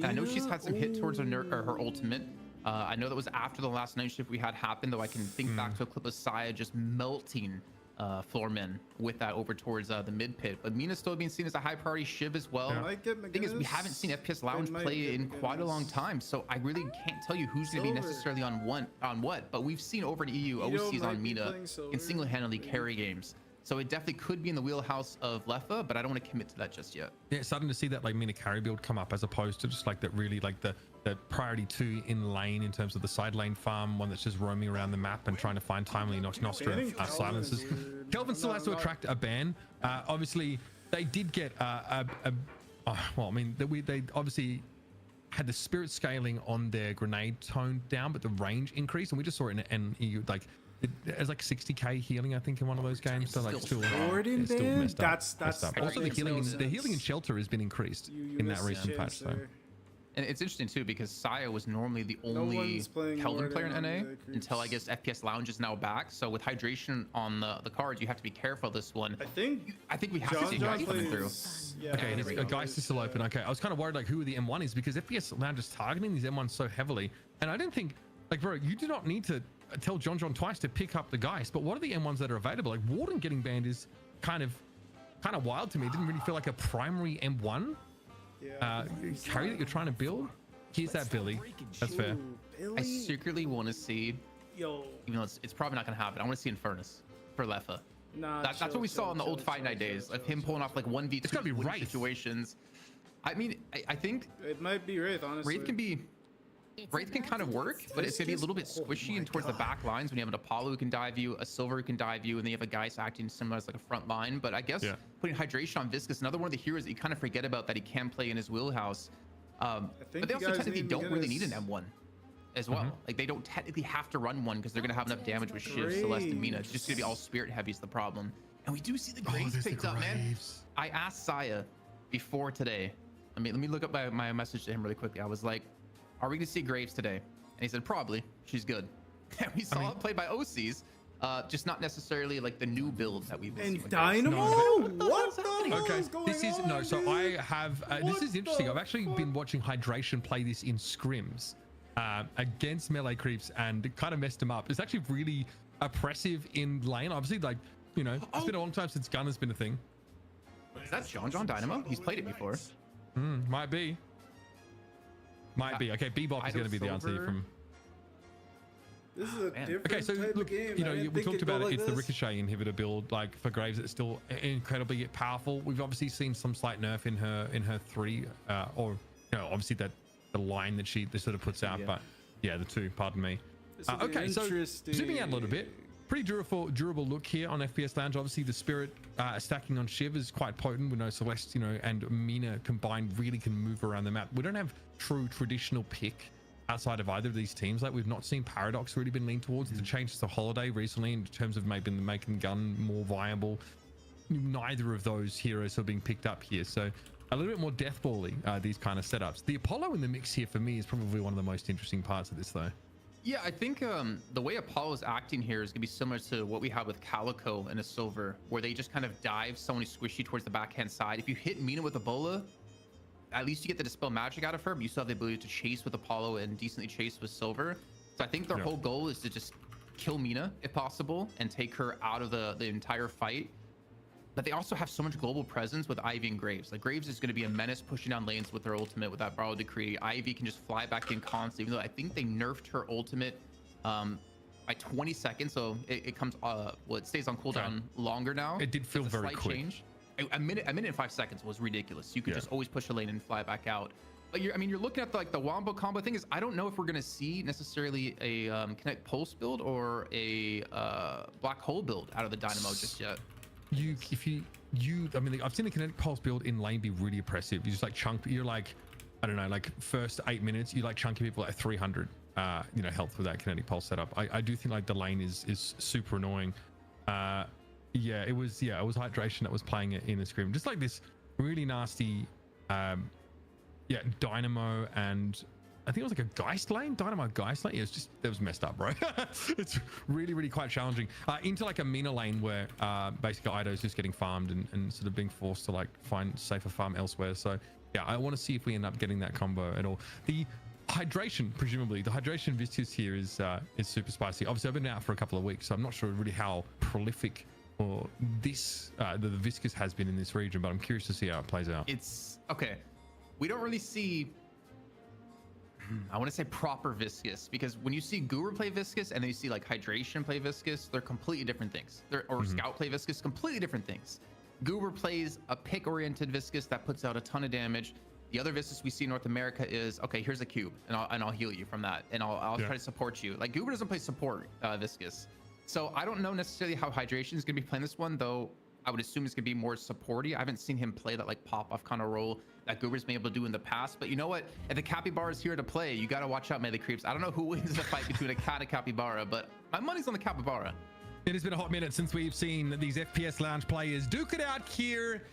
Speaker 21: I know she's had some hit towards her ultimate. I know that was after the last night shift we had happen, though I can think back to a clip of Saya just melting Floormen with that over towards the mid pit. But Mina's still being seen as a high priority Shiv as well. The thing is, we haven't seen FPS Lounge play in quite a long time, so I really can't tell you who's going to be necessarily on what. But we've seen over in EU, OCs on Mina can single-handedly carry games. So it definitely could be in the wheelhouse of Lefa, but I don't want to commit to that just yet.
Speaker 20: Yeah, starting to see that like Mina carry build come up as opposed to just like that really like the priority 2 in lane in terms of the side lane farm, one that's just roaming around the map and trying to find timely Nostra silences. Kelvin still has to attract a ban. Obviously, they did get well, I mean, they obviously had the spirit scaling on their grenade toned down, but the range increased, and we just saw it in EU like. It's like 60k healing, I think, in one of those games. So like still messed up. That's also the healing in shelter has been increased in that recent patch. So.
Speaker 21: And it's interesting too because Saya was normally the only Kelvin player in NA until I guess FPS Lounge is now back. So with hydration on the cards, you have to be careful this one. I think we have to see Geist coming through.
Speaker 2: Yeah,
Speaker 20: okay, Geist is still open. Okay, I was kind of worried like who the M1 is because FPS Lounge is targeting these M1s so heavily, and I didn't think like bro, you do not need to tell John twice to pick up the Geist, but what are the M1s that are available? Like Warden getting banned is kind of wild to me. It didn't really feel like a primary M1 carry that you're trying to build. Here's that Billy. That's fair.
Speaker 21: I secretly want to see, even though it's probably not going to happen, I want to see Infernus for Lefa. That's what we saw in the old Fight Night days of him pulling off like 1v2
Speaker 20: it's gotta be Wraith
Speaker 21: situations. I mean, I think
Speaker 2: it might be Wraith, honestly.
Speaker 21: Wraith can kind of work, but it's gonna be a little bit squishy and towards the back lines when you have an Apollo who can dive you, a Silver who can dive you, and then you have a Geist acting similar as like a front line. But I guess putting hydration on Viscous, another one of the heroes that you kind of forget about that he can play in his wheelhouse. But they also technically don't really need an M1 as well. Like they don't technically have to run one because they're gonna have enough damage with Shiv, Celeste, and Mina. It's just gonna be all spirit heavy is the problem. And we do see the Graves picked up, man. I asked Saya before today. Let me look up my message to him really quickly. I was like, are we gonna see Graves today? And he said, probably. She's good. And we saw it played by OCs, just not necessarily like the new build that we've been seeing.
Speaker 2: Dynamo? What the hell is going on?
Speaker 20: So I have, this is interesting. I've actually been watching Hydration play this in scrims against Melee Creeps and kind of messed him up. It's actually really oppressive in lane. Obviously, like, you know, it's been a long time since Gun has been a thing.
Speaker 21: Is that John Dynamo? He's played it before.
Speaker 20: Might be. Okay, Bebop is going to be the answer here from.
Speaker 2: This is a different type of game.
Speaker 20: You know, we talked about it. It's the Ricochet inhibitor build. Like for Graves, it's still incredibly powerful. We've obviously seen some slight nerf in her 3, or you know, obviously that the line that she sort of puts out. But yeah, the 2. Pardon me. Okay, so zooming out a little bit, pretty durable look here on FPS Lounge. Obviously, the Spirit stacking on Shiv is quite potent. We know Celeste, and Mina combined really can move around the map. We don't have true traditional pick outside of either of these teams. Like, we've not seen Paradox really been leaned towards. The change to Holiday recently in terms of maybe making gun more viable. Neither of those heroes are being picked up here, so a little bit more deathball-y, these kind of setups. The Apollo in the mix here for me is probably one of the most interesting parts of this, though.
Speaker 21: Yeah, I think the way Apollo's acting here is gonna be similar to what we have with Calico and a Silver, where they just kind of dive someone squishy towards the backhand side. If you hit Mina with Ebola, at least you get the Dispel Magic out of her, but you still have the ability to chase with Apollo and decently chase with Silver. So I think their whole goal is to just kill Mina if possible and take her out of the entire fight. But they also have so much global presence with Ivy and Graves. Like, Graves is going to be a menace pushing down lanes with their ultimate with that Borrowed Decree. Ivy can just fly back in constantly, even though I think they nerfed her ultimate by 20 seconds. So it comes, it stays on cooldown longer now.
Speaker 20: It did feel very quick.
Speaker 21: Change. A minute and 5 seconds was ridiculous. You could just always push a lane and fly back out. But you're looking at the Wombo combo. Thing is, I don't know if we're going to see necessarily a Kinetic Pulse build or a Black Hole build out of the Dynamo just yet. I've seen the Kinetic Pulse build in lane be really oppressive. You just you're like, I don't know, like first 8 minutes, you chunky people at 300, health with that Kinetic Pulse setup. I do think the lane is super annoying. It was Hydration that was playing it in the scrim. Just like this really nasty, Dynamo and I think it was like a Geist lane, Dynamo Geist lane. Yeah, that was messed up, bro. It's really, really quite challenging. Into a Mina lane where basically Ido's just getting farmed and sort of being forced to find safer farm elsewhere. So yeah, I want to see if we end up getting that combo at all. The hydration, presumably, the hydration Viscous here is super spicy. Obviously, I've been out for a couple of weeks, so I'm not sure really how prolific or the Viscous has been in this region, but I'm curious to see how it plays out. It's okay. We don't really see, I want to say proper Viscous, because when you see Guru play Viscous and then you see Hydration play Viscous, they're completely different things. Scout play Viscous, completely different things. Guru plays a pick-oriented Viscous that puts out a ton of damage. The other Viscous we see in North America is, okay, here's a cube, and I'll heal you from that, and I'll try to support you. Guru doesn't play support Viscous. So I don't know necessarily how Hydration is going to be playing this one, though I would assume it's going to be more supporty. I haven't seen him play that pop-off kind of role that Guru's been able to do in the past. But you know what? If the Capybara is here to play, you got to watch out, melee creeps. I don't know who wins the fight between a cat and Capybara, but my money's on the Capybara.
Speaker 20: It has been a hot minute since we've seen these FPS Lounge players duke it out here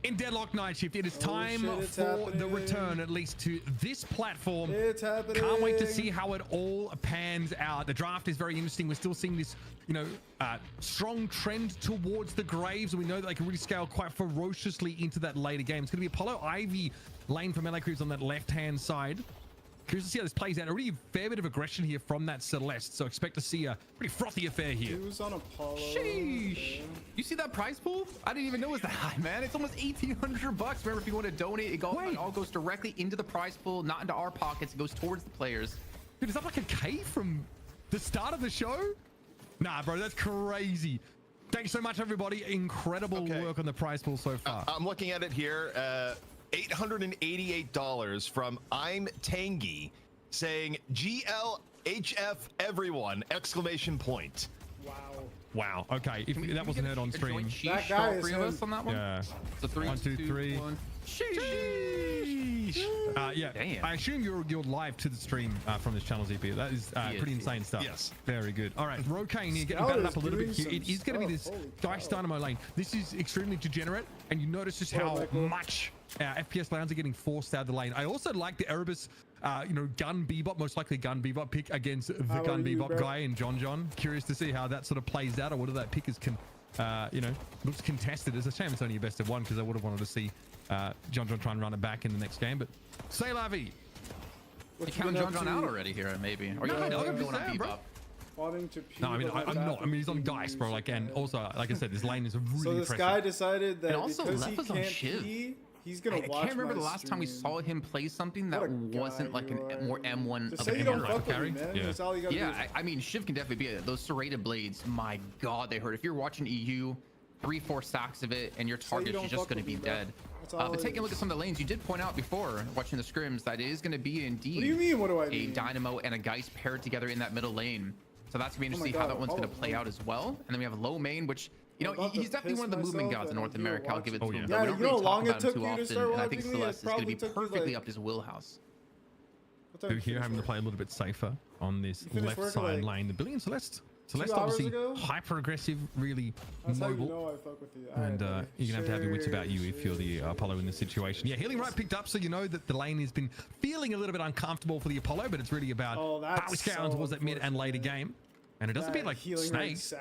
Speaker 20: in Deadlock Night Shift. It is time for the return, at least to this platform.
Speaker 2: It's happening.
Speaker 20: Can't wait to see how it all pans out. The draft is very interesting. We're still seeing this, strong trend towards the Graves, and we know that they can really scale quite ferociously into that later game. It's going to be Apollo Ivy lane for melee creeps on that left-hand side. Curious to see how this plays out. Already a fair bit of aggression here from that Celeste, so expect to see a pretty frothy affair here.
Speaker 2: He was on Apollo.
Speaker 21: Sheesh. You see that prize pool? I didn't even know it was that high, man. It's almost $1,800. Remember, if you want to donate, it all goes directly into the prize pool, not into our pockets. It goes towards the players.
Speaker 20: Dude, is that like a K from the start of the show? Nah, bro, that's crazy. Thanks so much, everybody. Incredible work on the prize pool so far.
Speaker 16: I'm looking at it here. $888 from I'm Tangy saying GLHF everyone exclamation point.
Speaker 20: Wow. Okay, if that wasn't heard on stream.
Speaker 2: That guy is him.
Speaker 21: On that one?
Speaker 20: Yeah.
Speaker 21: So 3,
Speaker 20: 1, 2, 3.
Speaker 21: 1.
Speaker 20: Sheesh. Yeah.
Speaker 21: Damn.
Speaker 20: I assume you're live to the stream from this channel, ZP. That is pretty insane stuff.
Speaker 16: Yes.
Speaker 20: Very good. All right, Rokane here getting batted up a little bit here. It is going to be this Dice Dynamo lane. This is extremely degenerate, and you notice just how much FPS Lounge are getting forced out of the lane. I also like the Erebus, Gun Bebop, most likely Gun Bebop pick against the Gun Bebop guy in John. Curious to see how that sort of plays out, or whether that pick is looks contested. It's a shame it's only a best of one, because I would have wanted to see John try and run it back in the next game. But say la vie.
Speaker 21: You count John out already here, maybe. Or
Speaker 20: No,
Speaker 21: you
Speaker 20: I'm
Speaker 21: going on Bebop.
Speaker 2: No,
Speaker 20: I'm not. I mean, he's on Dice, bro. And also, like I said, this lane is really
Speaker 2: So this
Speaker 20: impressive.
Speaker 2: guy decided that
Speaker 21: And also,
Speaker 2: because he
Speaker 21: Left was on
Speaker 2: can't
Speaker 21: Shiv.
Speaker 2: pee, he's gonna watch.
Speaker 21: I can't remember
Speaker 2: my
Speaker 21: the last time we
Speaker 2: stream.
Speaker 21: saw him play something that wasn't like a more M1
Speaker 2: Just
Speaker 21: of
Speaker 2: say
Speaker 21: a
Speaker 2: you don't
Speaker 21: hero.
Speaker 2: fuck with me, man. That's all you gotta do.
Speaker 21: I mean, Shiv can definitely be it. Those serrated blades, my God, they hurt. If you're watching EU, 3-4 stacks of it, and your target is just going to be dead. But taking a look at some of the lanes, you did point out before watching the scrims that it is going to be indeed.
Speaker 2: What do you mean? What do I mean?
Speaker 21: A Dynamo and a Geist paired together in that middle lane. So that's going to be interesting to see how that one's going to play out as well. And then we have a low main, which, you know, he's definitely one of the movement gods in North America. I'll give it to him.
Speaker 2: Yeah,
Speaker 21: we don't really talk about him too often, and I think Celeste is going to be perfectly up his wheelhouse.
Speaker 20: So here having to play a little bit safer on this left side lane. The Billion Celeste obviously hyper aggressive, really mobile. And you're gonna have your wits about you if you're the Apollo in this situation. Yeah, healing right picked up, so you know that the lane has been feeling a little bit uncomfortable for the Apollo, but it's really about how we scale towards that mid and later game. And it doesn't be like Snake. So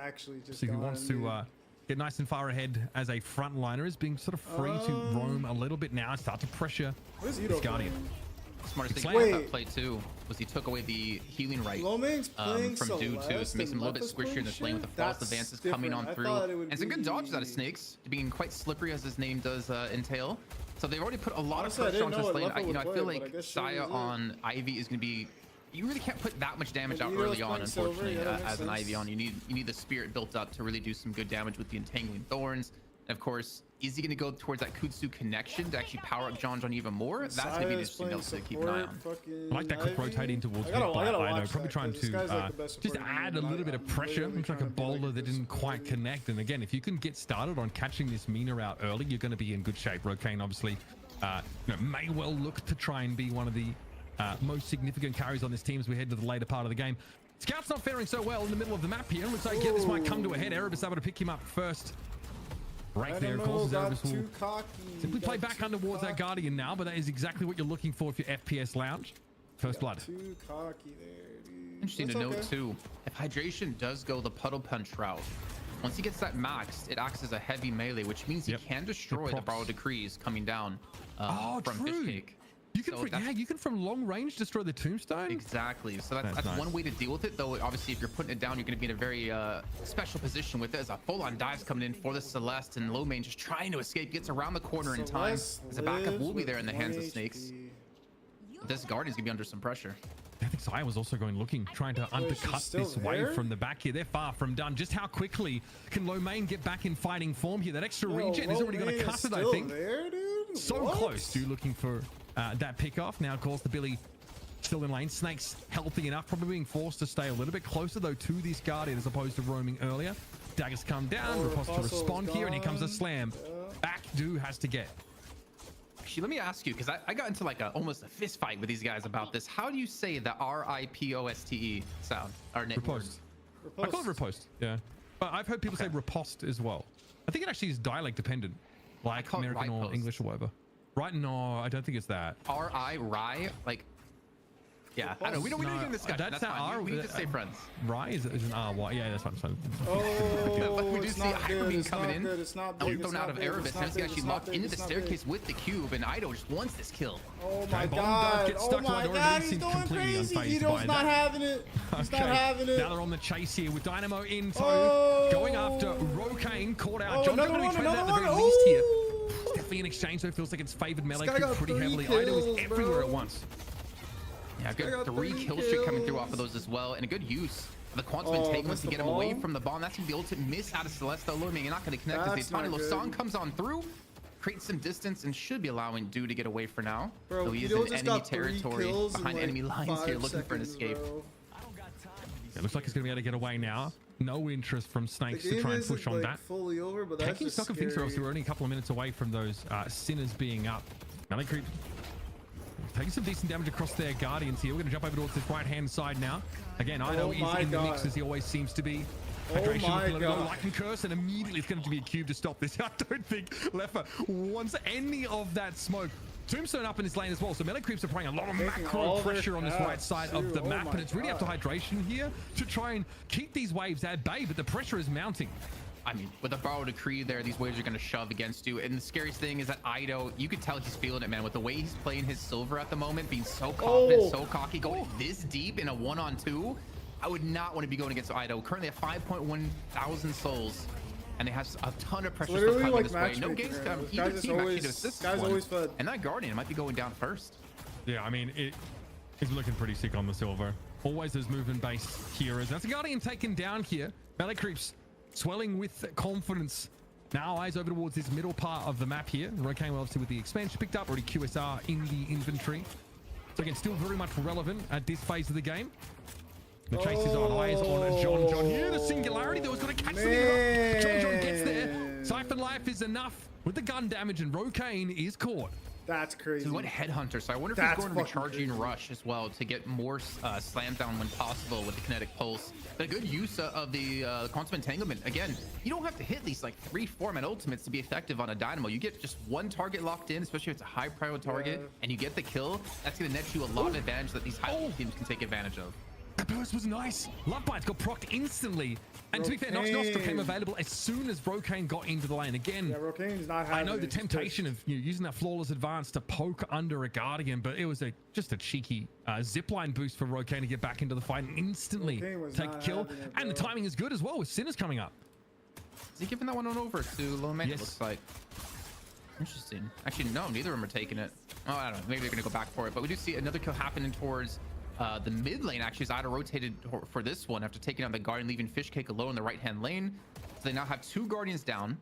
Speaker 20: he wants to get nice and far ahead as a frontliner, is being sort of free to roam a little bit now and start to pressure this Guardian.
Speaker 21: Smartest thing about that play too was he took away the healing right from Dude too, so it makes him a little bit squishier in this lane with the false advances coming on through. And some good dodges out of Snakes, being quite slippery as his name does entail. So they've already put a lot of pressure onto this lane. I feel like Saya on Ivy is going to be. You really can't put that much damage out early on, unfortunately, as an Ivy on. You need the spirit built up to really do some good damage with the entangling thorns. And of course, is he going to go towards that Kutsu connection to actually power up John even more? That's going to be interesting to keep an eye on.
Speaker 20: I like that quick rotating towards mid by Ido, probably trying to just add a little bit of pressure. Looks like a bowler that didn't quite connect. And again, if you can get started on catching this Mina out early, you're going to be in good shape. Rokane obviously may well look to try and be one of the most significant carries on this team as we head to the later part of the game. Scout's not faring so well in the middle of the map here. Looks like this might come to a head. Erebus able to pick him up first. Right there, of course, Erebus will simply play back towards that Guardian now, but that is exactly what you're looking for if you're FPS Lounge. First blood.
Speaker 2: Too cocky there, dude.
Speaker 21: Interesting to note too, if Hydration does go the Puddle Punch route, once he gets that maxed, it acts as a heavy melee, which means he can destroy the Borrowed Decrees coming down from Fishcake.
Speaker 20: You can, you can from long range destroy the tombstone.
Speaker 21: Exactly. So that's
Speaker 20: nice.
Speaker 21: one way to deal with it. Though obviously, if you're putting it down, you're going to be in a very special position with it. As a full-on dives coming in for the Celeste, and low main just trying to escape, gets around the corner in time. As a backup will be there in the hands of Snakes. This Guardian's gonna be under some pressure.
Speaker 20: I think Saya was also going trying to undercut this wave from the back here. They're far from done. Just how quickly can Low Main get back in fighting form here? That extra regen is already going to cut it, I think. So close to looking for that pick off. Now, of course, the Billy still in lane. Snake's healthy enough, probably being forced to stay a little bit closer though to this Guardian as opposed to roaming earlier. Daggers come down, Riposte to respond here, and here comes a slam. Back Do has to get.
Speaker 21: Actually, let me ask you, because I got into like almost a fist fight with these guys about this. How do you say the R-I-P-O-S-T-E sound? Or
Speaker 20: Riposte. I call it riposte, yeah. But I've heard people say riposte as well. I think it actually is dialect dependent, like American or English or whatever. Right? No, I don't think it's that.
Speaker 21: R-I, like, yeah, I don't know. We don't need to discuss. That's fine. R. We need to stay friends.
Speaker 20: Rye is an R-Y. Yeah, that's fine.
Speaker 21: Oh, we do see Hyperbeam coming in. Thrown out of Erebus. Now he's actually locked into the staircase with the cube, and Ido just wants this kill.
Speaker 2: Oh my god! Oh my god! He's going crazy. Ido's not having it. He's not having it.
Speaker 20: Now they're on the chase here with Dynamo in tow, going after Rokane. Caught out. John going to be traded at the very least here. Definitely an exchange, so it feels like it's favored melee pretty heavily. Ido is everywhere at once.
Speaker 21: Yeah, good 3 kill streak coming through off of those as well, and a good use of the Quantum Entanglement to get him away from the bomb. That's going to be the ultimate miss out of Celeste. Looming, you're not going to connect as the Etani Losang comes on through, creates some distance, and should be allowing Do to get away for now.
Speaker 2: Bro,
Speaker 21: so he's in enemy territory, behind enemy lines here, looking for an escape.
Speaker 20: It looks like he's going to be able to get away now. No interest from Snakes to try and push on that.
Speaker 2: Fully over, but that's
Speaker 20: taking stock of things, we're only a couple of minutes away from those Sinners being up. Melee Creep taking some decent damage across their Guardians here. We're going to jump over towards this right-hand side now. Again, Ido is in the mix as he always seems to be. Hydration looking a like and curse, and immediately it's going to be a cube to stop this. I don't think Leffa wants any of that smoke. Tombstone up in this lane as well, so Melee Creeps are applying a lot of macro pressure on this right side of the map, and it's really up to Hydration here to try and keep these waves at bay, but the pressure is mounting.
Speaker 21: I mean, with a Borrowed Decree there, these waves are going to shove against you. And the scariest thing is that Ido, you could tell he's feeling it, man. With the way he's playing his silver at the moment, being so confident, so cocky, going this deep in a 1-on-2, I would not want to be going against Ido. Currently at 5.1 thousand souls, and they have a ton of pressure still coming this way. No games come. Either team actually to assist this one. And that Guardian might be going down first.
Speaker 20: Yeah, I mean, it's looking pretty sick on the silver. Always those movement-based heroes. That's a Guardian taken down here. Melee Creeps swelling with confidence Now eyes over towards this middle part of the map here. Rokane obviously with the expansion picked up, already QSR in the inventory. So again, still very much relevant at this phase of the game. The chase is on. Eyes on John here. The singularity that was going to catch the middle. John gets there. Siphon Life is enough with the gun damage, and Rokane is caught.
Speaker 2: That's crazy.
Speaker 21: So he went Headhunter, so I wonder if he's going to Recharging Rush as well to get more slams down when possible with the Kinetic Pulse. But a good use of the Quantum Entanglement. Again, you don't have to hit these like 3-4-man ultimates to be effective on a Dynamo. You get just one target locked in, especially if it's a high priority target, and you get the kill. That's going to net you a lot of advantage that these high teams can take advantage of.
Speaker 20: That burst was nice. Love Bites got procced instantly. And to be fair, Nox Nostra came available as soon as Rokane got into the lane. Again,
Speaker 2: yeah, Rokane's not having
Speaker 20: I know the temptation of using that flawless advance to poke under a Guardian, but it was just a cheeky zipline boost for Rokane to get back into the fight and instantly take a kill. And the timing is good as well with Sinners coming up.
Speaker 21: Is he giving that one on over to low man? Yes. It looks like. Interesting. Actually, no, neither of them are taking it. Oh, I don't know. Maybe they're going to go back for it. But we do see another kill happening towards the mid lane. Actually, Ida rotated for this one after taking out the Guardian, leaving Fishcake alone in the right-hand lane. So they now have 2 Guardians down.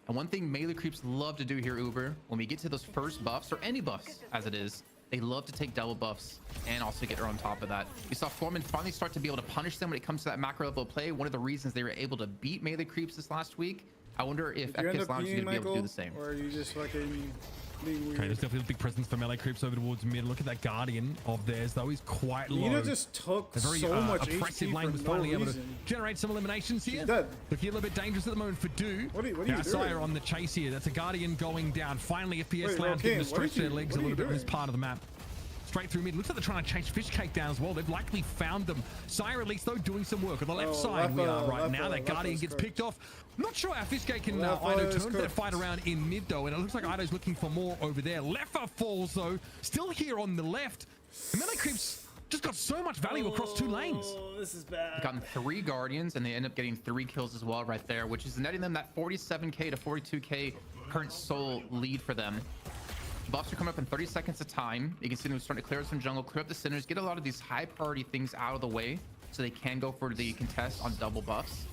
Speaker 21: And one thing melee creeps love to do here, Uber, when we get to those first buffs, or any buffs as it is, they love to take double buffs and also get her on top of that. We saw Foreman finally start to be able to punish them when it comes to that macro level play. One of the reasons they were able to beat melee creeps this last week. I wonder if FPS Lounge is going to be able to do the same.
Speaker 2: Or are you just fucking being weird?
Speaker 20: Okay, there's definitely a big presence for melee creeps over towards mid. Look at that Guardian of theirs, though. He's quite low.
Speaker 2: Nina just took
Speaker 20: a very
Speaker 2: so much
Speaker 20: oppressive
Speaker 2: HP
Speaker 20: lane was
Speaker 2: for
Speaker 20: finally
Speaker 2: no
Speaker 20: able to
Speaker 2: reason.
Speaker 20: generate some eliminations here.
Speaker 2: She's dead.
Speaker 20: Looking a little bit dangerous at the moment for Do.
Speaker 2: What are you doing?
Speaker 20: Sire on the chase here. That's a Guardian going down. Finally, FPS
Speaker 2: Wait,
Speaker 20: Lounge getting to stretch their legs a little bit on
Speaker 2: doing?
Speaker 20: this part of the map. Straight through mid. Looks like they're trying to chase Fishcake down as well. They've likely found them. Sire at least though doing some work. On the left side we are right now. That Guardian gets picked off. Not sure how Fishcake and Ido turned that fight around in mid though. And it looks like Ido's looking for more over there. Lefa falls though. Still here on the left. The melee creeps just got so much value across 2 lanes.
Speaker 2: This is bad.
Speaker 21: They've gotten 3 Guardians and they end up getting 3 kills as well right there, which is netting them that 47k to 42k current soul lead for them. Buffs are coming up in 30 seconds of time. You can see them starting to clear some jungle, clear up the Sinners, get a lot of these high priority things out of the way so they can go for the contest on double buffs.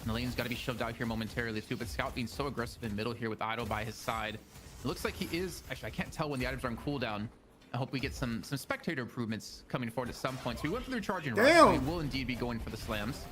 Speaker 21: And the lane's got to be shoved out here momentarily too, but Scout being so aggressive in middle here with Ido by his side. It looks like he is, actually I can't tell when the items are on cooldown. I hope we get some spectator improvements coming forward at some point. So we went for the recharging rush. So we will indeed be going for the slams.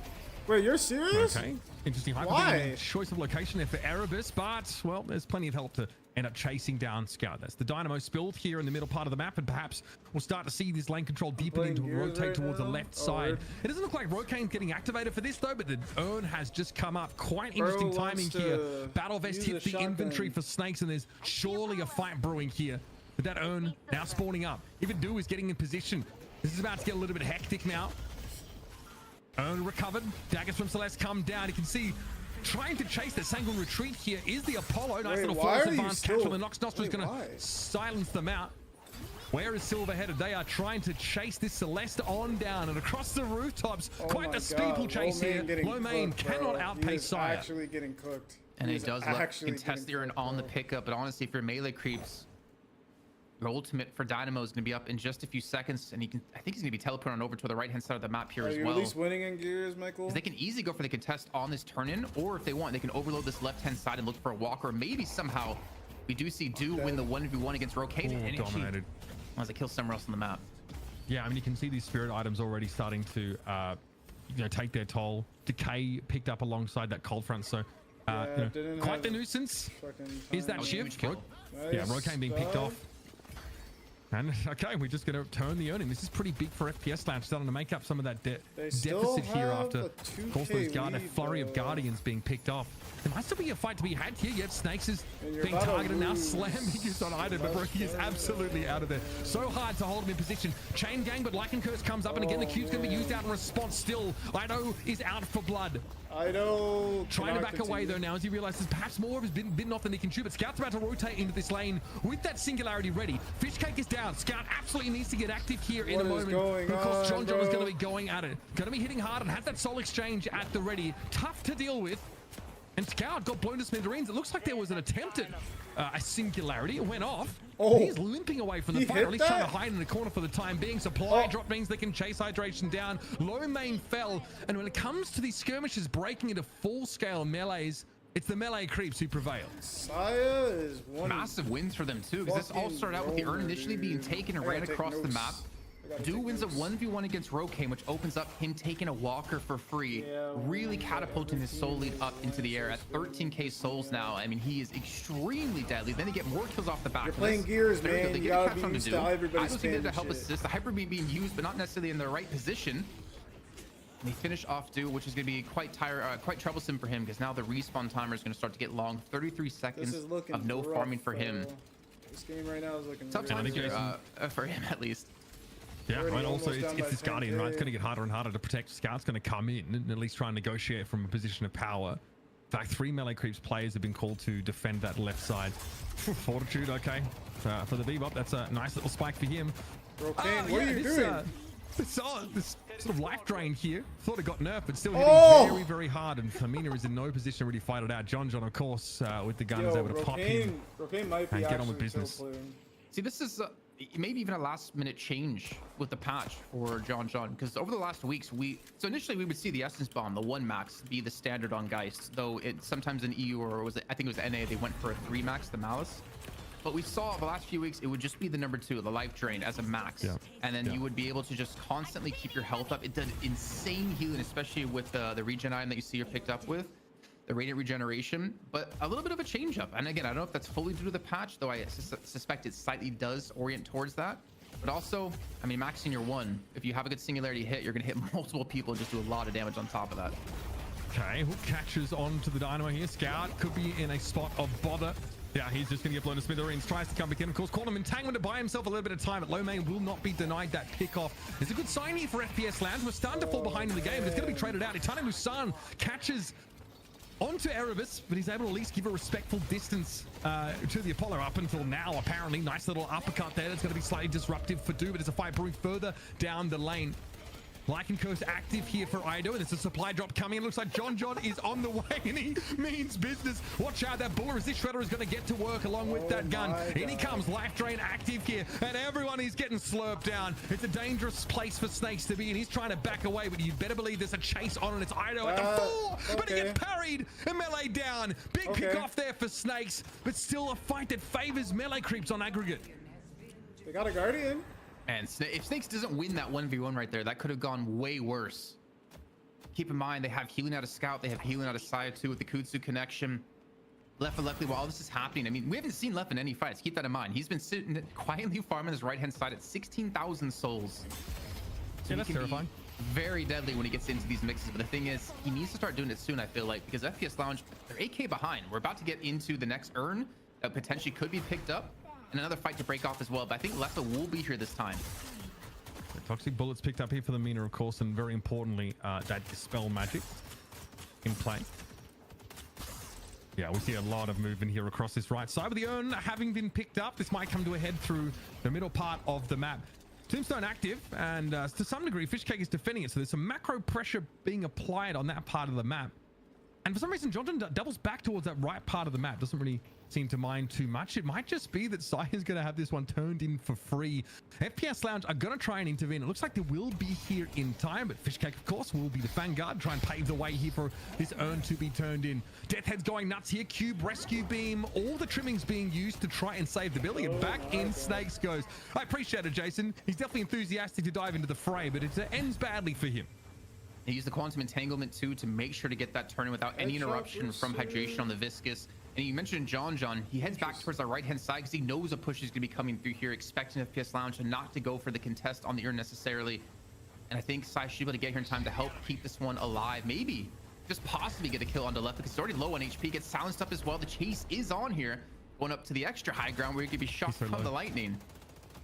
Speaker 2: Wait, you're serious?
Speaker 20: Okay. Interesting.
Speaker 2: Why?
Speaker 20: Choice of location there for Erebus, but well, there's plenty of help to end up chasing down Scout. That's the Dynamo spilled here in the middle part of the map, and perhaps we'll start to see this lane control deepen into rotate towards the left side. It doesn't look like Rokane's getting activated for this though, but the urn has just come up. Quite interesting timing here. Battle Vest hit the inventory for Snakes, and there's surely a fight brewing here. But that urn now spawning up. Even Do is getting in position. This is about to get a little bit hectic now. Urn recovered. Daggers from Celeste come down. You can see trying to chase the Sanguine retreat here is the Apollo. Nice little force advance catch from the Nox Nostra is going to silence them out. Where is Silver headed? They are trying to chase this Celeste on down and across the rooftops. Quite the steeple chase here. Low main cannot outpace Sire.
Speaker 2: Actually getting cooked.
Speaker 21: And he does contest the urn on the pickup, but honestly, for melee creeps, your ultimate for Dynamo is going to be up in just a few seconds, and I think he's going to be teleporting on over to the right-hand side of the map here as well.
Speaker 2: Are you at least winning in gears, Michael?
Speaker 21: Because they can easily go for the contest on this turn-in, or if they want, they can overload this left-hand side and look for a walker. Maybe somehow we do see Do win the 1v1 against Rokane, and
Speaker 20: dominated.
Speaker 21: As they kill somewhere else on the map.
Speaker 20: Yeah, I mean, you can see these spirit items already starting to take their toll. Decay picked up alongside that cold front, so quite the nuisance is that shift. Yeah, Rokane being picked off. And okay, we're just going to turn the earning. This is pretty big for FPS Lounge, starting to make up some of that deficit here after, of course, those flurry of Guardians being picked off. There might still be a fight to be had here, yet Snakes is being targeted now, slamming just on Ido, but Brokey is absolutely out of there. So hard to hold him in position. Chain gang, but Lycan Curse comes up, and again, the Q's going to be used out in response still. Ido is out for blood.
Speaker 2: Ido
Speaker 20: trying to back away though now as he realizes perhaps more of his bitten off than he can chew, but Scout's about to rotate into this lane with that singularity ready. Fishcake is down. Scout absolutely needs to get active here in a moment because John is going to be going at it. Going to be hitting hard and has that soul exchange at the ready. Tough to deal with. And Scout got blown to smithereens. It looks like there was an attempt at a singularity. It went off. He's limping away from the fight, or at least trying to hide in the corner for the time being. Supply drop means they can chase hydration down. Low main fell. And when it comes to these skirmishes breaking into full-scale melees, It's the melee creeps who prevail.
Speaker 2: Saya is one
Speaker 21: massive wins for them too, because this all started out with the urn initially being taken and ran across the map. Do wins a 1v1 against Rokane, which opens up him taking a walker for free, really catapulting his soul lead up into the air at 13k souls now. I mean, he is extremely deadly. Then they get more kills off the back.
Speaker 2: You're playing gears, man. You gotta be used to how everybody's
Speaker 21: spamming to help assist. The hyper beam being used, but not necessarily in the right position. And they finish off Do, which is going to be quite troublesome for him, because now the respawn timer is going to start to get long. 33 seconds of no farming for him.
Speaker 2: This game right now is looking
Speaker 21: tough times for him, at least.
Speaker 20: Yeah, right. Also, it's this Guardian, right? It's going to get harder and harder to protect. Scout's going to come in and at least try and negotiate from a position of power. In fact, 3 melee creeps players have been called to defend that left side. Fortitude, okay. For the Bebop, that's a nice little spike for him.
Speaker 2: Rokane, what are you doing?
Speaker 20: This sort of life drain here. Thought it got nerfed, but still hitting very, very hard. And Famina is in no position to really fight it out. John, of course, with the gun, is able to pop him
Speaker 2: might be
Speaker 20: and get on with business.
Speaker 21: See, this is maybe even a last-minute change with the patch for John, because over the last weeks, so initially we would see the Essence Bomb, the 1 max, be the standard on Geist, though it sometimes in EU, or I think it was NA, they went for a 3 max, the Malice. But we saw the last few weeks, it would just be the number 2, the life drain, as a max. And then you would be able to just constantly keep your health up. It does insane healing, especially with the regen item that you see you're picked up with, the radiant regeneration, but a little bit of a change up. And again, I don't know if that's fully due to the patch, though I suspect it slightly does orient towards that. But also, I mean, maxing your 1, if you have a good singularity hit, you're going to hit multiple people and just do a lot of damage on top of that.
Speaker 20: Okay, Hook catches onto the Dynamo here. Scout could be in a spot of bother. Yeah, he's just going to get blown to smithereens. Tries to come back in. Of course, Quantum entanglement to buy himself a little bit of time, but Lomane will not be denied that pickoff. It's a good sign here for FPS Lounge. We're starting to fall behind in the game. It's going to be traded out. Itane Lusan catches onto Erebus, but he's able to at least give a respectful distance to the Apollo up until now. Apparently, nice little uppercut there. That's going to be slightly disruptive for Do, but it's a fight brewing further down the lane. Lycan Coast active here for Ido, and there's a supply drop coming. It looks like John is on the way, and he means business. Watch out, that Bull Resist Shredder is going to get to work along with that gun. In he comes, Life Drain active here, and everyone is getting slurped down. It's a dangerous place for Snakes to be, and he's trying to back away, but you better believe there's a chase on, and it's Ido at the 4, but he gets parried and melee down. Big pick off there for Snakes, but still a fight that favors melee creeps on aggregate.
Speaker 2: They got a Guardian.
Speaker 21: And if Snakes doesn't win that 1v1 right there, that could have gone way worse. Keep in mind, they have healing out of Scout, they have healing out of Saya too with the Kutsu connection. Leffen luckily, while all this is happening, I mean, we haven't seen Leffen in any fights. Keep that in mind. He's been sitting quietly farming his right-hand side at 16,000 souls. So
Speaker 20: that's terrifying.
Speaker 21: Very deadly when he gets into these mixes. But the thing is, he needs to start doing it soon, I feel like, because FPS Lounge, they're 8k behind. We're about to get into the next urn that potentially could be picked up. And another fight to break off as well, but I think Leffa will be here this time.
Speaker 20: The Toxic Bullets picked up here for the Mina, of course, and very importantly, that Dispel magic in play. Yeah, we see a lot of movement here across this right side. With the urn having been picked up, this might come to a head through the middle part of the map. Tombstone active, and to some degree, Fishcake is defending it, so there's some macro pressure being applied on that part of the map. And for some reason, Johnson doubles back towards that right part of the map. Doesn't really seem to mind too much. It might just be that Sai is going to have this one turned in for free. FPS Lounge are going to try and intervene. It looks like they will be here in time, but Fishcake, of course, will be the vanguard, try and pave the way here for this urn to be turned in. Deathhead's going nuts here. Cube, Rescue Beam, all the trimmings being used to try and save the building. And back in Snakes goes. I appreciate it, Jason. He's definitely enthusiastic to dive into the fray, but it ends badly for him.
Speaker 21: He used the Quantum Entanglement too to make sure to get that turn without any interruption from hydration on the Viscous. And you mentioned John. He heads back towards the right-hand side because he knows a push is going to be coming through here, expecting FPS Lounge to not to go for the contest on the urn necessarily. And I think Sai should be able to get here in time to help keep this one alive. Maybe just possibly get a kill on the left because it's already low on HP. Gets silenced up as well. The chase is on here, going up to the extra high ground where he could be shot from the lightning.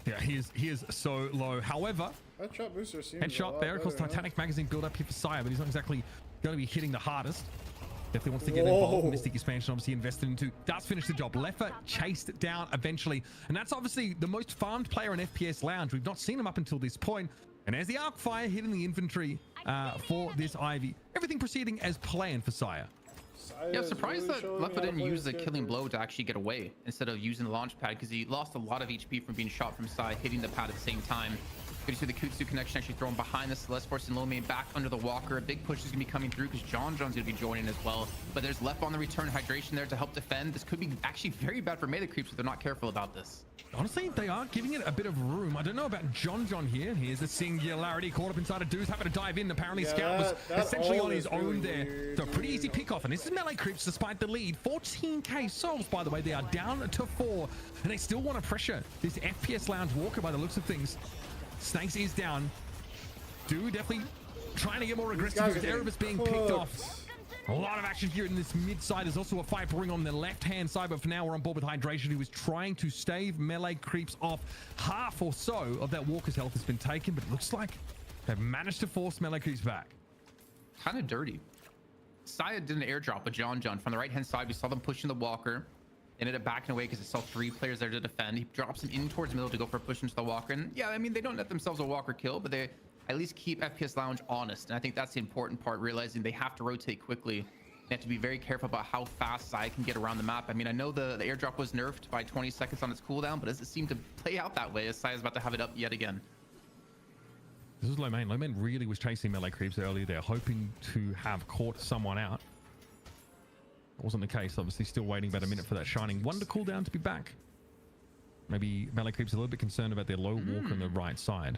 Speaker 20: Yeah, he is so low. However,
Speaker 2: headshot booster seems
Speaker 20: headshot there. Of course, Titanic Magazine build up here for Saya, but he's not exactly going to be hitting the hardest. Definitely wants to get involved. Mystic expansion obviously invested into. Does finish the job. Leffa chased down eventually. And that's obviously the most farmed player in FPS Lounge. We've not seen him up until this point. And as the arc fire hitting the infantry for this Ivy. Everything proceeding as planned for Saya.
Speaker 21: Yeah, I'm surprised that Leffa didn't use the killing blow to actually get away instead of using the launch pad because he lost a lot of HP from being shot from Sai, hitting the pad at the same time. Good to see the Kutsu connection actually thrown behind the Celeste Force and low main back under the Walker. A big push is going to be coming through because John's going to be joining as well. But there's left on the return hydration there to help defend. This could be actually very bad for melee creeps if they're not careful about this.
Speaker 20: Honestly, they are giving it a bit of room. I don't know about John here. Here's a singularity caught up inside of Doo's, having to dive in. Apparently, Scout was essentially on his own there. Weird, so pretty easy pick off. And this is melee creeps despite the lead. 14k souls, by the way. They are down to 4. And they still want to pressure this FPS Lounge Walker by the looks of things. Snakes is down. Doo definitely trying to get more aggressive with Erebus being picked off. A lot of action here in this mid side. There's also a fight brewing on the left-hand side, but for now we're on board with Hydration, who is trying to stave melee creeps off. Half or so of that Walker's health has been taken, but it looks like they've managed to force melee creeps back.
Speaker 21: Kind of dirty. Saya did an airdrop with John from the right-hand side. We saw them pushing the Walker. Ended up backing away because it saw 3 players there to defend. He drops him in towards the middle to go for a push into the Walker. And yeah, I mean, they don't let themselves a Walker kill, but they at least keep FPS Lounge honest. And I think that's the important part, realizing they have to rotate quickly. They have to be very careful about how fast Sai can get around the map. I mean, I know the airdrop was nerfed by 20 seconds on its cooldown, but does it seem to play out that way as Sai is about to have it up yet again?
Speaker 20: This is Low Main. Low Main really was chasing melee creeps earlier there, hoping to have caught someone out. It wasn't the case. Obviously, still waiting about a minute for that Shining Wonder cooldown to be back. Maybe melee creeps a little bit concerned about their low walk on the right side.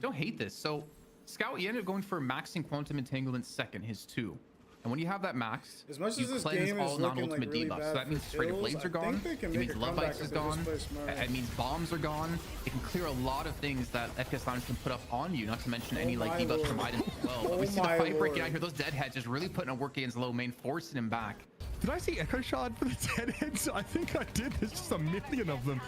Speaker 21: Don't hate this. So Scout, he ended up going for maxing Quantum Entanglement second, his 2. And when you have that maxed,
Speaker 2: as much
Speaker 21: you
Speaker 2: as this
Speaker 21: cleanse
Speaker 2: game
Speaker 21: all
Speaker 2: is looking
Speaker 21: non-ultimate
Speaker 2: like really
Speaker 21: debuffs.
Speaker 2: bad
Speaker 21: So that means
Speaker 2: for
Speaker 21: straight
Speaker 2: kills,
Speaker 21: blades are
Speaker 2: I
Speaker 21: gone.
Speaker 2: think they can
Speaker 21: It
Speaker 2: make
Speaker 21: means
Speaker 2: a
Speaker 21: love
Speaker 2: comeback
Speaker 21: bites is
Speaker 2: if they just
Speaker 21: gone.
Speaker 2: play smart.
Speaker 21: It means bombs are gone. It can clear a lot of things that FPS Lounge can put up on you, not to mention any like debuffs from items as well. But we see the fight breaking out here. Those deadheads just really putting a work against Low Main, forcing him back.
Speaker 20: Did I see Echo Shard for the deadheads? I think I did. There's just a million of them.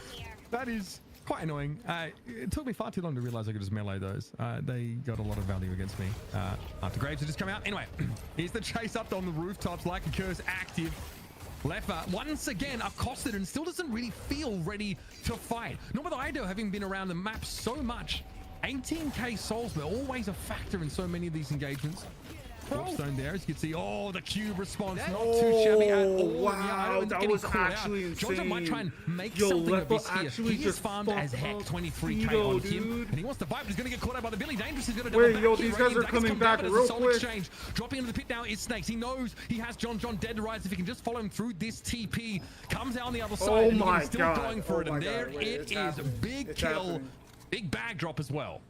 Speaker 20: That is quite annoying. It took me far too long to realize I could just melee those. They got a lot of value against me. After Graves had just come out. Anyway, here's the chase up on the rooftops. Like a curse active. Lefa once again accosted and still doesn't really feel ready to fight. Not with Ido having been around the map so much. 18k souls, but always a factor in so many of these engagements. Stone there, as you can see. Oh, the cube response, not too shabby at all.
Speaker 8: Wow,
Speaker 20: yeah,
Speaker 8: that was actually insane.
Speaker 20: Johnson might try and make something of this here. He just farmed as heck, 23k on him, and he wants to fight, but he's going to get caught out by the Billy. Dangerous is going to double back.
Speaker 8: Yo, these guys are coming back real quick.
Speaker 20: Exchange. Dropping into the pit now is Snakes. He knows he has John dead to rise. If he can just follow him through this TP, comes out on the other side, and he's still going for it. And there it is, big kill, big bag drop as well.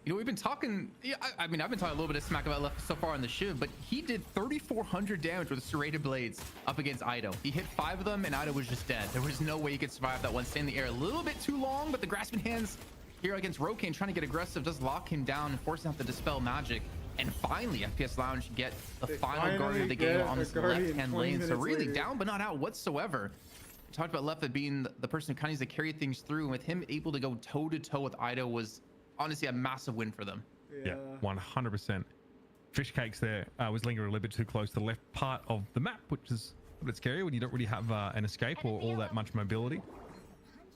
Speaker 21: You know, we've been talking, yeah, I mean, I've been talking a little bit of smack about Left so far on the Shiv, but he did 3,400 damage with serrated blades up against Ido. He hit 5 of them and Ido was just dead. There was no way he could survive that one. Stay in the air a little bit too long, but the grasping hands here against Rokane trying to get aggressive does lock him down and force him to dispel magic. And finally, FPS Lounge get the final guardian of the game on this left-hand lane. So really down, but not out whatsoever. We talked about Left being the person who kind of needs to carry things through, and with him able to go toe-to-toe with Ido was honestly a massive win for them.
Speaker 20: Yeah, 100%. Fish Cakes there was lingering a little bit too close to the left part of the map, which is a bit scary when you don't really have an escape or all that much mobility.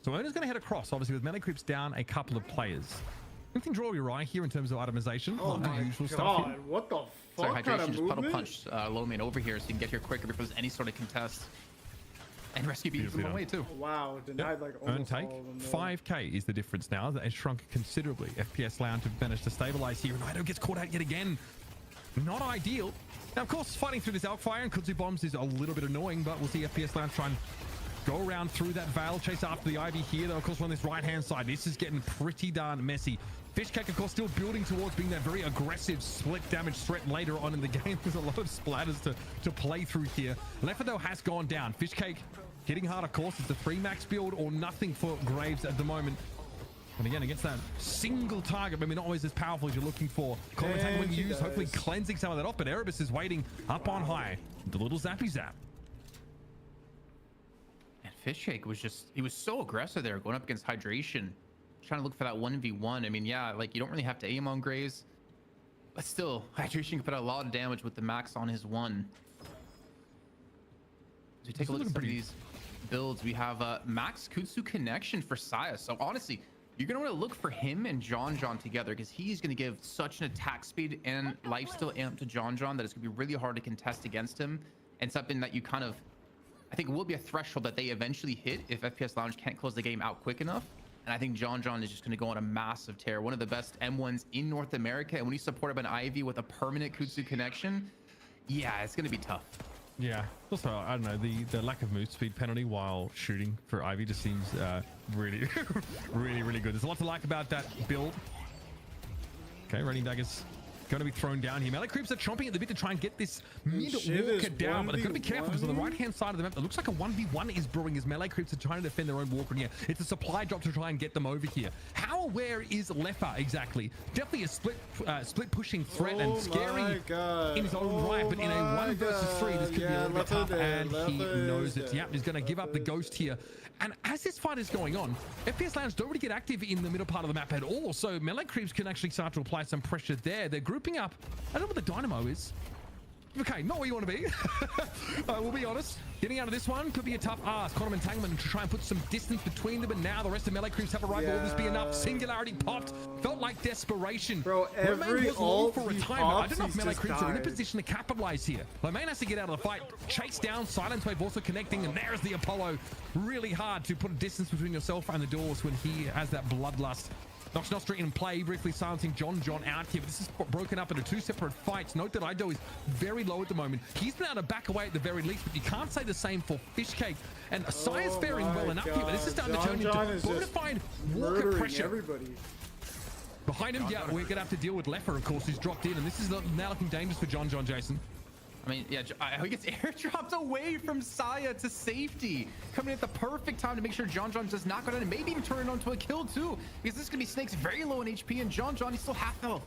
Speaker 20: So Ona's going to head across, obviously, with melee creeps down a couple of players. Anything draw your eye here in terms of itemization?
Speaker 2: Oh my
Speaker 20: usual
Speaker 2: God,
Speaker 20: stuff here.
Speaker 2: what the
Speaker 21: So
Speaker 2: fuck kind
Speaker 21: Hydration
Speaker 2: of
Speaker 21: just
Speaker 2: movement?
Speaker 21: puddle punched Low Main over here so you can get here quicker before there's any sort of contest. And Rescue beat from away too.
Speaker 2: Wow, denied like
Speaker 20: Earn
Speaker 2: almost
Speaker 20: take.
Speaker 2: all of them.
Speaker 20: 5k is the difference now. That has shrunk considerably. FPS Lounge have managed to stabilize here, and Ido gets caught out yet again. Not ideal. Now, of course, fighting through this Elk Fire and Kudzu Bombs is a little bit annoying, but we'll see FPS Lounge try and go around through that Veil, chase after the Ivy here, though, of course, on this right-hand side. This is getting pretty darn messy. Fishcake, of course, still building towards being that very aggressive split damage threat later on in the game. There's a lot of splatters to play through here. Lefa, though, has gone down. Fishcake hitting hard, of course. It's a 3 max build or nothing for Graves at the moment. And again, against that single target, maybe not always as powerful as you're looking for. Common attack when used, hopefully cleansing some of that off, but Erebus is waiting up on high. The little zappy zap.
Speaker 21: And Fishcake was just, he was so aggressive there, going up against Hydration, trying to look for that 1v1. I mean, yeah, like you don't really have to aim on Graves, but still, Hydration can put out a lot of damage with the max on his 1. As we take a look at some of these builds, we have max Kutsu connection for Saya. So honestly, you're going to want to look for him and John together, because he's going to give such an attack speed and lifesteal amp to John that it's going to be really hard to contest against him, and something that you kind of, I think will be a threshold that they eventually hit if FPS Lounge can't close the game out quick enough. And I think John is just going to go on a massive tear. One of the best M1s in North America. And when he's supported by an Ivy with a permanent Kutsu connection, yeah, it's going to be tough.
Speaker 20: Yeah. Also, I don't know, the lack of move speed penalty while shooting for Ivy just seems really, really good. There's a lot to like about that build. Okay, Raining Daggers going to be thrown down here. Melee creeps are chomping at the bit to try and get this mid walker down, but they've got to be careful because on the right hand side of the map, it looks like a 1v1 is brewing as Melee creeps are trying to defend their own walker here. It's a supply drop to try and get them over here. How aware is Leffa exactly? Definitely a split pushing threat and scary in his own right, but in a 1 versus 3, this could be a little bit tough, and he knows it. Yep, he's going to give up the ghost here. And as this fight is going on, FPS Lounge don't really get active in the middle part of the map at all, so Melee creeps can actually start to apply some pressure there. They're grouping up. I don't know what the Dynamo is. Okay, not where you want to be. We'll be honest. Getting out of this one could be a tough ask. Quantum Entanglement to try and put some distance between them, and now the rest of Melee creeps have arrived. Will this be enough? Singularity popped. Felt like desperation.
Speaker 2: Bro, every ult
Speaker 20: for retirement. I don't know if Melee creeps are in a position to capitalize here. Lomain has to get out of the fight. Chase down. Silence Wave also connecting, and there's the Apollo. Really hard to put a distance between yourself and the doors when he has that bloodlust. Nox Nostra in play, briefly silencing John out here, but this is broken up into 2 separate fights. Note that Ido is very low at the moment. He's been able to back away at the very least, but you can't say the same for Fishcake. And Sire's faring well enough here, but this is starting to turn into bona-fide walker pressure.
Speaker 2: Everybody.
Speaker 20: Behind him, yeah, we're going to have to deal with Leffa, of course, who's dropped in, and this is now looking dangerous for John, Jason.
Speaker 21: I mean, yeah, he gets airdropped away from Saya to safety. Coming at the perfect time to make sure John does not go down and maybe even turn it onto a kill too. Because this is going to be Snake's very low in HP and John, he's still half health.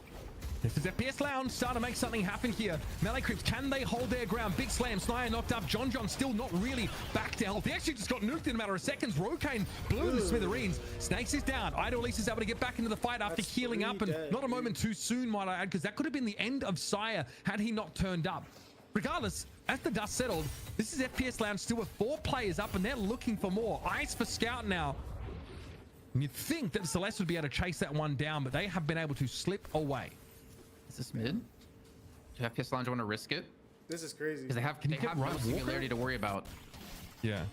Speaker 20: This is FPS Lounge starting to make something happen here. Melee creeps, can they hold their ground? Big slam, Snire knocked up. John still not really back to health. He actually just got nuked in a matter of seconds. Rokane blew the smithereens. Snakes is down. Ido at least is able to get back into the fight after healing up, and not a moment too soon, might I add, because that could have been the end of Sire had he not turned up. Regardless, as the dust settled, this is FPS Lounge still with 4 players up, and they're looking for more. Ice for Scout now. And you'd think that Celeste would be able to chase that one down, but they have been able to slip away.
Speaker 21: Is this mid? Do FPS Lounge want to risk it?
Speaker 2: This is crazy.
Speaker 21: Because they have no singularity to worry about.
Speaker 20: Yeah.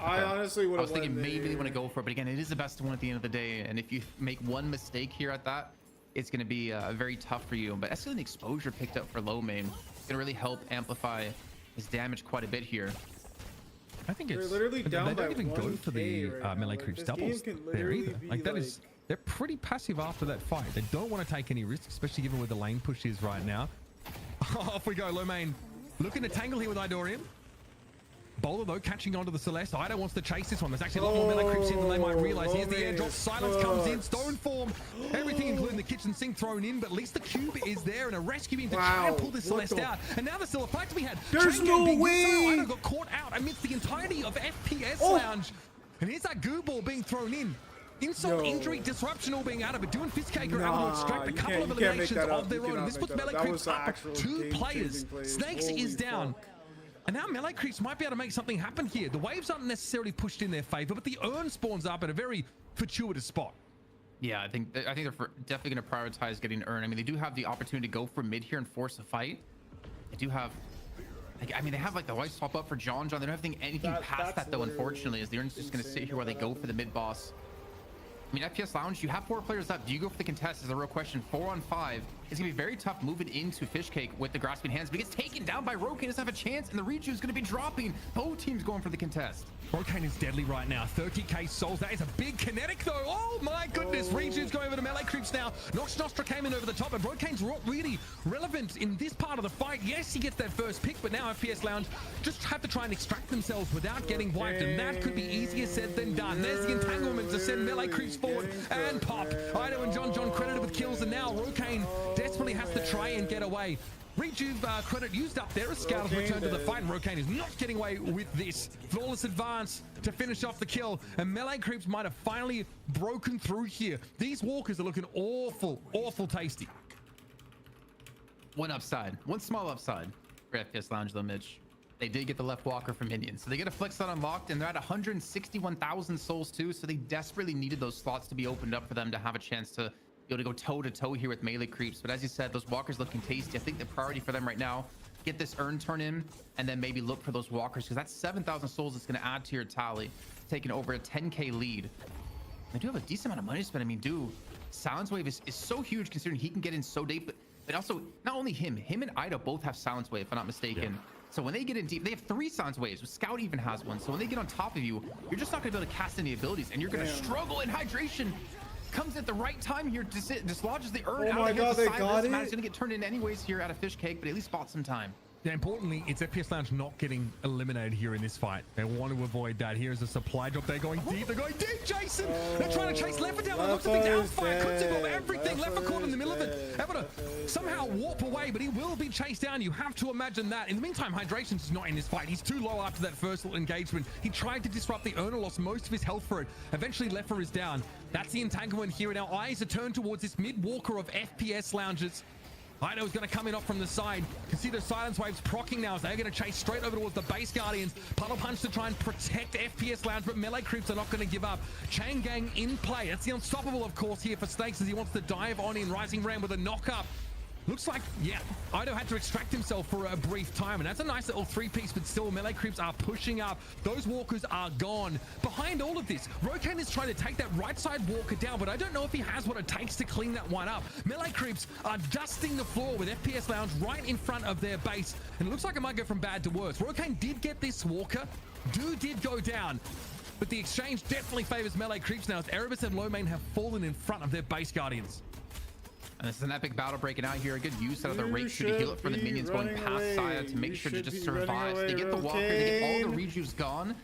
Speaker 2: I honestly would have.
Speaker 21: I was thinking maybe they want to go for it, but again, it is the best one at the end of the day. And if you make one mistake here at that, it's going to be very tough for you. But escalating exposure picked up for Lomain. It's going to really help amplify his damage quite a bit here.
Speaker 20: I think it's
Speaker 2: literally down
Speaker 20: they
Speaker 2: by
Speaker 20: don't even go for the
Speaker 2: right
Speaker 20: melee creeps doubles there either. Like that is, they're pretty passive after that fight. They don't want to take any risks, especially given where the lane push is right now. Off we go. Lomain looking to tangle here with Idorium. Bowler though catching onto the Celeste. Ido wants to chase this one. There's actually a lot more melee creeps in than they might realize. Here's the airdrop. Silence comes in. Stone form. Everything including the kitchen sink thrown in, but at least the cube is there and a rescue beam to try and pull this Celeste out. And now there's still a fight to be had.
Speaker 2: There's no way.
Speaker 20: Ido got caught out amidst the entirety of FPS Lounge. And here's that goo ball being thrown in. Insult, injury, disruption all being out of it. Doing Fistcake are able to extract a couple of eliminations of their own. And this puts melee creeps up 2 players. Snakes is down. And now melee creeps might be able to make something happen here. The waves aren't necessarily pushed in their favor, but the urn spawns up at a very fortuitous spot.
Speaker 21: Yeah, I think they're definitely going to prioritize getting urn. I mean, they do have the opportunity to go for mid here and force a fight. They do have, like, I mean, they have like the white swap up for John. They don't have anything past that though, unfortunately, as the urn's just going to sit here while they go for the mid boss. I mean, FPS Lounge, you have 4 players up. Do you go for the contest is a real question. 4 on 5. It's going to be very tough moving into Fishcake with the grasping hands. But he gets taken down by Rokane. Doesn't have a chance, and the Reju is going to be dropping. Both teams going for the contest.
Speaker 20: Rokane is deadly right now. 30k souls. That is a big kinetic, though. Oh, my goodness. Reju's going over to melee creeps now. Nox Nostra came in over the top, and Rokane's really relevant in this part of the fight. Yes, he gets that first pick, but now FPS Lounge just have to try and extract themselves without getting wiped, and that could be easier said than done. There's the entanglement to send melee creeps forward and pop. Ido and John credited with kills, and now Rokane desperately has to try and get away. Rejuve credit used up there as Scout has returned to the fight, and Rokane is not getting away with this. Flawless advance to finish off the kill, and melee creeps might have finally broken through here. These walkers are looking awful tasty.
Speaker 21: One small upside for FPS Lounge though, Mitch. They did get the left walker from Minions, so they get a flex on unlocked, and they're at 161,000 souls too, so they desperately needed those slots to be opened up for them to have a chance to be able to go toe-to-toe here with melee creeps. But as you said, those walkers looking tasty. I think the priority for them right now, get this urn turn in, and then maybe look for those walkers, because that's 7,000 souls that's going to add to your tally, taking over a 10k lead. They do have a decent amount of money to spend. I mean, dude, Silence Wave is so huge considering he can get in so deep, but also not only him and Ido both have Silence Wave, if I'm not mistaken. Yeah. So when they get in deep, they have 3 Silence Waves. Scout even has one. So when they get on top of you, you're just not going to be able to cast any abilities, and you're going to struggle. And Hydration comes at the right time here, dislodges the urn.
Speaker 2: Oh my god, they got it.
Speaker 21: It's going to get turned in anyways here out of Fish Cake, but at least bought some time.
Speaker 20: Yeah, importantly, it's FPS Lounge not getting eliminated here in this fight. They want to avoid that. Here's a supply drop. They're going deep. They're going deep, Jason. They're trying to chase Leffa down with lots of things. Outfire, Kunzibom, everything. Leffa caught in the middle of it. Able to somehow warp away, but he will be chased down. You have to imagine that. In the meantime, Hydration's not in this fight. He's too low after that first little engagement. He tried to disrupt the Urner, lost most of his health for it. Eventually, Leffa is down. That's the entanglement here, and our eyes are turned towards this mid-walker of FPS Lounges. Ido's going to come in off from the side. You can see the Silence Waves procking now, so they're going to chase straight over towards the base Guardians. Puddle Punch to try and protect FPS Lounge, but melee creeps are not going to give up. Chain Gang in play. That's the unstoppable, of course, here for Snakes as he wants to dive on in. Rising Ram with a knock-up. Looks like, yeah, Ido had to extract himself for a brief time, and that's a nice little 3-piece, but still melee creeps are pushing up. Those walkers are gone. Behind all of this, Rokan is trying to take that right side walker down, but I don't know if he has what it takes to clean that one up. Melee creeps are dusting the floor with FPS Lounge right in front of their base, and it looks like it might go from bad to worse. Rokan did get this walker. Did go down, but the exchange definitely favors melee creeps now as Erebus and Lomane have fallen in front of their base Guardians.
Speaker 21: And this is an epic battle breaking out here. A good use out of the rake shoot to heal it for the minions going past Saya to make sure to just survive. So they get the walker, they get all the rejuves gone.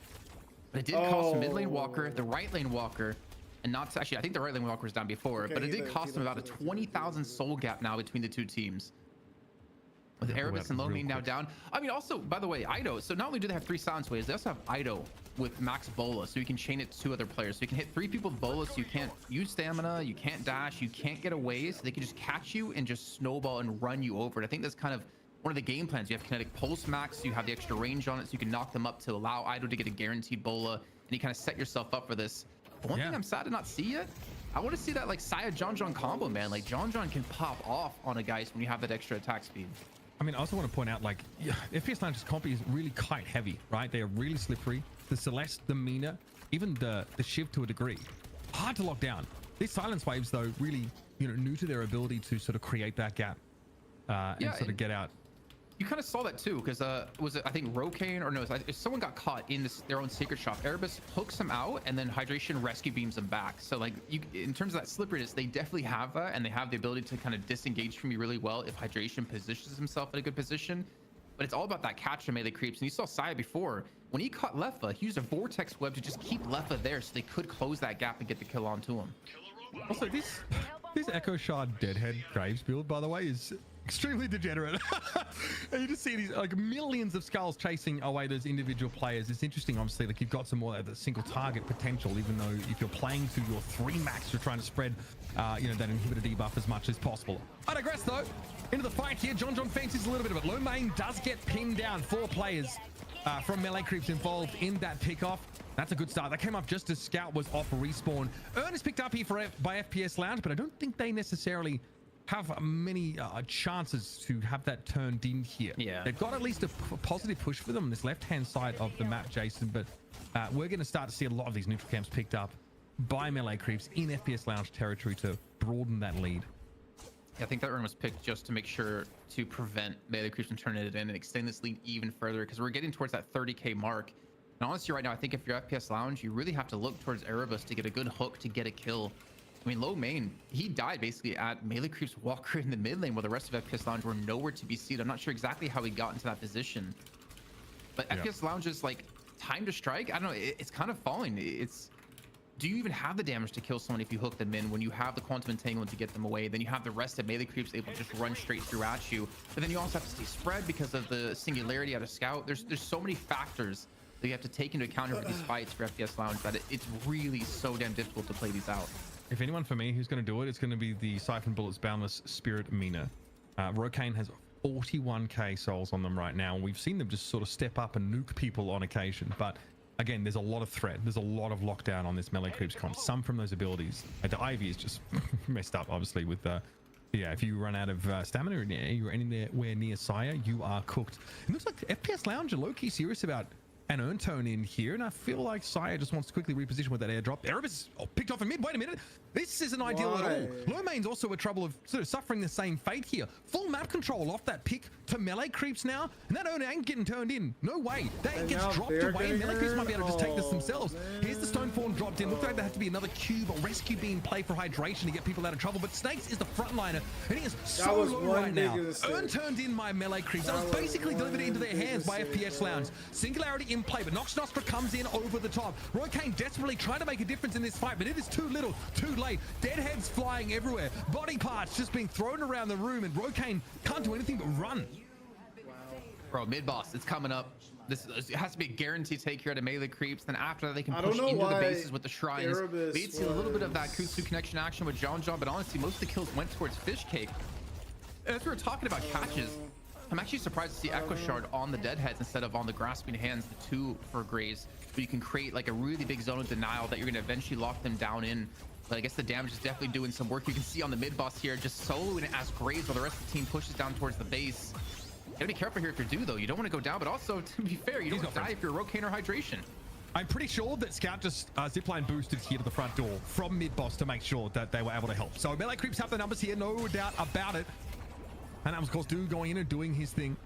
Speaker 21: But it did cost the mid lane walker, the right lane walker, and not actually, I think the right lane walker was down before, but it did cost them about a 20,000 soul gap now between the two teams. With Erebus and Lomane now down. I mean, also, by the way, Ido. So not only do they have 3 Silence Waves, they also have Ido with max Bola, so you can chain it to 2 other players. So you can hit 3 people with Bola, so you can't use stamina, you can't dash, you can't get away, so they can just catch you and just snowball and run you over. And I think that's kind of one of the game plans. You have kinetic pulse max, so you have the extra range on it, so you can knock them up to allow Ido to get a guaranteed Bola, and you kind of set yourself up for this. But one thing I'm sad to not see yet, I want to see that like Saya John combo, man. Like John can pop off on a Geist when you have that extra attack speed.
Speaker 20: I mean, I also want to point out, like, FPS Lounge's comp is really kite heavy, right? They are really slippery. The Celeste, the Mina, even the Shiv to a degree. Hard to lock down. These Silence Waves, though, really, new to their ability to sort of create that gap and sort of get out.
Speaker 21: You kind of saw that too, because was it, I think Rokan, or no, if someone got caught in their own secret shop, Erebus hooks him out and then Hydration rescue beams them back. So like, in terms of that slipperiness, they definitely have that, and they have the ability to kind of disengage from you really well if Hydration positions himself in a good position. But it's all about that catch and melee creeps. And you saw Saya before, when he caught Leffa, he used a vortex web to just keep Leffa there so they could close that gap and get the kill onto him.
Speaker 20: Also, this Echo Shard Deadhead Graves build, by the way, is extremely degenerate. And you just see these like millions of skulls chasing away those individual players. It's interesting, obviously, like you've got some more of the single target potential, even though if you're playing to your 3 max, you're trying to spread that inhibitor debuff as much as possible. I digress though. Into the fight here, John fancies a little bit of it. Lomane does get pinned down. 4 players from melee creeps involved in that pickoff. That's a good start. That came up just as Scout was off respawn. Urn is picked up here by FPS Lounge, but I don't think they necessarily have many chances to have that turned in here.
Speaker 21: Yeah,
Speaker 20: they've got at least a positive push for them on this left-hand side of the map, Jason, but we're going to start to see a lot of these neutral camps picked up by melee creeps in FPS Lounge territory to broaden that lead.
Speaker 21: Yeah, I think that Urn was picked just to make sure to prevent melee creeps from turning it in and extend this lead even further, because we're getting towards that 30k mark. And honestly, right now, I think if you're FPS Lounge, you really have to look towards Erebus to get a good hook to get a kill. I mean, Lomane, he died basically at melee creeps walker in the mid lane, while the rest of FPS Lounge were nowhere to be seen. I'm not sure exactly how he got into that position, but FPS Lounge is like time to strike. I don't know. It's kind of falling. Do you even have the damage to kill someone if you hook them in when you have the quantum entanglement to get them away? Then you have the rest of melee creeps able to just run straight through at you. But then you also have to stay spread because of the singularity out of Scout. There's so many factors that you have to take into account for these fights for FPS Lounge that it's really so damn difficult to play these out.
Speaker 20: If anyone for me who's going to do it, it's going to be the Siphon Bullets Boundless Spirit Mina. Rokan has 41k souls on them right now. We've seen them just sort of step up and nuke people on occasion, but again, there's a lot of threat. There's a lot of lockdown on this melee creeps comp. Some from those abilities. The Ivy is just messed up, obviously, with if you run out of stamina and you're anywhere near Saya, you are cooked. It looks like FPS Lounge are low-key serious about an earn tone in here, and I feel like Saya just wants to quickly reposition with that airdrop. Erebus picked off in mid. Wait a minute. This isn't ideal at all. Lomain's also in trouble of sort of suffering the same fate here. Full map control off that pick to melee creeps now, and that earn ain't getting turned in. No way. That gets dropped away. Melee creeps might be able to just take this themselves. Here's the stone form dropped in. Looks like there had to be another cube or rescue beam play for hydration to get people out of trouble, but Snakes is the frontliner, and he is so low right now. Earn turned in by melee creeps. That was basically delivered into their hands by FPS Lounge. Singularity in play, but Nox Nostra comes in over the top. Roy Kane desperately trying to make a difference in this fight, but it is too little, too late. Dead heads flying everywhere. Body parts just being thrown around the room, and Roy Kane can't do anything but run.
Speaker 21: Bro, mid boss, it's coming up. This has to be a guaranteed take here to melee creeps. Then after that, they can push into the bases with the shrines. We did see a little bit of that Kutsu connection action with John, but honestly, most of the kills went towards Fish Cake. As we were talking about catches, I'm actually surprised to see Echo Shard on the Deadheads instead of on the Grasping Hands, the 2 for Graves. But you can create like a really big zone of denial that you're going to eventually lock them down in. But I guess the damage is definitely doing some work. You can see on the mid boss here, just soloing it as Graves while the rest of the team pushes down towards the base. You gotta be careful here if you're due though. You don't want to go down, but also to be fair, you don't want to die if you're Rocane or Hydration.
Speaker 20: I'm pretty sure that Scout just zipline boosted here to the front door from mid boss to make sure that they were able to help. So melee creeps have the numbers here, no doubt about it. And that was, of course, Du going in and doing his thing.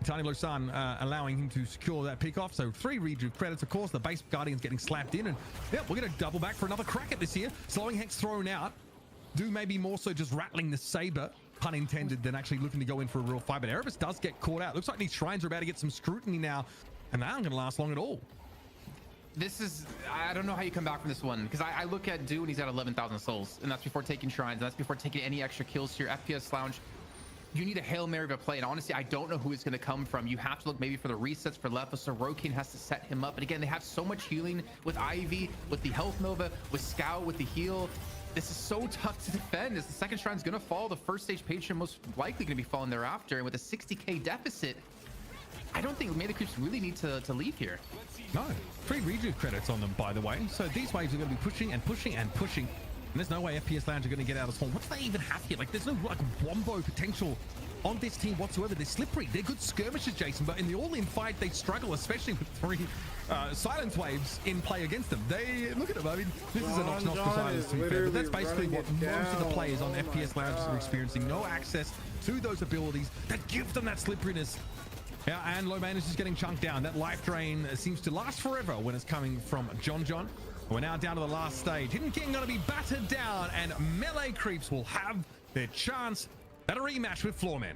Speaker 20: Tiny Losan allowing him to secure that pick off. So 3 rejuve credits, of course. The base Guardian's getting slapped in. And yeah, we're going to double back for another crack at this here. Slowing Hex thrown out. Du maybe more so just rattling the saber, pun intended, than actually looking to go in for a real fight. But Erebus does get caught out. Looks like these shrines are about to get some scrutiny now. And they aren't going to last long at all.
Speaker 21: This is, I don't know how you come back from this one, because I look at Du and he's at 11,000 souls, and that's before taking shrines, and that's before taking any extra kills here. FPS Lounge, you need a Hail Mary of a play, and honestly, I don't know who it's going to come from. You have to look maybe for the resets for Lefa, so Rokane has to set him up. And again, they have so much healing with Ivy, with the Health Nova, with Scout, with the heal. This is so tough to defend. As the second shrine's going to fall, the first stage patron most likely going to be falling thereafter, and with a 60k deficit, I don't think melee creeps really need to leave here.
Speaker 20: No, 3 rejuve credits on them, by the way. So these waves are going to be pushing and pushing and pushing. And there's no way FPS Lounge are going to get out of spawn. What do they even have here? Like, there's no like wombo potential on this team whatsoever. They're slippery. They're good skirmishers, Jason, but in the all-in fight, they struggle, especially with 3 silence waves in play against them. They look at them. I mean, this is a Nox Nostra silence, to be fair, but that's basically what most of the players on FPS Lounge are experiencing. No access to those abilities that give them that slipperiness. Yeah, and Lomain is just getting chunked down. That life drain seems to last forever when it's coming from John. We're now down to the last stage. Hidden King going to be battered down, and melee creeps will have their chance at a rematch with Floorman.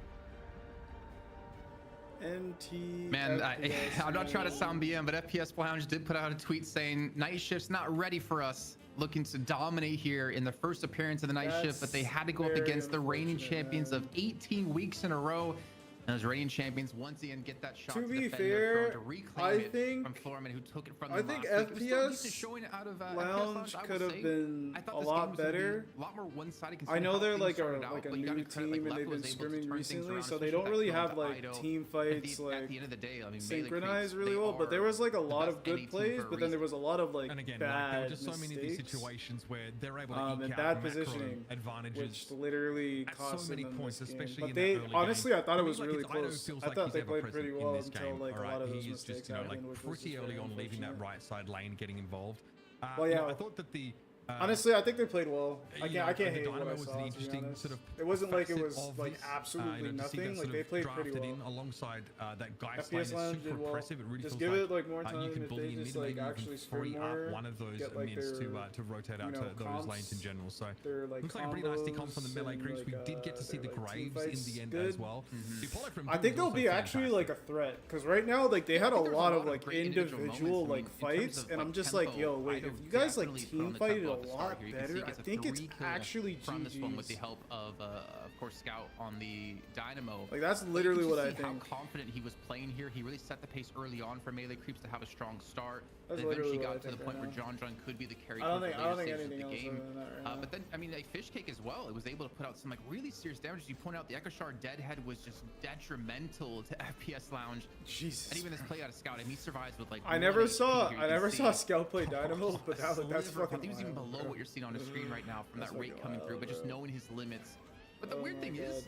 Speaker 21: Man, I'm not trying to sound BM, but FPS Lounge did put out a tweet saying night shift's not ready for us, looking to dominate here in the first appearance of the night shift, but they had to go up against the reigning champions of 18 weeks in a row. And those reigning champions once again get that shot to be fair, to reclaim it from Floorman, who took it from them last week.
Speaker 2: FPS Lounge could have been a lot better.
Speaker 21: A lot more one-sided.
Speaker 2: I know they're like a new team and they've been scrimming recently, so they don't really have like team fights like synchronized really well. But there was like a lot of good plays, but then there was a lot of like bad
Speaker 20: there were just so many of these situations where they're able to
Speaker 2: and bad positioning
Speaker 20: advantages,
Speaker 2: which literally cost
Speaker 20: so many
Speaker 2: them
Speaker 20: points, especially.
Speaker 2: But they honestly, I thought it was really close. I thought they played pretty well until like a lot of those mistakes happened, which was
Speaker 20: pretty early on leaving that right side lane, getting involved.
Speaker 2: Well, yeah,
Speaker 20: I thought that the
Speaker 2: honestly, I think they played well. I can't hate what I
Speaker 20: was
Speaker 2: saw,
Speaker 20: an interesting sort of.
Speaker 2: It wasn't like it was like absolutely nothing. Like they played pretty well.
Speaker 20: In alongside that guy
Speaker 2: FPS Lounge did well.
Speaker 20: It really
Speaker 2: just give it like more time.
Speaker 20: You can
Speaker 2: if
Speaker 20: bully
Speaker 2: they just like actually
Speaker 20: free
Speaker 2: more,
Speaker 20: one of those
Speaker 2: get, like,
Speaker 20: mids to rotate out to those lanes in general. So
Speaker 2: like,
Speaker 20: looks like a pretty nasty comp from the melee creeps. We did get to see the Graves in the end as well.
Speaker 2: I think they'll be actually like a threat because right now like they had a lot of like individual like fights, and I'm just like, yo, wait, if you guys like team fighted a lot better. I think it's actually
Speaker 21: from this one with the
Speaker 2: GG's.
Speaker 21: help of course, Scout on the Dynamo.
Speaker 2: Like that's literally what I think.
Speaker 21: How confident he was playing here. He really set the pace early on for melee creeps to have a strong start.
Speaker 2: That's
Speaker 21: Then eventually
Speaker 2: literally
Speaker 21: got to the point where John could be the carry.
Speaker 2: I don't think
Speaker 21: later
Speaker 2: anything
Speaker 21: of the
Speaker 2: else
Speaker 21: game.
Speaker 2: other than that right now.
Speaker 21: But then, I mean, like Fish Cake as well. It was able to put out some like really serious damage. As you point out, the Echo Shard Deadhead was just detrimental to FPS Lounge.
Speaker 2: Jesus.
Speaker 21: And even this play out of Scout, and he survives with like.
Speaker 2: I never saw Scout play Dynamo, but that's fucking.
Speaker 21: I think he's even below what you're seeing on the screen right now from that rate coming through, but just knowing his limits. But the weird thing is,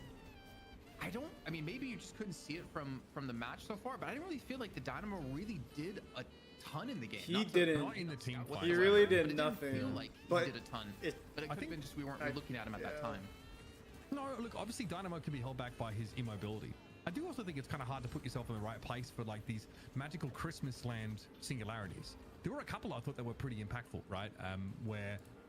Speaker 21: I mean, maybe you just couldn't see it from the match so far, but I didn't really feel like the Dynamo really did a ton in the game.
Speaker 2: He didn't.
Speaker 21: Not in the team.
Speaker 2: He really did
Speaker 21: but
Speaker 2: nothing.
Speaker 21: It didn't feel like he did a ton. But it could have been just we weren't looking at him at that time.
Speaker 20: No, look, obviously Dynamo can be held back by his immobility. I do also think it's kind of hard to put yourself in the right place for like these magical Christmas land singularities. There were a couple I thought that were pretty impactful, right?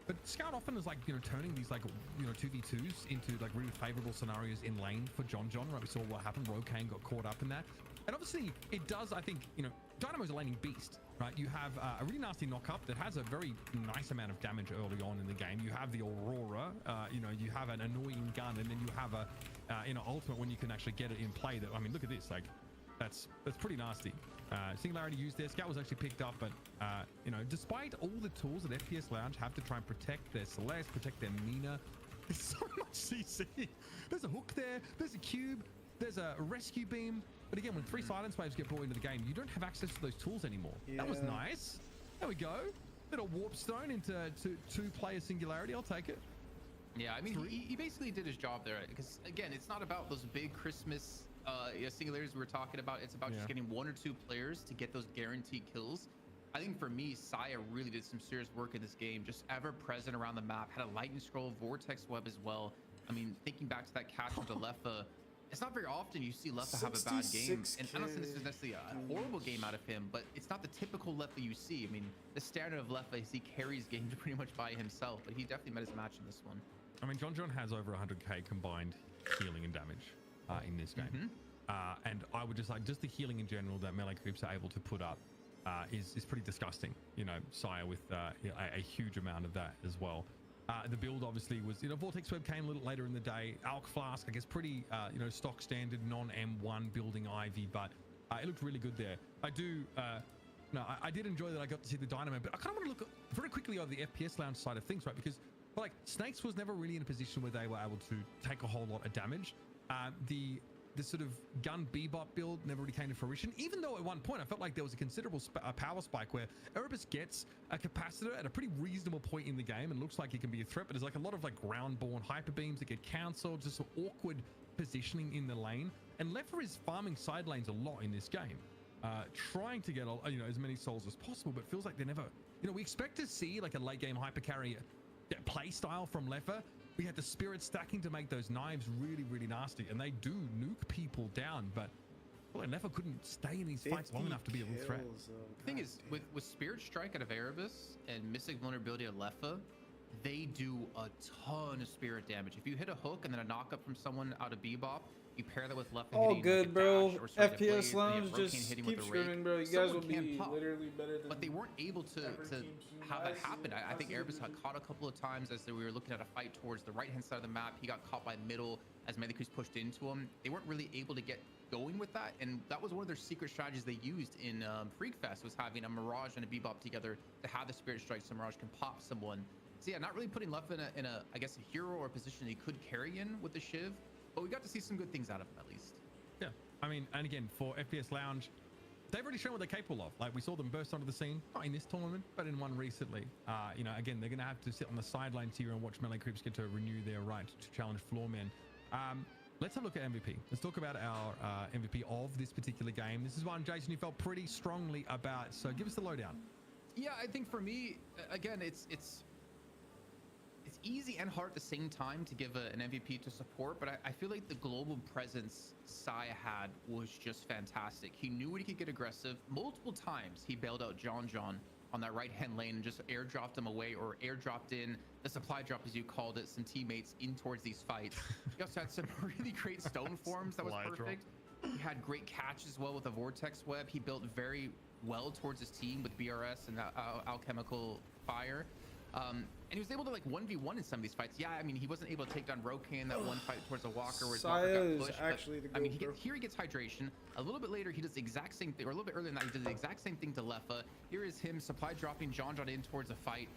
Speaker 20: But Scout often is like, you know, turning these like, you know, 2v2s into like really favorable scenarios in lane for John, right? We saw what happened. Rokan got caught up in that. And obviously it does, I think, you know, Dynamo's a laning beast, right? You have a really nasty knock-up that has a very nice amount of damage early on in the game. You have the Aurora, you know, you have an annoying gun, and then you have a, you know, ultimate when you can actually get it in play. That, I mean, look at this, like, that's pretty nasty. Singularity used there. Scout was actually picked up, but, you know, despite all the tools that FPS Lounge have to try and protect their Celeste, protect their Mina, there's so much CC. There's a hook there, there's a cube, there's a rescue beam. But again, when 3 silence waves get brought into the game, you don't have access to those tools anymore. Yeah. That was nice. There we go. Little warp stone into two-player singularity. I'll take it.
Speaker 21: Yeah, I mean, he basically did his job there. Because again, it's not about those big Christmas singularities we were talking about. It's about just getting 1 or 2 players to get those guaranteed kills. I think for me, Saya really did some serious work in this game. Just ever present around the map. Had a lightning scroll, vortex web as well. I mean, thinking back to that catch into Leffa. It's not very often you see Leffa have a bad game, and I don't say this is necessarily a horrible game out of him, but it's not the typical Leffa you see. I mean, the standard of Leffa is he carries games pretty much by himself, but he definitely met his match in this one.
Speaker 20: I mean, John has over 100k combined healing and damage in this game, and I would just like the healing in general that melee creeps are able to put up is pretty disgusting. You know, Saya with a huge amount of that as well. The build obviously was, you know, Vortex Web came a little later in the day. Alk Flask, I guess, pretty, you know, stock standard non-M1 building Ivy, but it looked really good there. I do, no, I did enjoy that I got to see the Dynamo, but I kind of want to look very quickly over the FPS Lounge side of things, right? Because, like, Snakes was never really in a position where they were able to take a whole lot of damage. The sort of gun bebop build never really came to fruition, even though at one point I felt like there was a considerable power spike where Erebus gets a capacitor at a pretty reasonable point in the game and looks like he can be a threat, but there's like a lot of like ground-borne hyper beams that get cancelled, just some awkward positioning in the lane. And Leffa is farming side lanes a lot in this game, trying to get, you know, as many souls as possible, but feels like they never, you know, we expect to see like a late game hyper carry play style from Leffa. We had the spirit stacking to make those knives really, really nasty, and they do nuke people down, but well, Leffa couldn't stay in these fights long enough to be a real threat.
Speaker 21: The thing is, with Spirit Strike out of Erebus and Mystic Vulnerability of Leffa, they do a ton of spirit damage. If you hit a hook and then a knock up from someone out of Bebop, you pair that with Leffa
Speaker 2: all
Speaker 21: hitting
Speaker 2: good,
Speaker 21: like
Speaker 2: bro.
Speaker 21: FPS
Speaker 2: Lounge just keep screaming, bro. You guys will be literally better than.
Speaker 21: But they weren't able to have that happen. I think Erebus got caught a couple of times as we were looking at a fight towards the right-hand side of the map. He got caught by middle as melee creeps pushed into him. They weren't really able to get going with that, and that was one of their secret strategies they used in Freak Fest, was having a Mirage and a Bebop together to have the Spirit Strike so Mirage can pop someone. So yeah, not really putting Leffa in a I guess, a hero or a position he could carry in with the Shiv, but we got to see some good things out of him at least.
Speaker 20: Yeah, I mean, and again, for FPS Lounge, they've already shown what they're capable of. Like, we saw them burst onto the scene, not in this tournament, but in one recently. You know, again, they're going to have to sit on the sidelines here and watch melee creeps get to renew their right to challenge floormen. Let's have a look at MVP. Let's talk about our MVP of this particular game. This is one, Jason, you felt pretty strongly about, so give us the lowdown.
Speaker 21: Yeah, I think for me, again, it's easy and hard at the same time to give an MVP to support, but I feel like the global presence Saya had was just fantastic. He knew when he could get aggressive. Multiple times he bailed out John on that right-hand lane and just airdropped him away, or airdropped in the supply drop, as you called it, some teammates in towards these fights. He also had some really great stone forms that was perfect. He had great catch as well with a vortex web. He built very well towards his team with BRS and alchemical fire. And he was able to like 1v1 in some of these fights. Yeah, I mean, he wasn't able to take down Rokan that one fight towards a Walker where his Walker got pushed.
Speaker 2: Actually
Speaker 21: but, I mean, here he gets hydration. A little bit later, he does the exact same thing, or a little bit earlier than that, he did the exact same thing to Leffa. Here is him supply dropping John in towards a fight.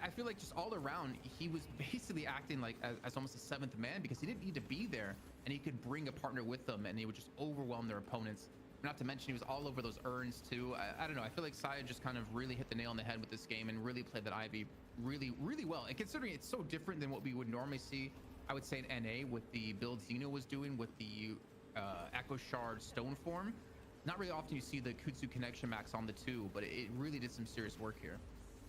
Speaker 21: I feel like just all around, he was basically acting like as almost a 7th man, because he didn't need to be there, and he could bring a partner with them, and he would just overwhelm their opponents. Not to mention, he was all over those urns too. I don't know. I feel like Saya just kind of really hit the nail on the head with this game and really played that Ivy really, really well. And considering it's so different than what we would normally see I would say in NA with the build Xeno was doing with the Echo Shard Stone form. Not really often you see the Kutsu connection max on the 2, but it really did some serious work here.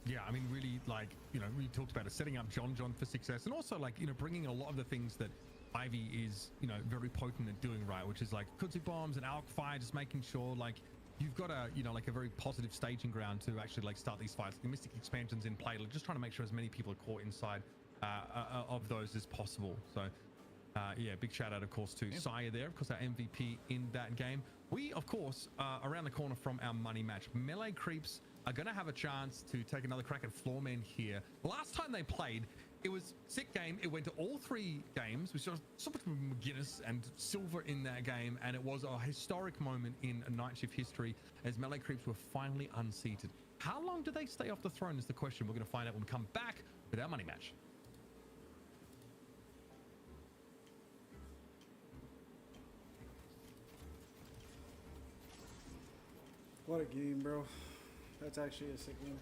Speaker 20: Yeah, I mean, really, like, you know, we talked about it, setting up John for success, and also, like, you know, bringing a lot of the things that Ivy is, you know, very potent at doing, right, which is like Kutsu bombs and Alk fire, just making sure, like, you've got a, you know, like a very positive staging ground to actually, like, start these fights. The Mystic expansion's in play, like, just trying to make sure as many people are caught inside of those as possible. So, yeah, big shout out, of course, to Saya there, of course, our MVP in that game. We, of course, around the corner from our money match. Melee Creeps are going to have a chance to take another crack at Floormen here. Last time they played, it was sick game. It went to all 3 games. We saw so much McGuinness and Silver in that game, and it was a historic moment in Night Shift history as Melee Creeps were finally unseated. How long do they stay off the throne is the question. We're going to find out when we come back with our money match.
Speaker 2: What a game, bro. That's actually a sick game.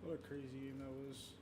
Speaker 2: What a crazy game that was.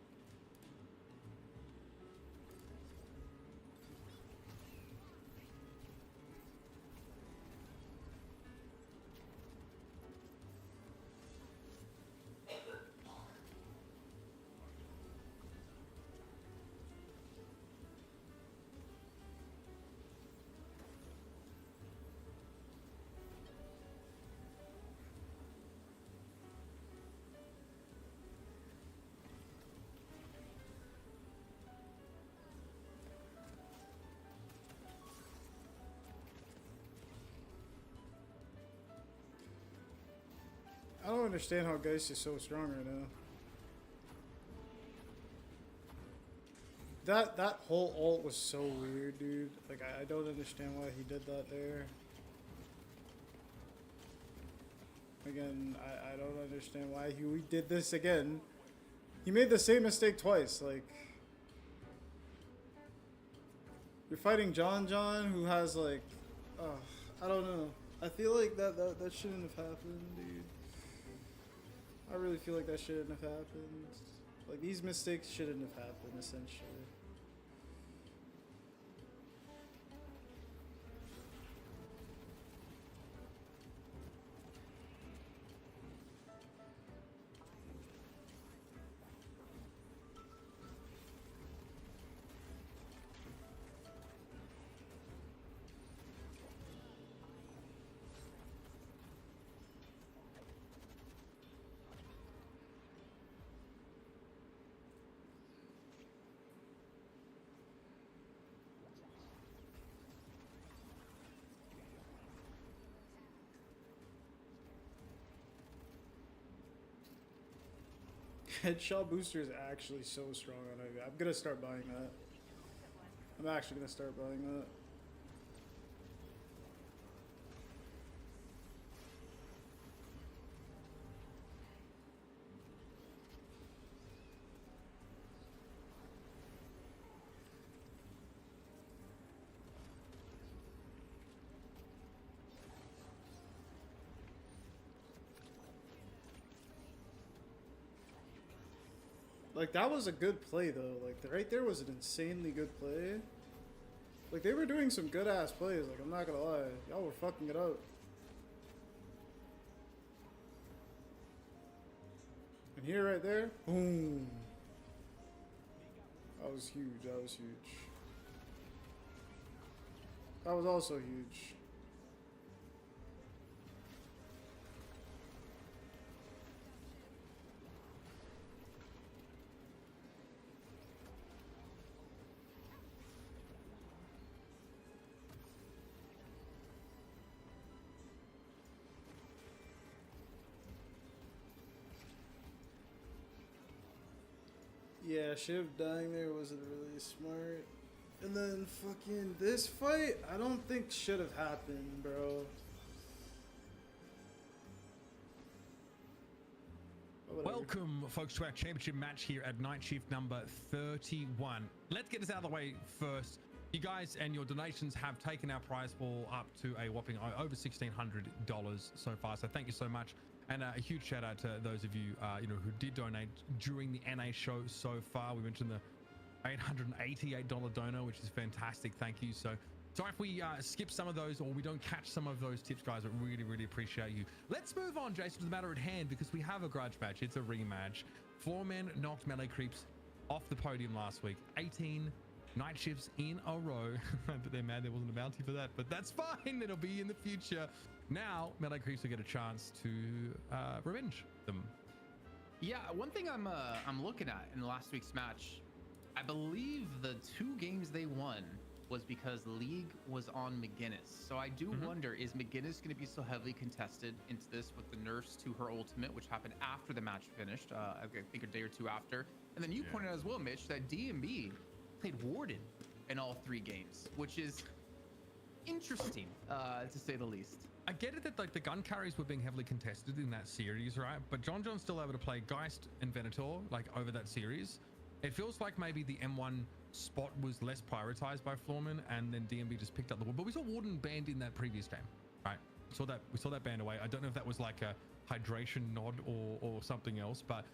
Speaker 2: I don't understand how Geist is so strong right now. That whole ult was so weird, dude. Like, I don't understand why he did that there. Again, I don't understand why we did this again. He made the same mistake twice. Like, you're fighting John, who has like, I don't know. I feel like that shouldn't have happened, dude. I really feel like that shouldn't have happened. Like, these mistakes shouldn't have happened, essentially. Headshot booster is actually so strong on Ivy. I'm gonna start buying that. I'm actually gonna start buying that. Like, that was a good play, though. Like, right there was an insanely good play. Like, they were doing some good-ass plays. Like, I'm not gonna lie. Y'all were fucking it up. And here, right there, boom. That was huge. That was huge. That was also huge. Yeah, Shiv dying there wasn't really smart. And then fucking this fight, I don't think should have happened, bro.
Speaker 20: Welcome, folks, to our championship match here at night shift number 31. Let's get this out of the way first. You guys and your donations have taken our prize pool up to a whopping over $1,600 so far. So thank you so much. And a huge shout out to those of you, who did donate during the NA show so far. We mentioned the $888 donor, which is fantastic. Thank you. So sorry if we skip some of those or we don't catch some of those tips, guys. I really, really appreciate you. Let's move on, Jason, to the matter at hand, because we have a grudge match. It's a rematch. Floormen knocked Melee Creeps off the podium last week. 18 night shifts in a row. But they're mad there wasn't a bounty for that, but that's fine. It'll be in the future. Now, Melee Creeps will get a chance to revenge them.
Speaker 21: Yeah, one thing I'm looking at in last week's match, I believe the 2 games they won was because League was on McGinnis. So I do wonder, is McGinnis going to be so heavily contested into this with the nerfs to her ultimate, which happened after the match finished, I think a day or 2 after. And then you pointed out as well, Mitch, that DMB played Warden in all 3 games, which is interesting, to say the least.
Speaker 20: I get it that like the gun carries were being heavily contested in that series, right? But John's still able to play Geist and Venator like over that series. It feels like maybe the M1 spot was less prioritized by Floorman, and then DMB just picked up the Warden. But we saw Warden banned in that previous game, right? We saw that banned away. I don't know if that was like a hydration nod or something else, but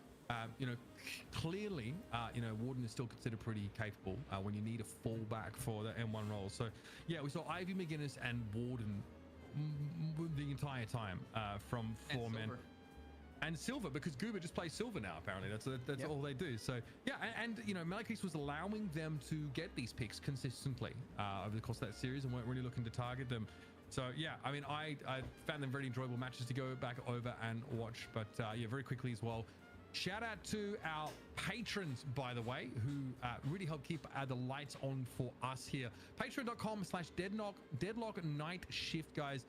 Speaker 20: clearly, Warden is still considered pretty capable when you need a fallback for the M1 role. So yeah, we saw Ivy, McGinnis, and Warden the entire time from Floormen. And Silver, because Goober just plays Silver now, apparently. That's all they do. So yeah, and Melee Creeps was allowing them to get these picks consistently over the course of that series and weren't really looking to target them. So yeah, I mean, I found them very enjoyable matches to go back over and watch. But yeah, very quickly as well, shout out to our patrons, by the way, who really help keep the lights on for us here. Patreon.com/Deadlock Night Shift, guys.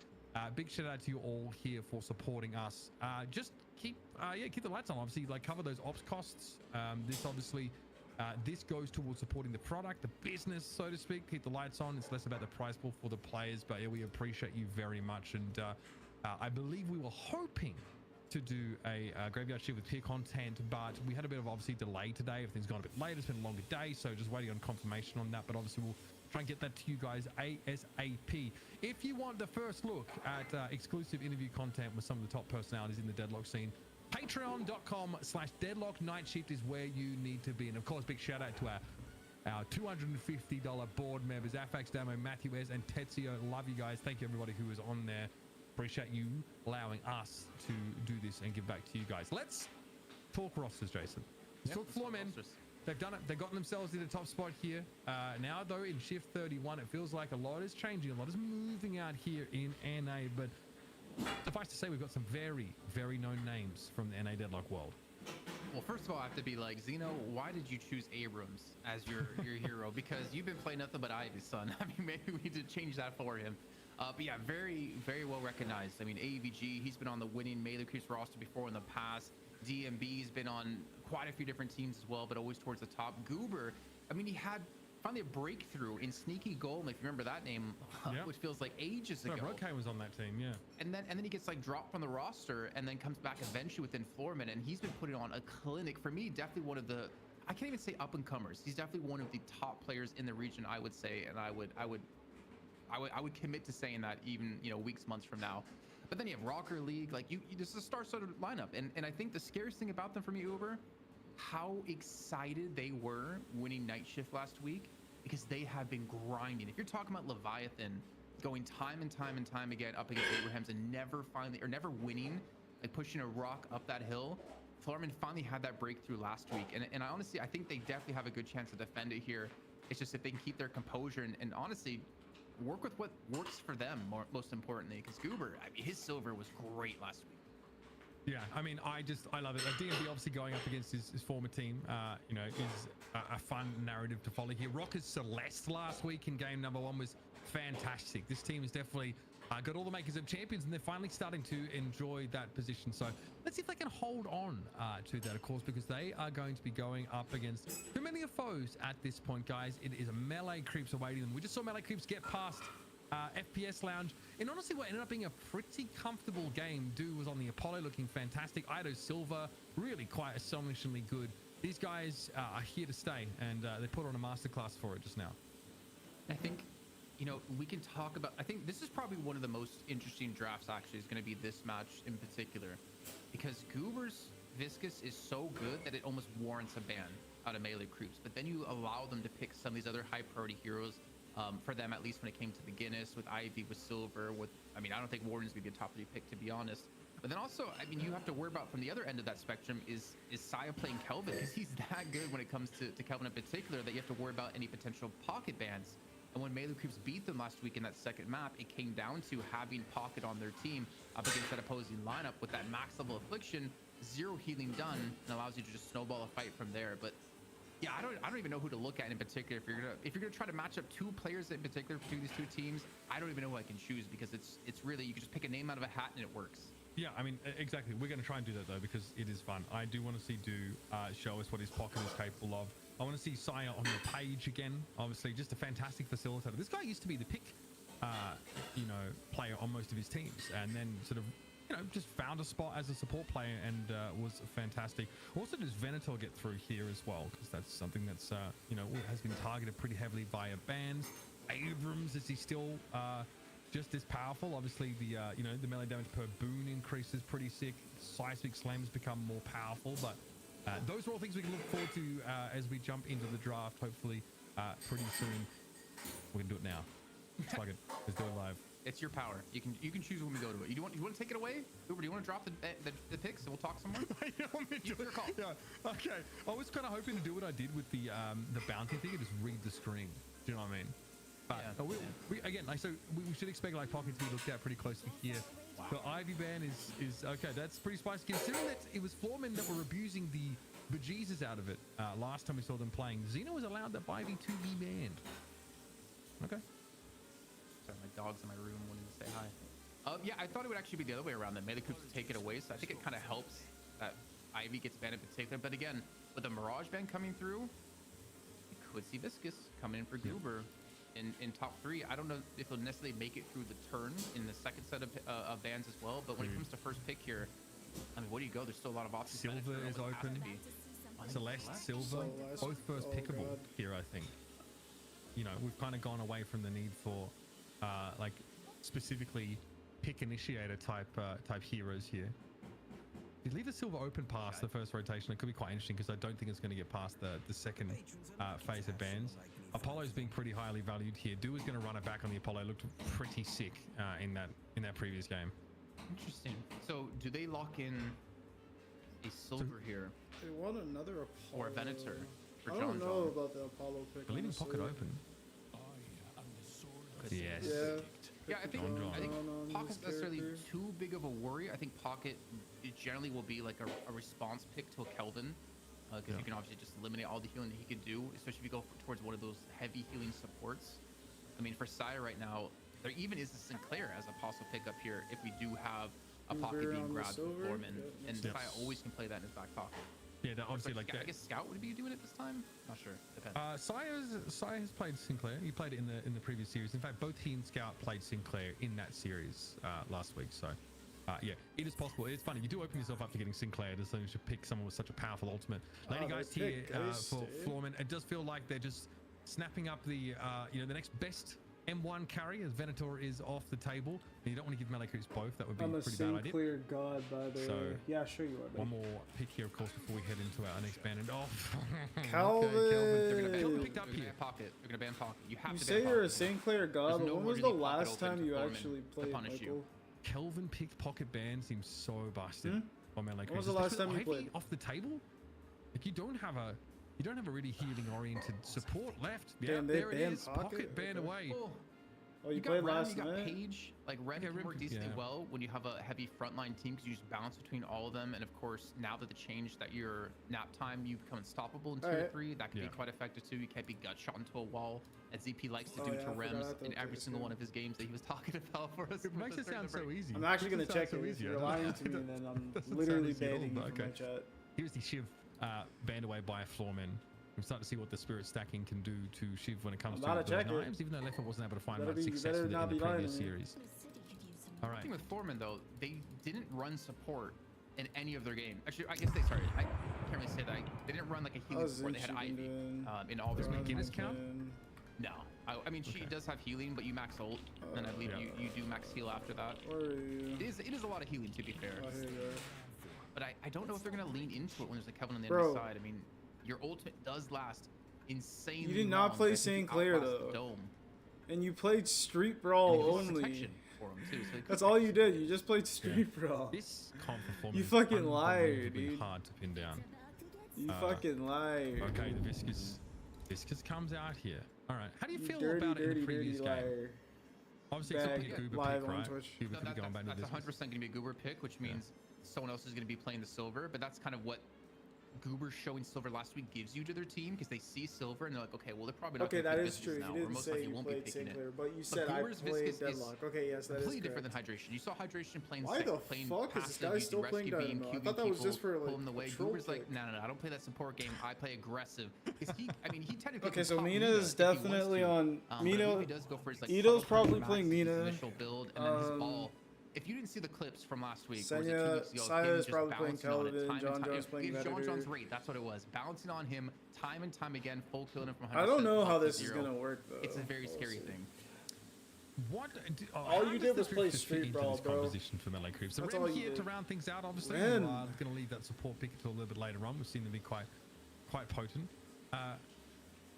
Speaker 20: Big shout out to you all here for supporting us. Just keep the lights on. Obviously, like cover those ops costs. This goes towards supporting the product, the business, so to speak. Keep the lights on. It's less about the prize pool for the players, but yeah, we appreciate you very much. And I believe we were hoping to do a graveyard shift with peer content, but we had a bit of obviously delay today. Everything's gone a bit late. It's been a longer day, so just waiting on confirmation on that. But obviously we'll try and get that to you guys ASAP. If you want the first look at exclusive interview content with some of the top personalities in the Deadlock scene, Patreon.com/Deadlock Night Shift is where you need to be. And of course, big shout out to our $250 board members, Afax, Damo, Matthew S, and Tetsuo. Love you guys. Thank you everybody who was on there. Appreciate you allowing us to do this and give back to you guys. Let's talk rosters, Jason. Let's talk Floormen. They've done it. They've gotten themselves in the top spot here. Now, though, in Shift 31, it feels like a lot is changing. A lot is moving out here in NA. But suffice to say, we've got some very, very known names from the NA Deadlock world.
Speaker 21: Well, first of all, I have to be like, Zeno, why did you choose Abrams as your hero? Because you've been playing nothing but Ivy's son. I mean, maybe we need to change that for him. But yeah, very, very well recognized. I mean, AVG, he's been on the winning Melee Creeps roster before in the past. DMB's been on quite a few different teams as well, but always towards the top. Goober, I mean, he had finally a breakthrough in Sneaky Golem, if you remember that name, which feels like ages ago.
Speaker 20: Rokai was on that team, yeah.
Speaker 21: And then he gets like dropped from the roster and then comes back eventually within Floormen, and he's been putting on a clinic. For me, definitely one of the, I can't even say up and comers. He's definitely one of the top players in the region, I would say, and I would commit to saying that even, weeks, months from now. But then you have Rocker League, like this is a star-studded lineup, and I think the scariest thing about them for me, Uber, how excited they were winning night shift last week, because they have been grinding. If you're talking about Leviathan going time and time and time again up against Abrahams and never winning, like pushing a rock up that hill, Florman finally had that breakthrough last week. And I honestly, I think they definitely have a good chance to defend it here. It's just if they can keep their composure and honestly work with what works for them, most importantly, because Goober, I mean, his silver was great last week.
Speaker 20: Yeah, I mean, I love it. DMB obviously going up against his former team, you know, is a fun narrative to follow here. Rockers Celeste last week in game number 1 was fantastic. This team has definitely got all the makers of champions, and they're finally starting to enjoy that position. So let's see if they can hold on to that, of course, because they are going to be going up against familiar foes at this point, guys. It is melee creeps awaiting them. We just saw melee creeps get past FPS Lounge, and honestly what ended up being a pretty comfortable game. Do was on the Apollo looking fantastic. Ido Silva really quite astonishingly good. These guys are here to stay, and they put on a masterclass for it just now.
Speaker 21: I think, you know, we can talk about, I think this is probably one of the most interesting drafts actually is going to be this match in particular, because Goober's Viscous is so good that it almost warrants a ban out of melee creeps, but then you allow them to pick some of these other high priority heroes. For them, at least when it came to the Guinness, with Ivy, with Silver, with, I mean, I don't think Warden's gonna be a top 3 pick, to be honest. But then also, I mean, you have to worry about from the other end of that spectrum is Saya playing Kelvin, because he's that good when it comes to Kelvin in particular, that you have to worry about any potential pocket bans. And when melee creeps beat them last week in that second map, it came down to having pocket on their team up against that opposing lineup with that max level affliction, 0 healing done, and allows you to just snowball a fight from there. But yeah, I don't even know who to look at in particular. If you're gonna try to match up 2 players in particular between these 2 teams, I don't even know who I can choose, because it's really, you can just pick a name out of a hat and it works.
Speaker 20: Yeah, I mean, exactly. We're going to try and do that though, because it is fun. I do want to see show us what his pocket is capable of. I want to see Saya on the page again. Obviously, just a fantastic facilitator. This guy used to be the pick, you know, player on most of his teams, and then sort of, you know, just found a spot as a support player and was fantastic. Also, does Venator get through here as well? Because that's something that's, you know, has been targeted pretty heavily via bans. Abrams, is he still just as powerful? Obviously, the, you know, the melee damage per boon increases pretty sick. Seismic Slams become more powerful, but those are all things we can look forward to as we jump into the draft, hopefully pretty soon. We're going to do it now. Fuck it. Let's do it live.
Speaker 21: It's your power. You can choose when we go to it. You want to take it away, Uber? Do you want to drop the picks and we'll talk some more?
Speaker 20: Yeah. Okay. I was kind of hoping to do what I did with the bounty thing and just read the screen. Do you know what I mean? But yeah, we again, like, so we should expect like pocket to be looked at pretty closely here. Wow. The Ivy ban is okay. That's pretty spicy. Considering that it was Floormen that were abusing the bejesus out of it last time we saw them playing. Xena was allowed that Ivy to be banned. Okay.
Speaker 21: Sorry, my dog's in my room wanting to say hi. Yeah, I thought it would actually be the other way around, that melee creeps would take it away, so I think it kind of helps that Ivy gets banned in particular. But again, with the Mirage ban coming through, you could see Viscous coming in for Goober in top 3. I don't know if he'll necessarily make it through the turn in the second set of bans as well, but when it comes to first pick here, I mean, where do you go? There's still a lot of options.
Speaker 20: Silver is open. Celeste, Silver, both first pickable here, I think. You know, we've kind of gone away from the need for like specifically pick initiator type heroes here. You leave the Silver open past the first rotation. It could be quite interesting, because I don't think it's going to get past the second phase of bans. Apollo's being pretty highly valued here. Do is going to run it back on the Apollo. Looked pretty sick in that previous game.
Speaker 21: Interesting. So do they lock in a Silver here?
Speaker 2: They want another Apollo.
Speaker 21: Or a Venator for
Speaker 2: I don't know about the Apollo pick.
Speaker 20: Leaving pocket open. Yes.
Speaker 21: Yeah, I think Pocket's necessarily too big of a worry. I think Pocket generally will be like a response pick to a Kelvin, because you can obviously just eliminate all the healing that he could do, especially if you go towards one of those heavy healing supports. I mean, for Saya right now, there even is a Sinclair as a possible pick up here if we do have a Pocket being grabbed from Foreman, and Saya always can play that in his back pocket.
Speaker 20: Yeah, obviously, like
Speaker 21: I guess Scout would be doing it this time. Not sure. Depends.
Speaker 20: Saya has played Sinclair. He played it in the previous series. In fact, both he and Scout played Sinclair in that series last week. So, yeah, it is possible. It's funny. You do open yourself up to getting Sinclair as soon as you pick someone with such a powerful ultimate. Lady Geist here for Floorman. It does feel like they're just snapping up the you know, the next best M1 carry as Venator is off the table. And you don't want to give melee creeps both. That would be
Speaker 2: I'm
Speaker 20: a
Speaker 2: a
Speaker 20: pretty bad idea.
Speaker 2: Sinclair god, by the
Speaker 20: So,
Speaker 2: way. Yeah, sure you are. Buddy.
Speaker 20: One more pick here, of course, before we head into our next ban. And
Speaker 2: Calvin.
Speaker 20: Okay, Calvin picked up here.
Speaker 21: Pocket. They're gonna ban pocket. You have
Speaker 2: You
Speaker 21: to
Speaker 2: say
Speaker 21: ban
Speaker 2: you're a
Speaker 21: pocket.
Speaker 2: Sinclair god, but
Speaker 21: There's no
Speaker 2: when was
Speaker 21: more
Speaker 2: the
Speaker 21: to leave pocket
Speaker 2: last
Speaker 21: open
Speaker 2: time
Speaker 21: to
Speaker 2: you
Speaker 21: Foreman
Speaker 2: actually
Speaker 21: to
Speaker 2: played,
Speaker 21: punish you.
Speaker 2: Michael?
Speaker 20: Kelvin picked pocket ban seems so busted on melee creeps.
Speaker 2: When was the last time you
Speaker 20: Ivy
Speaker 2: played?
Speaker 20: off the table? Like you don't have a really healing oriented support left. Yeah,
Speaker 2: Damn, they
Speaker 20: there it
Speaker 2: banned
Speaker 20: is.
Speaker 2: Pocket?
Speaker 20: Pocket ban
Speaker 2: Okay.
Speaker 20: away.
Speaker 2: Oh, you
Speaker 21: got
Speaker 2: played
Speaker 21: Ren,
Speaker 2: last
Speaker 21: you got
Speaker 2: night?
Speaker 21: Page. Like Ren can work decently well when you have a heavy frontline team because you just bounce between all of them. And of course, now that the change that your nap time, you become unstoppable in 2 or 3. That can be quite effective too. You can't be gut shot into a wall, as ZP likes to do to Rems in every single one of his games that he was talking about for us.
Speaker 20: It makes it sound so easy.
Speaker 2: I'm actually gonna check
Speaker 20: so
Speaker 2: it. If
Speaker 20: easy.
Speaker 2: you're lying to me, then I'm
Speaker 20: Doesn't
Speaker 2: literally
Speaker 20: sound easy at all,
Speaker 2: banning you
Speaker 20: but
Speaker 2: from my chat.
Speaker 20: Here's the Shiv banned away by a Floorman. I'm starting to see what the spirit stacking can do to Shiv when it comes to those knives, even though Leffa wasn't able to find much success with it in the previous series. All right.
Speaker 21: The thing with Foreman though, they didn't run support in any of their games. Actually, I guess I can't really say that. They didn't run like a healing support. They had Ivy in all their games.
Speaker 20: Guinness count?
Speaker 21: No. I mean, she does have healing, but you max ult, and I believe you do max heal after that. It is a lot of healing, to be fair. But I don't know if they're going to lean into it when there's a Kelvin on the enemy side. I mean, your ultimate does last insanely.
Speaker 2: You did not
Speaker 21: long,
Speaker 2: play
Speaker 21: but I think you
Speaker 2: Sinclair
Speaker 21: outlast
Speaker 2: though.
Speaker 21: the Dome.
Speaker 2: And you played Street Brawl only. That's all you did. You just played Street Brawl.
Speaker 20: This comp performance
Speaker 2: You fucking
Speaker 20: is
Speaker 2: lied,
Speaker 20: unbelievably
Speaker 2: dude.
Speaker 20: hard to pin down.
Speaker 2: You fucking lied.
Speaker 20: Okay, the Viscous comes out here. All right, how do you feel
Speaker 2: dirty,
Speaker 20: about it in
Speaker 2: dirty,
Speaker 20: the previous
Speaker 2: dirty
Speaker 20: game?
Speaker 2: liar.
Speaker 20: Obviously, it's
Speaker 2: Bag
Speaker 20: a Goober
Speaker 2: live
Speaker 20: pick,
Speaker 2: on
Speaker 20: right?
Speaker 2: Twitch.
Speaker 20: Goober could be going back to
Speaker 21: That's
Speaker 20: Viscous.
Speaker 21: 100% going to be a Goober pick, which means someone else is going to be playing the silver. But that's kind of what Goober showing silver last week gives you to their team, because they see silver and they're like, okay, well, they're probably not
Speaker 2: Okay,
Speaker 21: going to
Speaker 2: that
Speaker 21: pick
Speaker 2: is
Speaker 21: Viscous
Speaker 2: true.
Speaker 21: now,
Speaker 2: You
Speaker 21: or
Speaker 2: didn't
Speaker 21: most
Speaker 2: say
Speaker 21: likely
Speaker 2: you
Speaker 21: won't be
Speaker 2: played
Speaker 21: picking
Speaker 2: Sinclair,
Speaker 21: it.
Speaker 2: but you said I
Speaker 21: Goober's
Speaker 2: played
Speaker 21: Viscous is
Speaker 2: Deadlock. Okay, yes, that is
Speaker 21: completely different
Speaker 2: correct.
Speaker 21: than Hydration. You saw Hydration playing
Speaker 2: Why the
Speaker 21: playing
Speaker 2: fuck is this
Speaker 21: passive,
Speaker 2: guy
Speaker 21: using
Speaker 2: still
Speaker 21: rescue
Speaker 2: playing
Speaker 21: beam,
Speaker 2: Dynamo? I
Speaker 21: QB
Speaker 2: thought that was
Speaker 21: people,
Speaker 2: just for, like,
Speaker 21: pulling the way.
Speaker 2: a troll
Speaker 21: Goober's like,
Speaker 2: pick.
Speaker 21: no, I don't play that support game. I play aggressive. Because he technically
Speaker 2: Okay,
Speaker 21: can
Speaker 2: so
Speaker 21: top
Speaker 2: Mina
Speaker 21: Mina
Speaker 2: is
Speaker 21: if he wants
Speaker 2: definitely
Speaker 21: to.
Speaker 2: on
Speaker 21: But
Speaker 2: Mina.
Speaker 21: if he does go for his, like,
Speaker 2: Ito's
Speaker 21: top
Speaker 2: probably
Speaker 21: 100
Speaker 2: playing
Speaker 21: max, his
Speaker 2: Mina.
Speaker 21: initial build, and then his ball. If you didn't see the clips from last week, or was it 2
Speaker 2: Senya,
Speaker 21: weeks ago,
Speaker 2: Saya
Speaker 21: him
Speaker 2: is
Speaker 21: just
Speaker 2: probably playing
Speaker 21: bouncing on it
Speaker 2: Kelvin,
Speaker 21: time
Speaker 2: John
Speaker 21: and time.
Speaker 2: John's playing
Speaker 21: John
Speaker 2: Venator.
Speaker 21: John's rate, that's what it was. Bouncing on him time and time again, full killing him from 100%.
Speaker 2: I don't know how
Speaker 21: to
Speaker 2: this is
Speaker 21: 0.
Speaker 2: gonna work though.
Speaker 21: It's a very
Speaker 2: We'll
Speaker 21: scary
Speaker 2: see.
Speaker 21: thing.
Speaker 20: What?
Speaker 2: All
Speaker 20: how
Speaker 2: you
Speaker 20: does
Speaker 2: did
Speaker 20: the
Speaker 2: was play
Speaker 20: Drifter fit
Speaker 2: Street
Speaker 20: into
Speaker 2: Brawl,
Speaker 20: this
Speaker 2: bro.
Speaker 20: composition for melee creeps? The
Speaker 2: That's
Speaker 20: Ren
Speaker 2: all you
Speaker 20: here to
Speaker 2: did.
Speaker 20: round things out, obviously.
Speaker 2: Ren.
Speaker 20: Going to leave that support pick until a little bit later on. We've seen them be quite potent.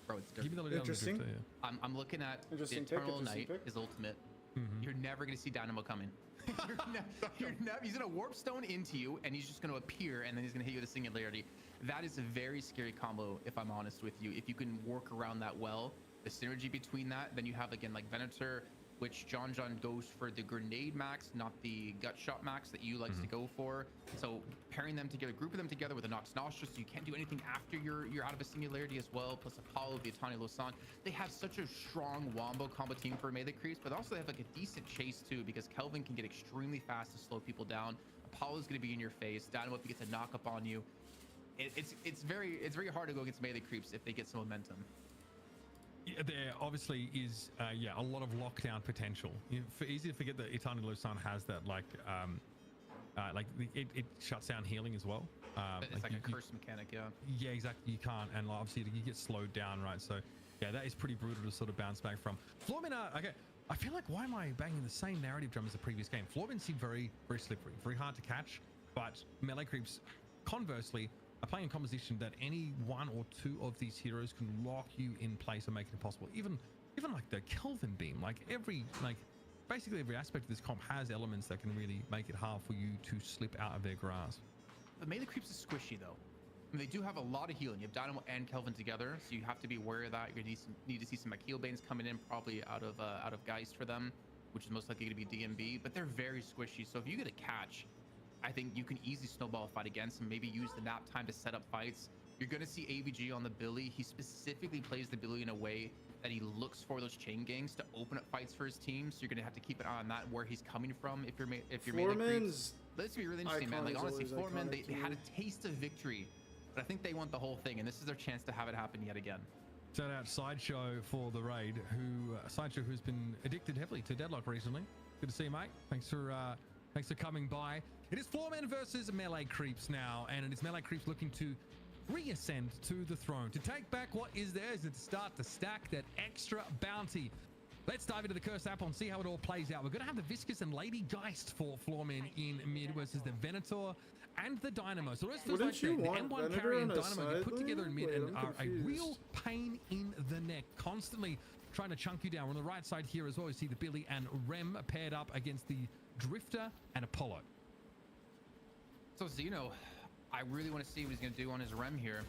Speaker 21: Bro, it's
Speaker 20: give me the lowdown on the
Speaker 2: Interesting.
Speaker 20: Drifter, yeah.
Speaker 21: I'm looking at the
Speaker 2: Interesting pick,
Speaker 21: Eternal
Speaker 2: interesting
Speaker 21: Knight,
Speaker 2: pick.
Speaker 21: his ultimate.
Speaker 20: Mhm.
Speaker 21: You're never going to see Dynamo coming. He's going to warp stone into you, and he's just going to appear, and then he's going to hit you with a singularity. That is a very scary combo, if I'm honest with you. If you can work around that well, the synergy between that, then you have, again, like Venator, which John goes for the grenade max, not the gut shot max that you likes to go for. So pairing them together, grouping them together with a Nox Nostrils, so you can't do anything after you're out of a singularity as well. Plus Apollo, the Itani Losan, they have such a strong wombo combo team for melee creeps, but also they have like a decent chase too, because Kelvin can get extremely fast to slow people down. Apollo's going to be in your face. Dynamo, if he gets a knock up on you, it's very hard to go against melee creeps if they get some momentum.
Speaker 20: Yeah, there obviously is a lot of lockdown potential. Easy to forget that Eternal Losan has that it shuts down healing as well.
Speaker 21: It's like a curse mechanic, yeah.
Speaker 20: Yeah, exactly. You can't, and obviously you get slowed down, right? So yeah, that is pretty brutal to sort of bounce back from. Floorman, okay. I feel like, why am I banging the same narrative drum as the previous game? Floorman seem very slippery, very hard to catch, but melee creeps, conversely, are playing a composition that any one or two of these heroes can lock you in place and make it impossible. Even like the Kelvin beam, basically every aspect of this comp has elements that can really make it hard for you to slip out of their grasp.
Speaker 21: The melee creeps is squishy though. I mean, they do have a lot of healing. You have Dynamo and Kelvin together, so you have to be aware of that. You're gonna need to see some Heal Banes coming in, probably out of Geist for them, which is most likely going to be DMB. But they're very squishy. So if you get a catch, I think you can easily snowball a fight against them. Maybe use the nap time to set up fights. You're going to see AVG on the Billy. He specifically plays the Billy in a way that he looks for those chain gangs to open up fights for his team. So you're going to have to keep an eye on that, where he's coming from. If you're melee creeps. Let's be really interesting, man. Like, honestly, Foreman, they had a taste of victory, but I think they want the whole thing, and this is their chance to have it happen yet again.
Speaker 20: Shout out Sideshow for the raid, Sideshow who's been addicted heavily to Deadlock recently. Good to see you, mate. Thanks for coming by. It is Floormen versus melee creeps now, and it is melee creeps looking to reascend to the throne, to take back what is theirs and to start to stack that extra bounty. Let's dive into the Cursed Apple and see how it all plays out. We're going to have the Viscous and Lady Geist for Floorman in mid versus the Venator and the Dynamo. So it feels like the M1 carry and Dynamo get put together in mid and are a real pain in the neck, constantly trying to chunk you down. On the right side here as well, you see the Billy and Rem paired up against the Drifter and Apollo.
Speaker 21: So Zeno, I really want to see what he's going to do on his Rem here,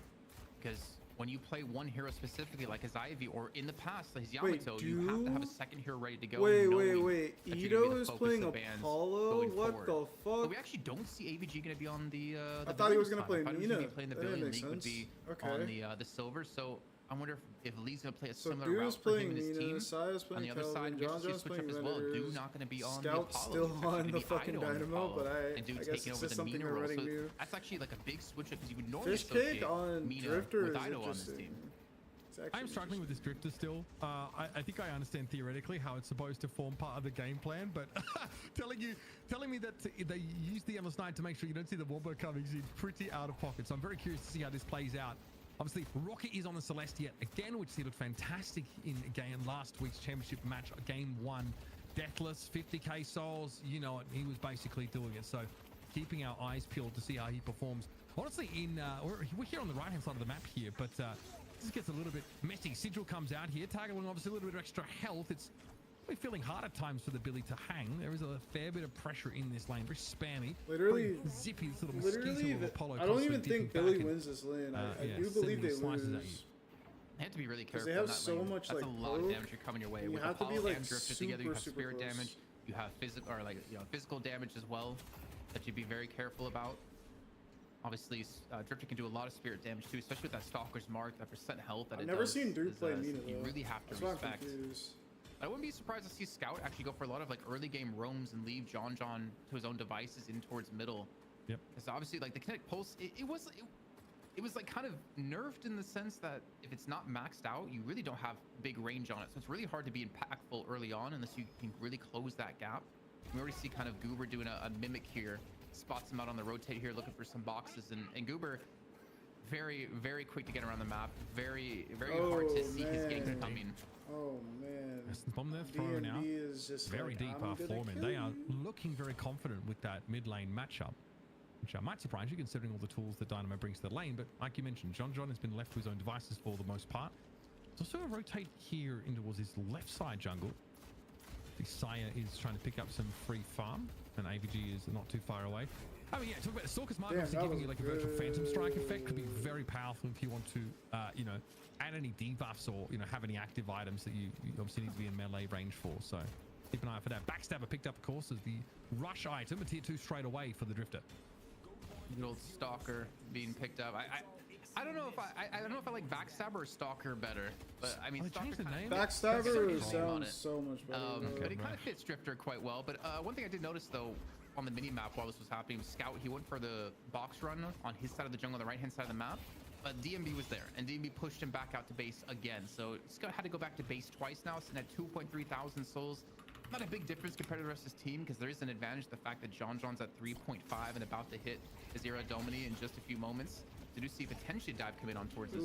Speaker 21: because when you play one hero specifically like his Ivy or in the past his Yamato, you have to have a second hero ready to go.
Speaker 2: Wait. Ito is playing Apollo? What the fuck?
Speaker 21: But we actually don't see AVG going to be on the
Speaker 2: I thought he was going to play
Speaker 21: Nina.
Speaker 2: Nina.
Speaker 21: Be playing the Billion League would be on the silver. So I wonder if Lee's going to play a similar route for him and his team.
Speaker 2: Saya's playing
Speaker 21: on the other side, we actually switch up as well. Do not going to be on
Speaker 2: Scout's
Speaker 21: the Apollo.
Speaker 2: still on the fucking Dynamo, but I guess it's just something they're running new.
Speaker 21: That's actually like a big switch up because you would normally
Speaker 2: Fish Cake on
Speaker 21: Mina
Speaker 2: Drifter
Speaker 21: with
Speaker 2: is
Speaker 21: Ido on this team.
Speaker 2: interesting.
Speaker 20: I'm struggling with this Drifter still. I think I understand theoretically how it's supposed to form part of the game plan, but telling me that they use the Endless Night to make sure you don't see the Wombo coming seems pretty out of pocket. So I'm very curious to see how this plays out. Obviously, Rocket is on the Celestia again, which he looked fantastic in last week's championship match, game 1. Deathless, 50k souls, you know it, he was basically doing it. So keeping our eyes peeled to see how he performs. Honestly, we're here on the right-hand side of the map here, but this gets a little bit messy. Sigil comes out here, targeting obviously a little bit of extra health. It's really feeling hard at times for the Billy to hang. There is a fair bit of pressure in this lane. Very spammy.
Speaker 2: Literally,
Speaker 20: zippy little mosquito Apollo.
Speaker 2: I don't even think Billy wins this lane. I do believe they lose.
Speaker 21: They have to be really careful.
Speaker 2: They have so much
Speaker 21: That's
Speaker 2: like
Speaker 21: a lot of damage coming your way.
Speaker 2: You
Speaker 21: With
Speaker 2: have to be
Speaker 21: Apollo
Speaker 2: like
Speaker 21: and Drifter together, you have spirit damage. You have physical physical damage as well that you'd be very careful about. Obviously, Drifter can do a lot of spirit damage too, especially with that Stalker's Mark, that percent health that
Speaker 2: I've never seen Dude play Mina though.
Speaker 21: You really have to respect. I wouldn't be surprised to see Scout actually go for a lot of like early game roams and leave John to his own devices in towards middle.
Speaker 20: Yep.
Speaker 21: Because obviously, like the kinetic pulse, it was like kind of nerfed in the sense that if it's not maxed out, you really don't have big range on it. So it's really hard to be impactful early on unless you can really close that gap. We already see kind of Goober doing a mimic here. Spots him out on the rotate here, looking for some boxes, and Goober, very, very quick to get around the map. Very, very hard to see his gang coming.
Speaker 2: Oh man!
Speaker 20: That's the bomb they're throwing out.
Speaker 2: Is just
Speaker 20: very
Speaker 2: like,
Speaker 20: deep Floorman. They are looking very confident with that mid lane matchup, which might surprise you considering all the tools that Dynamo brings to the lane. But like you mentioned, John has been left to his own devices for the most part. He's also going to rotate here in towards his left side jungle. The Saya is trying to pick up some free farm, and AVG is not too far away. Oh yeah, talk about the Stalker's Mark, obviously giving you like a virtual Phantom Strike effect. Could be very powerful if you want to, add any debuffs or, have any active items that you obviously need to be in melee range for. So keep an eye out for that. Backstabber picked up, of course, as the rush item, a tier 2 straight away for the Drifter.
Speaker 21: Good old Stalker being picked up. I don't know if I don't know if I like Backstabber or Stalker better, but I mean Stalker
Speaker 2: Backstabber sounds so much better.
Speaker 21: But it kind of fits Drifter quite well. But one thing I did notice though on the mini map while this was happening, Scout, he went for the box run on his side of the jungle on the right hand side of the map, but DMB was there and DMB pushed him back out to base again. So Scout had to go back to base twice now, sitting at 2.3 thousand souls. Not a big difference compared to the rest of his team because there is an advantage the fact that John's at 3.5 and about to hit his Era Domini in just a few moments. So do see potentially dive coming on towards this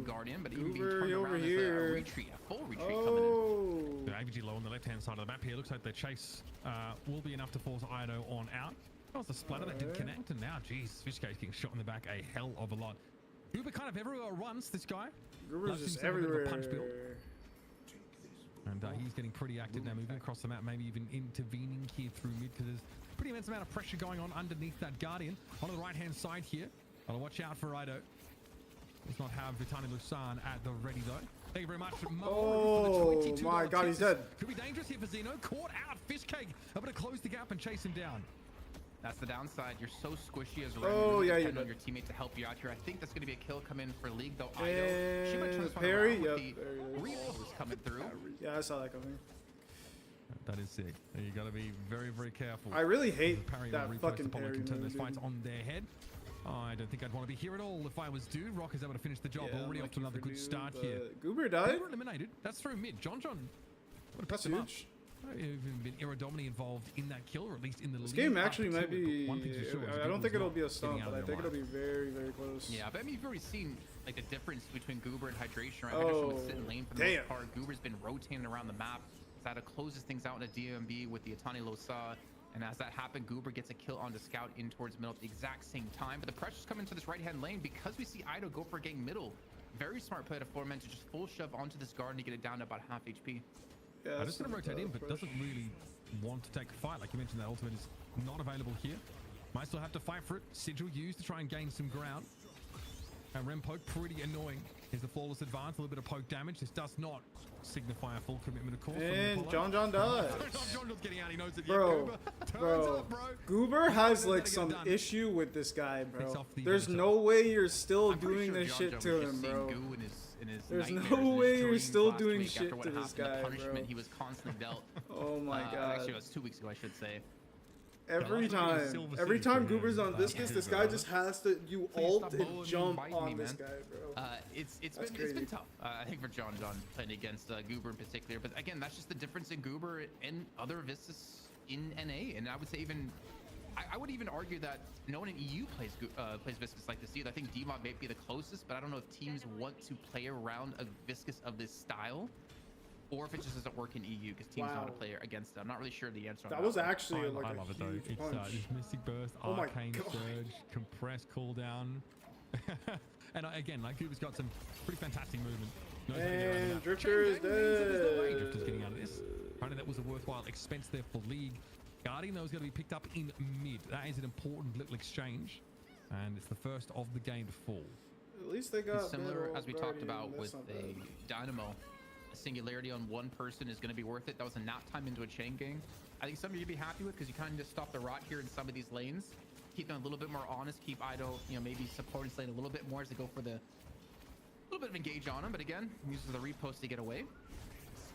Speaker 21: Guardian, but even being turned around as a retreat, a full retreat coming in.
Speaker 20: The AVG low on the left-hand side of the map here. Looks like the chase will be enough to force Ido on out. That was the splatter that did connect, and now, geez, Fishcase getting shot in the back a hell of a lot. Goober kind of everywhere once, this guy.
Speaker 2: Goober's just everywhere.
Speaker 20: Punch build. And he's getting pretty active now, moving across the map, maybe even intervening here through mid because there's a pretty immense amount of pressure going on underneath that Guardian. On the right-hand side here, gotta watch out for Ido. Does not have Vitani Lusan at the ready though. Thank you very much.
Speaker 2: Oh my God, he's dead.
Speaker 20: Could be dangerous here for Zeno. Caught out. Fishcake able to close the gap and chase him down.
Speaker 21: That's the downside. You're so squishy as a depend on your teammate to help you out here. I think that's going to be a kill come in for League though. Ido, she might turn this one around with the reloads coming through.
Speaker 2: Yeah, I saw that coming.
Speaker 20: That is sick. You got to be very, very careful.
Speaker 2: I really hate that fucking parry.
Speaker 20: Can turn those fights on their head. Oh, I don't think I'd want to be here at all if I was Dude. Rock is able to finish the job. Already off to another good start here.
Speaker 2: Goober died.
Speaker 20: Goober eliminated. That's through mid. John.
Speaker 2: That's huge.
Speaker 20: Even been Iradomini involved in that kill, or at least in the lead.
Speaker 2: This game actually might be.
Speaker 20: One thing for sure,
Speaker 2: I don't think it'll be a stomp, but I think it'll be very, very close.
Speaker 21: Yeah, but I mean, you've already seen like the difference between Goober and Hydration, right? Hydration would sit in lane for the most part. Goober's been rotating around the map, Sada closes things out in a DMB with the Atani Losa. And as that happened, Goober gets a kill on the scout in towards middle at the exact same time. But the pressure's coming to this right-hand lane because we see Ido go for a gang middle. Very smart play to Foreman to just full shove onto this guard and get it down to about half HP.
Speaker 20: Yeah, I'm just going to rotate in, but doesn't really want to take a fight. Like you mentioned, that ultimate is not available here. Might still have to fight for it. Sigil used to try and gain some ground. And Rem poke, pretty annoying. Here's the flawless advance, a little bit of poke damage. This does not signify a full commitment, of course.
Speaker 2: And John does.
Speaker 20: John's getting out. He knows it.
Speaker 2: Bro, Goober has like some issue with this guy, bro. There's no way you're still doing this shit to him, bro. There's no way you're still doing shit to this guy, bro.
Speaker 21: He was constantly dealt.
Speaker 2: Oh my god.
Speaker 21: Actually, it was 2 weeks ago, I should say.
Speaker 2: Every time Goober's on Viscus, this guy just has to ult and jump on this guy, bro.
Speaker 21: It's been tough. I think for John playing against Goober in particular, but again, that's just the difference in Goober and other Viscus in NA, and I would say even. I would even argue that no one in EU plays Viscus like this either. I think Demon may be the closest, but I don't know if teams want to play around a Viscus of this style, or if it just doesn't work in EU because teams know how to play against it. I'm not really sure the answer on that.
Speaker 2: That was actually like
Speaker 20: I
Speaker 2: a
Speaker 20: love it
Speaker 2: huge
Speaker 20: though.
Speaker 2: punch.
Speaker 20: It's Mystic Burst,
Speaker 2: Oh my
Speaker 20: Arcane
Speaker 2: God.
Speaker 20: Surge, Compressed Cooldown. And again, like Goober's got some pretty fantastic movement.
Speaker 2: And Drifter is dead.
Speaker 20: Drifter's getting out of this. Apparently that was a worthwhile expense there for League. Guardian though is going to be picked up in mid. That is an important little exchange. And it's the first of the game to fall.
Speaker 2: At least they got
Speaker 21: similar as we talked
Speaker 2: Guardian.
Speaker 21: about
Speaker 2: That's
Speaker 21: with
Speaker 2: not
Speaker 21: a
Speaker 2: bad.
Speaker 21: Dynamo. A singularity on one person is going to be worth it. That was a nap time into a chain gang. I think something you'd be happy with because you kind of just stop the rot here in some of these lanes. Keep them a little bit more honest. Keep Ido, maybe support his lane a little bit more as they go for the little bit of engage on him. But again, uses the repost to get away.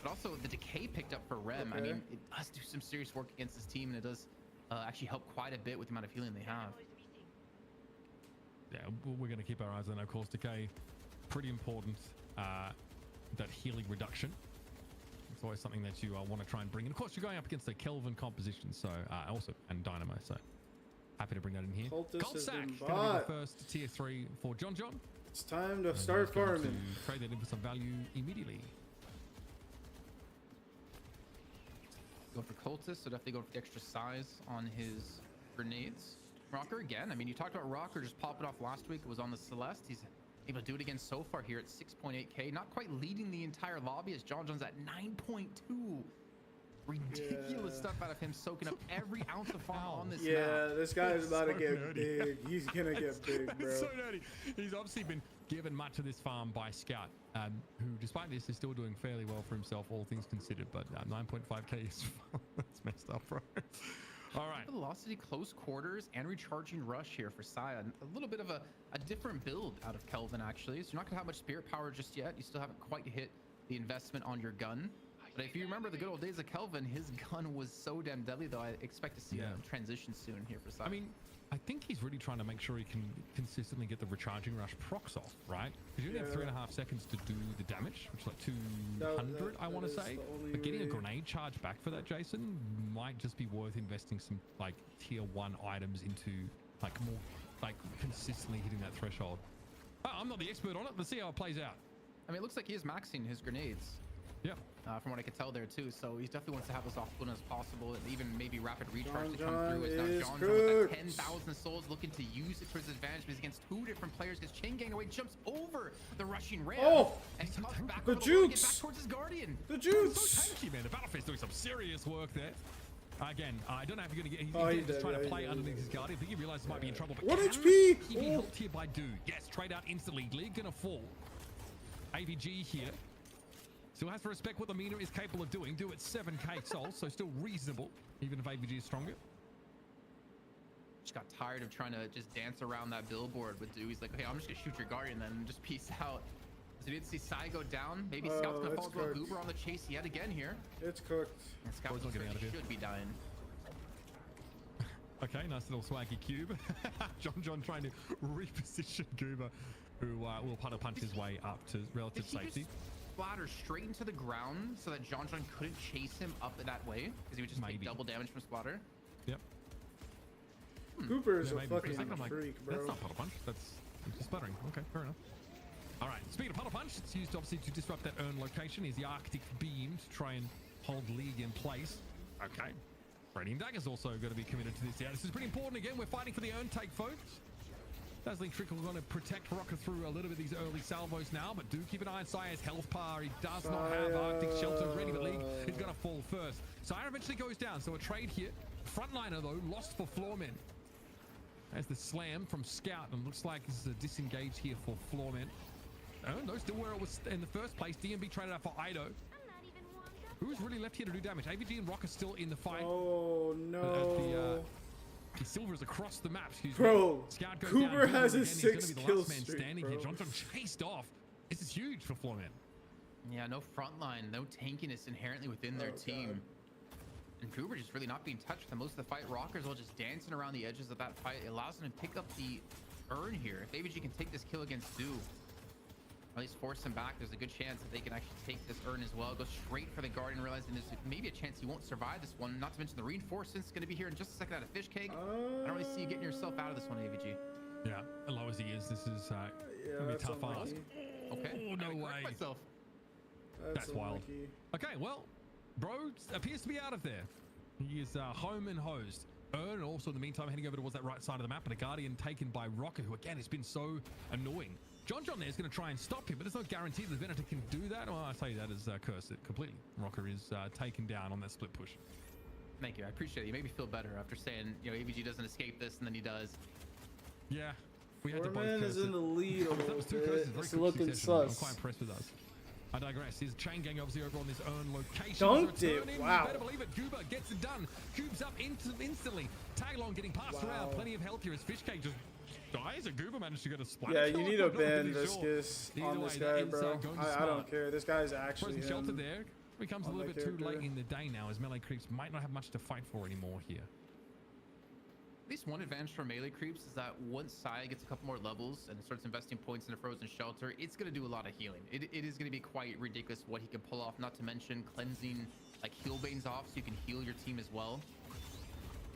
Speaker 21: But also the decay picked up for Rem.
Speaker 2: Okay.
Speaker 21: I mean, it does do some serious work against this team, and it does actually help quite a bit with the amount of healing they have.
Speaker 20: Yeah, we're going to keep our eyes on, of course, decay. Pretty important, that healing reduction. It's always something that you want to try and bring. And of course, you're going up against the Kelvin composition, so also, and Dynamo, so happy to bring that in here.
Speaker 2: Cultist
Speaker 20: Gold
Speaker 2: has
Speaker 20: Sack,
Speaker 2: been
Speaker 20: going to be
Speaker 2: bought.
Speaker 20: the first tier 3 for John.
Speaker 2: It's time to start farming.
Speaker 20: To trade that in for some value immediately.
Speaker 21: Going for Cultist, so definitely going for the extra size on his grenades. Rocker again. I mean, you talked about Rocker just popping off last week. It was on the Celeste. He's able to do it again so far here at 6.8k. Not quite leading the entire lobby as John's at 9.2. Ridiculous stuff out of him, soaking up every ounce of farm on this map.
Speaker 2: Yeah, this guy is about to
Speaker 20: so
Speaker 2: get
Speaker 20: nerdy.
Speaker 2: big. He's gonna get big, bro.
Speaker 20: So nerdy. He's obviously been given much of this farm by Scout, who, despite this, is still doing fairly well for himself, all things considered. But 9.5k is that's messed up, bro. All right.
Speaker 21: Velocity, close quarters, and recharging rush here for Saya. A little bit of a different build out of Kelvin, actually. So you're not going to have much spirit power just yet. You still haven't quite hit the investment on your gun. But if you remember the good old days of Kelvin, his gun was so damn deadly, though. I expect to see a transition soon here for Saya.
Speaker 20: I mean, I think he's really trying to make sure he can consistently get the recharging rush procs off, right? Because you only have 3.5 seconds to do the damage, which is like 200, I want to say. But getting a grenade charge back for that, Jason, might just be worth investing some like tier 1 items into like more like consistently hitting that threshold. I'm not the expert on it. Let's see how it plays out.
Speaker 21: I mean, it looks like he is maxing his grenades.
Speaker 20: Yeah.
Speaker 21: From what I could tell there too, so he definitely wants to have this off as possible, and even maybe rapid recharge to come
Speaker 2: John
Speaker 21: through. As now
Speaker 2: is
Speaker 21: John with that
Speaker 2: cooked.
Speaker 21: 10,000 souls looking to use it to his advantage, but he's against 2 different players. Gets chain gang away, jumps over the rushing ram, and comes back
Speaker 2: the
Speaker 21: with a load to get
Speaker 2: jukes.
Speaker 21: back towards his guardian.
Speaker 2: The jukes.
Speaker 20: So tanky, man. The Battlefield's doing some serious work there. Again, I don't know if you're going to get. He's
Speaker 2: He's
Speaker 20: just
Speaker 2: dead,
Speaker 20: trying to
Speaker 2: yeah,
Speaker 20: play
Speaker 2: he's
Speaker 20: underneath
Speaker 2: dead.
Speaker 20: his guardian. I think he realizes he might be in trouble. But
Speaker 2: 1
Speaker 20: can
Speaker 2: HP.
Speaker 20: he be helped here by Dude? Yes, trade out instantly. League gonna fall. AVG here. Still has to respect what the Mina is capable of doing. Do it 7k souls, so still reasonable, even if AVG is stronger.
Speaker 21: Just got tired of trying to just dance around that billboard with Dew. He's like, okay, I'm just gonna shoot your guardian then and just peace out. So we did see Sai go down. Maybe Scout's gonna fall to a Goober on the chase yet again here.
Speaker 2: It's cooked.
Speaker 21: And Scout
Speaker 20: not getting out of here.
Speaker 21: should be dying.
Speaker 20: Okay, nice little swaggy cube. John trying to reposition Goober, who will puddle punch his way up to relative
Speaker 21: Did he
Speaker 20: safety.
Speaker 21: just splatter straight into the ground so that John couldn't chase him up that way because he would just take double damage from splatter?
Speaker 20: Yep.
Speaker 2: Cooper is a
Speaker 20: maybe for
Speaker 2: fucking
Speaker 20: second I'm like,
Speaker 2: freak, bro.
Speaker 20: That's not puddle punch. That's just sputtering. Okay, fair enough. All right. Speaking of puddle punch, it's used obviously to disrupt that urn location. Is the Arctic Beam to try and hold League in place. Okay. Radiant Dagger's also going to be committed to this. Yeah, this is pretty important. Again, we're fighting for the earn take, folks. Dazzling Trickle going to protect Rocker through a little bit of these early salvos now, but do keep an eye on Sire's health bar. He does not have Arctic Shelter ready, but League is going to fall first. Sire eventually goes down, so a trade here. Frontliner, though, lost for Floorman. There's the slam from Scout, and looks like this is a disengage here for Floorman. Oh, no, still where it was in the first place. DMB traded out for Ido. Who's really left here to do damage? AVG and Rock are still in the fight.
Speaker 2: Oh, no.
Speaker 20: The Silver's across the map, excuse
Speaker 2: bro,
Speaker 20: me. Scout goes
Speaker 2: Cooper
Speaker 20: down.
Speaker 2: has a
Speaker 20: He's
Speaker 2: 6
Speaker 20: gonna be the
Speaker 2: kill
Speaker 20: last man
Speaker 2: streak,
Speaker 20: standing
Speaker 2: bro.
Speaker 20: here. Johnson chased off. This is huge for Floorman.
Speaker 21: Yeah, no front line, no tankiness inherently within their team.
Speaker 2: God.
Speaker 21: And Cooper just really not being touched for most of the fight. Rockers all just dancing around the edges of that fight. It allows them to pick up the earn here. If AVG can take this kill against Du, or at least force him back, there's a good chance that they can actually take this earn as well. Go straight for the Guardian, realizing there's maybe a chance he won't survive this one. Not to mention the reinforcements going to be here in just a second out of Fish Cake. I don't really see you getting yourself out of this one, AVG.
Speaker 20: Yeah, as low as he is, this is going to be a tough ask.
Speaker 21: Okay.
Speaker 20: Oh, no way.
Speaker 21: Myself.
Speaker 20: That's wild. Okay, well, bro appears to be out of there. He is home and hosed. Earn also in the meantime heading over towards that right side of the map, and a Guardian taken by Rocker, who again has been so annoying. John there is going to try and stop him, but there's no guarantee that Venator can do that. Well, I tell you that is cursed it completely. Rocker is taken down on that split push.
Speaker 21: Thank you. I appreciate it. You made me feel better after saying, you know, AVG doesn't escape this, and then he does.
Speaker 20: Yeah. We had to both
Speaker 2: Foreman
Speaker 20: curse
Speaker 2: is in the lead a
Speaker 20: that
Speaker 2: little
Speaker 20: was two
Speaker 2: bit.
Speaker 20: curses very
Speaker 2: It's
Speaker 20: quickly
Speaker 2: looking
Speaker 20: succession. I'm
Speaker 2: sus.
Speaker 20: quite impressed with us. I digress. His chain gang obviously over on this earn location.
Speaker 2: Dunked
Speaker 20: So
Speaker 2: it.
Speaker 20: in.
Speaker 2: Wow.
Speaker 20: You better believe it. Goober gets it done. Cubes up instantly. Tag along getting passed around. Plenty of health here as Fishcake just dies. And Goober managed to get a splatter.
Speaker 2: Yeah, you
Speaker 20: kill.
Speaker 2: need
Speaker 20: I'm
Speaker 2: to
Speaker 20: not
Speaker 2: ban
Speaker 20: really
Speaker 2: Viscous
Speaker 20: sure.
Speaker 2: on
Speaker 20: Either
Speaker 2: this
Speaker 20: way,
Speaker 2: guy,
Speaker 20: that
Speaker 2: bro.
Speaker 20: inside going
Speaker 2: I
Speaker 20: smart.
Speaker 2: don't care. This guy's actually
Speaker 20: Frozen shelter
Speaker 2: him
Speaker 20: there. Becomes a
Speaker 2: on
Speaker 20: little
Speaker 2: that
Speaker 20: bit too late
Speaker 2: character.
Speaker 20: in the day now, as melee creeps might not have much to fight for anymore here.
Speaker 21: At least one advantage for melee creeps is that once Saya gets a couple more levels and starts investing points in a frozen shelter, it's going to do a lot of healing. It is going to be quite ridiculous what he can pull off, not to mention cleansing like heal banes off so you can heal your team as well.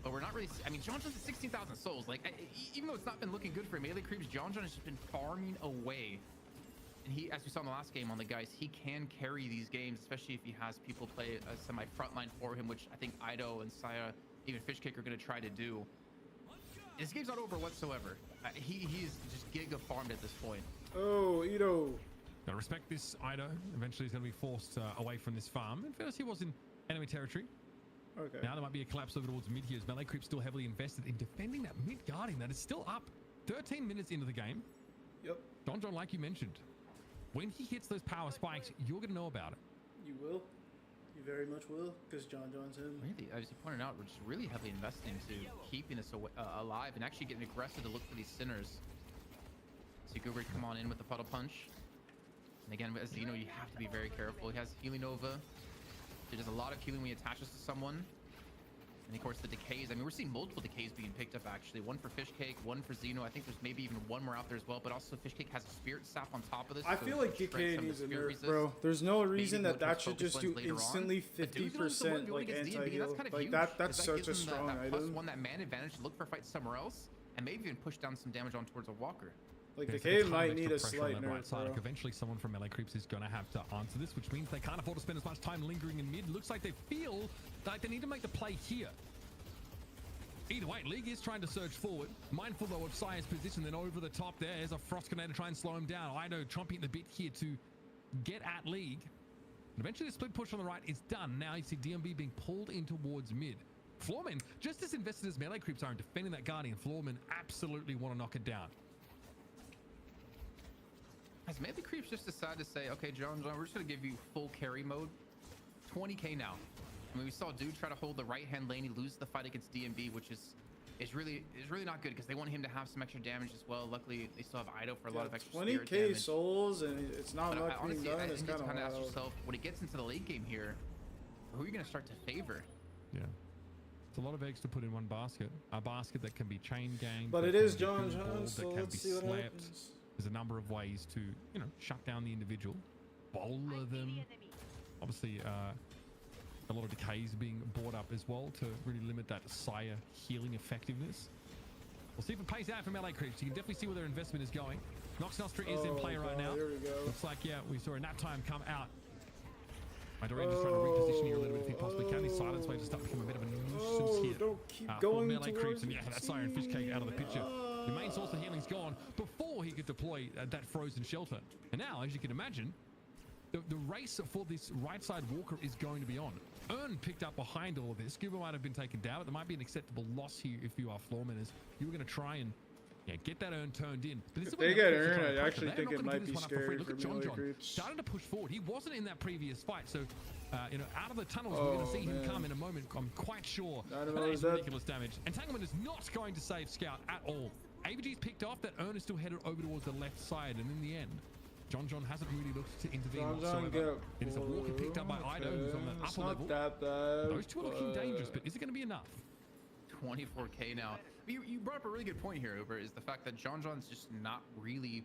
Speaker 21: But we're not really, I mean, John John's at 16,000 souls. Like, even though it's not been looking good for melee creeps, John John has just been farming away. And he, as we saw in the last game on the guys, he can carry these games, especially if he has people play a semi frontline for him, which I think Ido and Saya, even Fishcake are going to try to do. This game's not over whatsoever. He's just giga farmed at this point.
Speaker 2: Oh, Ido.
Speaker 20: Gotta respect this Ido. Eventually he's going to be forced away from this farm. In fairness, he was in enemy territory.
Speaker 2: Okay.
Speaker 20: Now there might be a collapse over towards mid here as melee creep still heavily invested in defending that mid guarding that is still up 13 minutes into the game.
Speaker 2: Yep.
Speaker 20: John, like you mentioned, when he hits those power spikes, you're going to know about it.
Speaker 2: You will. You very much will, because John John's him.
Speaker 21: Really, as you pointed out, we're just really heavily investing to keeping this alive and actually getting aggressive to look for these sinners. See Goober come on in with the puddle punch. And again, as you know, you have to be very careful. He has Healing Nova. He does a lot of healing when he attaches to someone. And of course, the decays. I mean, we're seeing multiple decays being picked up, actually. One for Fishcake, one for Xeno. I think there's maybe even one more out there as well. But also, Fishcake has a Spirit Sap on top of this.
Speaker 2: I
Speaker 21: so
Speaker 2: feel like
Speaker 21: shred
Speaker 2: Decay
Speaker 21: some of
Speaker 2: needs
Speaker 21: the
Speaker 2: a
Speaker 21: spirit
Speaker 2: nerf,
Speaker 21: resist.
Speaker 2: bro. There's no reason
Speaker 21: Maybe
Speaker 2: that
Speaker 21: go
Speaker 2: that
Speaker 21: towards
Speaker 2: should
Speaker 21: focus
Speaker 2: just do
Speaker 21: ones later on.
Speaker 2: instantly
Speaker 21: But Dude's doing some work
Speaker 2: 50%
Speaker 21: going
Speaker 2: like
Speaker 21: against DMB,
Speaker 2: anti-heal.
Speaker 21: that's kind of
Speaker 2: Like
Speaker 21: huge.
Speaker 2: that's
Speaker 21: That
Speaker 2: such a
Speaker 21: gives him
Speaker 2: strong
Speaker 21: that
Speaker 2: item.
Speaker 21: +1, that man advantage to look for fight somewhere else, and maybe even push down some damage on towards a walker.
Speaker 2: Like
Speaker 20: There's
Speaker 2: Decay
Speaker 20: a ton of
Speaker 2: might
Speaker 20: extra
Speaker 2: need a
Speaker 20: pressure
Speaker 2: slight
Speaker 20: on that right
Speaker 2: nerf,
Speaker 20: side.
Speaker 2: bro.
Speaker 20: Eventually, someone from melee creeps is going to have to answer this, which means they can't afford to spend as much time lingering in mid. Looks like they feel like they need to make the play here. Either way, League is trying to surge forward. Mindful, though, of Sire's position. Then over the top there's a Frost Grenade to try and slow him down. Ido chomping at the bit here to get at League. And eventually, the split push on the right is done. Now you see DMB being pulled in towards mid. Floorman, just as invested as melee creeps are in defending that Guardian, Floorman absolutely want to knock it down.
Speaker 21: Has melee creeps just decided to say, okay, John, we're just going to give you full carry mode? 20k now. I mean, we saw Dude try to hold the right-hand lane. He loses the fight against DMB, which is really not good because they want him to have some extra damage as well. Luckily, they still have Ido for a lot of extra spirit
Speaker 2: 20k
Speaker 21: damage.
Speaker 2: souls and it's not
Speaker 21: But
Speaker 2: much being
Speaker 21: honestly,
Speaker 2: done.
Speaker 21: I
Speaker 2: It's
Speaker 21: think
Speaker 2: kind
Speaker 21: you
Speaker 2: of
Speaker 21: ask
Speaker 2: wild.
Speaker 21: yourself, when it gets into the late game here, who are you going to start to favor?
Speaker 20: Yeah. It's a lot of eggs to put in one basket. A basket that can be chain ganged.
Speaker 2: But
Speaker 20: that
Speaker 2: it
Speaker 20: can
Speaker 2: is
Speaker 20: be
Speaker 2: John
Speaker 20: pinballed,
Speaker 2: John,
Speaker 20: that
Speaker 2: so
Speaker 20: can
Speaker 2: let's
Speaker 20: be
Speaker 2: see what
Speaker 20: slept.
Speaker 2: happens.
Speaker 20: There's a number of ways to, shut down the individual, bowler them. Obviously, a lot of decays being brought up as well to really limit that Sire healing effectiveness. We'll see if it pays out for melee creeps. You can definitely see where their investment is going. Nox Nostra is in play right now.
Speaker 2: Here we go.
Speaker 20: Looks like, yeah, we saw a nap time come out. Midoriya just trying to reposition here a little bit if he possibly can. His silence wave to start becoming a bit of a nuisance here.
Speaker 2: Don't keep
Speaker 20: For
Speaker 2: going
Speaker 20: melee
Speaker 2: towards
Speaker 20: creeps, and
Speaker 2: me.
Speaker 20: yeah, that Siren Fish Cake out of the picture. The main source of healing's gone before he could deploy that frozen shelter. And now, as you can imagine, the race for this right side walker is going to be on. Ern picked up behind all of this. Scuba might have been taken down, but there might be an acceptable loss here if you are Floorman, as you were going to try and get that Ern turned in. But this
Speaker 2: If
Speaker 20: is where
Speaker 2: they get
Speaker 20: Melee Creeps are
Speaker 2: Ern,
Speaker 20: trying to
Speaker 2: I
Speaker 20: pressure.
Speaker 2: actually
Speaker 20: They're
Speaker 2: think
Speaker 20: not
Speaker 2: it
Speaker 20: gonna
Speaker 2: might
Speaker 20: give
Speaker 2: be
Speaker 20: this one up for free.
Speaker 2: scary
Speaker 20: Look
Speaker 2: for
Speaker 20: at John
Speaker 2: Melee
Speaker 20: John
Speaker 2: Creeps.
Speaker 20: starting to push forward. He wasn't in that previous fight, so out of the tunnels we're going to see him come in a moment. I'm quite sure. But that is ridiculous damage. Entanglement is not going to save Scout at all. AVG's picked off. That Ern is still headed over towards the left side, and in the end, John hasn't really looked to intervene whatsoever. It is a walker picked up by Ido, who's on the upper level.
Speaker 2: That bad,
Speaker 20: those two are looking dangerous, but is it going to be enough?
Speaker 21: 24k now. You brought up a really good point here, Uber, is the fact that John's just not really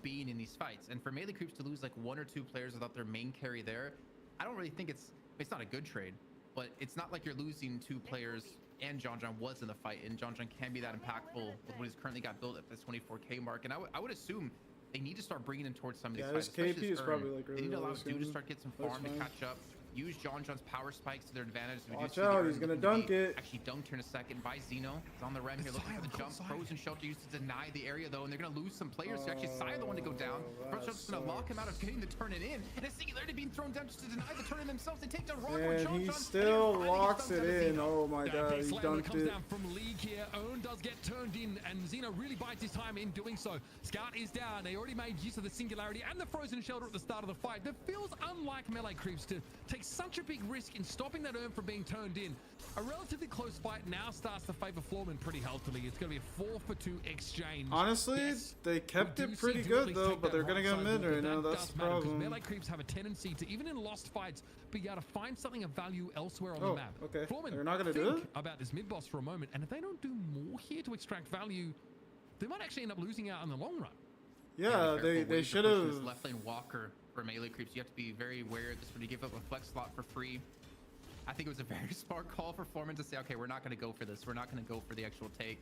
Speaker 21: being in these fights. And for melee creeps to lose like 1 or 2 players without their main carry there, I don't really think it's not a good trade, but it's not like you're losing 2 players and John was in the fight, and John can be that impactful with what he's currently got built at this 24k mark. And I would assume they need to start bringing him towards some of these fights.
Speaker 2: His KP is probably like really
Speaker 21: they need to allow
Speaker 2: low.
Speaker 21: Stu to start get some farm to catch up. Use John's power spikes to their advantage.
Speaker 2: Watch out, he's gonna dunk it.
Speaker 21: Actually dunked here in a second by Xeno. He's on the ram here looking for the jump. Frozen Shelter used to deny the area though, and they're gonna lose some players. So actually Saya the one to go down. Frozen Shelter's gonna lock him out of getting the turn it in. And a Singularity being thrown down just to deny the turn in themselves. They take down Rock
Speaker 2: and he still locks it in. Oh my god, he dunked
Speaker 20: comes
Speaker 2: it.
Speaker 20: down from League here. Owen does get turned in, and Xeno really bides his time in doing so. Scout is down. They already made use of the Singularity and the Frozen Shelter at the start of the fight. That feels unlike melee creeps to take such a big risk in stopping that Urn from being turned in. A relatively close fight now starts to favor Floorman pretty healthily. It's going to be a 4-for-2 exchange.
Speaker 2: Honestly, they kept it pretty good though, but they're going to get mid right now. That's the problem.
Speaker 20: Melee creeps have a tendency to, even in lost fights, be able to find something of value elsewhere on the map.
Speaker 2: Okay.
Speaker 20: Floorman,
Speaker 2: They're not going to do it?
Speaker 20: about this mid boss for a moment, and if they don't do more here to extract value, they might actually end up losing out in the long run.
Speaker 2: Yeah, they should have.
Speaker 21: Left lane walker for melee creeps. You have to be very aware of this when you give up a flex slot for free. I think it was a very smart call for Foreman to say, okay, we're not going to go for this. We're not going to go for the actual take.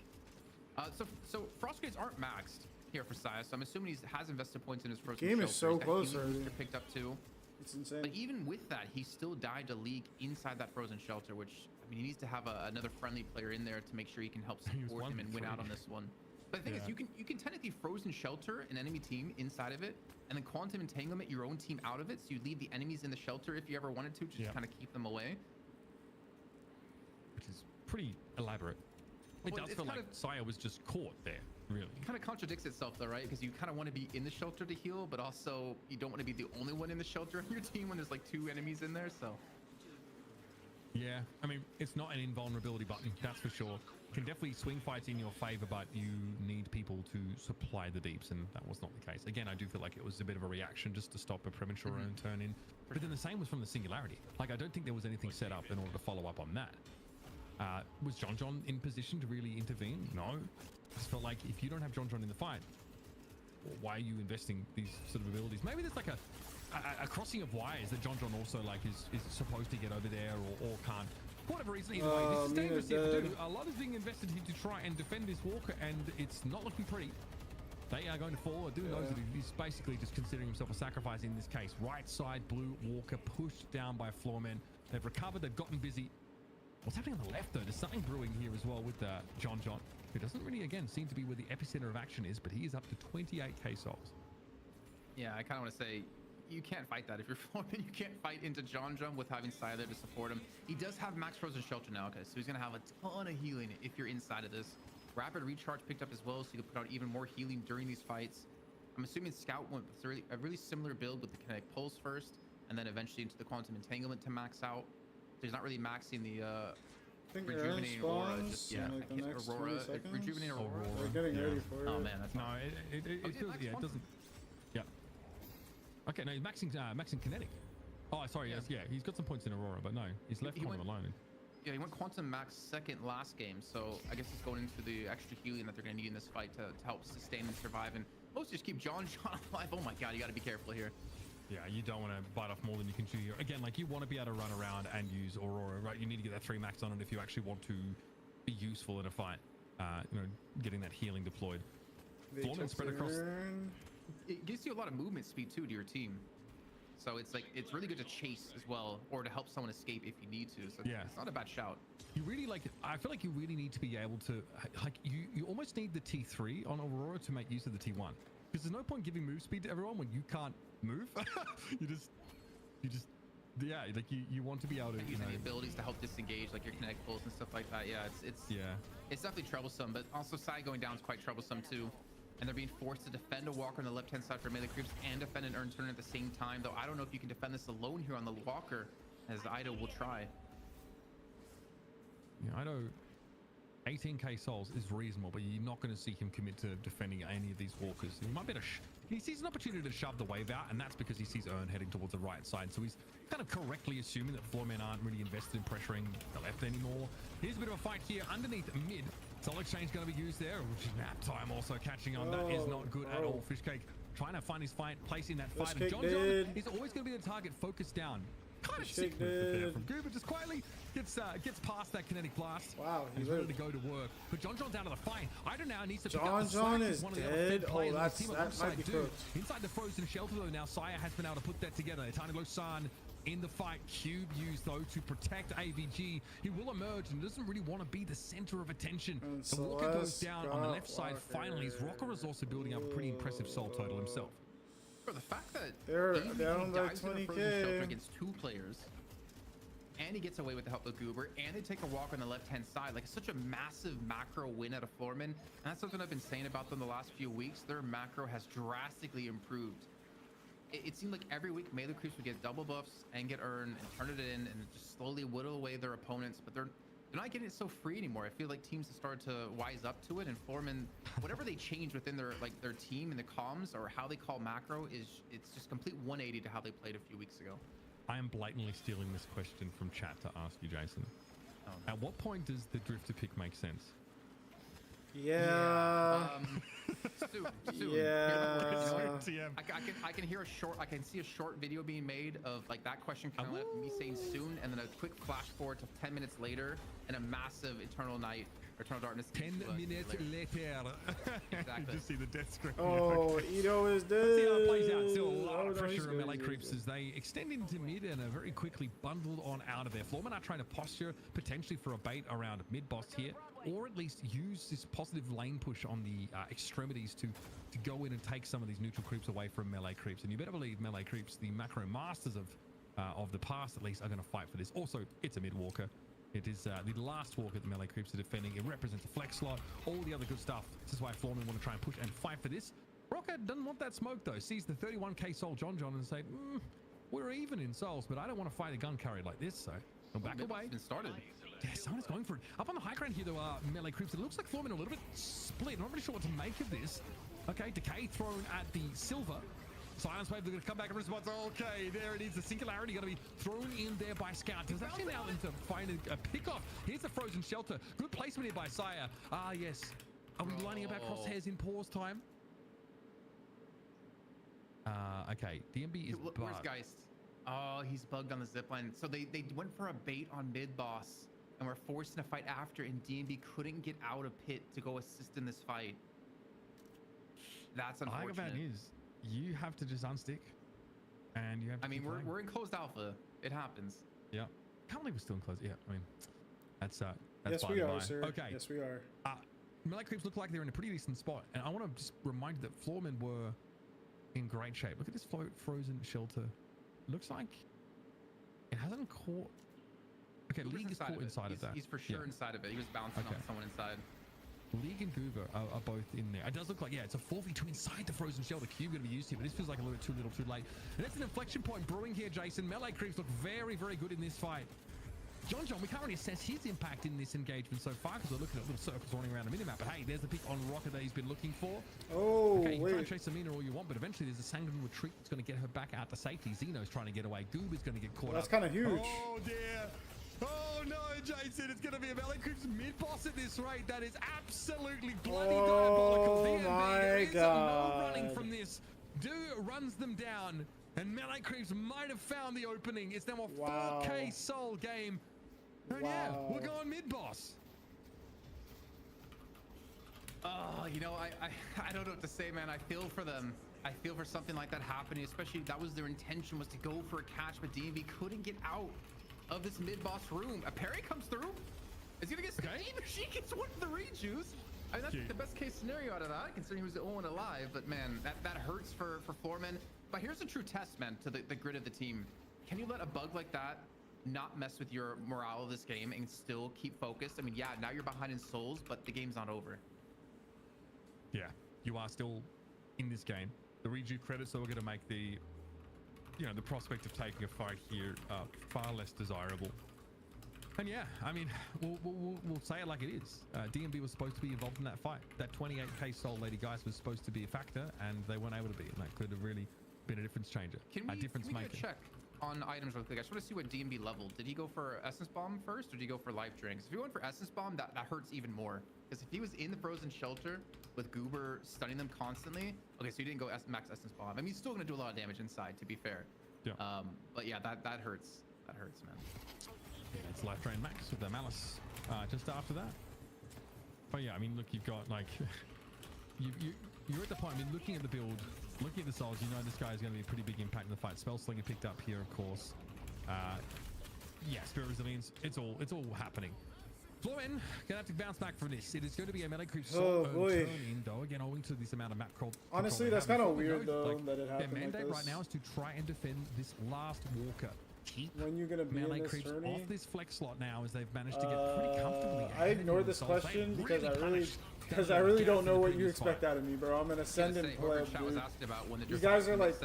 Speaker 21: So Frost Grades aren't maxed here for Saya, so I'm assuming he has invested points in his Frozen
Speaker 2: Game
Speaker 21: Shelter.
Speaker 2: is so close
Speaker 21: already.
Speaker 2: already.
Speaker 21: Picked up too.
Speaker 2: It's insane.
Speaker 21: But even with that, he still died to League inside that Frozen Shelter, which, I mean, he needs to have another friendly player in there to make sure he can help support him and win out on this one. But the thing is, you can technically Frozen Shelter an enemy team inside of it, and then Quantum Entanglement your own team out of it, so you leave the enemies in the shelter if you ever wanted to, just kind of keep them away.
Speaker 20: Which is pretty elaborate. It does feel like Saya was just caught there, really.
Speaker 21: It kind of contradicts itself though, right? Because you kind of want to be in the shelter to heal, but also you don't want to be the only one in the shelter on your team when there's like 2 enemies in there, so.
Speaker 20: Yeah, I mean, it's not an invulnerability button, that's for sure. Can definitely swing fights in your favor, but you need people to supply the deeps, and that was not the case. Again, I do feel like it was a bit of a reaction just to stop a premature own turn in. But then the same was from the Singularity. Like, I don't think there was anything set up in order to follow up on that. Was John in position to really intervene? No. I just felt like if you don't have John in the fight, why are you investing these sort of abilities? Maybe there's like a crossing of wires that John also like is supposed to get over there or can't. For whatever reason, either way, this is dangerous here to do. A lot is being invested here to try and defend this walker, and it's not looking pretty. They are going to fall. Doom knows that he's basically just considering himself a sacrifice in this case. Right side blue walker pushed down by Floorman. They've recovered. They've gotten busy. What's happening on the left, though? There's something brewing here as well with John, who doesn't really, again, seem to be where the epicenter of action is, but he is up to 28k souls.
Speaker 21: Yeah, I kind of want to say, you can't fight that. If you're Foreman, you can't fight into John with having Sai there to support him. He does have max Frozen Shelter now, okay, so he's going to have a ton of healing if you're inside of this. Rapid Recharge picked up as well, so you can put out even more healing during these fights. I'm assuming Scout went with a really similar build with the Kinetic Pulse first, and then eventually into the Quantum Entanglement to max out. So he's not really maxing the Rejuvenating Aurora, just
Speaker 2: like the next
Speaker 21: Aurora,
Speaker 2: 20 seconds?
Speaker 21: Rejuvenating Aurora.
Speaker 2: They're getting ready for it.
Speaker 21: Oh man, that's
Speaker 20: no, it feels, it doesn't. Yeah. Okay, no, he's maxing Kinetic. Oh, sorry, yeah, he's got some points in Aurora, but no, he's left Quantum alone.
Speaker 21: Yeah, he went Quantum max second last game, so I guess he's going into the extra healing that they're going to need in this fight to help sustain and survive, and mostly just keep John alive. Oh my god, you got to be careful here.
Speaker 20: Yeah, you don't want to bite off more than you can chew here. Again, like, you want to be able to run around and use Aurora, right? You need to get that 3 max on it if you actually want to be useful in a fight. You know, getting that healing deployed. Floorman spread across.
Speaker 21: It gives you a lot of movement speed too to your team. So it's like it's really good to chase as well, or to help someone escape if you need to. So
Speaker 20: Yeah.
Speaker 21: it's not a bad shout.
Speaker 20: You really I feel like you really need to be able to you almost need the T3 on Aurora to make use of the T1, because there's no point giving move speed to everyone when you can't move. you just yeah, like you want to be able to
Speaker 21: using the abilities to help disengage, like your connect pulls and stuff like that. Yeah, it's definitely troublesome, but also Sai going down is quite troublesome too. And they're being forced to defend a walker on the left hand side for melee creeps and defend an earn turn at the same time, though I don't know if you can defend this alone here on the walker, as Ido will try.
Speaker 20: Yeah, I know 18k souls is reasonable, but you're not going to see him commit to defending any of these walkers. He might be he sees an opportunity to shove the wave out, and that's because he sees Ern heading towards the right side. So he's kind of correctly assuming that Floormen aren't really invested in pressuring the left anymore. Here's a bit of a fight here underneath mid. Soul Exchange going to be used there, which is Nap Time also catching on. That is not good at all. Fishcake trying to find his fight, placing that fight. And John is always going to be the target, focused down. Kind of sick move there from Goober, just quietly gets past that kinetic blast.
Speaker 2: Wow,
Speaker 20: he's ready to go to work. But John John's out of the fight. Ido now needs to pick
Speaker 2: John
Speaker 20: up the
Speaker 2: John
Speaker 20: slack.
Speaker 2: is
Speaker 20: One
Speaker 2: dead.
Speaker 20: Of the other
Speaker 2: That might be cooked.
Speaker 20: Inside the frozen shelter though, now Saya has been able to put that together. Tiny Losan in the fight. Cube used though to protect AVG. He will emerge and doesn't really want to be the center of attention.
Speaker 2: And
Speaker 20: the walker goes down on the left side. Finally, his Rocker is also building up a pretty impressive soul total himself.
Speaker 21: Bro, the fact that
Speaker 2: they're
Speaker 21: AVG
Speaker 2: down by
Speaker 21: dives in a frozen shelter
Speaker 2: 20k
Speaker 21: against 2 players, and he gets away with the help of Goober, and they take a walk on the left-hand side. Like, it's such a massive macro win out of Floormen, and that's something I've been saying about them the last few weeks. Their macro has drastically improved. It seemed like every week melee creeps would get double buffs and get earn and turn it in and just slowly whittle away their opponents, but they're not getting it so free anymore. I feel like teams have started to wise up to it, and Floormen, whatever they change within their team and the comms or how they call macro, it's just complete 180 to how they played a few weeks ago.
Speaker 20: I am blatantly stealing this question from chat to ask you, Jason.
Speaker 21: Oh, no.
Speaker 20: At what point does the drifter pick make sense?
Speaker 2: Yeah.
Speaker 21: Soon.
Speaker 2: Yeah.
Speaker 21: I can hear I can see a short video being made of like that question, kind of like me saying soon, and then a quick flash forward to 10 minutes later, and a massive Eternal Darkness.
Speaker 20: 10 minutes later.
Speaker 21: Exactly.
Speaker 20: You just see the death screen.
Speaker 2: Oh, Ido is dead.
Speaker 20: Let's see how it plays out. Still a lot of pressure on melee creeps as they extend into mid and are very quickly bundled on out of there. Floormen are trying to posture potentially for a bait around mid boss here, or at least use this positive lane push on the extremities to go in and take some of these neutral creeps away from melee creeps. And you better believe melee creeps, the macro masters of the past at least, are going to fight for this. Also, it's a mid walker. It is the last walker the melee creeps are defending. It represents a flex slot, all the other good stuff. This is why Floormen want to try and push and fight for this. Rocker doesn't want that smoke though. Sees the 31k soul John and say, we're even in souls, but I don't want to fight a gun carry like this, so I'll back away.
Speaker 21: Been started.
Speaker 20: Yeah, someone's going for it. Up on the high ground here, there are melee creeps. It looks like Floormen are a little bit split. Not really sure what to make of this. Okay, Decay thrown at the silver. Silence Wave, they're going to come back and respond. Okay, there it is. The Singularity going to be thrown in there by Scout. Does actually allow them to find a pick-off. Here's the Frozen Shelter. Good placement here by Saya. Ah, yes. Are we lining up our crosshairs in pause time? Okay, DMB is bugged.
Speaker 21: Where's Geist? Oh, he's bugged on the zipline. So they went for a bait on mid-boss and were forced in a fight after, and DMB couldn't get out of pit to go assist in this fight. That's unfortunate.
Speaker 20: I think bad news. You have to just unstick, and you have to.
Speaker 21: I mean, we're in closed alpha. It happens.
Speaker 20: Yeah. Can't believe we're still in closed. Yeah. I mean, that's
Speaker 2: yes, we are, sir.
Speaker 20: Okay.
Speaker 2: Yes, we are.
Speaker 20: Melee creeps look like they're in a pretty decent spot, and I want to just remind you that Floormen were in great shape. Look at this frozen shelter. Looks like it hasn't caught. Okay, League is caught inside of that.
Speaker 21: He's for sure inside of it. He was bouncing off someone inside.
Speaker 20: League and Goober are both in there. It does look like, yeah, it's a 4v2 inside the frozen shelter. Cube going to be used here, but this feels like a little too late. And that's an inflection point brewing here, Jason. Melee creeps look very, very good in this fight. John, we can't really assess his impact in this engagement so far because we're looking at little circles running around the minimap. But hey, there's the pick on Rocket that he's been looking for.
Speaker 2: Oh,
Speaker 20: okay,
Speaker 2: wait.
Speaker 20: Try and chase Amina all you want, but eventually there's a Sanguine retreat that's going to get her back out to safety. Xeno's trying to get away. Goober's going to get caught up.
Speaker 2: That's kind of huge.
Speaker 20: Oh, dear. Oh no, Jason, it's going to be a melee creeps mid-boss at this rate. That is absolutely bloody diabolical. DMB, there is no running from this. Runs them down, and melee creeps might have found the opening. It's now a 4k soul game. And yeah, we're going mid-boss.
Speaker 21: Oh, you know, I don't know what to say, man. I feel for them. I feel for something like that happening, especially that was their intention, was to go for a catch, but DMV couldn't get out of this mid-boss room. A parry comes through. It's gonna get even she gets one of the rejuice. I mean, that's the best case scenario out of that, considering he was the only one alive. But man, that hurts for Floorman. But here's a true test, man, to the grit of the team. Can you let a bug like that not mess with your morale of this game and still keep focused? I mean, yeah, now you're behind in souls, but the game's not over.
Speaker 20: Yeah, you are still in this game. The redo credits are going to make the, you know, the prospect of taking a fight here far less desirable. And yeah, I mean, we'll say it like it is. DMB was supposed to be involved in that fight. That 28k soul Lady Geist was supposed to be a factor, and they weren't able to be, and that could have really been a difference changer.
Speaker 21: Can we get a check on items real quick? I just want to see what DMB leveled. Did he go for Essence Bomb first, or did he go for Life Drain? Because if he went for Essence Bomb, that hurts even more. Because if he was in the frozen shelter with Goober stunning them constantly, okay, so he didn't go max Essence Bomb. I mean, he's still going to do a lot of damage inside, to be fair.
Speaker 20: Yeah.
Speaker 21: But yeah, that hurts. That hurts, man.
Speaker 20: Yeah, it's Life Drain max with the Malice just after that. But yeah, I mean, look, you've got like you're at the point. I mean, looking at the build, looking at the souls, you know this guy is going to be a pretty big impact in the fight. Spell Slinger picked up here, of course. Yeah, Spirit Resilience. It's all happening. Florin gonna have to bounce back from this. It is going to be a melee creep turn in, though. Again, owing to this amount of map control.
Speaker 2: Honestly, that's kind of weird though that it happened.
Speaker 20: Their mandate
Speaker 2: like
Speaker 20: right now is to try and defend this last walker. Keep
Speaker 2: when you're gonna be
Speaker 20: melee
Speaker 2: in this
Speaker 20: creeps
Speaker 2: tourney?
Speaker 20: off this flex slot now, as they've managed to get pretty comfortably.
Speaker 2: I ignored this question because I really don't know what you expect out of me, bro. I'm gonna send and play. You guys are like,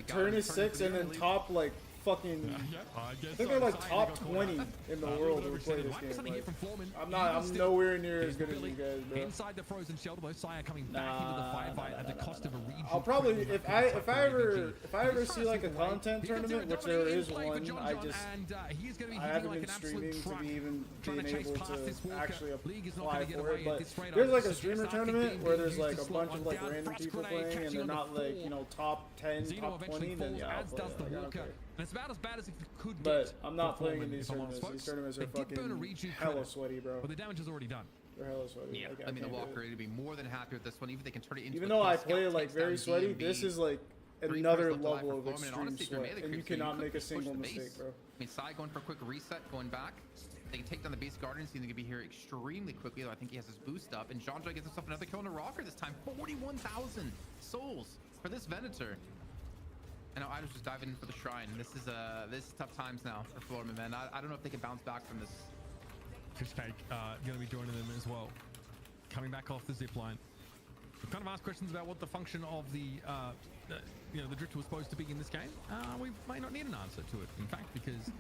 Speaker 2: turn is 6 and then top like fucking. I think they're like top 20 in the world who play this game. Like, I'm nowhere near as good as you guys, bro.
Speaker 20: Inside the frozen shelter, though, Saya coming back into the firefight at the cost of a region.
Speaker 2: I'll probably if I ever see like a content tournament, which there is one, I haven't been streaming to be even being able to actually apply for it. But there's like a streamer tournament where there's like a bunch of like random people playing and they're not like, you know, top 10, top 20, then yeah, I'll play it. Like, okay.
Speaker 20: And it's about as bad as it could get.
Speaker 2: But I'm not playing in these tournaments. These tournaments are fucking hella sweaty, bro.
Speaker 20: But the damage is already done.
Speaker 2: They're hella sweaty.
Speaker 21: Yeah, I mean, the Walker would be more than happy with this one. Even if they can turn it into
Speaker 2: even though I play it like very sweaty, this is like another level of extreme sweat, and you cannot make a single mistake, bro.
Speaker 21: I mean, Sai going for a quick reset, going back. They can take down the base guardians. He's going to be here extremely quickly, though. I think he has his boost up. And Jean-Jacques gets himself another kill on a rocker this time. 41,000 souls for this Venator. And now Ida's just diving in for the shrine. This is tough times now for Floorman, man. I don't know if they can bounce back from this.
Speaker 20: Fishcake going to be joining them as well. Coming back off the zip line. We've kind of asked questions about what the function of the the drift was supposed to be in this game. We may not need an answer to it, in fact, because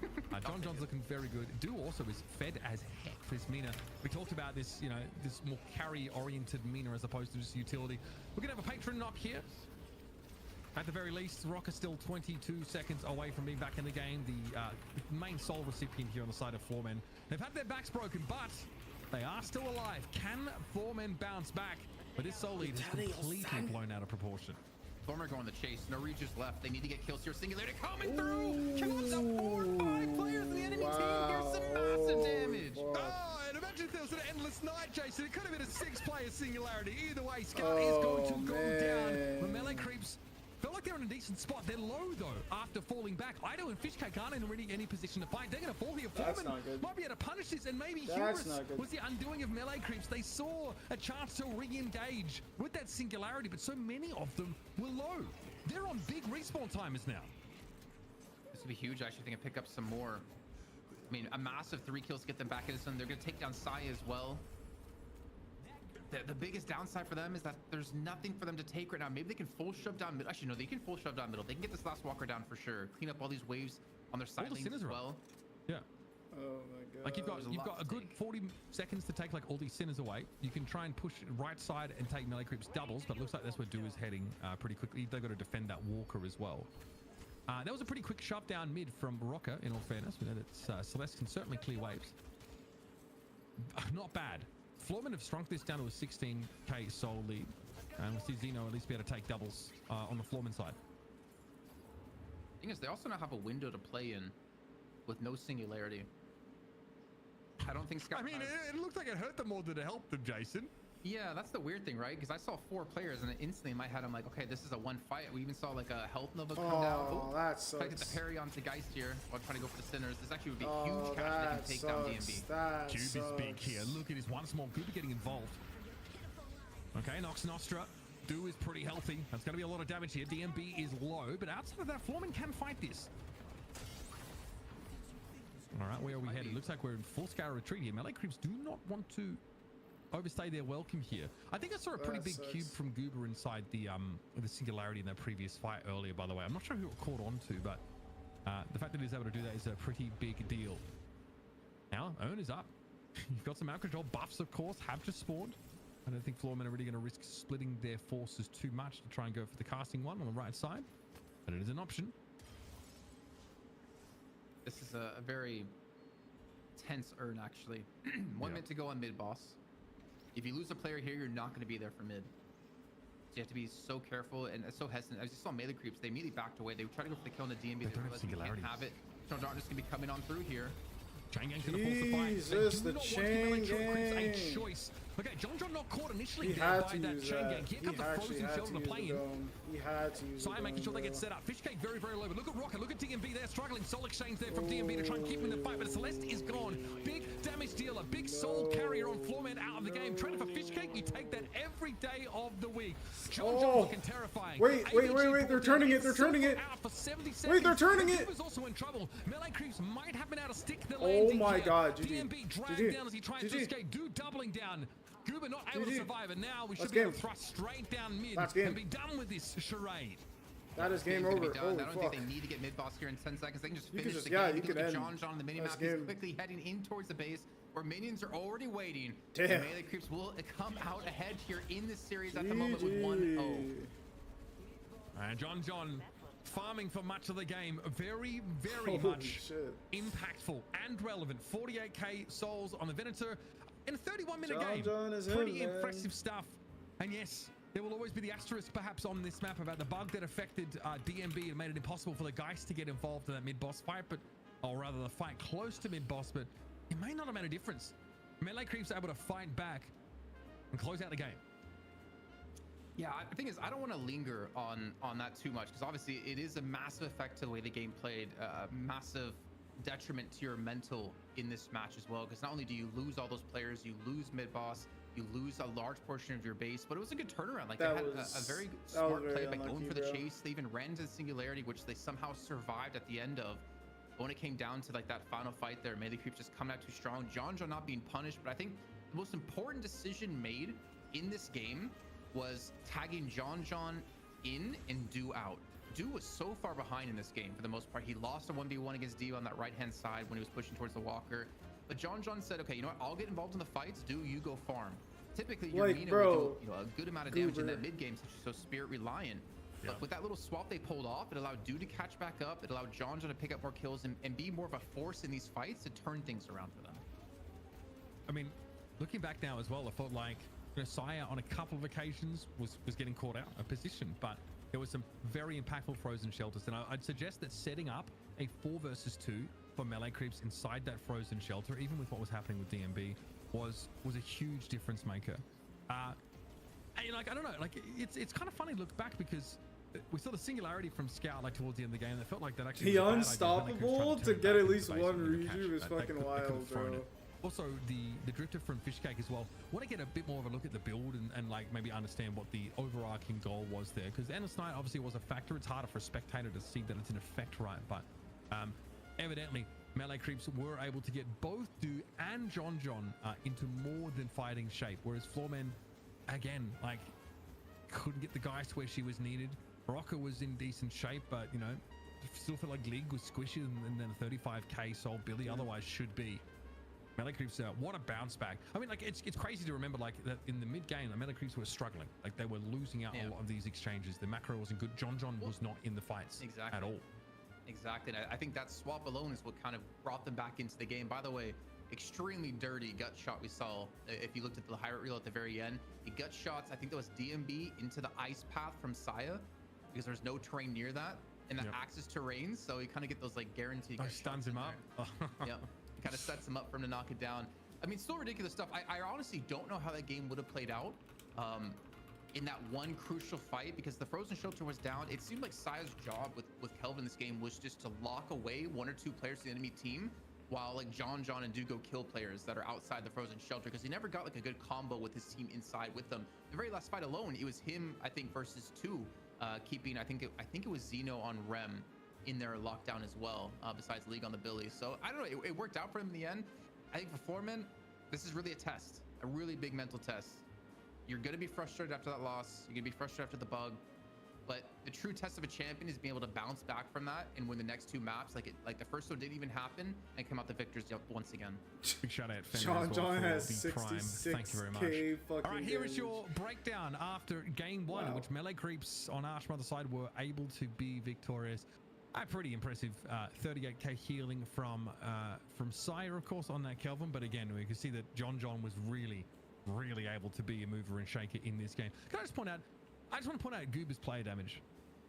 Speaker 20: John's looking very good. Do also is fed as heck for this Mina. We talked about this, you know, this more carry-oriented Mina as opposed to just utility. We're going to have a patron knock here. At the very least, Rock is still 22 seconds away from being back in the game. The main soul recipient here on the side of Floormen. They've had their backs broken, but they are still alive. Can Floormen bounce back? But this soul lead is completely blown out of proportion.
Speaker 21: Floormen going the chase. No reaches left. They need to get kills here. Singularity coming through. Kills up 4 or 5 players in the enemy team. Here's some massive damage.
Speaker 20: Oh, and imagine if there was an endless night, Jason. It could have been a 6-player singularity. Either way, Scar is going to go down. The melee creeps felt like they're in a decent spot. They're low, though, after falling back. Ido and Fishcake aren't in really any position to fight. They're going to fall here. Foreman might be able to punish this, and maybe Hubris was the undoing of melee creeps. They saw a chance to re-engage with that singularity, but so many of them were low. They're on big respawn timers now.
Speaker 21: This would be huge. I actually think I pick up some more. I mean, a massive 3 kills to get them back into some. They're going to take down Saya as well. The biggest downside for them is that there's nothing for them to take right now. Maybe they can full shove down middle. Actually, no, they can full shove down middle. They can get this last walker down for sure. Clean up all these waves on their side lanes as well.
Speaker 20: Yeah.
Speaker 2: Oh my god.
Speaker 20: Like you've got a good 40 seconds to take like all these sinners away. You can try and push right side and take melee creeps doubles, but it looks like that's where Do is heading pretty quickly. They've got to defend that walker as well. That was a pretty quick shove down mid from Rocker, in all fairness. We know that Celeste can certainly clear waves. Not bad. Floormen have shrunk this down to a 16k soul lead. And we'll see Zeno at least be able to take doubles on the Floormen side.
Speaker 21: Thing is, they also now have a window to play in with no singularity. I don't think Scott.
Speaker 20: I mean, it looked like it hurt them more than it helped them, Jason.
Speaker 21: Yeah, that's the weird thing, right? Because I saw 4 players, and instantly in my head, I'm like, okay, this is a one fight. We even saw like a health Nova come down.
Speaker 2: Oh, that sucks.
Speaker 21: Try to get the parry onto Geist here while trying to go for the Sinners. This actually would be huge catch if they can take down DMB.
Speaker 20: Cube is big here. Look at his once more. Goober getting involved. Okay, Nox Nostra. Do is pretty healthy. That's going to be a lot of damage here. DMB is low, but outside of that, Florman can fight this. All right, where are we headed? Looks like we're in full-scale retreat here. Melee creeps do not want to overstay their welcome here. I think I saw a pretty big cube from Goober inside the Singularity in that previous fight earlier, by the way. I'm not sure who it caught on to, but the fact that he's able to do that is a pretty big deal. Now, Owen is up. You've got some out control buffs, of course, have just spawned. I don't think Floormen are really going to risk splitting their forces too much to try and go for the casting one on the right side, but it is an option.
Speaker 21: This is a very tense urn, actually. 1 minute to go on mid, boss. If you lose a player here, you're not going to be there for mid. So you have to be so careful and so hesitant. As you saw melee creeps, they immediately backed away. They tried to go for the kill on the DMB. They realized they can't have it. John John just going to be coming on through here.
Speaker 20: Chain Gang's going to force the fight.
Speaker 2: Jesus, the Chain Gang.
Speaker 20: A choice. Okay, John John not caught initially
Speaker 2: He
Speaker 20: there
Speaker 2: had
Speaker 20: by
Speaker 2: to
Speaker 20: that
Speaker 2: use
Speaker 20: Chain
Speaker 2: that.
Speaker 20: Gang. Here comes the frozen shoulder to play in.
Speaker 2: He had to use
Speaker 20: Saya making sure they get set up. Fishcake very, very low. But look at Rocket. Look at DMB there struggling. Soul exchange there from DMB to try and keep him in the fight. But Celeste is gone. Big damage dealer. Big soul carrier on Floorman out of the game. Training for Fishcake. You take that every day of the week. John John looking terrifying.
Speaker 2: Wait. They're turning it. They're turning it. Wait, they're turning it.
Speaker 20: Was also in trouble. Melee creeps might have been able to stick the
Speaker 2: Oh
Speaker 20: landing
Speaker 2: my
Speaker 20: here.
Speaker 2: God.
Speaker 20: DMB dragged down as he tries to escape. Do doubling down. Goober not able to survive, and now we should be able to thrust straight down mid and be done with this charade.
Speaker 2: That is game over.
Speaker 21: I don't think they need to get mid boss here in 10 seconds. They can just finish the game.
Speaker 2: Yeah,
Speaker 21: you
Speaker 2: can
Speaker 21: look at
Speaker 2: end.
Speaker 21: John John on the minimap. He's quickly heading in towards the base where minions are already waiting.
Speaker 2: Damn.
Speaker 21: The melee creeps will come out ahead here in this series at the moment with 1-0.
Speaker 20: And John John farming for much of the game. Very, very much impactful and relevant. 48k souls on the Venator in a 31-minute game.
Speaker 2: John is
Speaker 20: pretty impressive stuff. And yes, there will always be the asterisk perhaps on this map about the bug that affected DMB and made it impossible for the Geist to get involved in that mid-boss fight, or rather the fight close to mid-boss, but it may not have made a difference. Melee Creep's able to fight back and close out the game.
Speaker 21: Yeah, the thing is, I don't want to linger on that too much, because obviously it is a massive effect to the way the game played, massive detriment to your mental in this match as well, because not only do you lose all those players, you lose mid-boss, you lose a large portion of your base, but it was a good turnaround. Like, they had a very smart play by going for the chase. They even ran to the Singularity, which they somehow survived at the end of. But when it came down to like that final fight there, melee creeps just coming out too strong. John John not being punished, but I think the most important decision made in this game was tagging John John in and Do out. Do was so far behind in this game for the most part. He lost a 1v1 against Dio on that right-hand side when he was pushing towards the walker. But John John said, okay, you know what? I'll get involved in the fights. Do you go farm? Typically, your Mina would do a good amount of damage in that mid game since she's so spirit reliant. But with that little swap they pulled off, it allowed Do to catch back up. It allowed John John to pick up more kills and be more of a force in these fights to turn things around for them.
Speaker 20: I mean, looking back now as well, I felt like Saya on a couple of occasions was getting caught out of position, but there was some very impactful frozen shelters, and I'd suggest that setting up a 4 versus 2 for melee creeps inside that frozen shelter, even with what was happening with DMB, was a huge difference maker. And like, I don't know, like it's kind of funny to look back because we saw the Singularity from Scout like towards the end of the game. It felt like that actually.
Speaker 2: The unstoppable to get at least one redo is fucking wild, bro.
Speaker 20: Also, the drifter from Fishcake as well. Want to get a bit more of a look at the build and like maybe understand what the overarching goal was there, because Endless Night obviously was a factor. It's harder for a spectator to see that it's in effect, right? But evidently melee creeps were able to get both Do and John John into more than fighting shape, whereas Floormen, again, like couldn't get the guys to where she was needed. Rocker was in decent shape, but you know, still felt like Lig was squishy, and then 35k soul Billy otherwise should be. Melee creeps, what a bounce back. I mean, like it's crazy to remember like that in the mid game, the melee creeps were struggling. Like they were losing out a lot of these exchanges. The macro wasn't good. John John was not in the fights at all.
Speaker 21: Exactly. And I think that swap alone is what kind of brought them back into the game. By the way, extremely dirty gut shot we saw. If you looked at the highlight reel at the very end, the gut shots, I think that was DMB into the ice path from Saya, because there's no terrain near that, and that acts as terrain, so you kind of get those like guaranteed.
Speaker 20: Stuns him up.
Speaker 21: Yeah, kind of sets him up for him to knock it down. I mean, still ridiculous stuff. I honestly don't know how that game would have played out in that one crucial fight, because the frozen shelter was down. It seemed like Sia's job with Kelvin in this game was just to lock away 1 or 2 players to the enemy team, while like John and do go kill players that are outside the frozen shelter, because he never got like a good combo with his team inside with them. The very last fight alone, it was him, I think, versus 2, keeping I think it was Zeno on Rem in their lockdown as well, besides League on the Billy. So I don't know, it worked out for him in the end. I think for Foreman, this is really a test, a really big mental test. You're going to be frustrated after that loss. You're going to be frustrated after the bug. But the true test of a champion is being able to bounce back from that and win the next 2 maps. Like the first one didn't even happen, and come out the victors once again.
Speaker 20: Big shout out Fenrir
Speaker 2: John
Speaker 20: as well for
Speaker 2: has
Speaker 20: the Prime. Thank you very much. All right, here is your breakdown after game 1, in which Melee Creeps on Archmother side were able to be victorious. A pretty impressive 38k healing from Sire, of course, on that Kelvin. But again, we can see that John was really able to be a mover and shaker in this game. Can I just point out, I just want to point out Goober's player damage.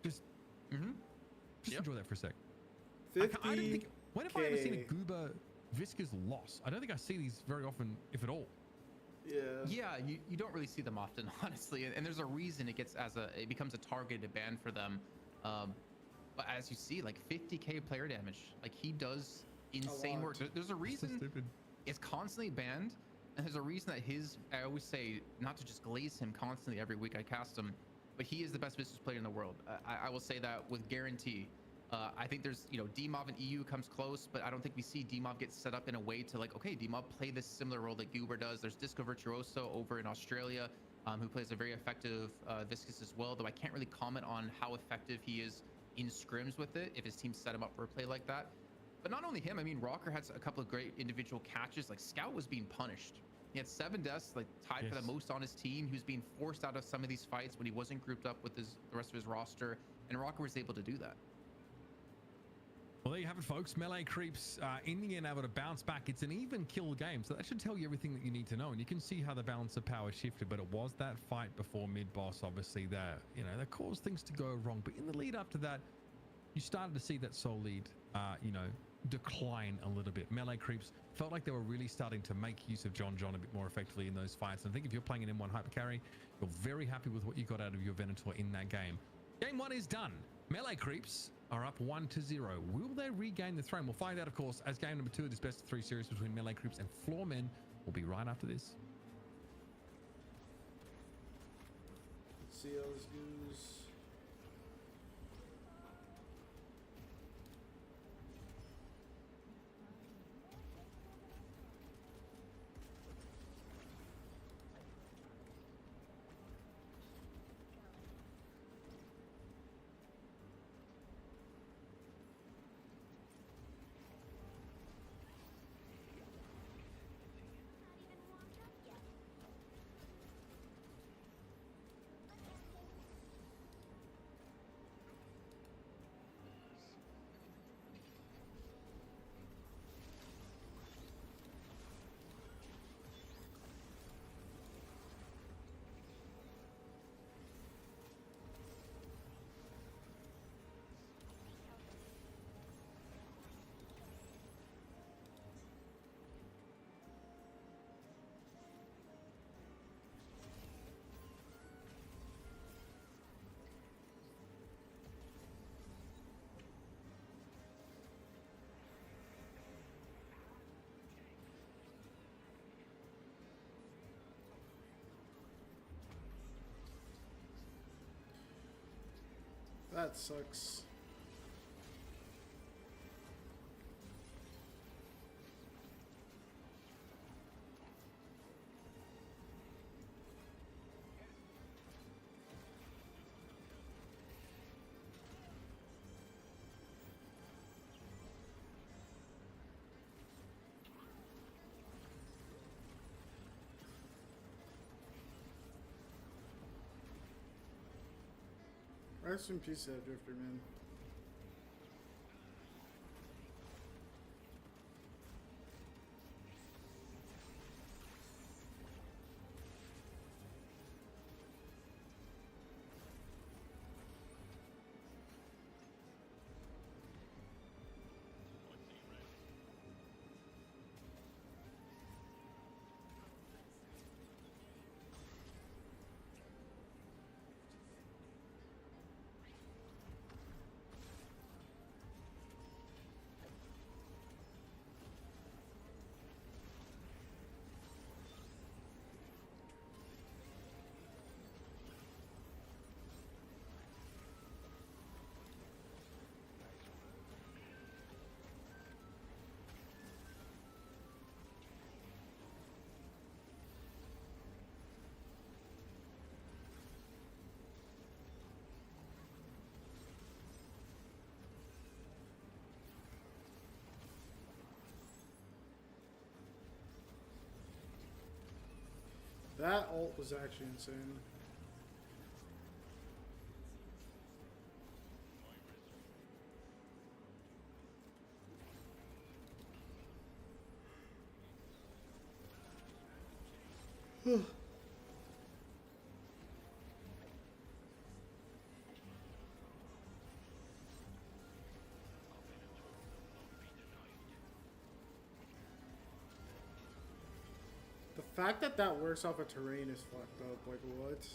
Speaker 20: Just enjoy that for a sec. I don't think, when have I ever seen a Goober Viscous loss? I don't think I see these very often, if at all.
Speaker 21: Yeah, you don't really see them often, honestly, and there's a reason it becomes a targeted ban for them. But as you see, like 50k player damage, like he does insane work. There's a reason it's constantly banned, and there's a reason that I always say not to just glaze him constantly every week I cast him, but he is the best business player in the world. I will say that with guarantee. I think there's, DMOV and EU comes close, but I don't think we see DMOV get set up in a way to like, okay, DMOV play this similar role that Goober does. There's Disco Virtuoso over in Australia, who plays a very effective Viscous as well, though I can't really comment on how effective he is in scrims with it if his team set him up for a play like that. But not only him, I mean, Rocker has a couple of great individual catches. Like Scout was being punished. He had 7 deaths, like tied for the most on his team. He was being forced out of some of these fights when he wasn't grouped up with the rest of his roster, and Rocker was able to do that.
Speaker 20: Well, there you have it, folks. Melee Creeps in the end able to bounce back. It's an even kill game, so that should tell you everything that you need to know. And you can see how the balance of power shifted, but it was that fight before mid-boss, obviously, that caused things to go wrong. But in the lead up to that, you started to see that soul lead, decline a little bit. Melee Creeps felt like they were really starting to make use of John a bit more effectively in those fights. And I think if you're playing an M1 hyper carry, you're very happy with what you got out of your Venator in that game. Game 1 is done. Melee Creeps are up 1-0. Will they regain the throne? We'll find out, of course, as game number 2 of this best of 3 series between Melee Creeps and Floormen will be right after this.
Speaker 2: See how this goes. That sucks. Rest in peace, that Drifter, man. That ult was actually insane. The fact that that works off of terrain is fucked up. Like, what?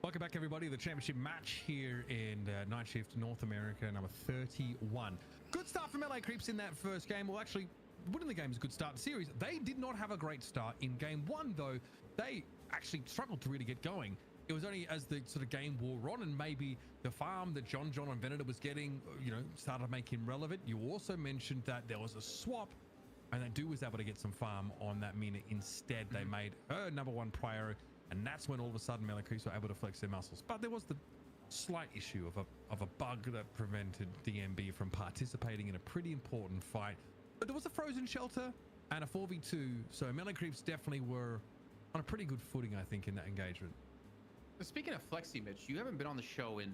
Speaker 20: Welcome back, everybody. The championship match here in Night Shift North America, number 31. Good start from LA Creeps in that first game. Well, actually, winning the game is a good start in the series. They did not have a great start in game one, though. They actually struggled to really get going. It was only as the sort of game wore on and maybe the farm that John and Venator was getting, you know, started to make him relevant. You also mentioned that there was a swap and that dude was able to get some farm on that Mina instead. They made her number one priority. And that's when all of a sudden Melee Creeps were able to flex their muscles. But there was the slight issue of a bug that prevented DMB from participating in a pretty important fight. But there was a frozen shelter and a 4v2. So Melee Creeps definitely were on a pretty good footing, I think, in that engagement.
Speaker 21: Speaking of Flexi, Mitch, you haven't been on the show in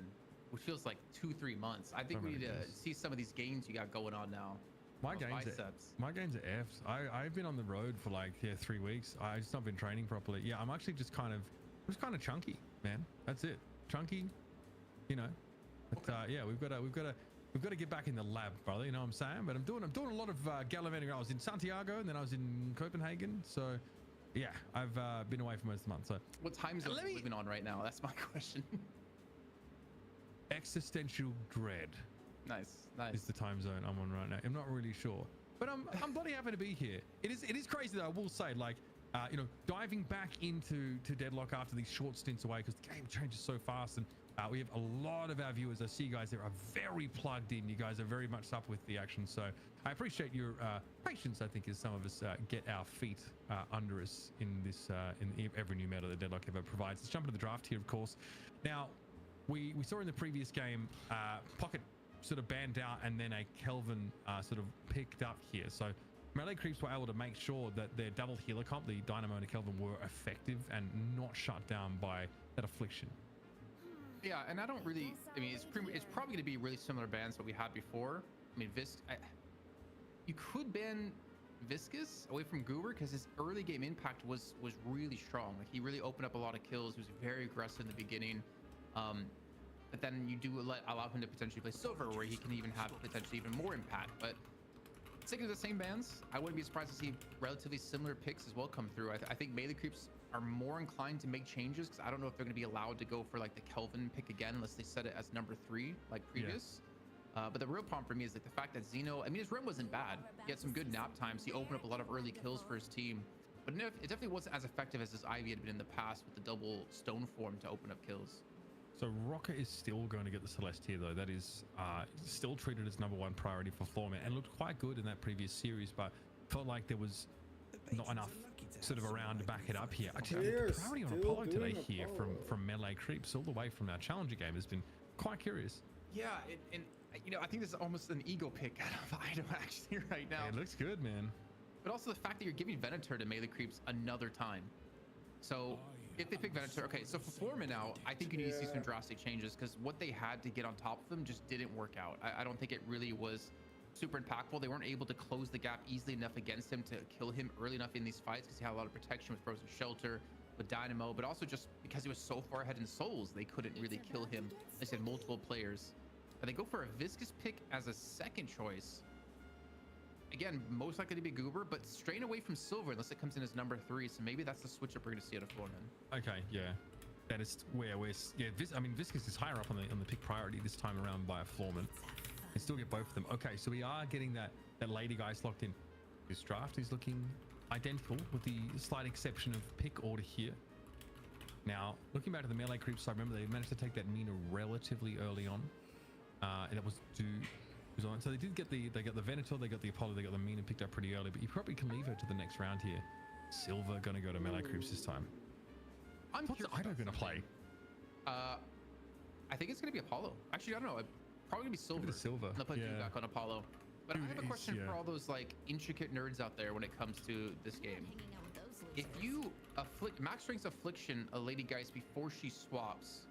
Speaker 21: what feels like 2-3 months. I think we need to see some of these gains you got going on now. My gains are F's. I've been on the road for like 3 weeks. I've just not been training properly. Yeah, I'm actually just kind of chunky, man. That's it. Chunky, you know. But yeah, we've got to get back in the lab, brother. You know what I'm saying? But I'm doing a lot of gallivanting. I was in Santiago and then I was in Copenhagen. So yeah, I've been away for most of the month. So what time zone are you living on right now? That's my question.
Speaker 20: Existential dread. Nice. Is the time zone I'm on right now. I'm not really sure, but I'm bloody happy to be here. It is crazy though. I will say, like, you know, diving back into Deadlock after these short stints away because the game changes so fast, and we have a lot of our viewers. I see you guys there are very plugged in. You guys are very much up with the action, so I appreciate your patience. I think as some of us get our feet under us in this in every new meta that Deadlock ever provides. Let's jump into the draft here, of course. Now, we saw in the previous game Pocket sort of banned out and then a Kelvin sort of picked up here. So Melee Creeps were able to make sure that their double healer comp, the Dynamo and Kelvin, were effective and not shut down by that affliction.
Speaker 21: Yeah, and I don't really, I mean, it's probably going to be really similar bans that we had before. I mean, you could ban Viscous away from Goober because his early game impact was really strong. Like, he really opened up a lot of kills. He was very aggressive in the beginning. But then you do allow him to potentially play Silver, where he can even have potentially even more impact. But sticking to the same bans, I wouldn't be surprised to see relatively similar picks as well come through. I think Melee Creeps are more inclined to make changes because I don't know if they're going to be allowed to go for like the Kelvin pick again unless they set it as number 3 like previous. Yeah. But the real problem for me is like the fact that Xeno, I mean, his run wasn't bad. He had some good nap times. He opened up a lot of early kills for his team. But it definitely wasn't as effective as his Ivy had been in the past with the double stone form to open up kills.
Speaker 20: So Rocket is still going to get the Celestia though. That is still treated as number 1 priority for Floorman and looked quite good in that previous series, but felt like there was not enough sort of around to back it up here. Actually, the priority on Apollo today here from Melee Creeps all the way from our Challenger game has been quite curious.
Speaker 21: Yeah, and you know, I think this is almost an ego pick out of Ido actually right now.
Speaker 20: It looks good, man.
Speaker 21: But also the fact that you're giving Venator to Melee Creeps another time. So if they pick Venator, okay, so for Florman now, I think you need to see some drastic changes because what they had to get on top of them just didn't work out. I don't think it really was super impactful. They weren't able to close the gap easily enough against him to kill him early enough in these fights because he had a lot of protection with Frozen Shelter, with Dynamo, but also just because he was so far ahead in Souls, they couldn't really kill him. They said multiple players. And they go for a Viscous pick as a second choice. Again, most likely to be Goober, but straying away from Silver unless it comes in as number 3. So maybe that's the switch up we're going to see out of Florman.
Speaker 20: Okay, yeah. That is where we're... Yeah, I mean, Viscous is higher up on the pick priority this time around by a Florman. And still get both of them. Okay, so we are getting that lady guys locked in. This draft is looking identical with the slight exception of pick order here. Now, looking back to the Melee Creeps side, remember they managed to take that Mina relatively early on. And that was on. So they did get they got the Venator, they got the Apollo, they got the Mina picked up pretty early, but you probably can leave her to the next round here. Silver gonna go to Melee Creeps this time. What's Ido gonna play?
Speaker 21: I think it's gonna be Apollo. Actually, I don't know. Probably gonna be Silver.
Speaker 20: Silver.
Speaker 21: They'll put back on Apollo. But I have a question for all those like intricate nerds out there when it comes to this game. If you max strength affliction a Lady Geist before she swaps,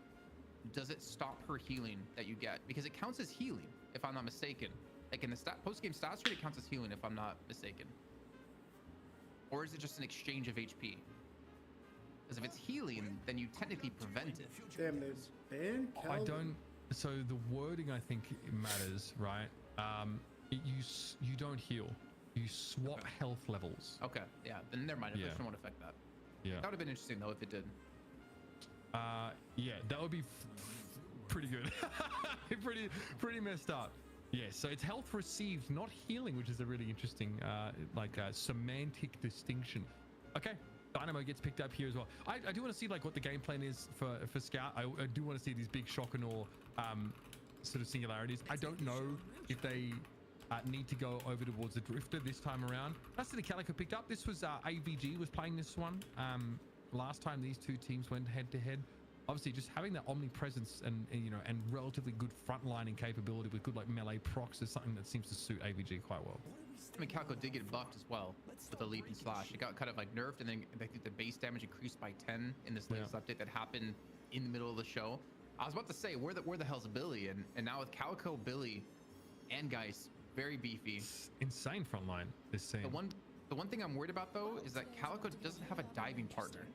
Speaker 21: does it stop her healing that you get? Because it counts as healing, if I'm not mistaken. Like in the post-game stats screen, it counts as healing, if I'm not mistaken. Or is it just an exchange of HP? Because if it's healing, then you technically prevent it.
Speaker 2: Damn, there's ban Calvin.
Speaker 20: I don't. So the wording I think matters, right? You don't heal. You swap health levels.
Speaker 21: Okay, yeah. Then never mind. Affliction won't affect that.
Speaker 20: Yeah.
Speaker 21: That would have been interesting though if it did.
Speaker 20: Yeah, that would be pretty good. pretty messed up. Yeah, so it's health received, not healing, which is a really interesting semantic distinction. Okay, Dynamo gets picked up here as well. I do want to see like what the game plan is for Scout. I do want to see these big Shock-and-Awe sort of singularities. I don't know if they need to go over towards the Drifter this time around. That's the Calico picked up. This was AVG was playing this one. Last time these two teams went head to head. Obviously just having that omnipresence and you know and relatively good frontlining capability with good like melee procs is something that seems to suit AVG quite well.
Speaker 21: I mean, Calico did get buffed as well with the leap and slash. It got kind of like nerfed, and then I think the base damage increased by 10 in this latest update that happened in the middle of the show. I was about to say, where the hell's Billy? And now with Calico, Billy, and Geist, very beefy.
Speaker 20: Insane frontline this scene.
Speaker 21: The one thing I'm worried about though is that Calico doesn't have a diving partner.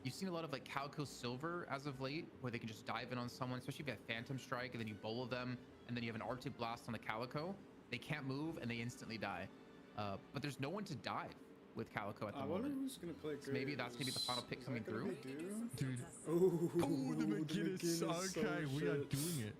Speaker 21: You've seen a lot of like Calico Silver as of late, where they can just dive in on someone, especially if you have Phantom Strike and then you bolo them, and then you have an Arctic Blast on the Calico. They can't move and they instantly die. But there's no one to dive with Calico at the moment.
Speaker 2: Who's gonna play
Speaker 21: so maybe that's gonna be the final pick coming through.
Speaker 20: Dude.
Speaker 2: Oh,
Speaker 20: the McGinnis. Okay, we are doing it.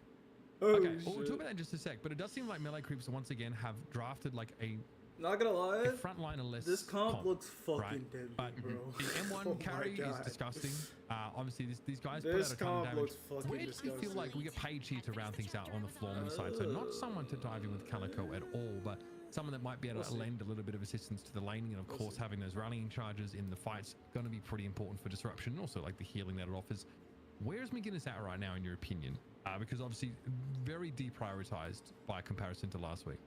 Speaker 2: Oh,
Speaker 20: okay, we'll talk about that in just a sec. But it does seem like Melee Creeps once again have drafted like a
Speaker 2: not gonna lie,
Speaker 20: frontliner less.
Speaker 2: This comp looks fucking deadly, bro.
Speaker 20: The M1 carry is disgusting. Obviously, these guys
Speaker 2: this
Speaker 20: put out a ton of damage.
Speaker 2: Where
Speaker 20: do we feel like we get paid here to round things out on the Florman side? So not someone to dive in with Calico at all, but someone that might be able to lend a little bit of assistance to the laning, and of course having those rallying charges in the fights going to be pretty important for disruption, and also like the healing that it offers. Where's McGinnis at right now in your opinion? Because obviously very deprioritized by comparison to last week.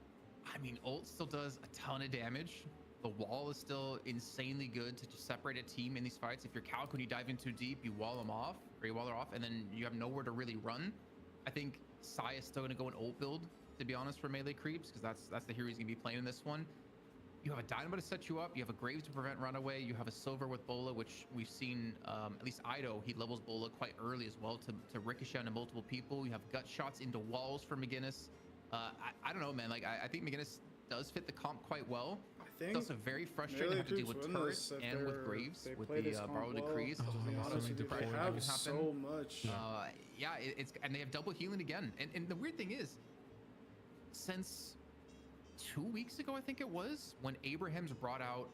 Speaker 21: I mean, ult still does a ton of damage. The wall is still insanely good to just separate a team in these fights. If you're Calico and you dive in too deep, you wall them off, or you wall her off, and then you have nowhere to really run. I think Sai is still going to go an ult build, to be honest, for Melee Creeps, because that's the hero he's going to be playing in this one. You have a Dynamo to set you up. You have a Graves to prevent runaway. You have a Silver with Bola, which we've seen, at least Ido, he levels Bola quite early as well to ricochet onto multiple people. You have gut shots into walls for McGinnis. I don't know, man. Like, I think McGinnis does fit the comp quite well. It's also very frustrating to have to deal with turrets and with Graves with the borrowed decrees.
Speaker 2: They have so much.
Speaker 21: Yeah, and they have double healing again. And the weird thing is, since 2 weeks ago, I think it was, when Abrahams brought out,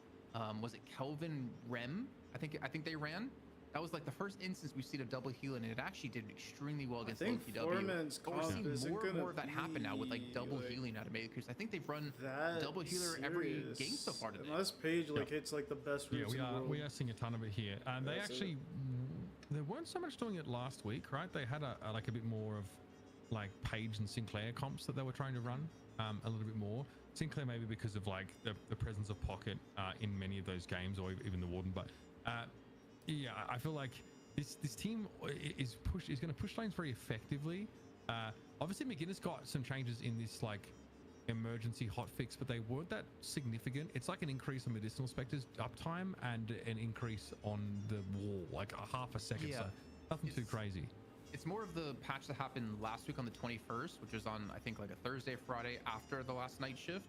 Speaker 21: was it Kelvin Rem? I think they ran. That was like the first instance we've seen a double heal, and it actually did extremely well against
Speaker 2: I think
Speaker 21: LPW.
Speaker 2: Floorman's
Speaker 21: But we're
Speaker 2: comp
Speaker 21: seeing
Speaker 2: isn't
Speaker 21: more and
Speaker 2: gonna
Speaker 21: more of that happen now with like double
Speaker 2: be,
Speaker 21: healing out of Mega Creeps. I think they've run
Speaker 2: that
Speaker 21: double healer every game so far today.
Speaker 2: Unless Page like hits like the best
Speaker 20: Yeah,
Speaker 2: routes in the world.
Speaker 20: we are seeing a ton of it here. And they
Speaker 2: Yeah,
Speaker 20: actually, they weren't so much doing it last week, right? They had like a bit more of like Page and Sinclair comps that they were trying to run a little bit more. Sinclair maybe because of like the presence of Pocket in many of those games, or even the Warden. But yeah, I feel like this team is going to push lanes very effectively. Obviously, McGinnis got some changes in this like emergency hotfix, but they weren't that significant. It's like an increase on medicinal specters uptime and an increase on the wall, like a half a second.
Speaker 21: Yeah.
Speaker 20: So nothing too crazy.
Speaker 21: It's more of the patch that happened last week on the 21st, which was on, I think, like a Thursday, Friday after the last night shift.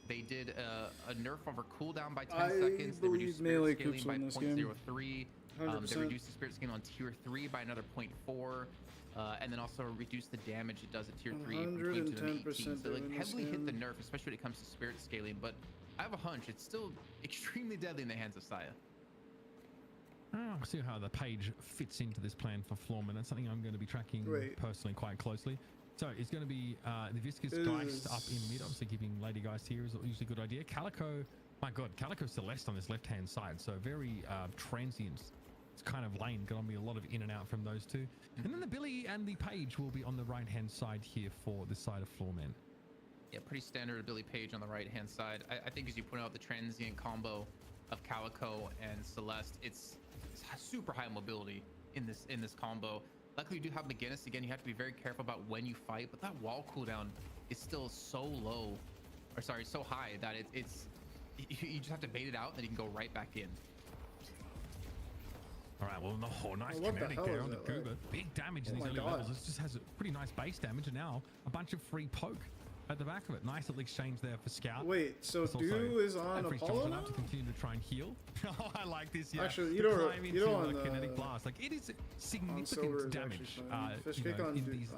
Speaker 21: They did a nerf over cooldown by 10 seconds. They reduced spirit scaling by 0.03. They reduced the spirit scaling on tier 3 by another 0.4. And then also reduce the damage it does at tier 3 from 22 to 18. So like heavily hit the nerf, especially when it comes to spirit scaling. But I have a hunch it's still extremely deadly in the hands of Saya.
Speaker 20: I'll see how the Page fits into this plan for Floorman. That's something I'm going to be tracking personally quite closely. So it's going to be the Viscous Geist up in mid. Obviously keeping Lady Geist here is usually a good idea. Calico, my god, Calico Celeste on this left-hand side. So very transient. It's kind of lane. Going to be a lot of in and out from those two. And then the Billy and the Page will be on the right-hand side here for this side of Floorman.
Speaker 21: Yeah, pretty standard Billy Page on the right-hand side. I think as you point out the transient combo of Calico and Celeste, it's super high mobility in this combo. Luckily, you do have McGinnis. Again, you have to be very careful about when you fight, but that wall cooldown is still so low, or sorry, so high that you just have to bait it out, and then you can go right back in.
Speaker 20: All right, well, no, nice kinetic there on the Goober. Big damage in these early levels. This just has a pretty nice base damage, and now a bunch of free poke at the back of it. Nice little exchange there for Scout.
Speaker 2: Wait, so Do is on Apollo now?
Speaker 20: To continue to try and heal. Oh, I like this. Yeah.
Speaker 2: Actually, you don't
Speaker 20: kinetic blast. Like it is significant damage. In these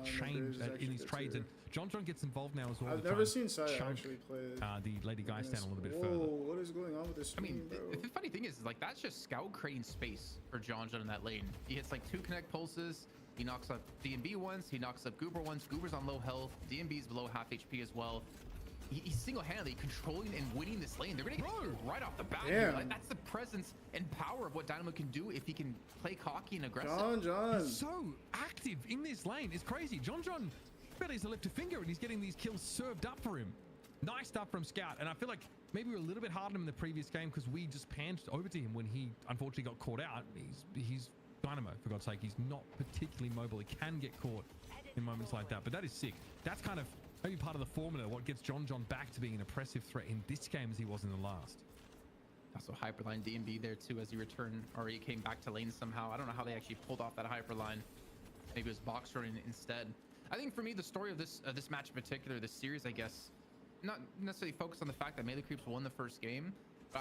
Speaker 20: trades, and John gets involved now as well.
Speaker 2: I've never seen Saya actually play
Speaker 20: the Lady Geist down a little bit further.
Speaker 2: What is going on with this?
Speaker 21: I mean, the funny thing is, like that's just Scout creating space for John in that lane. He hits like 2 connect pulses. He knocks up DMB once, he knocks up Goober once. Goober's on low health, DMB's below half HP as well. He's single-handedly controlling and winning this lane. They're gonna get right off the bat. Like, that's the presence and power of what Dynamo can do if he can play cocky and aggressive.
Speaker 2: John.
Speaker 20: He's so active in this lane. It's crazy. John barely has to lift a finger and he's getting these kills served up for him. Nice stuff from Scout. And I feel like maybe we were a little bit hard on him in the previous game because we just panned over to him when he unfortunately got caught out. He's Dynamo, for God's sake. He's not particularly mobile. He can get caught in moments like that, but that is sick. That's kind of maybe part of the formula, what gets John back to being an oppressive threat in this game as he was in the last.
Speaker 21: Also Hyperline DMB there too as he returned, or he came back to lane somehow. I don't know how they actually pulled off that Hyperline. Maybe it was box running instead. I think for me, the story of this match in particular, this series, I guess, not necessarily focused on the fact that Melee Creeps won the first game.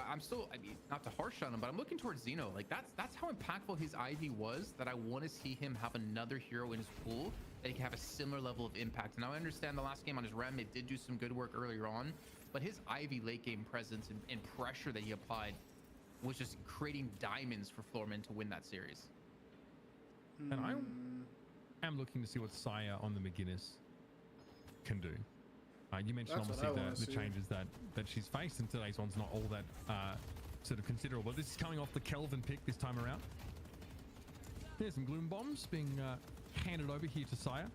Speaker 21: I'm still, I mean, not to harsh on him, but I'm looking towards Zeno. Like that's how impactful his IV was, that I want to see him have another hero in his pool that he can have a similar level of impact. Now I understand the last game on his Rem, it did do some good work earlier on, but his IV late game presence and pressure that he applied was just creating diamonds for Floorman to win that series.
Speaker 20: And I am looking to see what Saya on the McGinnis can do. You mentioned obviously the changes that she's faced, and today's one's not all that sort of considerable. This is coming off the Kelvin pick this time around. There's some gloom bombs being handed over here to Saya.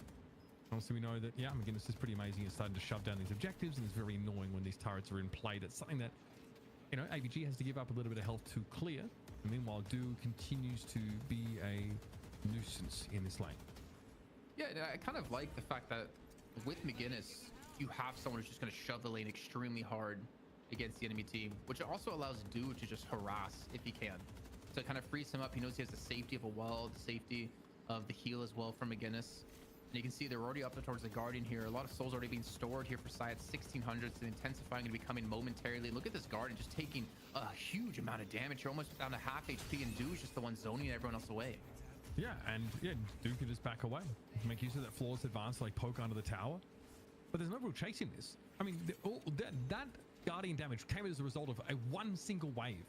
Speaker 20: Obviously, we know that, yeah, McGinnis is pretty amazing at starting to shove down these objectives, and it's very annoying when these turrets are in play. That's something that, you know, AVG has to give up a little bit of health to clear. And meanwhile, Do continues to be a nuisance in this lane.
Speaker 21: Yeah, I kind of like the fact that with McGinnis, you have someone who's just going to shove the lane extremely hard against the enemy team, which also allows Do to just harass if he can. So it kind of frees him up. He knows he has the safety of a wall, the safety of the heal as well from McGinnis. And you can see they're already up towards the Guardian here. A lot of souls already being stored here for Sai at 1600. So the intensifying going to be coming momentarily. Look at this Guardian just taking a huge amount of damage. You're almost down to half HP, and Do's just the one zoning everyone else away.
Speaker 20: Yeah, and yeah, Do can just back away. Make use of that flawless advance, like poke under the tower. But there's no real chasing this. I mean, that Guardian damage came as a result of one single wave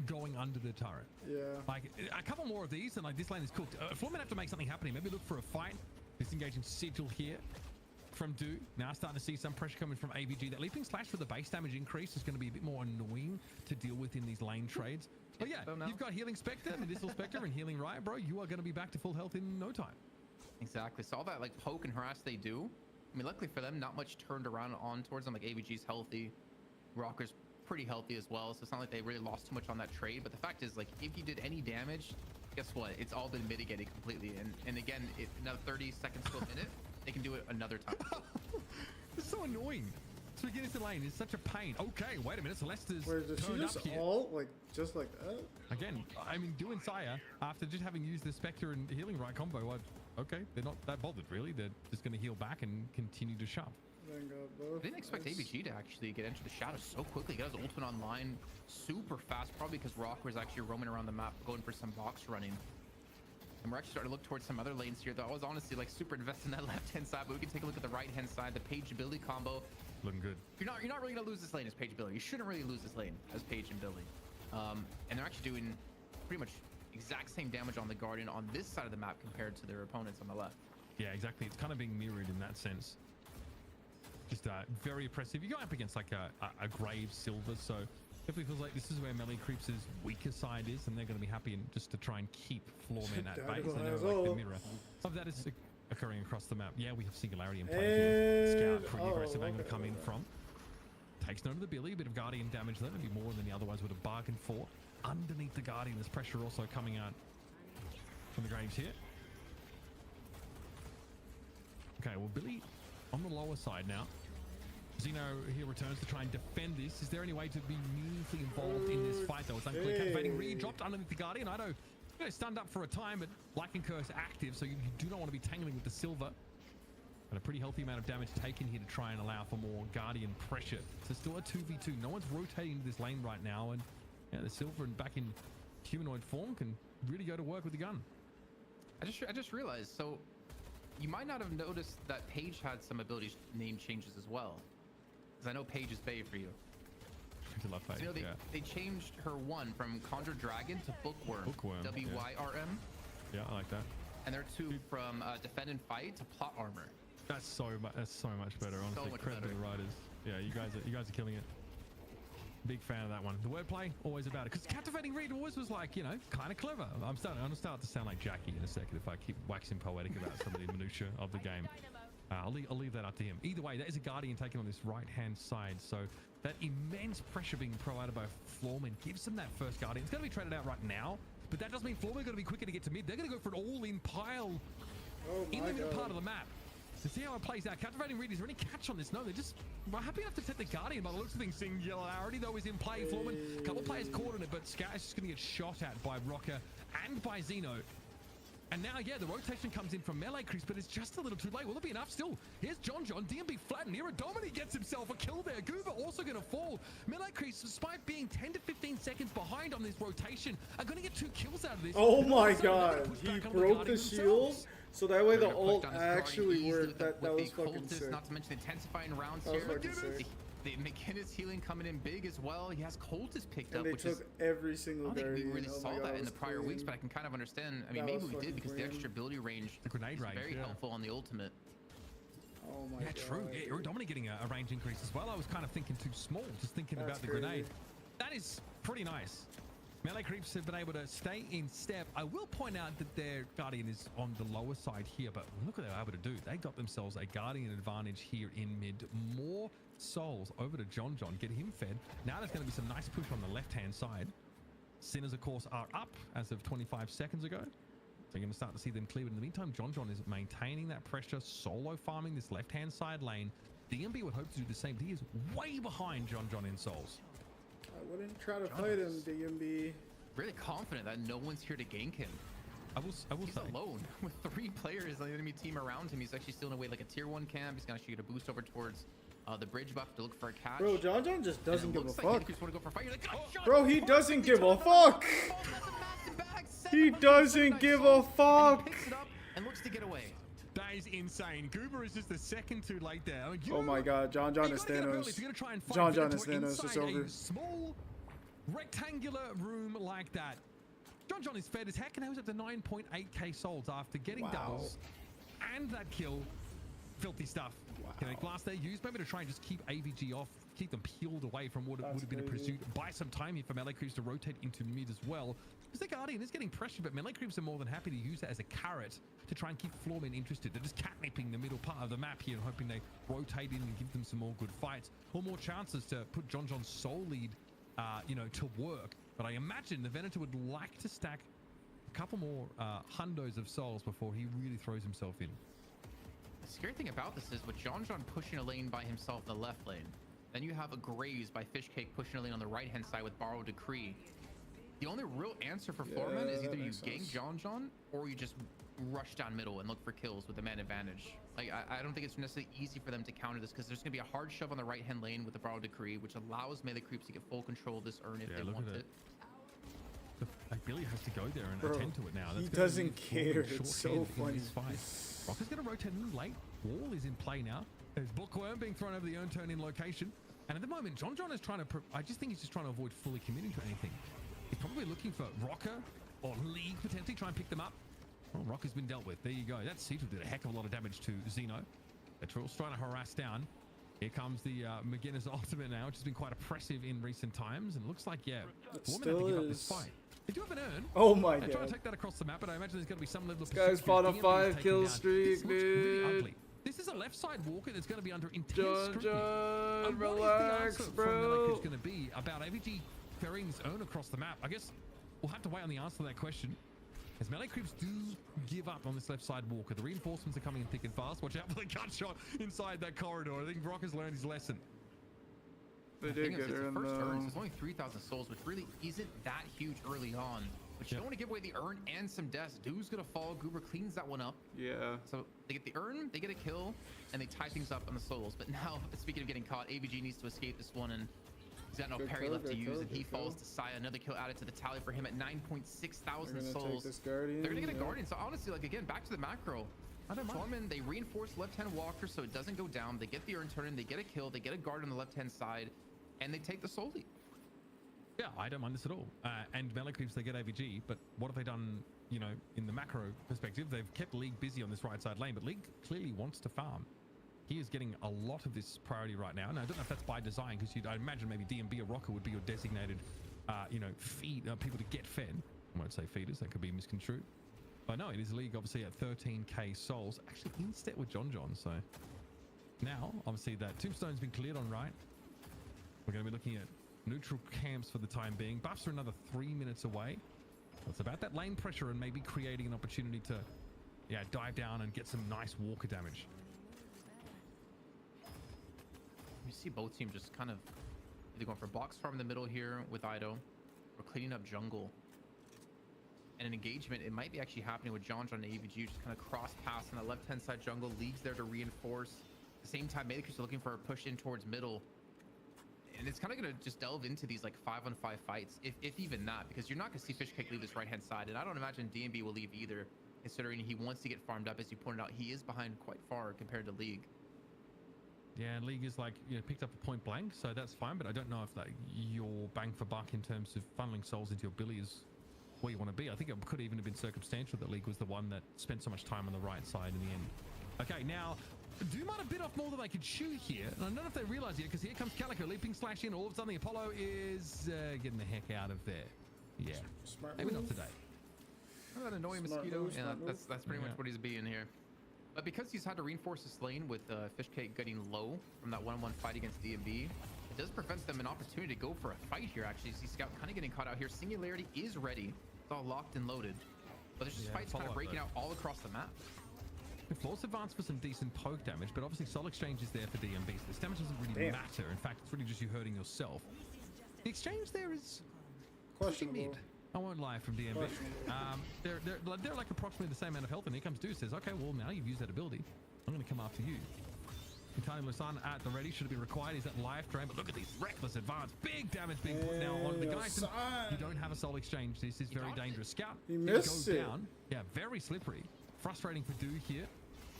Speaker 20: going under the turret.
Speaker 2: Yeah.
Speaker 20: Like a couple more of these, and like this lane is cooked. Florman have to make something happen here. Maybe look for a fight. Disengaging Sigil here from Do. Now starting to see some pressure coming from AVG. That leaping slash for the base damage increase is going to be a bit more annoying to deal with in these lane trades. But yeah, you've got Healing Spectre, Medicinal Spectre, and Healing Riot, bro. You are going to be back to full health in no time.
Speaker 21: Exactly. So all that like poke and harass they do, I mean, luckily for them, not much turned around on towards them. Like AVG's healthy, Rocker's pretty healthy as well. So it's not like they really lost too much on that trade. But the fact is, like, if you did any damage, guess what? It's all been mitigated completely. And again, if another 30 seconds to a minute, they can do it another time.
Speaker 20: It's so annoying. So we get into the lane. It's such a pain. Okay, wait a minute. Celeste's turned up here.
Speaker 2: Just like that?
Speaker 20: Again, I mean, doing Saya after just having used the Spectre and Healing Right combo. Okay, they're not that bothered really. They're just going to heal back and continue to shove.
Speaker 21: I didn't expect ABG to actually get into the shadows so quickly. Get his ultimate online super fast, probably because Rock was actually roaming around the map going for some box running. And we're actually starting to look towards some other lanes here, though. I was honestly like super invested in that left-hand side, but we can take a look at the right-hand side. The Page and Billy combo.
Speaker 20: Looking good.
Speaker 21: You're not really gonna lose this lane as Page and Billy. You shouldn't really lose this lane as Page and Billy. And they're actually doing pretty much exact same damage on the Guardian on this side of the map compared to their opponents on the left.
Speaker 20: Yeah, exactly. It's kind of being mirrored in that sense. Just very oppressive. You go up against like a Grave Silver, so definitely feels like this is where Melee Creeps' weaker side is, and they're going to be happy just to try and keep Floorman at base. I know, like the mirror of that is occurring across the map. Yeah, we have Singularity in play here. Scout, pretty aggressive angle to come in from. Takes note of the Billy, a bit of Guardian damage there, maybe more than he otherwise would have bargained for. Underneath the Guardian, there's pressure also coming out from the Graves here. Okay, well, Billy on the lower side now. Zeno here returns to try and defend this. Is there any way to be meaningfully involved in this fight, though? It's unclear. Captivating Reed dropped underneath the Guardian. I know, stunned up for a time, but Lightning Curse active, so you do not want to be tangling with the Silver. And a pretty healthy amount of damage taken here to try and allow for more Guardian pressure. So still a 2v2. No one's rotating into this lane right now, and yeah, the Silver and back in humanoid form can really go to work with the gun.
Speaker 21: I just realized, so you might not have noticed that Paige had some ability name changes as well. Because I know Paige is Bay for you.
Speaker 20: I love Paige,
Speaker 21: so, you know, they changed her one from Conjure Dragon to Bookworm. W-Y-R-M.
Speaker 20: Yeah, I like that.
Speaker 21: And their two from Defend and Fight to Plot Armor.
Speaker 20: That's so much better, honestly.
Speaker 21: So
Speaker 20: Credit to the writers. Yeah, you guys are killing it. Big fan of that one. The wordplay, always about it. Because Captivating Reed always was like, you know, kind of clever. I'm going to start to sound like Jackie in a second if I keep waxing poetic about some of the minutiae of the game. I'll leave that up to him. Either way, that is a Guardian taking on this right-hand side. So that immense pressure being provided by Floorman gives them that first Guardian. It's going to be traded out right now, but that doesn't mean Floorman are going to be quicker to get to mid. They're going to go for an all-in pile in the middle part of the map. To see how it plays out. Captivating Reed, is there any catch on this? No, they're just happy enough to take the Guardian. By the looks of things, Singularity, though, is in play. Floorman, a couple of players caught in it, but Scout is just going to get shot at by Rocker and by Zeno. And now, yeah, the rotation comes in from Melee Creeps, but it's just a little too late. Will it be enough still? Here's John. DMB flattened. Iradomini gets himself a kill there. Goober also going to fall. Melee Creeps, despite being 10 to 15 seconds behind on this rotation, are going to get 2 kills out of this.
Speaker 2: Oh my god. He broke the shield. So that way the ult actually worked. That was fucking sick.
Speaker 21: Not to mention intensifying rounds here. The McKinnis healing coming in big as well. He has Cultist picked up,
Speaker 2: which took every single
Speaker 21: I don't think we really saw that in the prior weeks, but I can kind of understand. I mean, maybe we did because the extra ability range,
Speaker 20: the grenade range,
Speaker 21: very helpful on the ultimate.
Speaker 2: Oh my god.
Speaker 20: Yeah, true. Yeah, Iradomini getting a range increase as well. I was kind of thinking too small, just thinking about the grenade. That is pretty nice. Melee Creeps have been able to stay in step. I will point out that their Guardian is on the lower side here, but look what they were able to do. They got themselves a Guardian advantage here in mid. More souls over to John. Get him fed. Now there's going to be some nice push on the left-hand side. Sinners, of course, are up as of 25 seconds ago. So you're going to start to see them clear. But in the meantime, John is maintaining that pressure, solo farming this left-hand side lane. DMB would hope to do the same. He is way behind John in souls.
Speaker 2: I wouldn't try to fight him, DMB.
Speaker 21: Really confident that no one's here to gank him.
Speaker 20: I will
Speaker 21: he's
Speaker 20: say,
Speaker 21: alone with 3 players on the enemy team around him. He's actually stealing away like a tier 1 camp. He's gonna actually get a boost over towards the bridge buff to look for a catch.
Speaker 2: Bro, John just doesn't give a fuck.
Speaker 21: Like go for a fight. Like,
Speaker 2: bro, he doesn't give a fuck. He doesn't give a fuck.
Speaker 21: Picks it up and looks to get away.
Speaker 20: That is insane. Goober is just a second too late there. I mean,
Speaker 2: oh my god, John is Thanos. John is Thanos. It's over.
Speaker 20: Small rectangular room like that. John is fed as heck, and he was up to 9.8k souls after getting doubles and that kill. Filthy stuff. Can they blast their use? Maybe to try and just keep AVG off, keep them peeled away from what would have been a pursuit. Buy some time here for melee creeps to rotate into mid as well. Because the Guardian is getting pressure, but melee creeps are more than happy to use that as a carrot to try and keep Floormen interested. They're just catnipping the middle part of the map here and hoping they rotate in and give them some more good fights or more chances to put John's soul lead, to work. But I imagine the Venator would like to stack a couple more hundos of souls before he really throws himself in.
Speaker 21: The scary thing about this is with John pushing a lane by himself in the left lane, then you have a Graze by Fishcake pushing a lane on the right hand side with Borrowed Decree. The only real answer for Floormen is either you gank John or you just rush down middle and look for kills with the man advantage. Like I don't think it's necessarily easy for them to counter this because there's going to be a hard shove on the right hand lane with the Borrowed Decree, which allows melee creeps to get full control of this urn if they want it.
Speaker 20: Billy has to go there and attend to it now.
Speaker 2: He doesn't care. It's so funny.
Speaker 20: Rocker's going to rotate in late. Wall is in play now. There's Bookworm being thrown over the urn turn in location. And at the moment, John is trying to... I just think he's just trying to avoid fully committing to anything. He's probably looking for Rocker or League potentially, try and pick them up. Well, Rocker's been dealt with. There you go. That Cetral did a heck of a lot of damage to Xeno. Petrol's trying to harass down. Here comes the McGinnis ultimate now, which has been quite oppressive in recent times. And it looks like, Woman have to give up this fight. They do have an urn.
Speaker 2: Oh my god.
Speaker 20: They're trying to take that across the map, but I imagine there's going to be some level of...
Speaker 2: This guy's fought a 5 kill streak,
Speaker 20: dude. Really ugly. This is a left side walker that's going to be under intense scrutiny.
Speaker 2: John, relax, bro.
Speaker 20: What's going to be about AVG ferrying his own across the map? I guess we'll have to wait on the answer to that question. As melee creeps do give up on this left side walker, the reinforcements are coming in thick and fast. Watch out for the gunshot inside that corridor. I think Brock has learned his lesson.
Speaker 2: They did get her in
Speaker 21: first urn, so it's only 3,000 souls, which really isn't that huge early on. But you don't want to give away the urn and some deaths. Dude's gonna fall. Goober cleans that one up.
Speaker 2: Yeah.
Speaker 21: So they get the urn, they get a kill, and they tie things up on the souls. But now, speaking of getting caught, AVG needs to escape this one, and he's got no parry left to use, and he falls to Saya. Another kill added to the tally for him at 9.6 thousand souls. They're gonna get a Guardian. So honestly, like again, back to the macro. Torment, they reinforce left-hand walker so it doesn't go down. They get the urn turn, they get a kill, they get a guard on the left-hand side, and they take the soul lead.
Speaker 20: Yeah, I don't mind this at all. And melee creeps, they get AVG, but what have they done, in the macro perspective? They've kept League busy on this right side lane, but League clearly wants to farm. He is getting a lot of this priority right now. And I don't know if that's by design, because I imagine maybe DMB or Rocker would be your designated, people to get fed. I won't say feeders, that could be misconstrued. But no, it is League obviously at 13k souls, actually in step with John. So now, obviously that Tombstone's been cleared on right. We're going to be looking at neutral camps for the time being. Buffs are another 3 minutes away. It's about that lane pressure and maybe creating an opportunity to, dive down and get some nice walker damage.
Speaker 21: You see both teams just kind of either going for box farm in the middle here with Ido, or cleaning up jungle. And an engagement, it might be actually happening with John and AVG, just kind of cross pass on the left-hand side jungle. League's there to reinforce. At the same time, Makers are looking for a push in towards middle. And it's kind of going to just delve into these like 5-on-5 fights, if even that, because you're not going to see Fishcake leave this right-hand side. And I don't imagine DMB will leave either, considering he wants to get farmed up. As you pointed out, he is behind quite far compared to League.
Speaker 20: Yeah, and League is like, picked up a point blank, so that's fine. But I don't know if like your bang for buck in terms of funneling souls into your Billy is where you want to be. I think it could even have been circumstantial that League was the one that spent so much time on the right side in the end. Okay, now Doom might have bit off more than they could chew here. And I don't know if they realize it, because here comes Calico leaping, slash in. All of a sudden, the Apollo is getting the heck out of there. Yeah, maybe not today.
Speaker 21: That annoying mosquito. Yeah, that's pretty much what he's being here. But because he's had to reinforce his lane with Fishcake getting low from that 1-on-1 fight against DMB, it does prevent them an opportunity to go for a fight here. Actually, see Scout kind of getting caught out here. Singularity is ready. It's all locked and loaded. But there's just fights kind of breaking out all across the map.
Speaker 20: Floor's advanced for some decent poke damage, but obviously Soul Exchange is there for DMB, so this damage doesn't really matter. In fact, it's really just you hurting yourself. The exchange there is questionable. I won't lie from DMB. They're like approximately the same amount of health, and here comes Deuce says, okay, well, now you've used that ability. I'm going to come after you. Italian Lusan at the ready, should it be required. He's at life drain, but look at these reckless advance. Big damage being put now on the guy. You don't have a Soul Exchange. This is very dangerous. Scout,
Speaker 2: he missed it.
Speaker 20: Down. Yeah, very slippery. Frustrating for Dude here.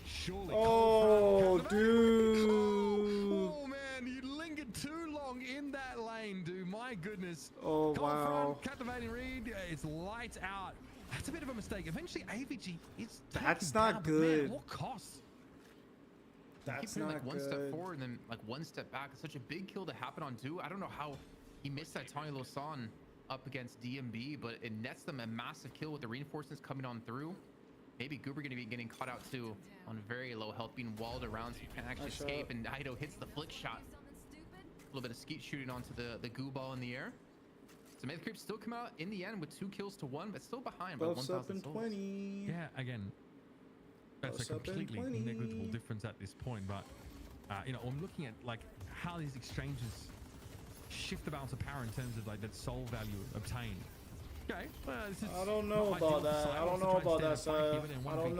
Speaker 20: Surely.
Speaker 2: Oh, dude.
Speaker 20: Oh, man. man, you lingered too long in that lane, dude. My goodness.
Speaker 2: Oh,
Speaker 20: Cold
Speaker 2: wow.
Speaker 20: front, captivating read. It's lights out. That's a bit of a mistake. Eventually, AVG is
Speaker 2: That's
Speaker 20: taken
Speaker 2: not
Speaker 20: down,
Speaker 2: good.
Speaker 20: But man, at what cost?
Speaker 2: That's
Speaker 21: keep
Speaker 2: not
Speaker 21: like one
Speaker 2: good.
Speaker 21: step forward and then like one step back. It's such a big kill to happen on two. I don't know how he missed that Tony Losan up against DMB, but it nets them a massive kill with the reinforcements coming on through. Maybe Goober gonna be getting caught out too on very low health, being walled around so you can't actually escape. And Ido hits the flick shot. A little bit of skeet shooting onto the goo ball in the air. So Melee Creeps still come out in the end with 2 kills to 1, but still behind by 1,000
Speaker 2: up in
Speaker 21: souls.
Speaker 2: 20.
Speaker 20: Yeah, again, that's a completely negligible difference at this point. But you know, I'm looking at like how these exchanges shift the balance of power in terms of like that soul value obtained. Okay, well, this is
Speaker 2: I don't know about that. I don't know about that side. I don't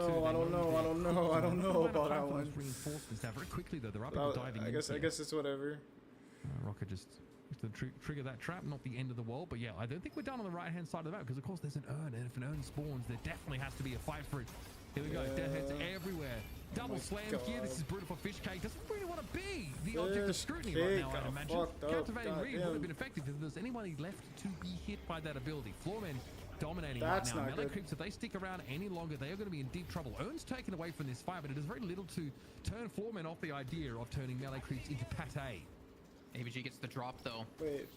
Speaker 2: know about that one.
Speaker 20: Reinforcements now very quickly though. They're up and diving.
Speaker 2: I guess it's whatever.
Speaker 20: Rocket just to trigger that trap, not the end of the world, but yeah, I don't think we're done on the right hand side of the map because of course there's an urn, and if an urn spawns, there definitely has to be a fight for it. Here we go, deadheads everywhere. Double slam here. This is brutal for Fish Cake. Doesn't really want to be the object of scrutiny right now, I'd imagine. Captivating Reed would have been effective if there's anybody left to be hit by that ability. Floormen dominating right now. Melee Creeps, if they stick around any longer, they are going to be in deep trouble. Urn's taken away from this fight, but it does very little to turn Floormen off the idea of turning Melee Creeps into pate.
Speaker 21: AVG gets the drop though.
Speaker 2: Wait.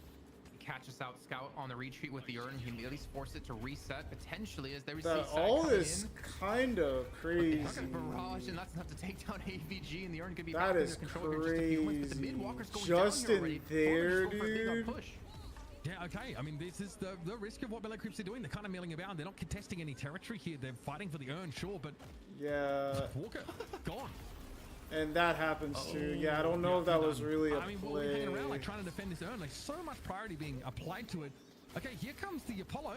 Speaker 21: He catches out Scout on the retreat with the urn. He can at least force it to reset potentially as they receive
Speaker 2: all is kind of crazy.
Speaker 21: Look at barrage, and that's enough to take down AVG, and the urn could be
Speaker 2: that
Speaker 21: back
Speaker 2: is
Speaker 21: under control here just a few moments, but the mid-walker's going
Speaker 2: just
Speaker 21: down here
Speaker 2: in there, dude.
Speaker 20: Yeah, okay. I mean, this is the risk of what Melee Creeps are doing. They're kind of milling about. They're not contesting any territory here. They're fighting for the urn, sure, but
Speaker 2: yeah,
Speaker 20: Walker gone.
Speaker 2: And that happens too. Yeah, I don't know if that was really a
Speaker 20: I mean,
Speaker 2: play.
Speaker 20: we're hanging around like trying to defend this urn. Like so much priority being applied to it. Okay, here comes the Apollo.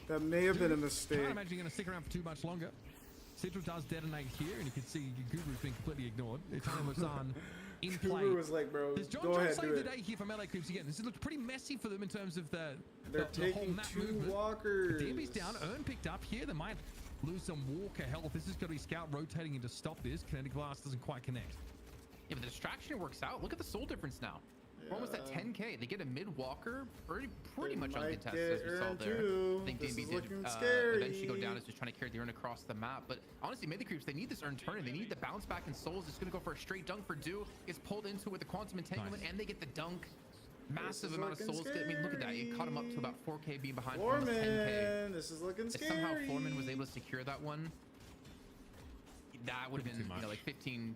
Speaker 2: That may have been a mistake.
Speaker 20: Can't imagine you're going to stick around for too much longer. Sigil does detonate here, and you can see Guru's being completely ignored. Italian Lausanne in play.
Speaker 2: Guru was like, bro,
Speaker 20: Does John
Speaker 2: go ahead,
Speaker 20: save
Speaker 2: do
Speaker 20: the
Speaker 2: it.
Speaker 20: day here for Melee Creeps again? This looks pretty messy for them in terms of the
Speaker 2: They're
Speaker 20: the whole
Speaker 2: taking
Speaker 20: map
Speaker 2: 2
Speaker 20: movement.
Speaker 2: walkers.
Speaker 20: DMB's down, Urn picked up here. They might lose some Walker health. This is going to be Scout rotating in to stop this. Kinetic Blast doesn't quite connect.
Speaker 21: Yeah, but the distraction works out. Look at the soul difference now. We're almost at 10k. They get a mid-walker pretty much uncontested as we saw there. I think DMB did eventually go down as just trying to carry the urn across the map. But honestly, Melee Creeps, they need this urn turning. They need the bounce back in souls. It's going to go for a straight dunk for Do. Gets pulled into it with the quantum entanglement, and they get the dunk. Massive amount of souls. I mean, look at that. It caught him up to about 4k being behind almost 10k.
Speaker 2: This is looking scary.
Speaker 21: If somehow Foreman was able to secure that one, that would have been, you know, like 15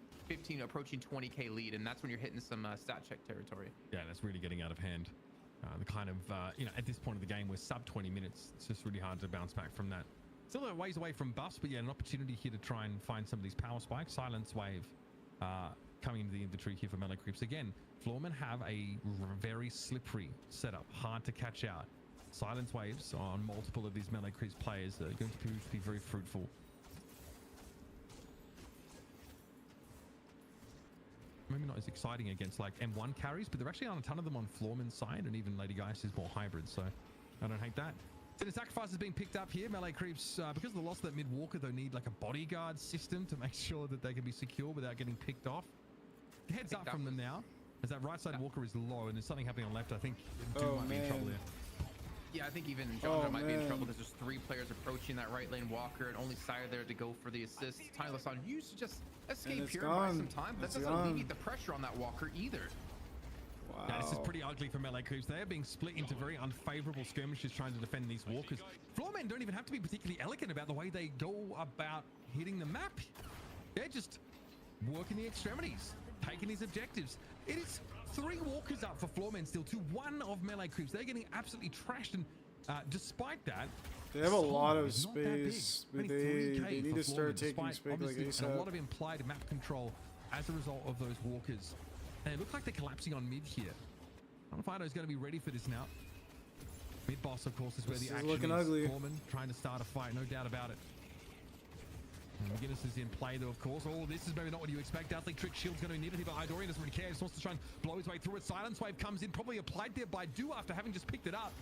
Speaker 21: approaching 20k lead, and that's when you're hitting some stat check territory.
Speaker 20: Yeah, that's really getting out of hand. The kind of, you know, at this point of the game, we're sub 20 minutes. It's just really hard to bounce back from that. Still a ways away from buffs, but yeah, an opportunity here to try and find some of these power spikes. Silence Wave coming into the inventory here for Melee Creeps. Again, Floormen have a very slippery setup, hard to catch out. Silence Waves on multiple of these Melee Creeps players are going to be very fruitful. Maybe not as exciting against like M1 carries, but there actually aren't a ton of them on Floorman's side, and even Lady Geist is more hybrid, so I don't hate that. So the sacrifice is being picked up here. Melee Creeps, because of the loss of that mid-walker, they need like a bodyguard system to make sure that they can be secure without getting picked off. Heads up from them now, as that right side walker is low, and there's something happening on left. I think Doom might be in trouble there.
Speaker 21: Yeah, I think even John might be in trouble because there's 3 players approaching that right lane walker, and only Sire there to go for the assist. Tyler Son used to just escape here and buy some time, but that doesn't alleviate the pressure on that walker either.
Speaker 2: Wow.
Speaker 20: Yeah, this is pretty ugly for Melee Creeps. They are being split into very unfavorable skirmishes trying to defend these walkers. Floormen don't even have to be particularly elegant about the way they go about hitting the map. They're just working the extremities, taking these objectives. It is 3 walkers up for Floormen still to 1 of Melee Creeps. They're getting absolutely trashed, and despite that,
Speaker 2: they have a lot of space. They need to start taking space like ASAP.
Speaker 20: And a lot of implied map control as a result of those walkers. And it looks like they're collapsing on mid here. I don't know if Ido's going to be ready for this now. Mid boss, of course, is where the action
Speaker 2: looking
Speaker 20: is.
Speaker 2: ugly.
Speaker 20: Foreman trying to start a fight, no doubt about it. And McGinnis is in play, though, of course. Oh, this is maybe not what you expect. Dazzling Trick Shield's going to be needed here, but Idorian doesn't really care. He just wants to try and blow his way through it. Silence Wave comes in, probably applied there by Do after having just picked it up.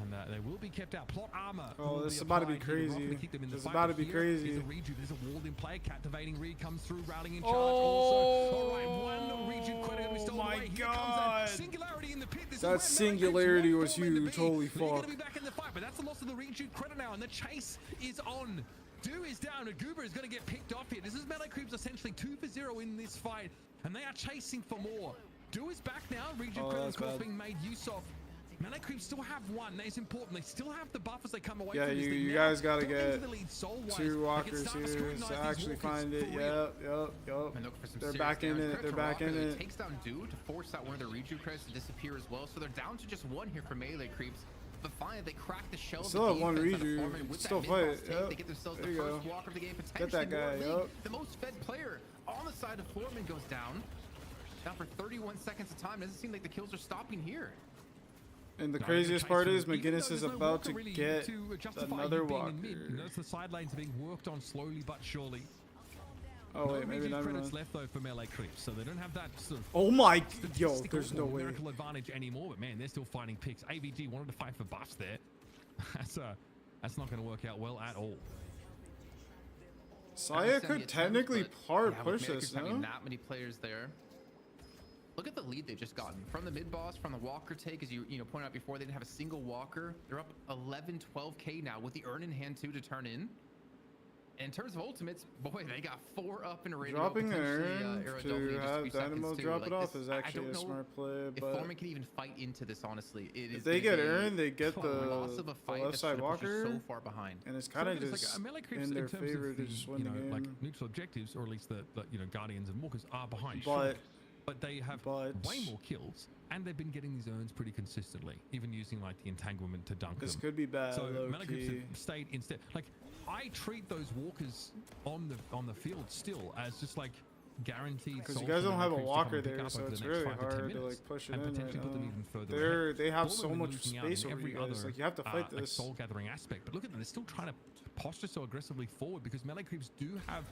Speaker 20: And they will be kept out. Plot armor.
Speaker 2: Oh,
Speaker 20: will
Speaker 2: this is
Speaker 20: be
Speaker 2: about to be
Speaker 20: applied here to
Speaker 2: crazy.
Speaker 20: keep them in the
Speaker 2: This is
Speaker 20: fight.
Speaker 2: about to
Speaker 20: But
Speaker 2: be
Speaker 20: here
Speaker 2: crazy.
Speaker 20: is a Reju. There's a walled in play. Captivating Reed comes through, rallying in charge.
Speaker 2: Oh,
Speaker 20: also, all right, one Reju credit gonna be stolen
Speaker 2: my
Speaker 20: away. Here
Speaker 2: God.
Speaker 20: comes that singularity in the pit. This
Speaker 2: That
Speaker 20: is where Melee
Speaker 2: singularity
Speaker 20: Creeps
Speaker 2: was
Speaker 20: want Foreman to
Speaker 2: huge.
Speaker 20: be.
Speaker 2: Holy
Speaker 20: They're
Speaker 2: fuck.
Speaker 20: gonna be back in the fight, but that's the loss of the Reju credit now, and the chase is on. Do is down, and Goober is going to get picked off here. This is Melee Creeps essentially 2 for 0 in this fight, and they are chasing for more. Do is back now. Reju credit, of course, being made use of. Melee Creeps still have one. That is important. They still have the buff as they come away
Speaker 2: Yeah,
Speaker 20: from this.
Speaker 2: you
Speaker 20: They
Speaker 2: guys
Speaker 20: now
Speaker 2: gotta
Speaker 20: got into
Speaker 2: get
Speaker 20: the lead soul-wise.
Speaker 2: 2
Speaker 20: They can
Speaker 2: walkers
Speaker 20: start to
Speaker 2: here
Speaker 20: scrutinize
Speaker 2: to
Speaker 20: these
Speaker 2: actually
Speaker 20: walkers
Speaker 2: find it.
Speaker 20: for real.
Speaker 2: Yep.
Speaker 21: And look for some
Speaker 2: They're
Speaker 21: serious
Speaker 2: back in
Speaker 21: damage.
Speaker 2: it.
Speaker 21: Credit
Speaker 2: They're
Speaker 21: to
Speaker 2: back in
Speaker 21: Rocker, who
Speaker 2: it.
Speaker 21: takes down Dude to force out one of the Reju credits to disappear as well. So they're down to just one here for Melee Creeps. But finally, they crack the shell.
Speaker 2: Still have one
Speaker 21: defense out of
Speaker 2: Reju.
Speaker 21: Foreman with
Speaker 2: Still
Speaker 21: that
Speaker 2: fight.
Speaker 21: mid-boss take.
Speaker 2: Yep.
Speaker 21: They get themselves
Speaker 2: There
Speaker 21: the
Speaker 2: you
Speaker 21: first
Speaker 2: go.
Speaker 21: walker of the game.
Speaker 2: Get that guy.
Speaker 21: Yep.
Speaker 2: Yep.
Speaker 21: The most fed player on the side of Foreman goes down. Down for 31 seconds of time. Doesn't seem like the kills are stopping here.
Speaker 2: And the craziest part is McGinnis is about to get another walker.
Speaker 20: Notice the side lanes are being worked on slowly but surely.
Speaker 2: Oh wait, maybe not.
Speaker 20: Credits left though for Melee Creeps, so they don't have that sort of.
Speaker 2: Oh my, yo, there's no way.
Speaker 20: Numerical advantage anymore, but man, they're still fighting picks. AVG wanted to fight for buffs there. That's not going to work out well at all.
Speaker 2: Saya could technically hard push this, no?
Speaker 21: Having that many players there. Look at the lead they've just gotten from the mid boss, from the walker take, as you pointed out before. They didn't have a single walker. They're up 11, 12k now with the earn in hand too to turn in. And in terms of ultimates, boy, they got 4 up and ready.
Speaker 2: Dropping the urn to have Dynamo drop it off is actually a smart play.
Speaker 21: If
Speaker 2: But
Speaker 21: Foreman can even fight into this, honestly,
Speaker 2: if they get urn, they get the left side walker,
Speaker 21: so far behind.
Speaker 2: and it's kind of just in their favor to just win the game.
Speaker 20: Like neutral objectives, or at least the Guardians and Walkers are behind. But they have way more kills, and they've been getting these urns pretty consistently, even using like the entanglement to dunk them.
Speaker 2: This could be bad.
Speaker 20: So Melee Creeps have stayed instead. Like I treat those walkers on the field still as just like guaranteed.
Speaker 2: Because you guys don't have a walker there, so it's really hard to like push it in right now. They have so much space over you guys. Like you have to fight this
Speaker 20: soul gathering aspect. But look at them; they're still trying to posture so aggressively forward because Melee Creeps do have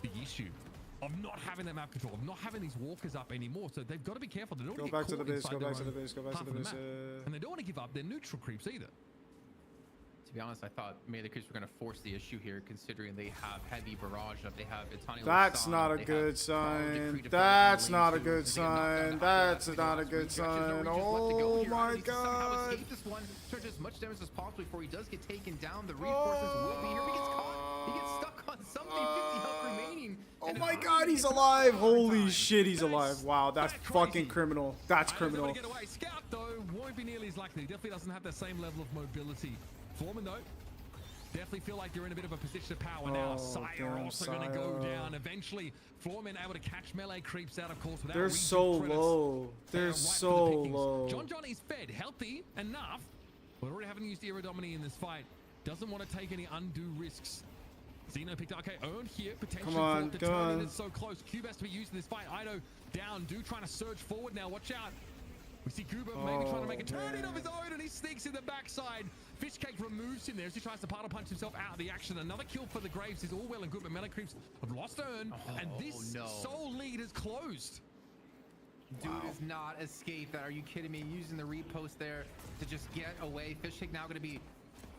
Speaker 20: the issue of not having that map control, of not having these walkers up anymore. So they've got to be careful. They don't want to get caught inside their own half of the map. And they don't want to give up their neutral creeps either.
Speaker 21: To be honest, I thought Melee Creeps were going to force the issue here, considering they have heavy barrage up. They have Itani.
Speaker 2: That's not a good sign. That's not a good sign. That's not a good sign. Oh my God.
Speaker 21: Escape this one, search as much damage as possible before he does get taken down. The reinforcements will be here. He gets caught. He gets stuck on something. 50 health remaining.
Speaker 2: Oh my God, he's alive. Holy shit, he's alive. Wow, that's fucking criminal. That's criminal.
Speaker 20: Scout though won't be nearly as likely. Definitely doesn't have the same level of mobility. Foreman though, definitely feel like you're in a bit of a position of power now. Sire also going to go down. Eventually, Foreman able to catch Melee Creeps out, of course.
Speaker 2: They're so low. They're so low.
Speaker 20: John is fed, healthy enough, but already having used Iridomini in this fight, doesn't want to take any undue risks. Xeno picked up. Okay, earned here. Potentially
Speaker 2: come on.
Speaker 20: It's so close. Cube has to be used in this fight. Ido down. Do trying to surge forward now. Watch out. We see Goober maybe trying to make a turn in of his own, and he sneaks in the backside. Fishcake removes him there as he tries to paddle punch himself out of the action. Another kill for the Graves is all well and good, but Melee Creeps have lost Earn, and this sole lead is closed.
Speaker 21: Dude does not escape that. Are you kidding me? Using the repost there to just get away. Fishcake now going to be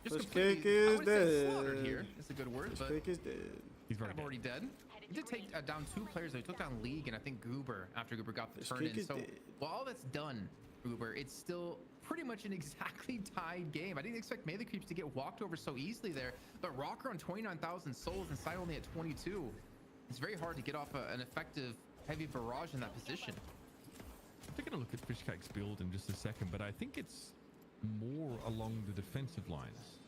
Speaker 21: just
Speaker 2: Fishcake is dead.
Speaker 21: Here. It's a good word, but
Speaker 2: Fishcake is dead.
Speaker 20: He's
Speaker 21: already dead. He did take down 2 players. Though. He took down League and I think Goober after Goober got the turn in. So while all that's done, Goober, it's still pretty much an exactly tied game. I didn't expect Melee Creeps to get walked over so easily there, but Rocker on 29,000 souls and Side only at 22. It's very hard to get off an effective heavy barrage in that position.
Speaker 20: I'm taking a look at Fishcake's build in just a second, but I think it's more along the defensive lines.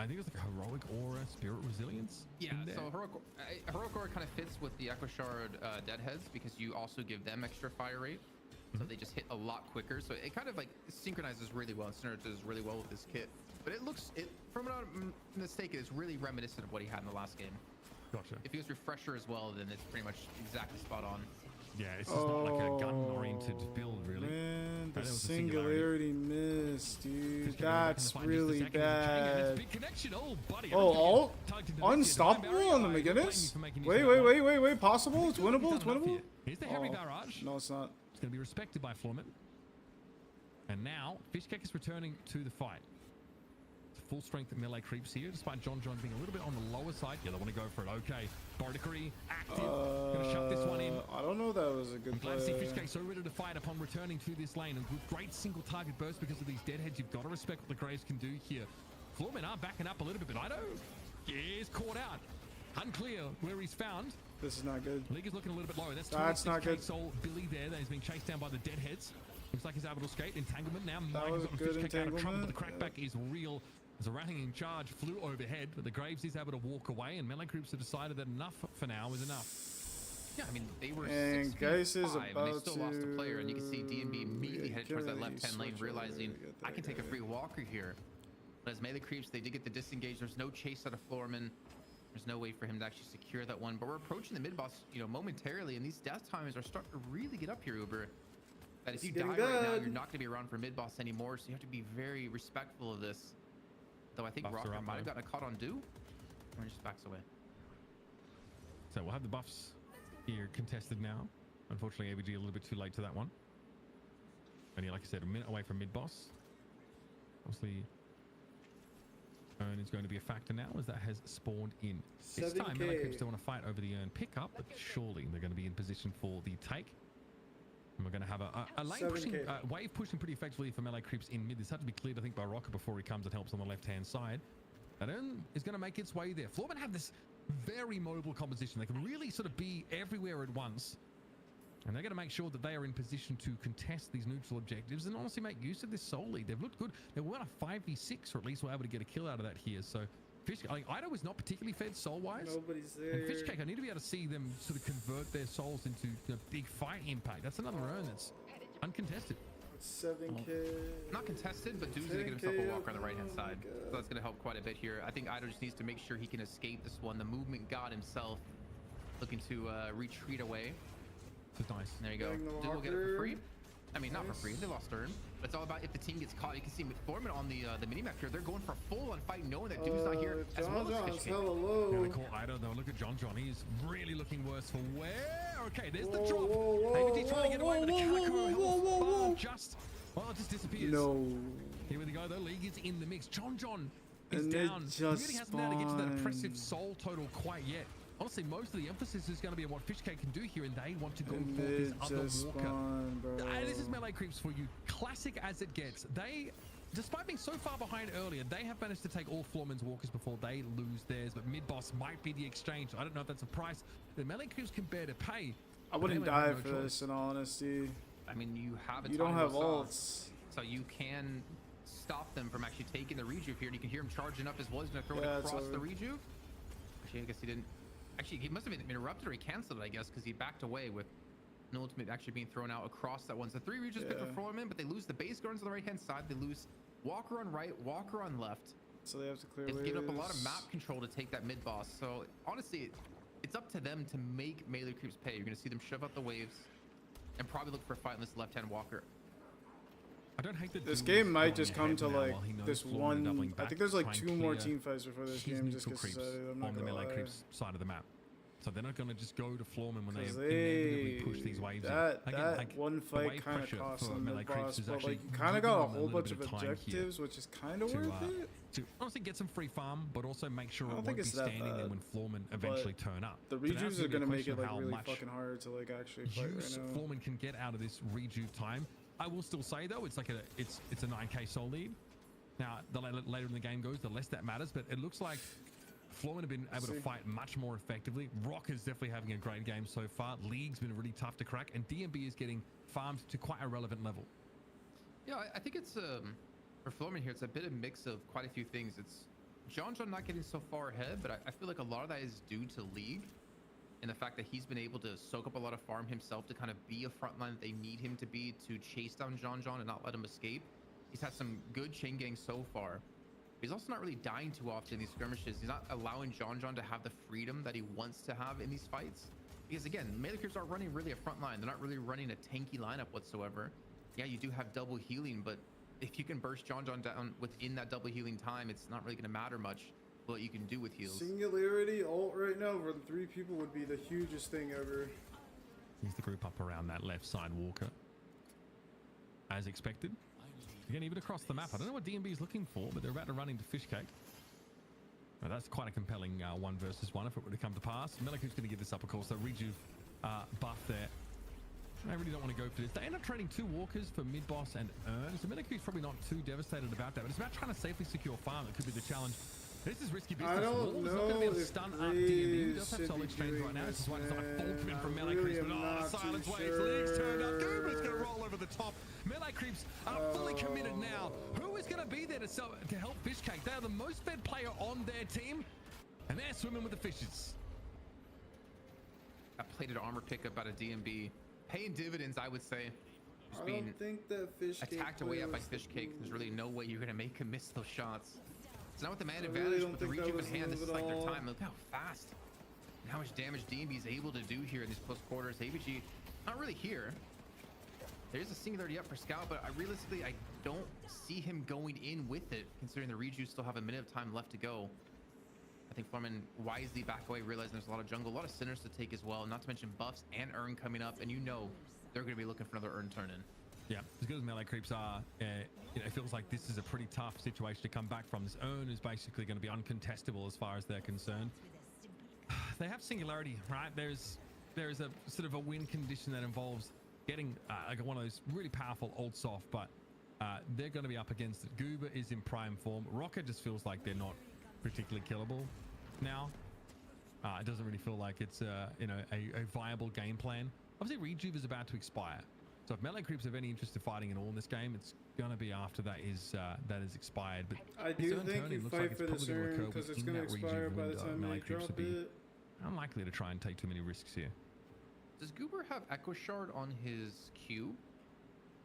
Speaker 20: I think it's like a Heroic Aura, Spirit Resilience.
Speaker 21: Yeah, so Heroic Aura kind of fits with the Echo Shard Deadheads because you also give them extra fire rate. So they just hit a lot quicker. So it kind of like synchronizes really well and synergizes really well with this kit. But it looks, from what I'm mistaken, it's really reminiscent of what he had in the last game.
Speaker 20: Gotcha.
Speaker 21: If he was Refresher as well, then it's pretty much exactly spot on.
Speaker 20: Yeah, it's just not like a gun-oriented build, really.
Speaker 2: Man, the singularity miss, dude. That's really bad. Oh, unstoppable on the McGinnis? Wait. Possible? It's winnable? It's winnable?
Speaker 20: Here's the heavy barrage.
Speaker 2: No, it's not.
Speaker 20: It's going to be respected by Florman. And now, Fishcake is returning to the fight. Full strength melee creeps here, despite John being a little bit on the lower side. Yeah, they want to go for it. Okay. Barnacle active. Gonna shut this one in.
Speaker 2: I don't know if that was a good play.
Speaker 20: Glad to see Fishcake so ready to fight upon returning to this lane. And with great single target burst because of these deadheads, you've got to respect what the Graves can do here. Florman are backing up a little bit, but Ido is caught out. Unclear where he's found.
Speaker 2: This is not good.
Speaker 20: League is looking a little bit lower.
Speaker 2: That's not good.
Speaker 20: Soul Billy there that is being chased down by the deadheads. Looks like he's able to escape. Entanglement now.
Speaker 2: That was a good entanglement.
Speaker 20: But the crackback is real. As a ratting in charge flew overhead, but the Graves is able to walk away, and melee groups have decided that enough for now is enough.
Speaker 21: Yeah, I mean, they were
Speaker 2: and
Speaker 21: 6 feet 5, and they still lost a player, and you can see DMB immediately headed towards that left-hand lane, realizing I can take a free walker here. But as melee creeps, they did get the disengage. There's no chase out of Floorman. There's no way for him to actually secure that one. But we're approaching the mid-boss, you know, momentarily, and these death times are starting to really get up here, Uber. That if you die right now, you're not going to be around for mid-boss anymore, so you have to be very respectful of this. Though I think Rocker might have gotten a caught on do, or just backs away.
Speaker 20: So we'll have the buffs here contested now. Unfortunately, AVG a little bit too late to that one. Only, like I said, a minute away from mid-boss. Obviously, Earn is going to be a factor now as that has spawned in. This time, melee creeps still want to fight over the Earn pickup, but surely they're going to be in position for the take. And we're going to have a lane pushing, wave pushing pretty effectively for melee creeps in mid. This had to be cleared, I think, by Rocker before he comes and helps on the left-hand side. And Earn is going to make its way there. Floorman have this very mobile composition. They can really sort of be everywhere at once. And they're going to make sure that they are in position to contest these neutral objectives and honestly make use of this soul lead. They've looked good. They won a 5v6, or at least were able to get a kill out of that here. So Fishcake, like, Ido is not particularly fed soul-wise.
Speaker 2: Nobody's there.
Speaker 20: And Fishcake, I need to be able to see them sort of convert their souls into a big fight impact. That's another Earn that's uncontested.
Speaker 2: 7K.
Speaker 21: Not contested, but Doom's going to get himself a walker on the right-hand side. So that's going to help quite a bit here. I think Ido just needs to make sure he can escape this one. The movement god himself looking to retreat away.
Speaker 20: Nice.
Speaker 21: There you go. Doom will get it for free. I mean, not for free. They lost Earn. But it's all about if the team gets caught. You can see Foreman on the minimap here. They're going for a full-on fight, knowing that Doom's not here as well as Fishcake.
Speaker 20: Yeah, they call Ido though. Look at John. He's really looking worse for wear. Okay, there's the drop. AVG trying to get away, but the Calico just disappears.
Speaker 2: No.
Speaker 20: Here we go though. League is in the mix. John is down. He really hasn't been able to get to that impressive soul total quite yet. Honestly, most of the emphasis is going to be on what Fishcake can do here, and they want to go for this other walker. This is melee creeps for you. Classic as it gets. They, despite being so far behind earlier, they have managed to take all Floorman's walkers before they lose theirs, but mid-boss might be the exchange. I don't know if that's a price the melee creeps can bear to pay.
Speaker 2: I wouldn't die for this, in all honesty.
Speaker 21: I mean, you have a
Speaker 2: You don't have ults.
Speaker 21: So you can stop them from actually taking the rejuve here, and you can hear him charging up as well. He's going to throw it across the rejuve. Actually, I guess he didn't. Actually, he must have been interrupted or he canceled it, I guess, because he backed away with an ultimate actually being thrown out across that one. So 3 rejuves picked for Floorman, but they lose the base guards on the right-hand side. They lose Walker on right, Walker on left.
Speaker 2: So they have to clear.
Speaker 21: They've given up a lot of map control to take that mid-boss. So honestly, it's up to them to make melee creeps pay. You're going to see them shove out the waves and probably look for a fight in this left-hand Walker.
Speaker 20: I don't hate that
Speaker 2: this game might just come to like this one. I think there's like 2 more team fights before this game just gets decided. I'm not
Speaker 20: on the melee
Speaker 2: lie.
Speaker 20: creeps side of the map. So they're not going to just go to Floorman when they inevitably push these waves
Speaker 2: that
Speaker 20: in.
Speaker 2: Again, that one fight kind of cost them the boss, but like you kind of got a whole bunch of objectives, which is kind of worth it.
Speaker 20: To honestly get some free farm, but also make sure it won't be standing there when Floorman eventually turn up.
Speaker 2: The rejuves are going to make it like really fucking hard to like actually fight right now.
Speaker 20: Floorman can get out of this rejuve time. I will still say though, it's like it's a 9k soul lead. Now, the later in the game goes, the less that matters. But it looks like Floorman have been able to fight much more effectively. Rock is definitely having a great game so far. League's been really tough to crack, and DMB is getting farmed to quite a relevant level.
Speaker 21: Yeah, I think it's for Floorman here, it's a bit of mix of quite a few things. It's John not getting so far ahead, but I feel like a lot of that is due to League. And the fact that he's been able to soak up a lot of farm himself to kind of be a frontline that they need him to be to chase down John and not let him escape. He's had some good chain gangs so far. He's also not really dying too often in these skirmishes. He's not allowing John to have the freedom that he wants to have in these fights. Because again, melee creeps aren't running really a front line. They're not really running a tanky lineup whatsoever. Yeah, you do have double healing, but if you can burst John down within that double healing time, it's not really going to matter much what you can do with heals.
Speaker 2: Singularity ult right now for the 3 people would be the hugest thing ever.
Speaker 20: Here's the group up around that left side Walker. As expected. Again, even across the map. I don't know what DMB is looking for, but they're about to run into Fishcake. Well, that's quite a compelling 1 versus 1 if it were to come to pass. Meliku's going to give this up, of course. So Rejuve buff there. I really don't want to go for this. They end up trading 2 walkers for mid-boss and Earn. So Meliku's probably not too devastated about that, but it's about trying to safely secure farm. That could be the challenge. This is risky business.
Speaker 2: I don't
Speaker 20: Wall's
Speaker 2: know
Speaker 20: not going to be able to
Speaker 2: if
Speaker 20: stun up DMB. He does have
Speaker 2: should
Speaker 20: solid
Speaker 2: be
Speaker 20: exchange right
Speaker 2: doing
Speaker 20: now. This is why it's not a
Speaker 2: this,
Speaker 20: full commit from
Speaker 2: man.
Speaker 20: Melee
Speaker 2: I
Speaker 20: Creeps,
Speaker 2: really
Speaker 20: but
Speaker 2: am not
Speaker 20: Silence
Speaker 2: too
Speaker 20: Waves. League's turned up.
Speaker 2: sure.
Speaker 20: Goober's going to roll over the top. Melee Creeps are fully committed now. Who is going to be there to help Fishcake? They are the most fed player on their team, and they're swimming with the fishes.
Speaker 21: That plated armor pickup out of DMB. Paying dividends, I would say. Just
Speaker 2: I
Speaker 21: being
Speaker 2: don't think that Fishcake
Speaker 21: attacked away at by
Speaker 2: was the
Speaker 21: Fishcake. There's really no way you're going to make him miss those shots. It's not with the man
Speaker 2: I
Speaker 21: advantage,
Speaker 2: really don't
Speaker 21: with the
Speaker 2: think that
Speaker 21: Rejuve in
Speaker 2: was the
Speaker 21: hand. This
Speaker 2: move
Speaker 21: is
Speaker 2: at
Speaker 21: like their
Speaker 2: all.
Speaker 21: time. Look how fast and how much damage DMB is able to do here in these close quarters. ABG, not really here. There's a singularity up for Scout, but realistically, I don't see him going in with it, considering the Rejuve still have a minute of time left to go. I think Foreman wisely back away, realizing there's a lot of jungle, a lot of sinners to take as well, not to mention buffs and Earn coming up, and you know they're going to be looking for another Earn turn in.
Speaker 20: Yeah, as good as Melee Creeps are, it feels like this is a pretty tough situation to come back from. This Earn is basically going to be uncontestable as far as they're concerned. They have Singularity, right? There is a sort of a win condition that involves getting like one of those really powerful old soft, but they're going to be up against it. Goober is in prime form. Rocket just feels like they're not particularly killable now. It doesn't really feel like it's a viable game plan. Obviously, Rejuve is about to expire. So if Melee Creeps have any interest in fighting at all in this game, it's going to be after that is expired. But
Speaker 2: I do think you fight for this Earn because it's going to expire by the time they drop it.
Speaker 20: Unlikely to try and take too many risks here.
Speaker 21: Does Goober have Echo Shard on his Q?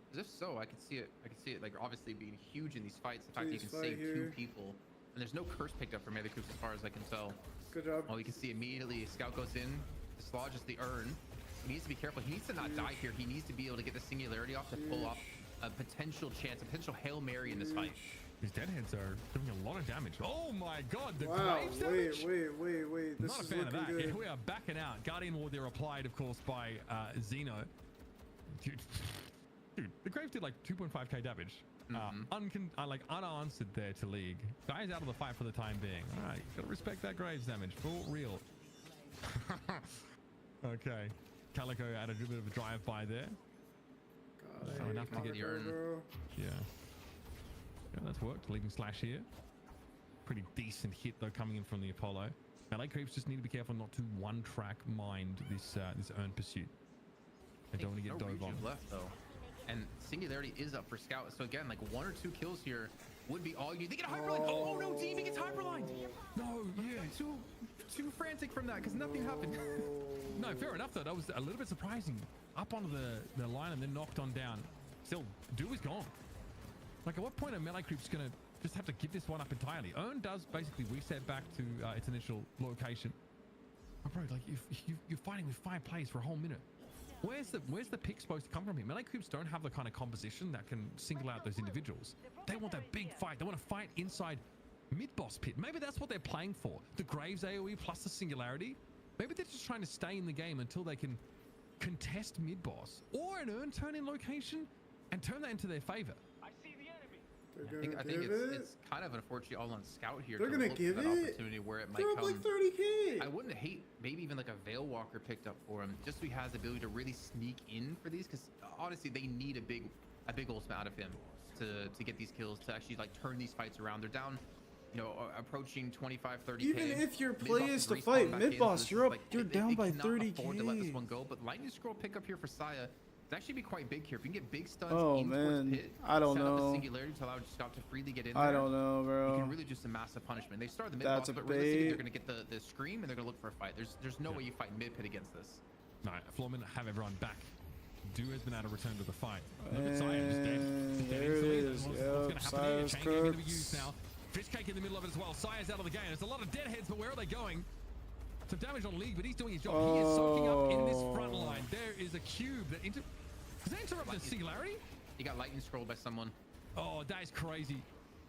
Speaker 21: Because if so, I could see it. I could see it like obviously being huge in these fights. The fact that you can save 2 people, and there's no curse picked up for Melee Creeps as far as I can tell.
Speaker 2: Good job.
Speaker 21: Well, you can see immediately Scout goes in, dislodges the Earn. He needs to be careful. He needs to not die here. He needs to be able to get the singularity off to pull off a potential chance, a potential Hail Mary in this fight.
Speaker 20: His deadheads are doing a lot of damage. Oh my god, the
Speaker 2: wow,
Speaker 20: Graves damage?
Speaker 2: Wait. This
Speaker 20: Not a
Speaker 2: is
Speaker 20: fan of that.
Speaker 2: good.
Speaker 20: Yeah, we are backing out. Guardian Warrior applied, of course, by Xeno. Dude, the Graves did like 2.5k damage. Unanswered there to League. Guy's out of the fight for the time being. All right, gotta respect that Graves damage. For real. Okay. Calico added a bit of a drive-by there.
Speaker 2: God,
Speaker 20: so enough to get
Speaker 21: the Earn.
Speaker 20: Yeah, that's worked. Leaving Slash here. Pretty decent hit though coming in from the Apollo. Melee Creeps just need to be careful not to one-track mind this Earn pursuit. They don't want to get dove on.
Speaker 21: Left though, and Singularity is up for Scout. So again, like 1 or 2 kills here would be all you need. They get a hyperline. Oh no, DB gets hyperlined. No, yeah, too frantic from that because nothing happened.
Speaker 20: No, fair enough though. That was a little bit surprising. Up onto the line and then knocked on down. Still, Do is gone. Like at what point are Melee Creeps gonna just have to give this one up entirely? Earn does basically reset back to its initial location. Oh, bro, like you're fighting with 5 players for a whole minute. Where's the pick supposed to come from here? Melee Creeps don't have the kind of composition that can single out those individuals. They want that big fight. They want to fight inside mid-boss pit. Maybe that's what they're playing for. The Graves AoE plus the Singularity. Maybe they're just trying to stay in the game until they can contest mid-boss or an Earn turn in location and turn that into their favor.
Speaker 4: I see the enemy.
Speaker 21: I think it's kind of unfortunate all on Scout here.
Speaker 2: They're
Speaker 21: to
Speaker 2: gonna
Speaker 21: look
Speaker 2: give
Speaker 21: for that
Speaker 2: it?
Speaker 21: opportunity where it might
Speaker 2: They're up
Speaker 21: come.
Speaker 2: like 30k.
Speaker 21: I wouldn't hate maybe even like a Veil Walker picked up for him, just so he has the ability to really sneak in for these. Because honestly, they need a big ultimate out of him to get these kills, to actually like turn these fights around. They're down, you know, approaching 25, 30k.
Speaker 2: Even if your play is to fight mid-boss, you're down by 30k.
Speaker 21: Afford to let this one go, but Lightning Scroll pick up here for Saya. It'd actually be quite big here. If you can get big stuns in towards pit,
Speaker 2: I don't
Speaker 21: set up
Speaker 2: know.
Speaker 21: a singularity to allow Scout to freely get in there.
Speaker 2: I don't know, bro.
Speaker 21: You can really just a massive punishment. They start the mid boss, but realistically they're gonna get the scream and they're gonna look for a fight. There's no way you fight mid pit against this.
Speaker 20: No, Florman have everyone back. Do has been able to return to the fight. Look at Saya, just dead.
Speaker 2: There it is.
Speaker 20: What's gonna happen here?
Speaker 2: Saya's
Speaker 20: Chain going to be
Speaker 2: cooked.
Speaker 20: used now. Fishcake in the middle of it as well. Saya's out of the game. There's a lot of deadheads, but where are they going? Some damage on League, but he's doing his job. He is soaking up in this front line. There is a cube that does that interrupt the Singularity?
Speaker 21: He got lightning scrolled by someone.
Speaker 20: Oh, that is crazy.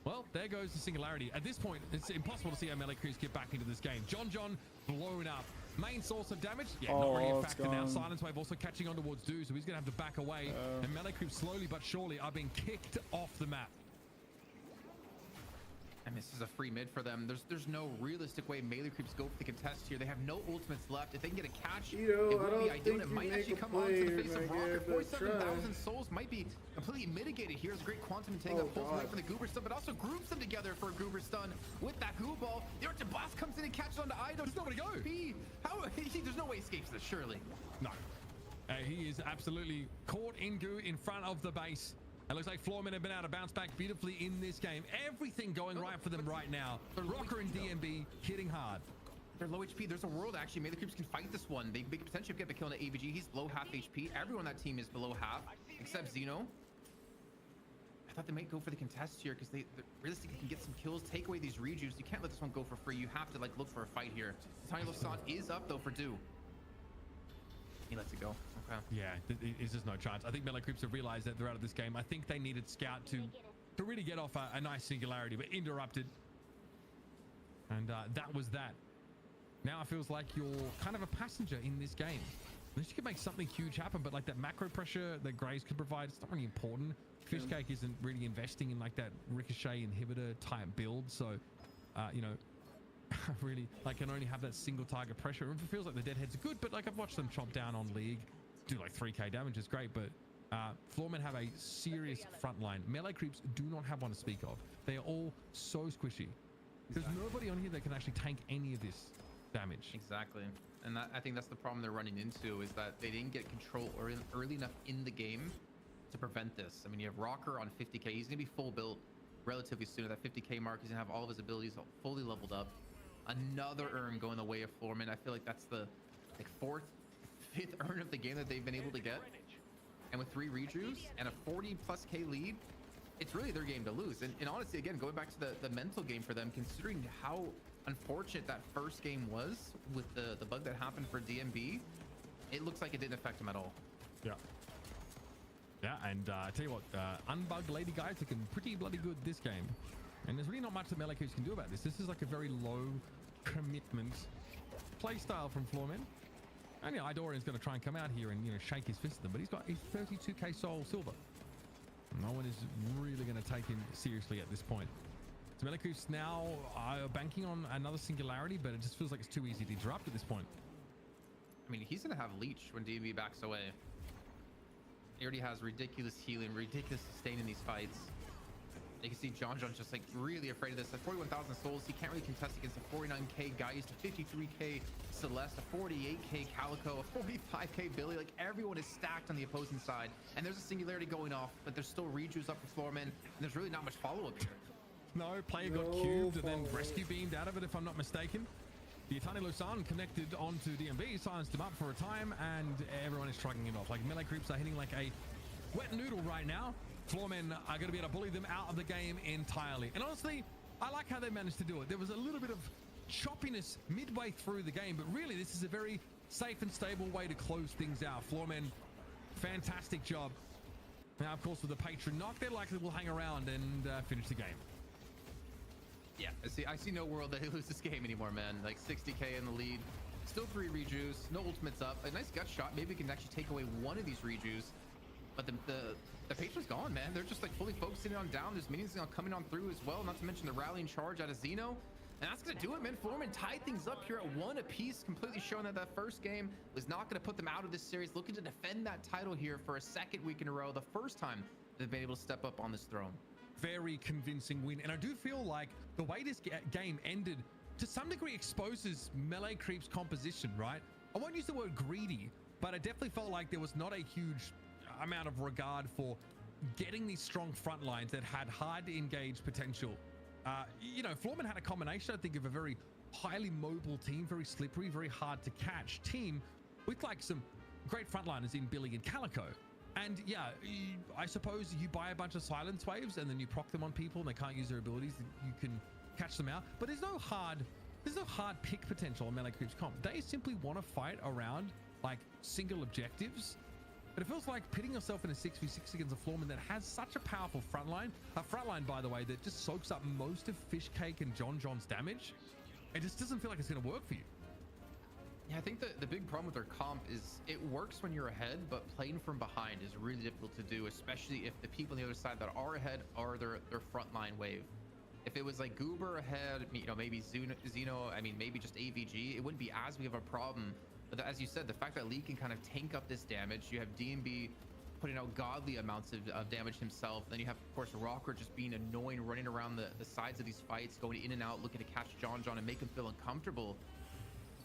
Speaker 20: Well, there goes the Singularity. At this point, it's impossible to see how Melee Creeps get back into this game. John blown up. main source of damage. Yeah,
Speaker 2: Oh,
Speaker 20: not really a
Speaker 2: it's
Speaker 20: factor now.
Speaker 2: gone.
Speaker 20: Silence Wave also catching on towards Do, so he's going to have to back away. And melee creeps slowly but surely are being kicked off the map.
Speaker 21: And this is a free mid for them. There's no realistic way melee creeps go for the contest here. They have no ultimates left. If they can get a catch, it would be ideal. And it might actually come on to the face of Rocker. 47,000 souls might be completely mitigated here. It's a great quantum and take that pulls away from the Goober stun, but also groups them together for a Goober stun with that Goo Ball. The Archer Boss comes in and catches onto Ido.
Speaker 20: There's nowhere to go.
Speaker 21: There's no way he escapes this, surely.
Speaker 20: No. He is absolutely caught in goo in front of the base. It looks like Floorman have been able to bounce back beautifully in this game. Everything going right for them right now. Rocker and DMB hitting hard.
Speaker 21: They're low HP. There's a world actually. Melee creeps can fight this one. They could potentially get the kill on the AVG. He's below half HP. Everyone on that team is below half, except Xeno. I thought they might go for the contest here because they realistically can get some kills, take away these rejuice. You can't let this one go for free. You have to like look for a fight here. Tiny Losant is up though for Do. He lets it go. Okay.
Speaker 20: Yeah, there's just no chance. I think Melee Creeps have realized that they're out of this game. I think they needed Scout to really get off a nice singularity, but interrupted. And that was that. Now it feels like you're kind of a passenger in this game. Unless you can make something huge happen, but like that macro pressure that Graves could provide, it's not really important. Fishcake isn't really investing in like that ricochet inhibitor type build, so you know, really like can only have that single target pressure. It feels like the Deadheads are good, but like I've watched them chomp down on League, do like 3k damage is great, but Floormen have a serious front line. Melee Creeps do not have one to speak of. They are all so squishy. There's nobody on here that can actually tank any of this damage.
Speaker 21: Exactly. And I think that's the problem they're running into, is that they didn't get control early enough in the game to prevent this. I mean, you have Rocker on 50k. He's going to be full built relatively soon. At that 50k mark, he's going to have all of his abilities fully leveled up. Another urn going the way of Floorman. I feel like that's the like 4th, 5th urn of the game that they've been able to get. And with 3 rejuice and a 40+k lead, it's really their game to lose. And honestly, again, going back to the mental game for them, considering how unfortunate that first game was with the bug that happened for DMB, it looks like it didn't affect them at all.
Speaker 20: Yeah. Yeah, and I tell you what, unbugged Lady Guys looking pretty bloody good this game. And there's really not much that Melee Creeps can do about this. This is like a very low commitment play style from Floormen. And yeah, Idorian's going to try and come out here and, you know, shake his fist at them, but he's got his 32k soul silver. No one is really going to take him seriously at this point. So Melee Creeps now are banking on another singularity, but it just feels like it's too easy to interrupt at this point.
Speaker 21: I mean, he's going to have Leech when DMB backs away. He already has ridiculous healing, ridiculous sustain in these fights. You can see John's just like really afraid of this. At 41,000 souls, he can't really contest against a 49k Geist, a 53k Celeste, a 48k Calico, a 45k Billy. Like everyone is stacked on the opposing side, and there's a singularity going off, but there's still rejuice up for Floorman, and there's really not much follow-up here.
Speaker 20: No, player got cubed and then rescue beamed out of it, if I'm not mistaken. The Itani Lusan connected onto DMB, silenced him up for a time, and everyone is shrugging him off. Like Melee Creeps are hitting like a wet noodle right now. Floormen are going to be able to bully them out of the game entirely. And honestly, I like how they managed to do it. There was a little bit of choppiness midway through the game, but really this is a very safe and stable way to close things out. Floormen, fantastic job. Now, of course, with the patron knock, they likely will hang around and finish the game.
Speaker 21: Yeah, I see no world that they lose this game anymore, man. Like 60k in the lead, still 3 rejuice, no ultimates up. A nice gut shot. Maybe we can actually take away one of these rejuice. But the patron's gone, man. They're just like fully focusing on down. There's minions coming on through as well. Not to mention the rallying charge out of Xeno. And that's going to do it, man. Floorman tied things up here at 1 apiece, completely showing that that first game was not going to put them out of this series. Looking to defend that title here for a 2nd week in a row. The first time they've been able to step up on this throne.
Speaker 20: Very convincing win. And I do feel like the way this game ended to some degree exposes Melee Creep's composition, right? I won't use the word greedy, but I definitely felt like there was not a huge amount of regard for getting these strong front lines that had hard to engage potential. You know, Floorman had a combination, I think, of a very highly mobile team, very slippery, very hard to catch team with like some great frontliners in Billy and Calico. And yeah, I suppose you buy a bunch of silence waves and then you proc them on people and they can't use their abilities. You can catch them out, but there's no hard pick potential on Melee Creeps comp. They simply want to fight around like single objectives. But it feels like pitting yourself in a 6v6 against a Floorman that has such a powerful frontline. A frontline, by the way, that just soaks up most of Fishcake and John's damage. It just doesn't feel like it's going to work for you.
Speaker 21: Yeah, I think the big problem with their comp is it works when you're ahead, but playing from behind is really difficult to do, especially if the people on the other side that are ahead are their frontline wave. If it was like Goober ahead, you know, maybe Xeno, I mean, maybe just AVG, it wouldn't be as big of a problem. But as you said, the fact that Lee can kind of tank up this damage, you have DMB putting out godly amounts of damage himself. Then you have, of course, Rocker just being annoying, running around the sides of these fights, going in and out, looking to catch John and make him feel uncomfortable.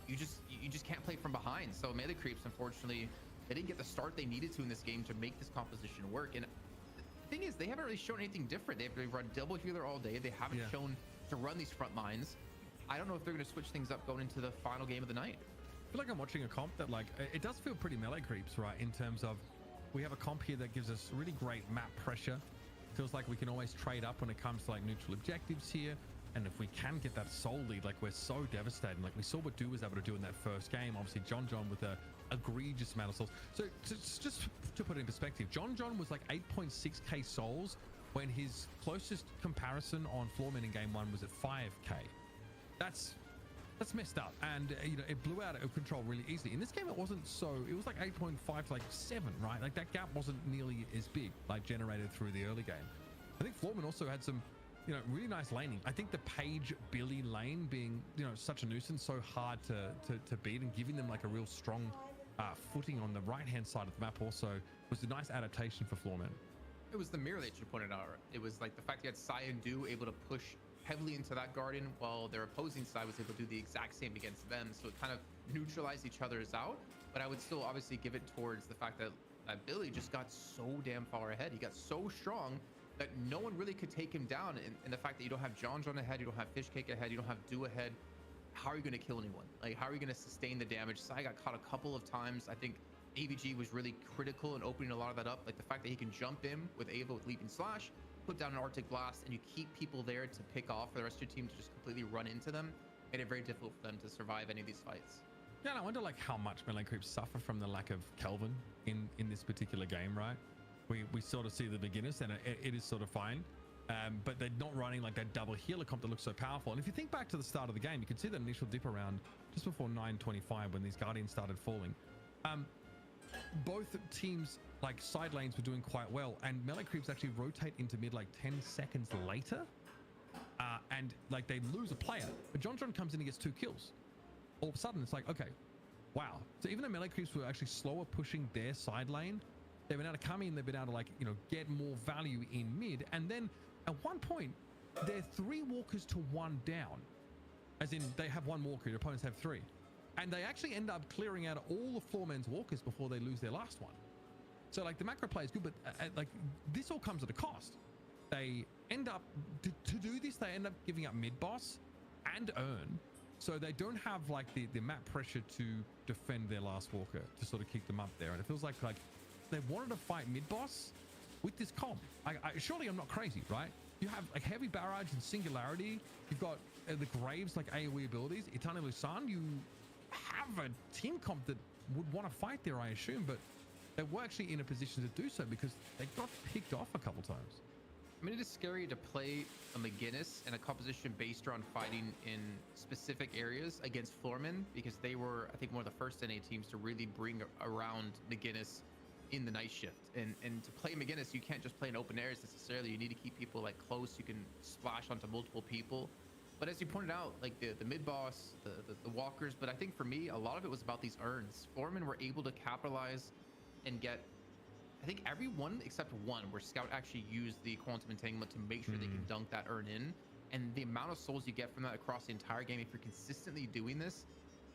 Speaker 21: You just can't play from behind. So Melee Creeps, unfortunately, they didn't get the start they needed to in this game to make this composition work. And the thing is, they haven't really shown anything different. They've run double healer all day. They haven't shown to run these front lines. I don't know if they're going to switch things up going into the final game of the night.
Speaker 20: I feel like I'm watching a comp that, like, it does feel pretty Melee Creeps, right? In terms of, we have a comp here that gives us really great map pressure. Feels like we can always trade up when it comes to like neutral objectives here. And if we can get that soul lead, like, we're so devastating. Like we saw what Do was able to do in that first game. Obviously, John with a egregious amount of souls. So just to put it in perspective, John was like 8.6k souls when his closest comparison on Floorman in game 1 was at 5k. That's messed up, and you know, it blew out of control really easily. In this game, it wasn't so. It was like 8.5 to like 7, right? Like that gap wasn't nearly as big, like generated through the early game. I think Floorman also had some, you know, really nice laning. I think the Page Billy lane being, you know, such a nuisance, so hard to beat, and giving them like a real strong footing on the right hand side of the map also was a nice adaptation for Floorman.
Speaker 21: It was the mirror that you pointed out. It was like the fact you had Sai and Do able to push heavily into that garden while their opposing side was able to do the exact same against them. So it kind of neutralized each other's out. But I would still obviously give it towards the fact that Billy just got so damn far ahead. He got so strong that no one really could take him down. And the fact that you don't have John ahead, you don't have Fishcake ahead, you don't have Do ahead, how are you going to kill anyone? Like, how are you going to sustain the damage? Sai got caught a couple of times. I think AVG was really critical in opening a lot of that up. Like the fact that he can jump in with Ava with Leaping Slash, put down an Arctic Blast, and you keep people there to pick off for the rest of your team to just completely run into them, made it very difficult for them to survive any of these fights.
Speaker 20: Yeah, and I wonder like how much Melee Creeps suffer from the lack of Kelvin in this particular game, right? We sort of see the beginners, and it is sort of fine, but they're not running like that double healer comp that looks so powerful. And if you think back to the start of the game, you can see that initial dip around just before 9:25 when these Guardians started falling. Both teams like side lanes were doing quite well, and Melee Creeps actually rotate into mid like 10 seconds later, and like they lose a player, but John comes in and gets 2 kills. All of a sudden it's like, okay, wow. So even though Melee Creeps were actually slower pushing their side lane, they've been able to come in, they've been able to, like, you know, get more value in mid. And then at one point they're 3 walkers to 1 down, as in they have 1 walker, your opponents have 3, and they actually end up clearing out all the Floorman's walkers before they lose their last one. So like the macro play is good, but like this all comes at a cost. They end up to do this, they end up giving up mid boss and earn, so they don't have like the map pressure to defend their last walker to sort of keep them up there. And it feels like they wanted to fight mid boss with this comp. Surely I'm not crazy, right? You have like heavy barrage and singularity. You've got the Graves like AoE abilities, Eternal Lusan. You have a team comp that would want to fight there, I assume, but they were actually in a position to do so because they got picked off a couple times.
Speaker 21: I mean, it is scary to play a McGinnis and a composition based around fighting in specific areas against Floorman, because they were, I think, one of the first NA teams to really bring around McGinnis in the night shift. And to play McGinnis, you can't just play in open areas necessarily. You need to keep people like close. You can splash onto multiple people. But as you pointed out, like the mid boss, the walkers, but I think for me, a lot of it was about these urns. Floorman were able to capitalize and get, I think, every one except one where Scout actually used the Quantum Entanglement to make sure they can dunk that urn in. And the amount of souls you get from that across the entire game, if you're consistently doing this,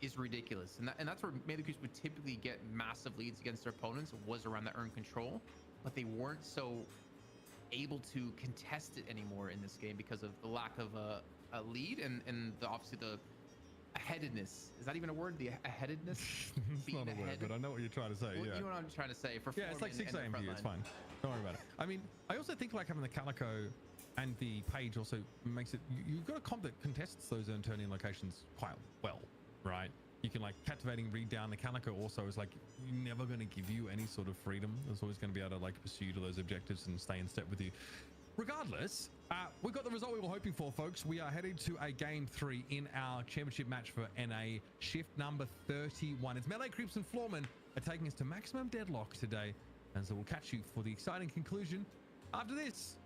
Speaker 21: is ridiculous. And that's where Melee Creeps would typically get massive leads against their opponents, was around the urn control, but they weren't so able to contest it anymore in this game because of the lack of a lead and obviously the aheadedness. Is that even a word? The aheadedness?
Speaker 20: It's not a word, but I know what you're trying to say.
Speaker 21: Well,
Speaker 20: yeah,
Speaker 21: you know what I'm trying to say. For
Speaker 20: yeah, it's like 6 a.m. for you. It's fine. Don't worry about it. I mean, I also think like having the Calico and the Page also makes it, you've got a comp that contests those turn-in locations quite well, right? You can like captivating read down. The Calico also is like never going to give you any sort of freedom. It's always going to be able to like pursue to those objectives and stay in step with you. Regardless, We got the result we were hoping for, folks. We are headed to a game 3 in our championship match for NA, shift number 31. It's Melee Creeps and Floormen are taking us to maximum deadlock today, and so we'll catch you for the exciting conclusion after this.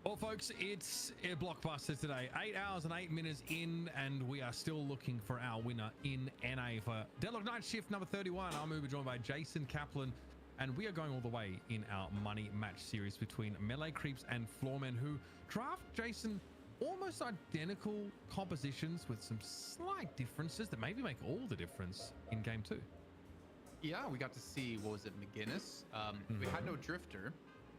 Speaker 20: Well, folks, it's a blockbuster today. 8 hours and 8 minutes in, and we are still looking for our winner in NA for Deadlock Night Shift number 31. I'm Uber, joined by Jason Kaplan, and we are going all the way in our money match series between Melee Creeps and Floormen, who draft, Jason, almost identical compositions with some slight differences that maybe make all the difference in game 2.
Speaker 21: Yeah, we got to see, what was it, McGinnis? We had no Drifter.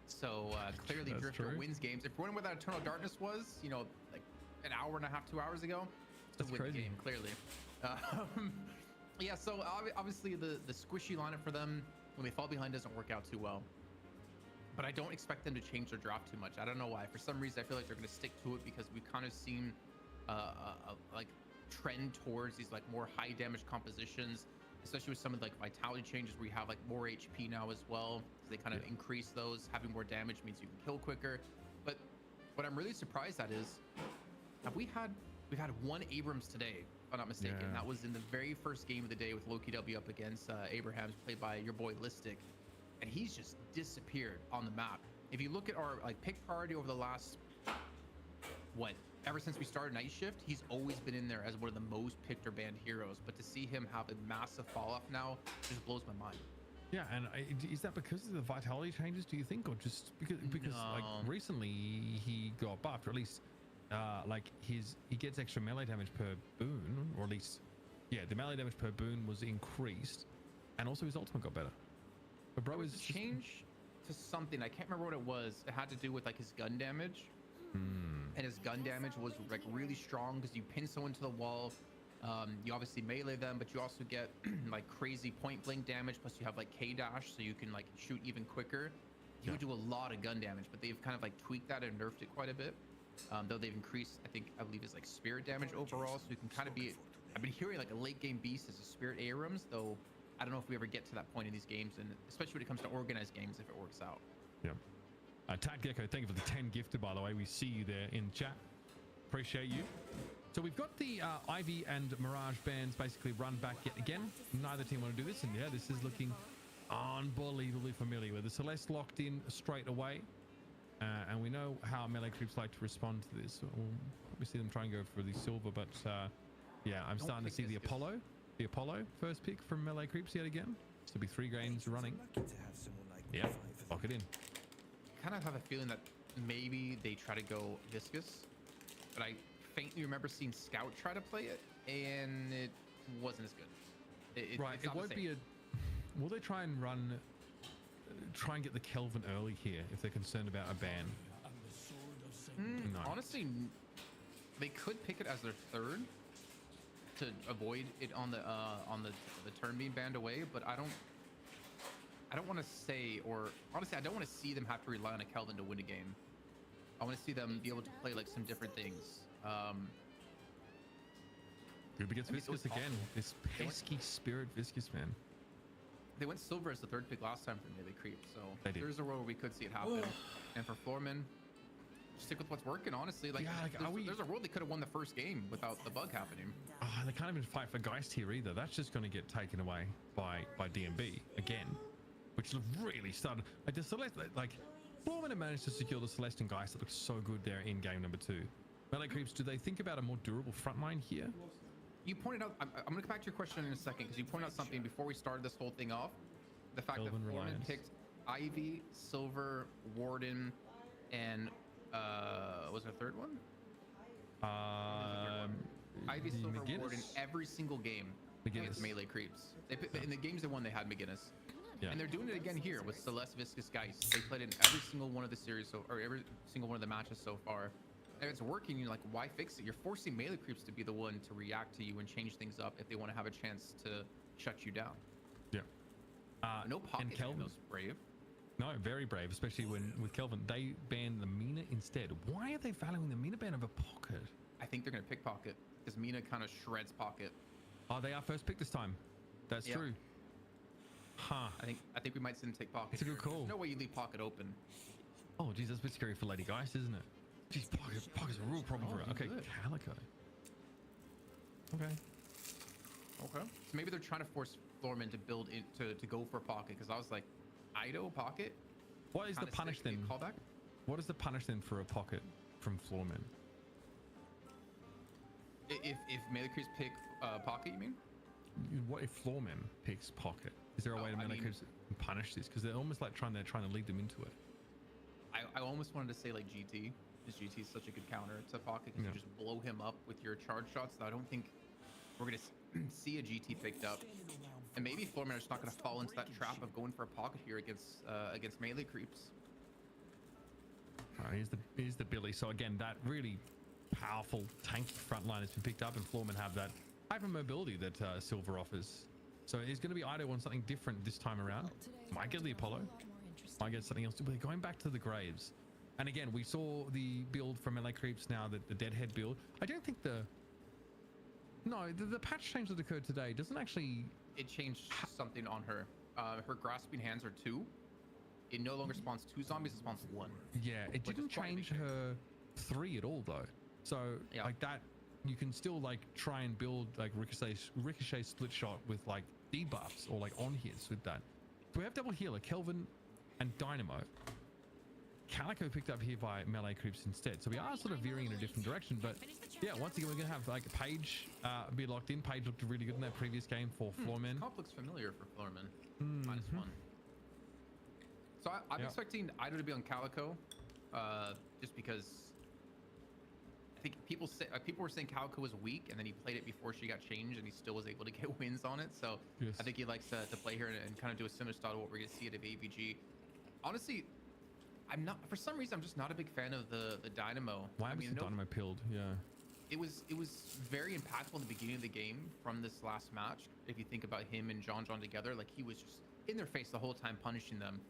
Speaker 21: So clearly
Speaker 20: That's
Speaker 21: Drifter
Speaker 20: true.
Speaker 21: wins games. If we're wondering what that Eternal Darkness was, you know, like an hour and a half, 2 hours ago, still win the game, clearly. Yeah, so obviously the squishy lineup for them when they fall behind doesn't work out too well. But I don't expect them to change their draft too much. I don't know why. For some reason, I feel like they're going to stick to it because we've kind of seen like trend towards these like more high damage compositions, especially with some of the, like vitality changes where you have like more HP now as well. So they kind of increase those. Having more damage means you can kill quicker. But what I'm really surprised at is, we've had one Abrams today, if I'm not mistaken.
Speaker 20: Yeah.
Speaker 21: That was in the very first game of the day with Loki W up against Abrahams, played by your boy Listic, and he's just disappeared on the map. If you look at our like pick priority over the last ever since we started Night Shift, he's always been in there as one of the most picked or banned heroes. But to see him have a massive fall off now just blows my mind.
Speaker 20: Yeah, and is that because of the vitality changes, do you think, or just because like recently he got buffed, or at least like he gets extra melee damage per boon, or at least the melee damage per boon was increased, and also his ultimate got better. But bro, is
Speaker 21: change to something, I can't remember what it was. It had to do with like his gun damage. And his gun damage was like really strong because you pin someone to the wall, you obviously melee them, but you also get like crazy point blank damage, plus you have like K dash, so you can like shoot even quicker. He would do a lot of gun damage, but they've kind of like tweaked that and nerfed it quite a bit, though they've increased, I believe it's like spirit damage overall, so you can kind of be, I've been hearing like a late game beast as a spirit Abrams, though I don't know if we ever get to that point in these games, and especially when it comes to organized games, if it works out.
Speaker 20: Yeah. Tad Gecko, thank you for the 10 gifted, by the way. We see you there in chat. Appreciate you. So we've got the Ivy and Mirage bands basically run back yet again. Neither team want to do this, and yeah, this is looking unbelievably familiar. With the Celeste locked in straight away, and we know how melee creeps like to respond to this. We'll probably see them try and go for the silver, but yeah, I'm starting to see the Apollo. The Apollo first pick from melee creeps yet again. This will be 3 games running. Yeah, lock it in.
Speaker 21: Kind of have a feeling that maybe they try to go Viscous, but I faintly remember seeing Scout try to play it, and it wasn't as good.
Speaker 20: Right, it won't be a... Will they try and run... try and get the Kelvin early here if they're concerned about a ban? No.
Speaker 21: Honestly, they could pick it as their third to avoid it on the turn being banned away, but I don't want to say, or honestly, I don't want to see them have to rely on a Kelvin to win a game. I want to see them be able to play like some different things.
Speaker 20: Ruby gets Viscous again. This pesky spirit Viscous, man.
Speaker 21: They went silver as the third pick last time for Melee Creep, so
Speaker 20: They did.
Speaker 21: there's a world where we could see it happen. And for Floormen, stick with what's working, honestly. Like, there's a world they could have won the first game without the bug happening.
Speaker 20: Oh, they can't even fight for Geist here either. That's just going to get taken away by DMB again, which really started. Like the Celeste, like Floormen managed to secure the Celeste and Geist. That looks so good there in game number 2. Melee Creeps, do they think about a more durable front line here?
Speaker 21: You pointed out, I'm going to come back to your question in a second, because you pointed out something before we started this whole thing off. The fact that Floormen picked Ivy, Silver, Warden, and was there a third one? Ivy, Silver,
Speaker 20: McGinnis?
Speaker 21: Warden every single game against Melee Creeps. In the games they won, they had McGinnis.
Speaker 20: Yeah.
Speaker 21: And they're doing it again here with Celeste, Viscous, Geist. They played in every single one of the series, or every single one of the matches so far. And if it's working, you're like, why fix it? You're forcing Melee Creeps to be the one to react to you and change things up if they want to have a chance to shut you down.
Speaker 20: Yeah.
Speaker 21: No pocket.
Speaker 20: And Kelvin
Speaker 21: was brave.
Speaker 20: No, very brave, especially when with Kelvin they banned the Mina instead. Why are they valuing the Mina ban over Pocket?
Speaker 21: I think they're gonna pick Pocket because Mina kind of shreds Pocket.
Speaker 20: Oh, they are first pick this time. That's true. Huh.
Speaker 21: I think we might see them take Pocket.
Speaker 20: It's a good call.
Speaker 21: There's no way you leave Pocket open.
Speaker 20: Oh, geez, that's a bit scary for Lady Geist, isn't it? Geez, Pocket's a real problem for her. Okay,
Speaker 21: good.
Speaker 20: Calico. Okay.
Speaker 21: So maybe they're trying to force Floormen to build in to go for Pocket, because I was like, Ido Pocket.
Speaker 20: What is the punish then?
Speaker 21: Callback.
Speaker 20: What is the punishment for a pocket from Floorman?
Speaker 21: If melee creeps pick pocket, you mean?
Speaker 20: What if Floorman picks pocket? Is there a way to melee creeps punish this? Because they're almost like trying to lead them into it.
Speaker 21: I almost wanted to say like GT, because GT is such a good counter to pocket, because you just blow him up with your charge shots. That I don't think we're gonna see a GT picked up, and maybe Floorman is not gonna fall into that trap of going for a pocket here against melee creeps.
Speaker 20: Here's the Billy. So again, that really powerful tanky front line has been picked up, and Floorman have that hyper mobility that Silver offers. So he's going to be Ido on something different this time around. Might get the Apollo. Might get something else. But going back to the Graves. And again, we saw the build from LA Creeps now, the Deadhead build. I don't think the patch change that occurred today doesn't actually...
Speaker 21: It changed something on her. Her grasping hands are 2. It no longer spawns 2 zombies, it spawns 1.
Speaker 20: Yeah, it didn't change her 3 at all though. So like that, you can still like try and build like ricochet split shot with like debuffs or like on hits with that. So we have double healer, Kelvin and Dynamo. Calico picked up here by melee creeps instead. So we are sort of veering in a different direction, but yeah, once again, we're going to have like Paige be locked in. Paige looked really good in that previous game for Floorman.
Speaker 21: Comp looks familiar for Floorman. -1. So I'm expecting Ido to be on Calico, just because I think people were saying Calico was weak, and then he played it before she got changed, and he still was able to get wins on it. So I think he likes to play here and kind of do a similar style to what we're going to see at AVG. Honestly, I'm not, for some reason, I'm just not a big fan of the Dynamo.
Speaker 20: Why was the Dynamo pilled? Yeah.
Speaker 21: It was very impactful in the beginning of the game from this last match. If you think about him and John together, like he was just in their face the whole time, punishing them.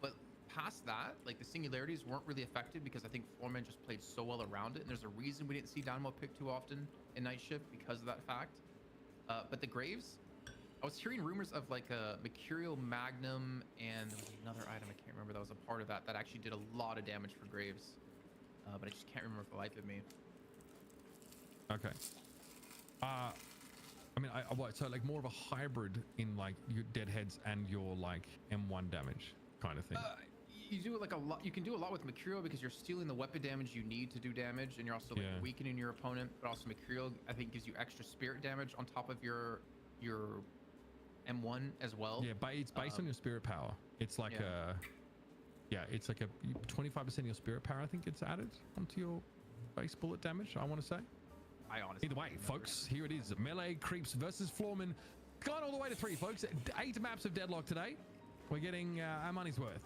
Speaker 21: But past that, like the singularities weren't really affected because I think Floorman just played so well around it. And there's a reason we didn't see Dynamo pick too often in Night Shift because of that fact. But the Graves, I was hearing rumors of like a Mercurial Magnum, and there was another item I can't remember that was a part of that actually did a lot of damage for Graves. But I just can't remember for the life of me.
Speaker 20: Okay. I mean, what? So like more of a hybrid in like your deadheads and your like M1 damage kind of thing.
Speaker 21: You do like a lot. You can do a lot with Mercurial because you're stealing the weapon damage you need to do damage, and you're also like weakening your opponent. But also Mercurial, I think, gives you extra spirit damage on top of your M1 as well. Yeah, but it's based on your spirit power. It's like it's like a 25% of your spirit power. I think it's added onto your base bullet damage. I want to say. I honestly.
Speaker 20: Either way, folks, here it is: melee creeps versus Floorman. Gone all the way to 3, folks. 8 maps of Deadlock today. We're getting our money's worth.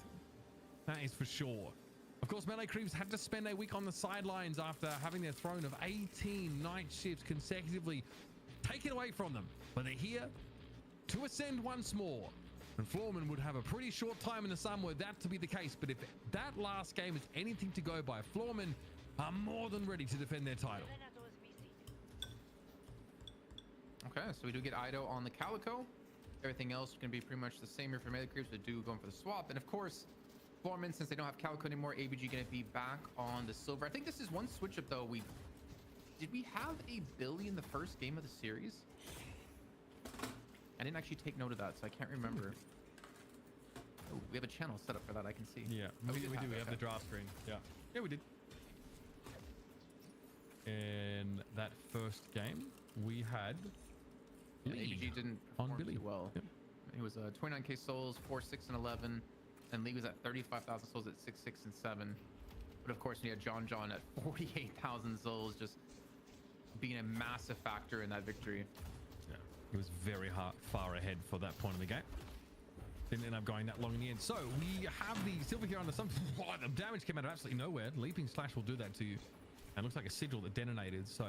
Speaker 20: That is for sure. Of course, melee creeps had to spend a week on the sidelines after having their throne of 18 night shifts consecutively taken away from them. But they're here to ascend once more. And Floorman would have a pretty short time in the sun were that to be the case. But if that last game is anything to go by, Floorman are more than ready to defend their title.
Speaker 21: Okay, so we do get Ido on the Calico. Everything else can be pretty much the same here for melee creeps, but do going for the swap. And of course, Floorman, since they don't have Calico anymore, ABG going to be back on the silver. I think this is one switch up though. Did we have a Billy in the first game of the series? I didn't actually take note of that, so I can't remember. Oh, we have a channel set up for that. I can see.
Speaker 20: Yeah, we do. We have the draw screen. Yeah, we did. In that first game, we had
Speaker 21: ABG didn't perform too well. Yep. He was 29k souls, 4, 6, and 11, and League was at 35,000 souls at 6, 6, and 7. But of course, we had John at 48,000 souls, just being a massive factor in that victory.
Speaker 20: Yeah, he was very far ahead for that point of the game. Didn't end up going that long in the end. So we have the silver here on the sun. Oh, the damage came out of absolutely nowhere. Leaping Slash will do that to you. And looks like a sigil that detonated. So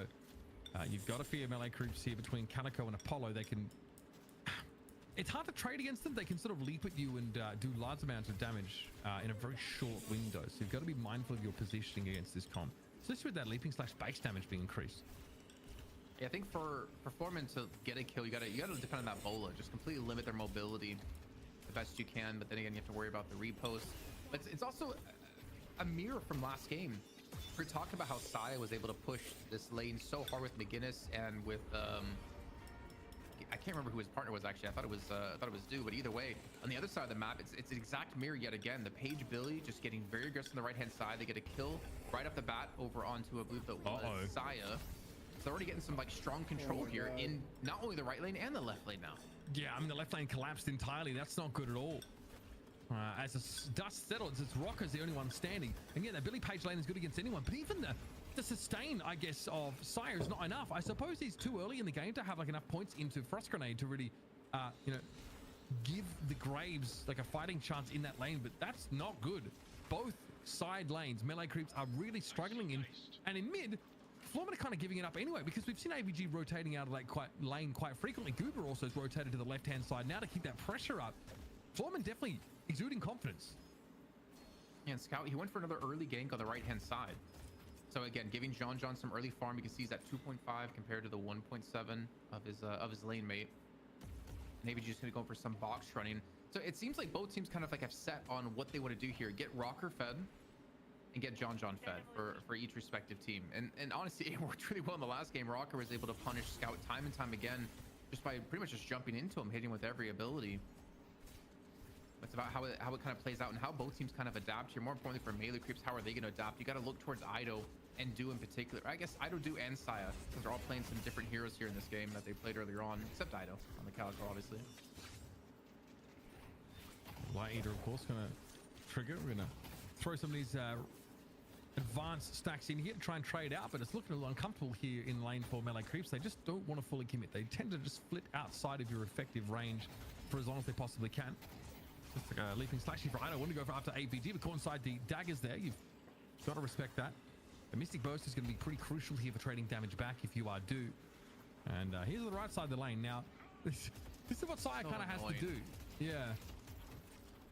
Speaker 20: you've got to fear melee creeps here between Calico and Apollo. They can... It's hard to trade against them. They can sort of leap at you and do large amounts of damage in a very short window. So you've got to be mindful of your positioning against this comp. Especially with that Leaping Slash base damage being increased.
Speaker 21: Yeah, I think for Floorman to get a kill, you gotta depend on that bola. Just completely limit their mobility the best you can. But then again, you have to worry about the repost. But it's also a mirror from last game. We're talking about how Saya was able to push this lane so hard with McGinnis and with I can't remember who his partner was actually. I thought it was Du, but either way, on the other side of the map, it's an exact mirror yet again. The Page Billy just getting very aggressive on the right-hand side. They get a kill right off the bat over onto, I believe that was Saya. So they're already getting some like strong control here in not only the right lane and the left lane now.
Speaker 20: Yeah, I mean the left lane collapsed entirely. That's not good at all. As the dust settles, it's Rocker's the only one standing. And yeah, that Billy Page lane is good against anyone, but even the sustain, I guess, of Sire is not enough. I suppose he's too early in the game to have like enough points into Frost Grenade to really, you know, give the Graves like a fighting chance in that lane, but that's not good. Both side lanes, melee creeps are really struggling in, and in mid, Florman are kind of giving it up anyway, because we've seen AVG rotating out of that lane quite frequently. Goober also has rotated to the left-hand side now to keep that pressure up. Florman definitely exuding confidence.
Speaker 21: Yeah, and Scout, he went for another early gank on the right-hand side. So again, giving John some early farm. You can see he's at 2.5 compared to the 1.7 of his lane mate. And AVG just gonna go for some box running. So it seems like both teams kind of like have set on what they want to do here. Get Rocker fed and get John fed for each respective team. And honestly, it worked really well in the last game. Rocker was able to punish Scout time and time again just by pretty much just jumping into him, hitting with every ability. It's about how it kind of plays out and how both teams kind of adapt here. More importantly for melee creeps, how are they going to adapt? You got to look towards Ido and Du in particular. I guess Ido, Du, and Saya, because they're all playing some different heroes here in this game that they played earlier on, except Ido on the Calico, obviously.
Speaker 20: Light Eater, of course, going to trigger. We're going to throw some of these advanced stacks in here to try and trade out, but it's looking a little uncomfortable here in lane for melee creeps. They just don't want to fully commit. They tend to just flit outside of your effective range for as long as they possibly can. Just like a leaping slash here for Ido. Want to go for after AVG, but caught inside the daggers there. You've got to respect that. The Mystic Burst is going to be pretty crucial here for trading damage back if you are Du. And here's the right side of the lane. Now, this is what Saya kind of has to do. Yeah.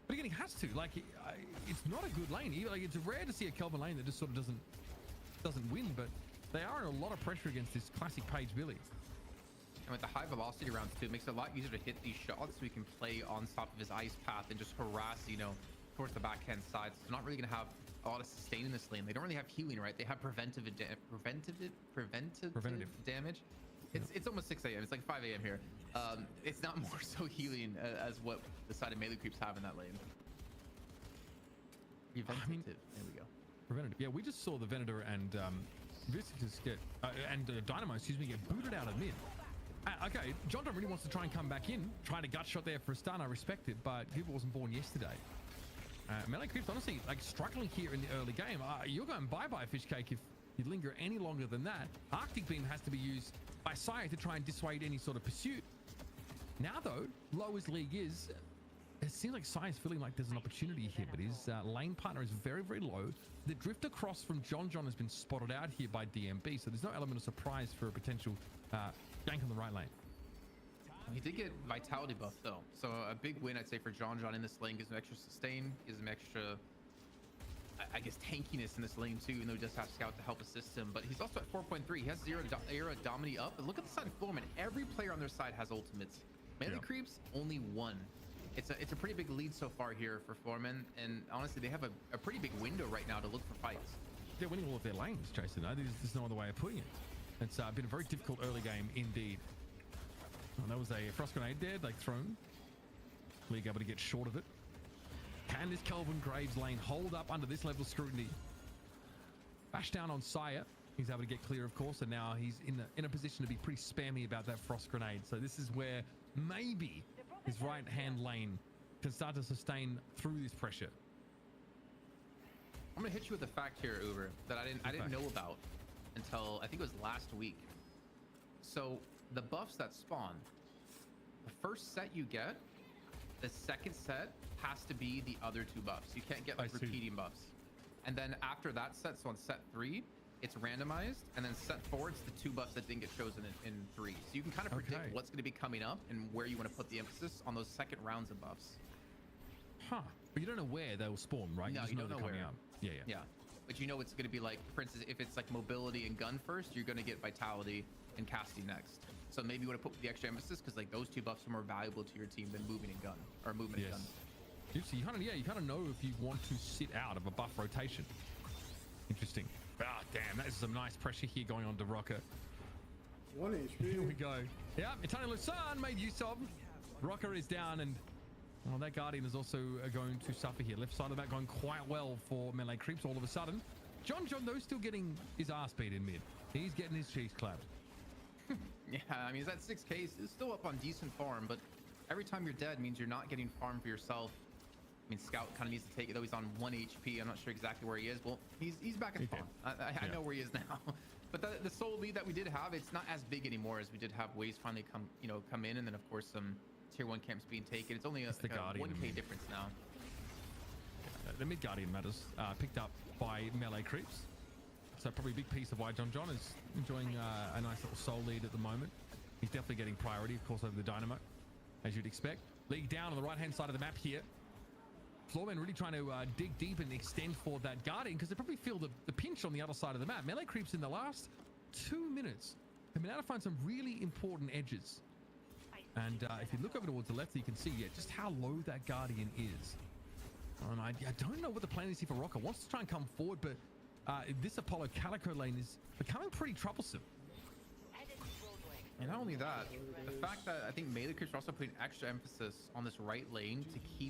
Speaker 20: But again, he has to. Like, it's not a good lane. Like, it's rare to see a Kelvin lane that just sort of doesn't win, but they are in a lot of pressure against this classic Page Billy.
Speaker 21: And with the high velocity rounds too, it makes it a lot easier to hit these shots so we can play on top of his ice path and just harass, you know, towards the backhand side. So it's not really going to have a lot of sustain in this lane. They don't really have healing, right? They have preventive damage. It's almost 6 a.m. It's like 5 a.m. here. It's not more so healing as what the side of melee creeps have in that lane. Preventative. There we go.
Speaker 20: Preventative. Yeah, we just saw the Venator and Visitors get Dynamo, excuse me, get booted out of mid. Okay, John really wants to try and come back in, trying to gut shot there for a stun. I respect it, but Goober wasn't born yesterday. Melee creeps, honestly, like struggling here in the early game. You're going bye-bye, Fishcake, if you linger any longer than that. Arctic Beam has to be used by Saya to try and dissuade any sort of pursuit. Now, though, low as League is, it seems like Saya's feeling like there's an opportunity here, but his lane partner is very, very low. The drift across from John has been spotted out here by DMB, so there's no element of surprise for a potential gank on the right lane.
Speaker 21: He did get vitality buff though, so a big win I'd say for John in this lane. Gives him extra sustain, gives him extra, I guess, tankiness in this lane too, even though he does have Scout to help assist him. But he's also at 4.3. He has Era Domini up. But look at the side of Florman. Every player on their side has ultimates. Melee creeps, only one. It's a pretty big lead so far here for Florman, and honestly, they have a pretty big window right now to look for fights.
Speaker 20: They're winning all of their lanes, Jason. There's no other way of putting it. It's been a very difficult early game indeed. And that was a Frost Grenade there, like thrown. League able to get short of it. Can this Kelvin Graves lane hold up under this level of scrutiny? Bash down on Saya. He's able to get clear, of course, and now he's in a position to be pretty spammy about that Frost Grenade. So this is where maybe his right-hand lane can start to sustain through this pressure.
Speaker 21: I'm gonna hit you with a fact here, Uber, that I didn't know about until I think it was last week. So the buffs that spawn, the first set you get, the second set has to be the other two buffs. You can't get like repeating buffs. And then after that set, so on set 3, it's randomized, and then set 4, it's the 2 buffs that didn't get chosen in 3. So you can kind of predict what's going to be coming up and where you want to put the emphasis on those second rounds of buffs.
Speaker 20: Huh. But you don't know where they'll spawn, right?
Speaker 21: No,
Speaker 20: you don't know
Speaker 21: where.
Speaker 20: Up. Yeah.
Speaker 21: But you know it's going to be like, for instance, if it's like mobility and gun first, you're going to get vitality and casting next. So maybe you want to put the extra emphasis because like those 2 buffs are more valuable to your team than moving and gun or movement and gun.
Speaker 20: So you kind of know if you want to sit out of a buff rotation. Interesting. Ah, damn, that is some nice pressure here going on to Rocker.
Speaker 2: 1 HP.
Speaker 20: Here we go. Yeah, Eternal Lusan made use of. Rocker is down, and well, that Guardian is also going to suffer here. Left side of that going quite well for melee creeps all of a sudden. John though still getting his ass beat in mid. He's getting his cheese clapped.
Speaker 21: Yeah, I mean, he's at 6k. He's still up on decent farm, but every time you're dead means you're not getting farm for yourself. I mean, Scout kind of needs to take it, though he's on 1 HP. I'm not sure exactly where he is. Well, he's back at farm. I know where he is now. But the sole lead that we did have, it's not as big anymore as we did have waves finally come in, and then of course some tier 1 camps being taken. It's only a 1k difference now.
Speaker 20: The mid Guardian matters. Picked up by melee creeps. So probably a big piece of why John is enjoying a nice little soul lead at the moment. He's definitely getting priority, of course, over the Dynamo, as you'd expect. League down on the right-hand side of the map here. Floormen really trying to dig deep and extend for that Guardian because they probably feel the pinch on the other side of the map. Melee creeps in the last 2 minutes have been able to find some really important edges. And if you look over towards the left, you can see just how low that Guardian is. And I don't know what the plan is here for Rocker. Wants to try and come forward, but this Apollo Calico lane is becoming pretty troublesome.
Speaker 21: And not only that, the fact that I think melee creeps are also putting extra emphasis on this right lane to keep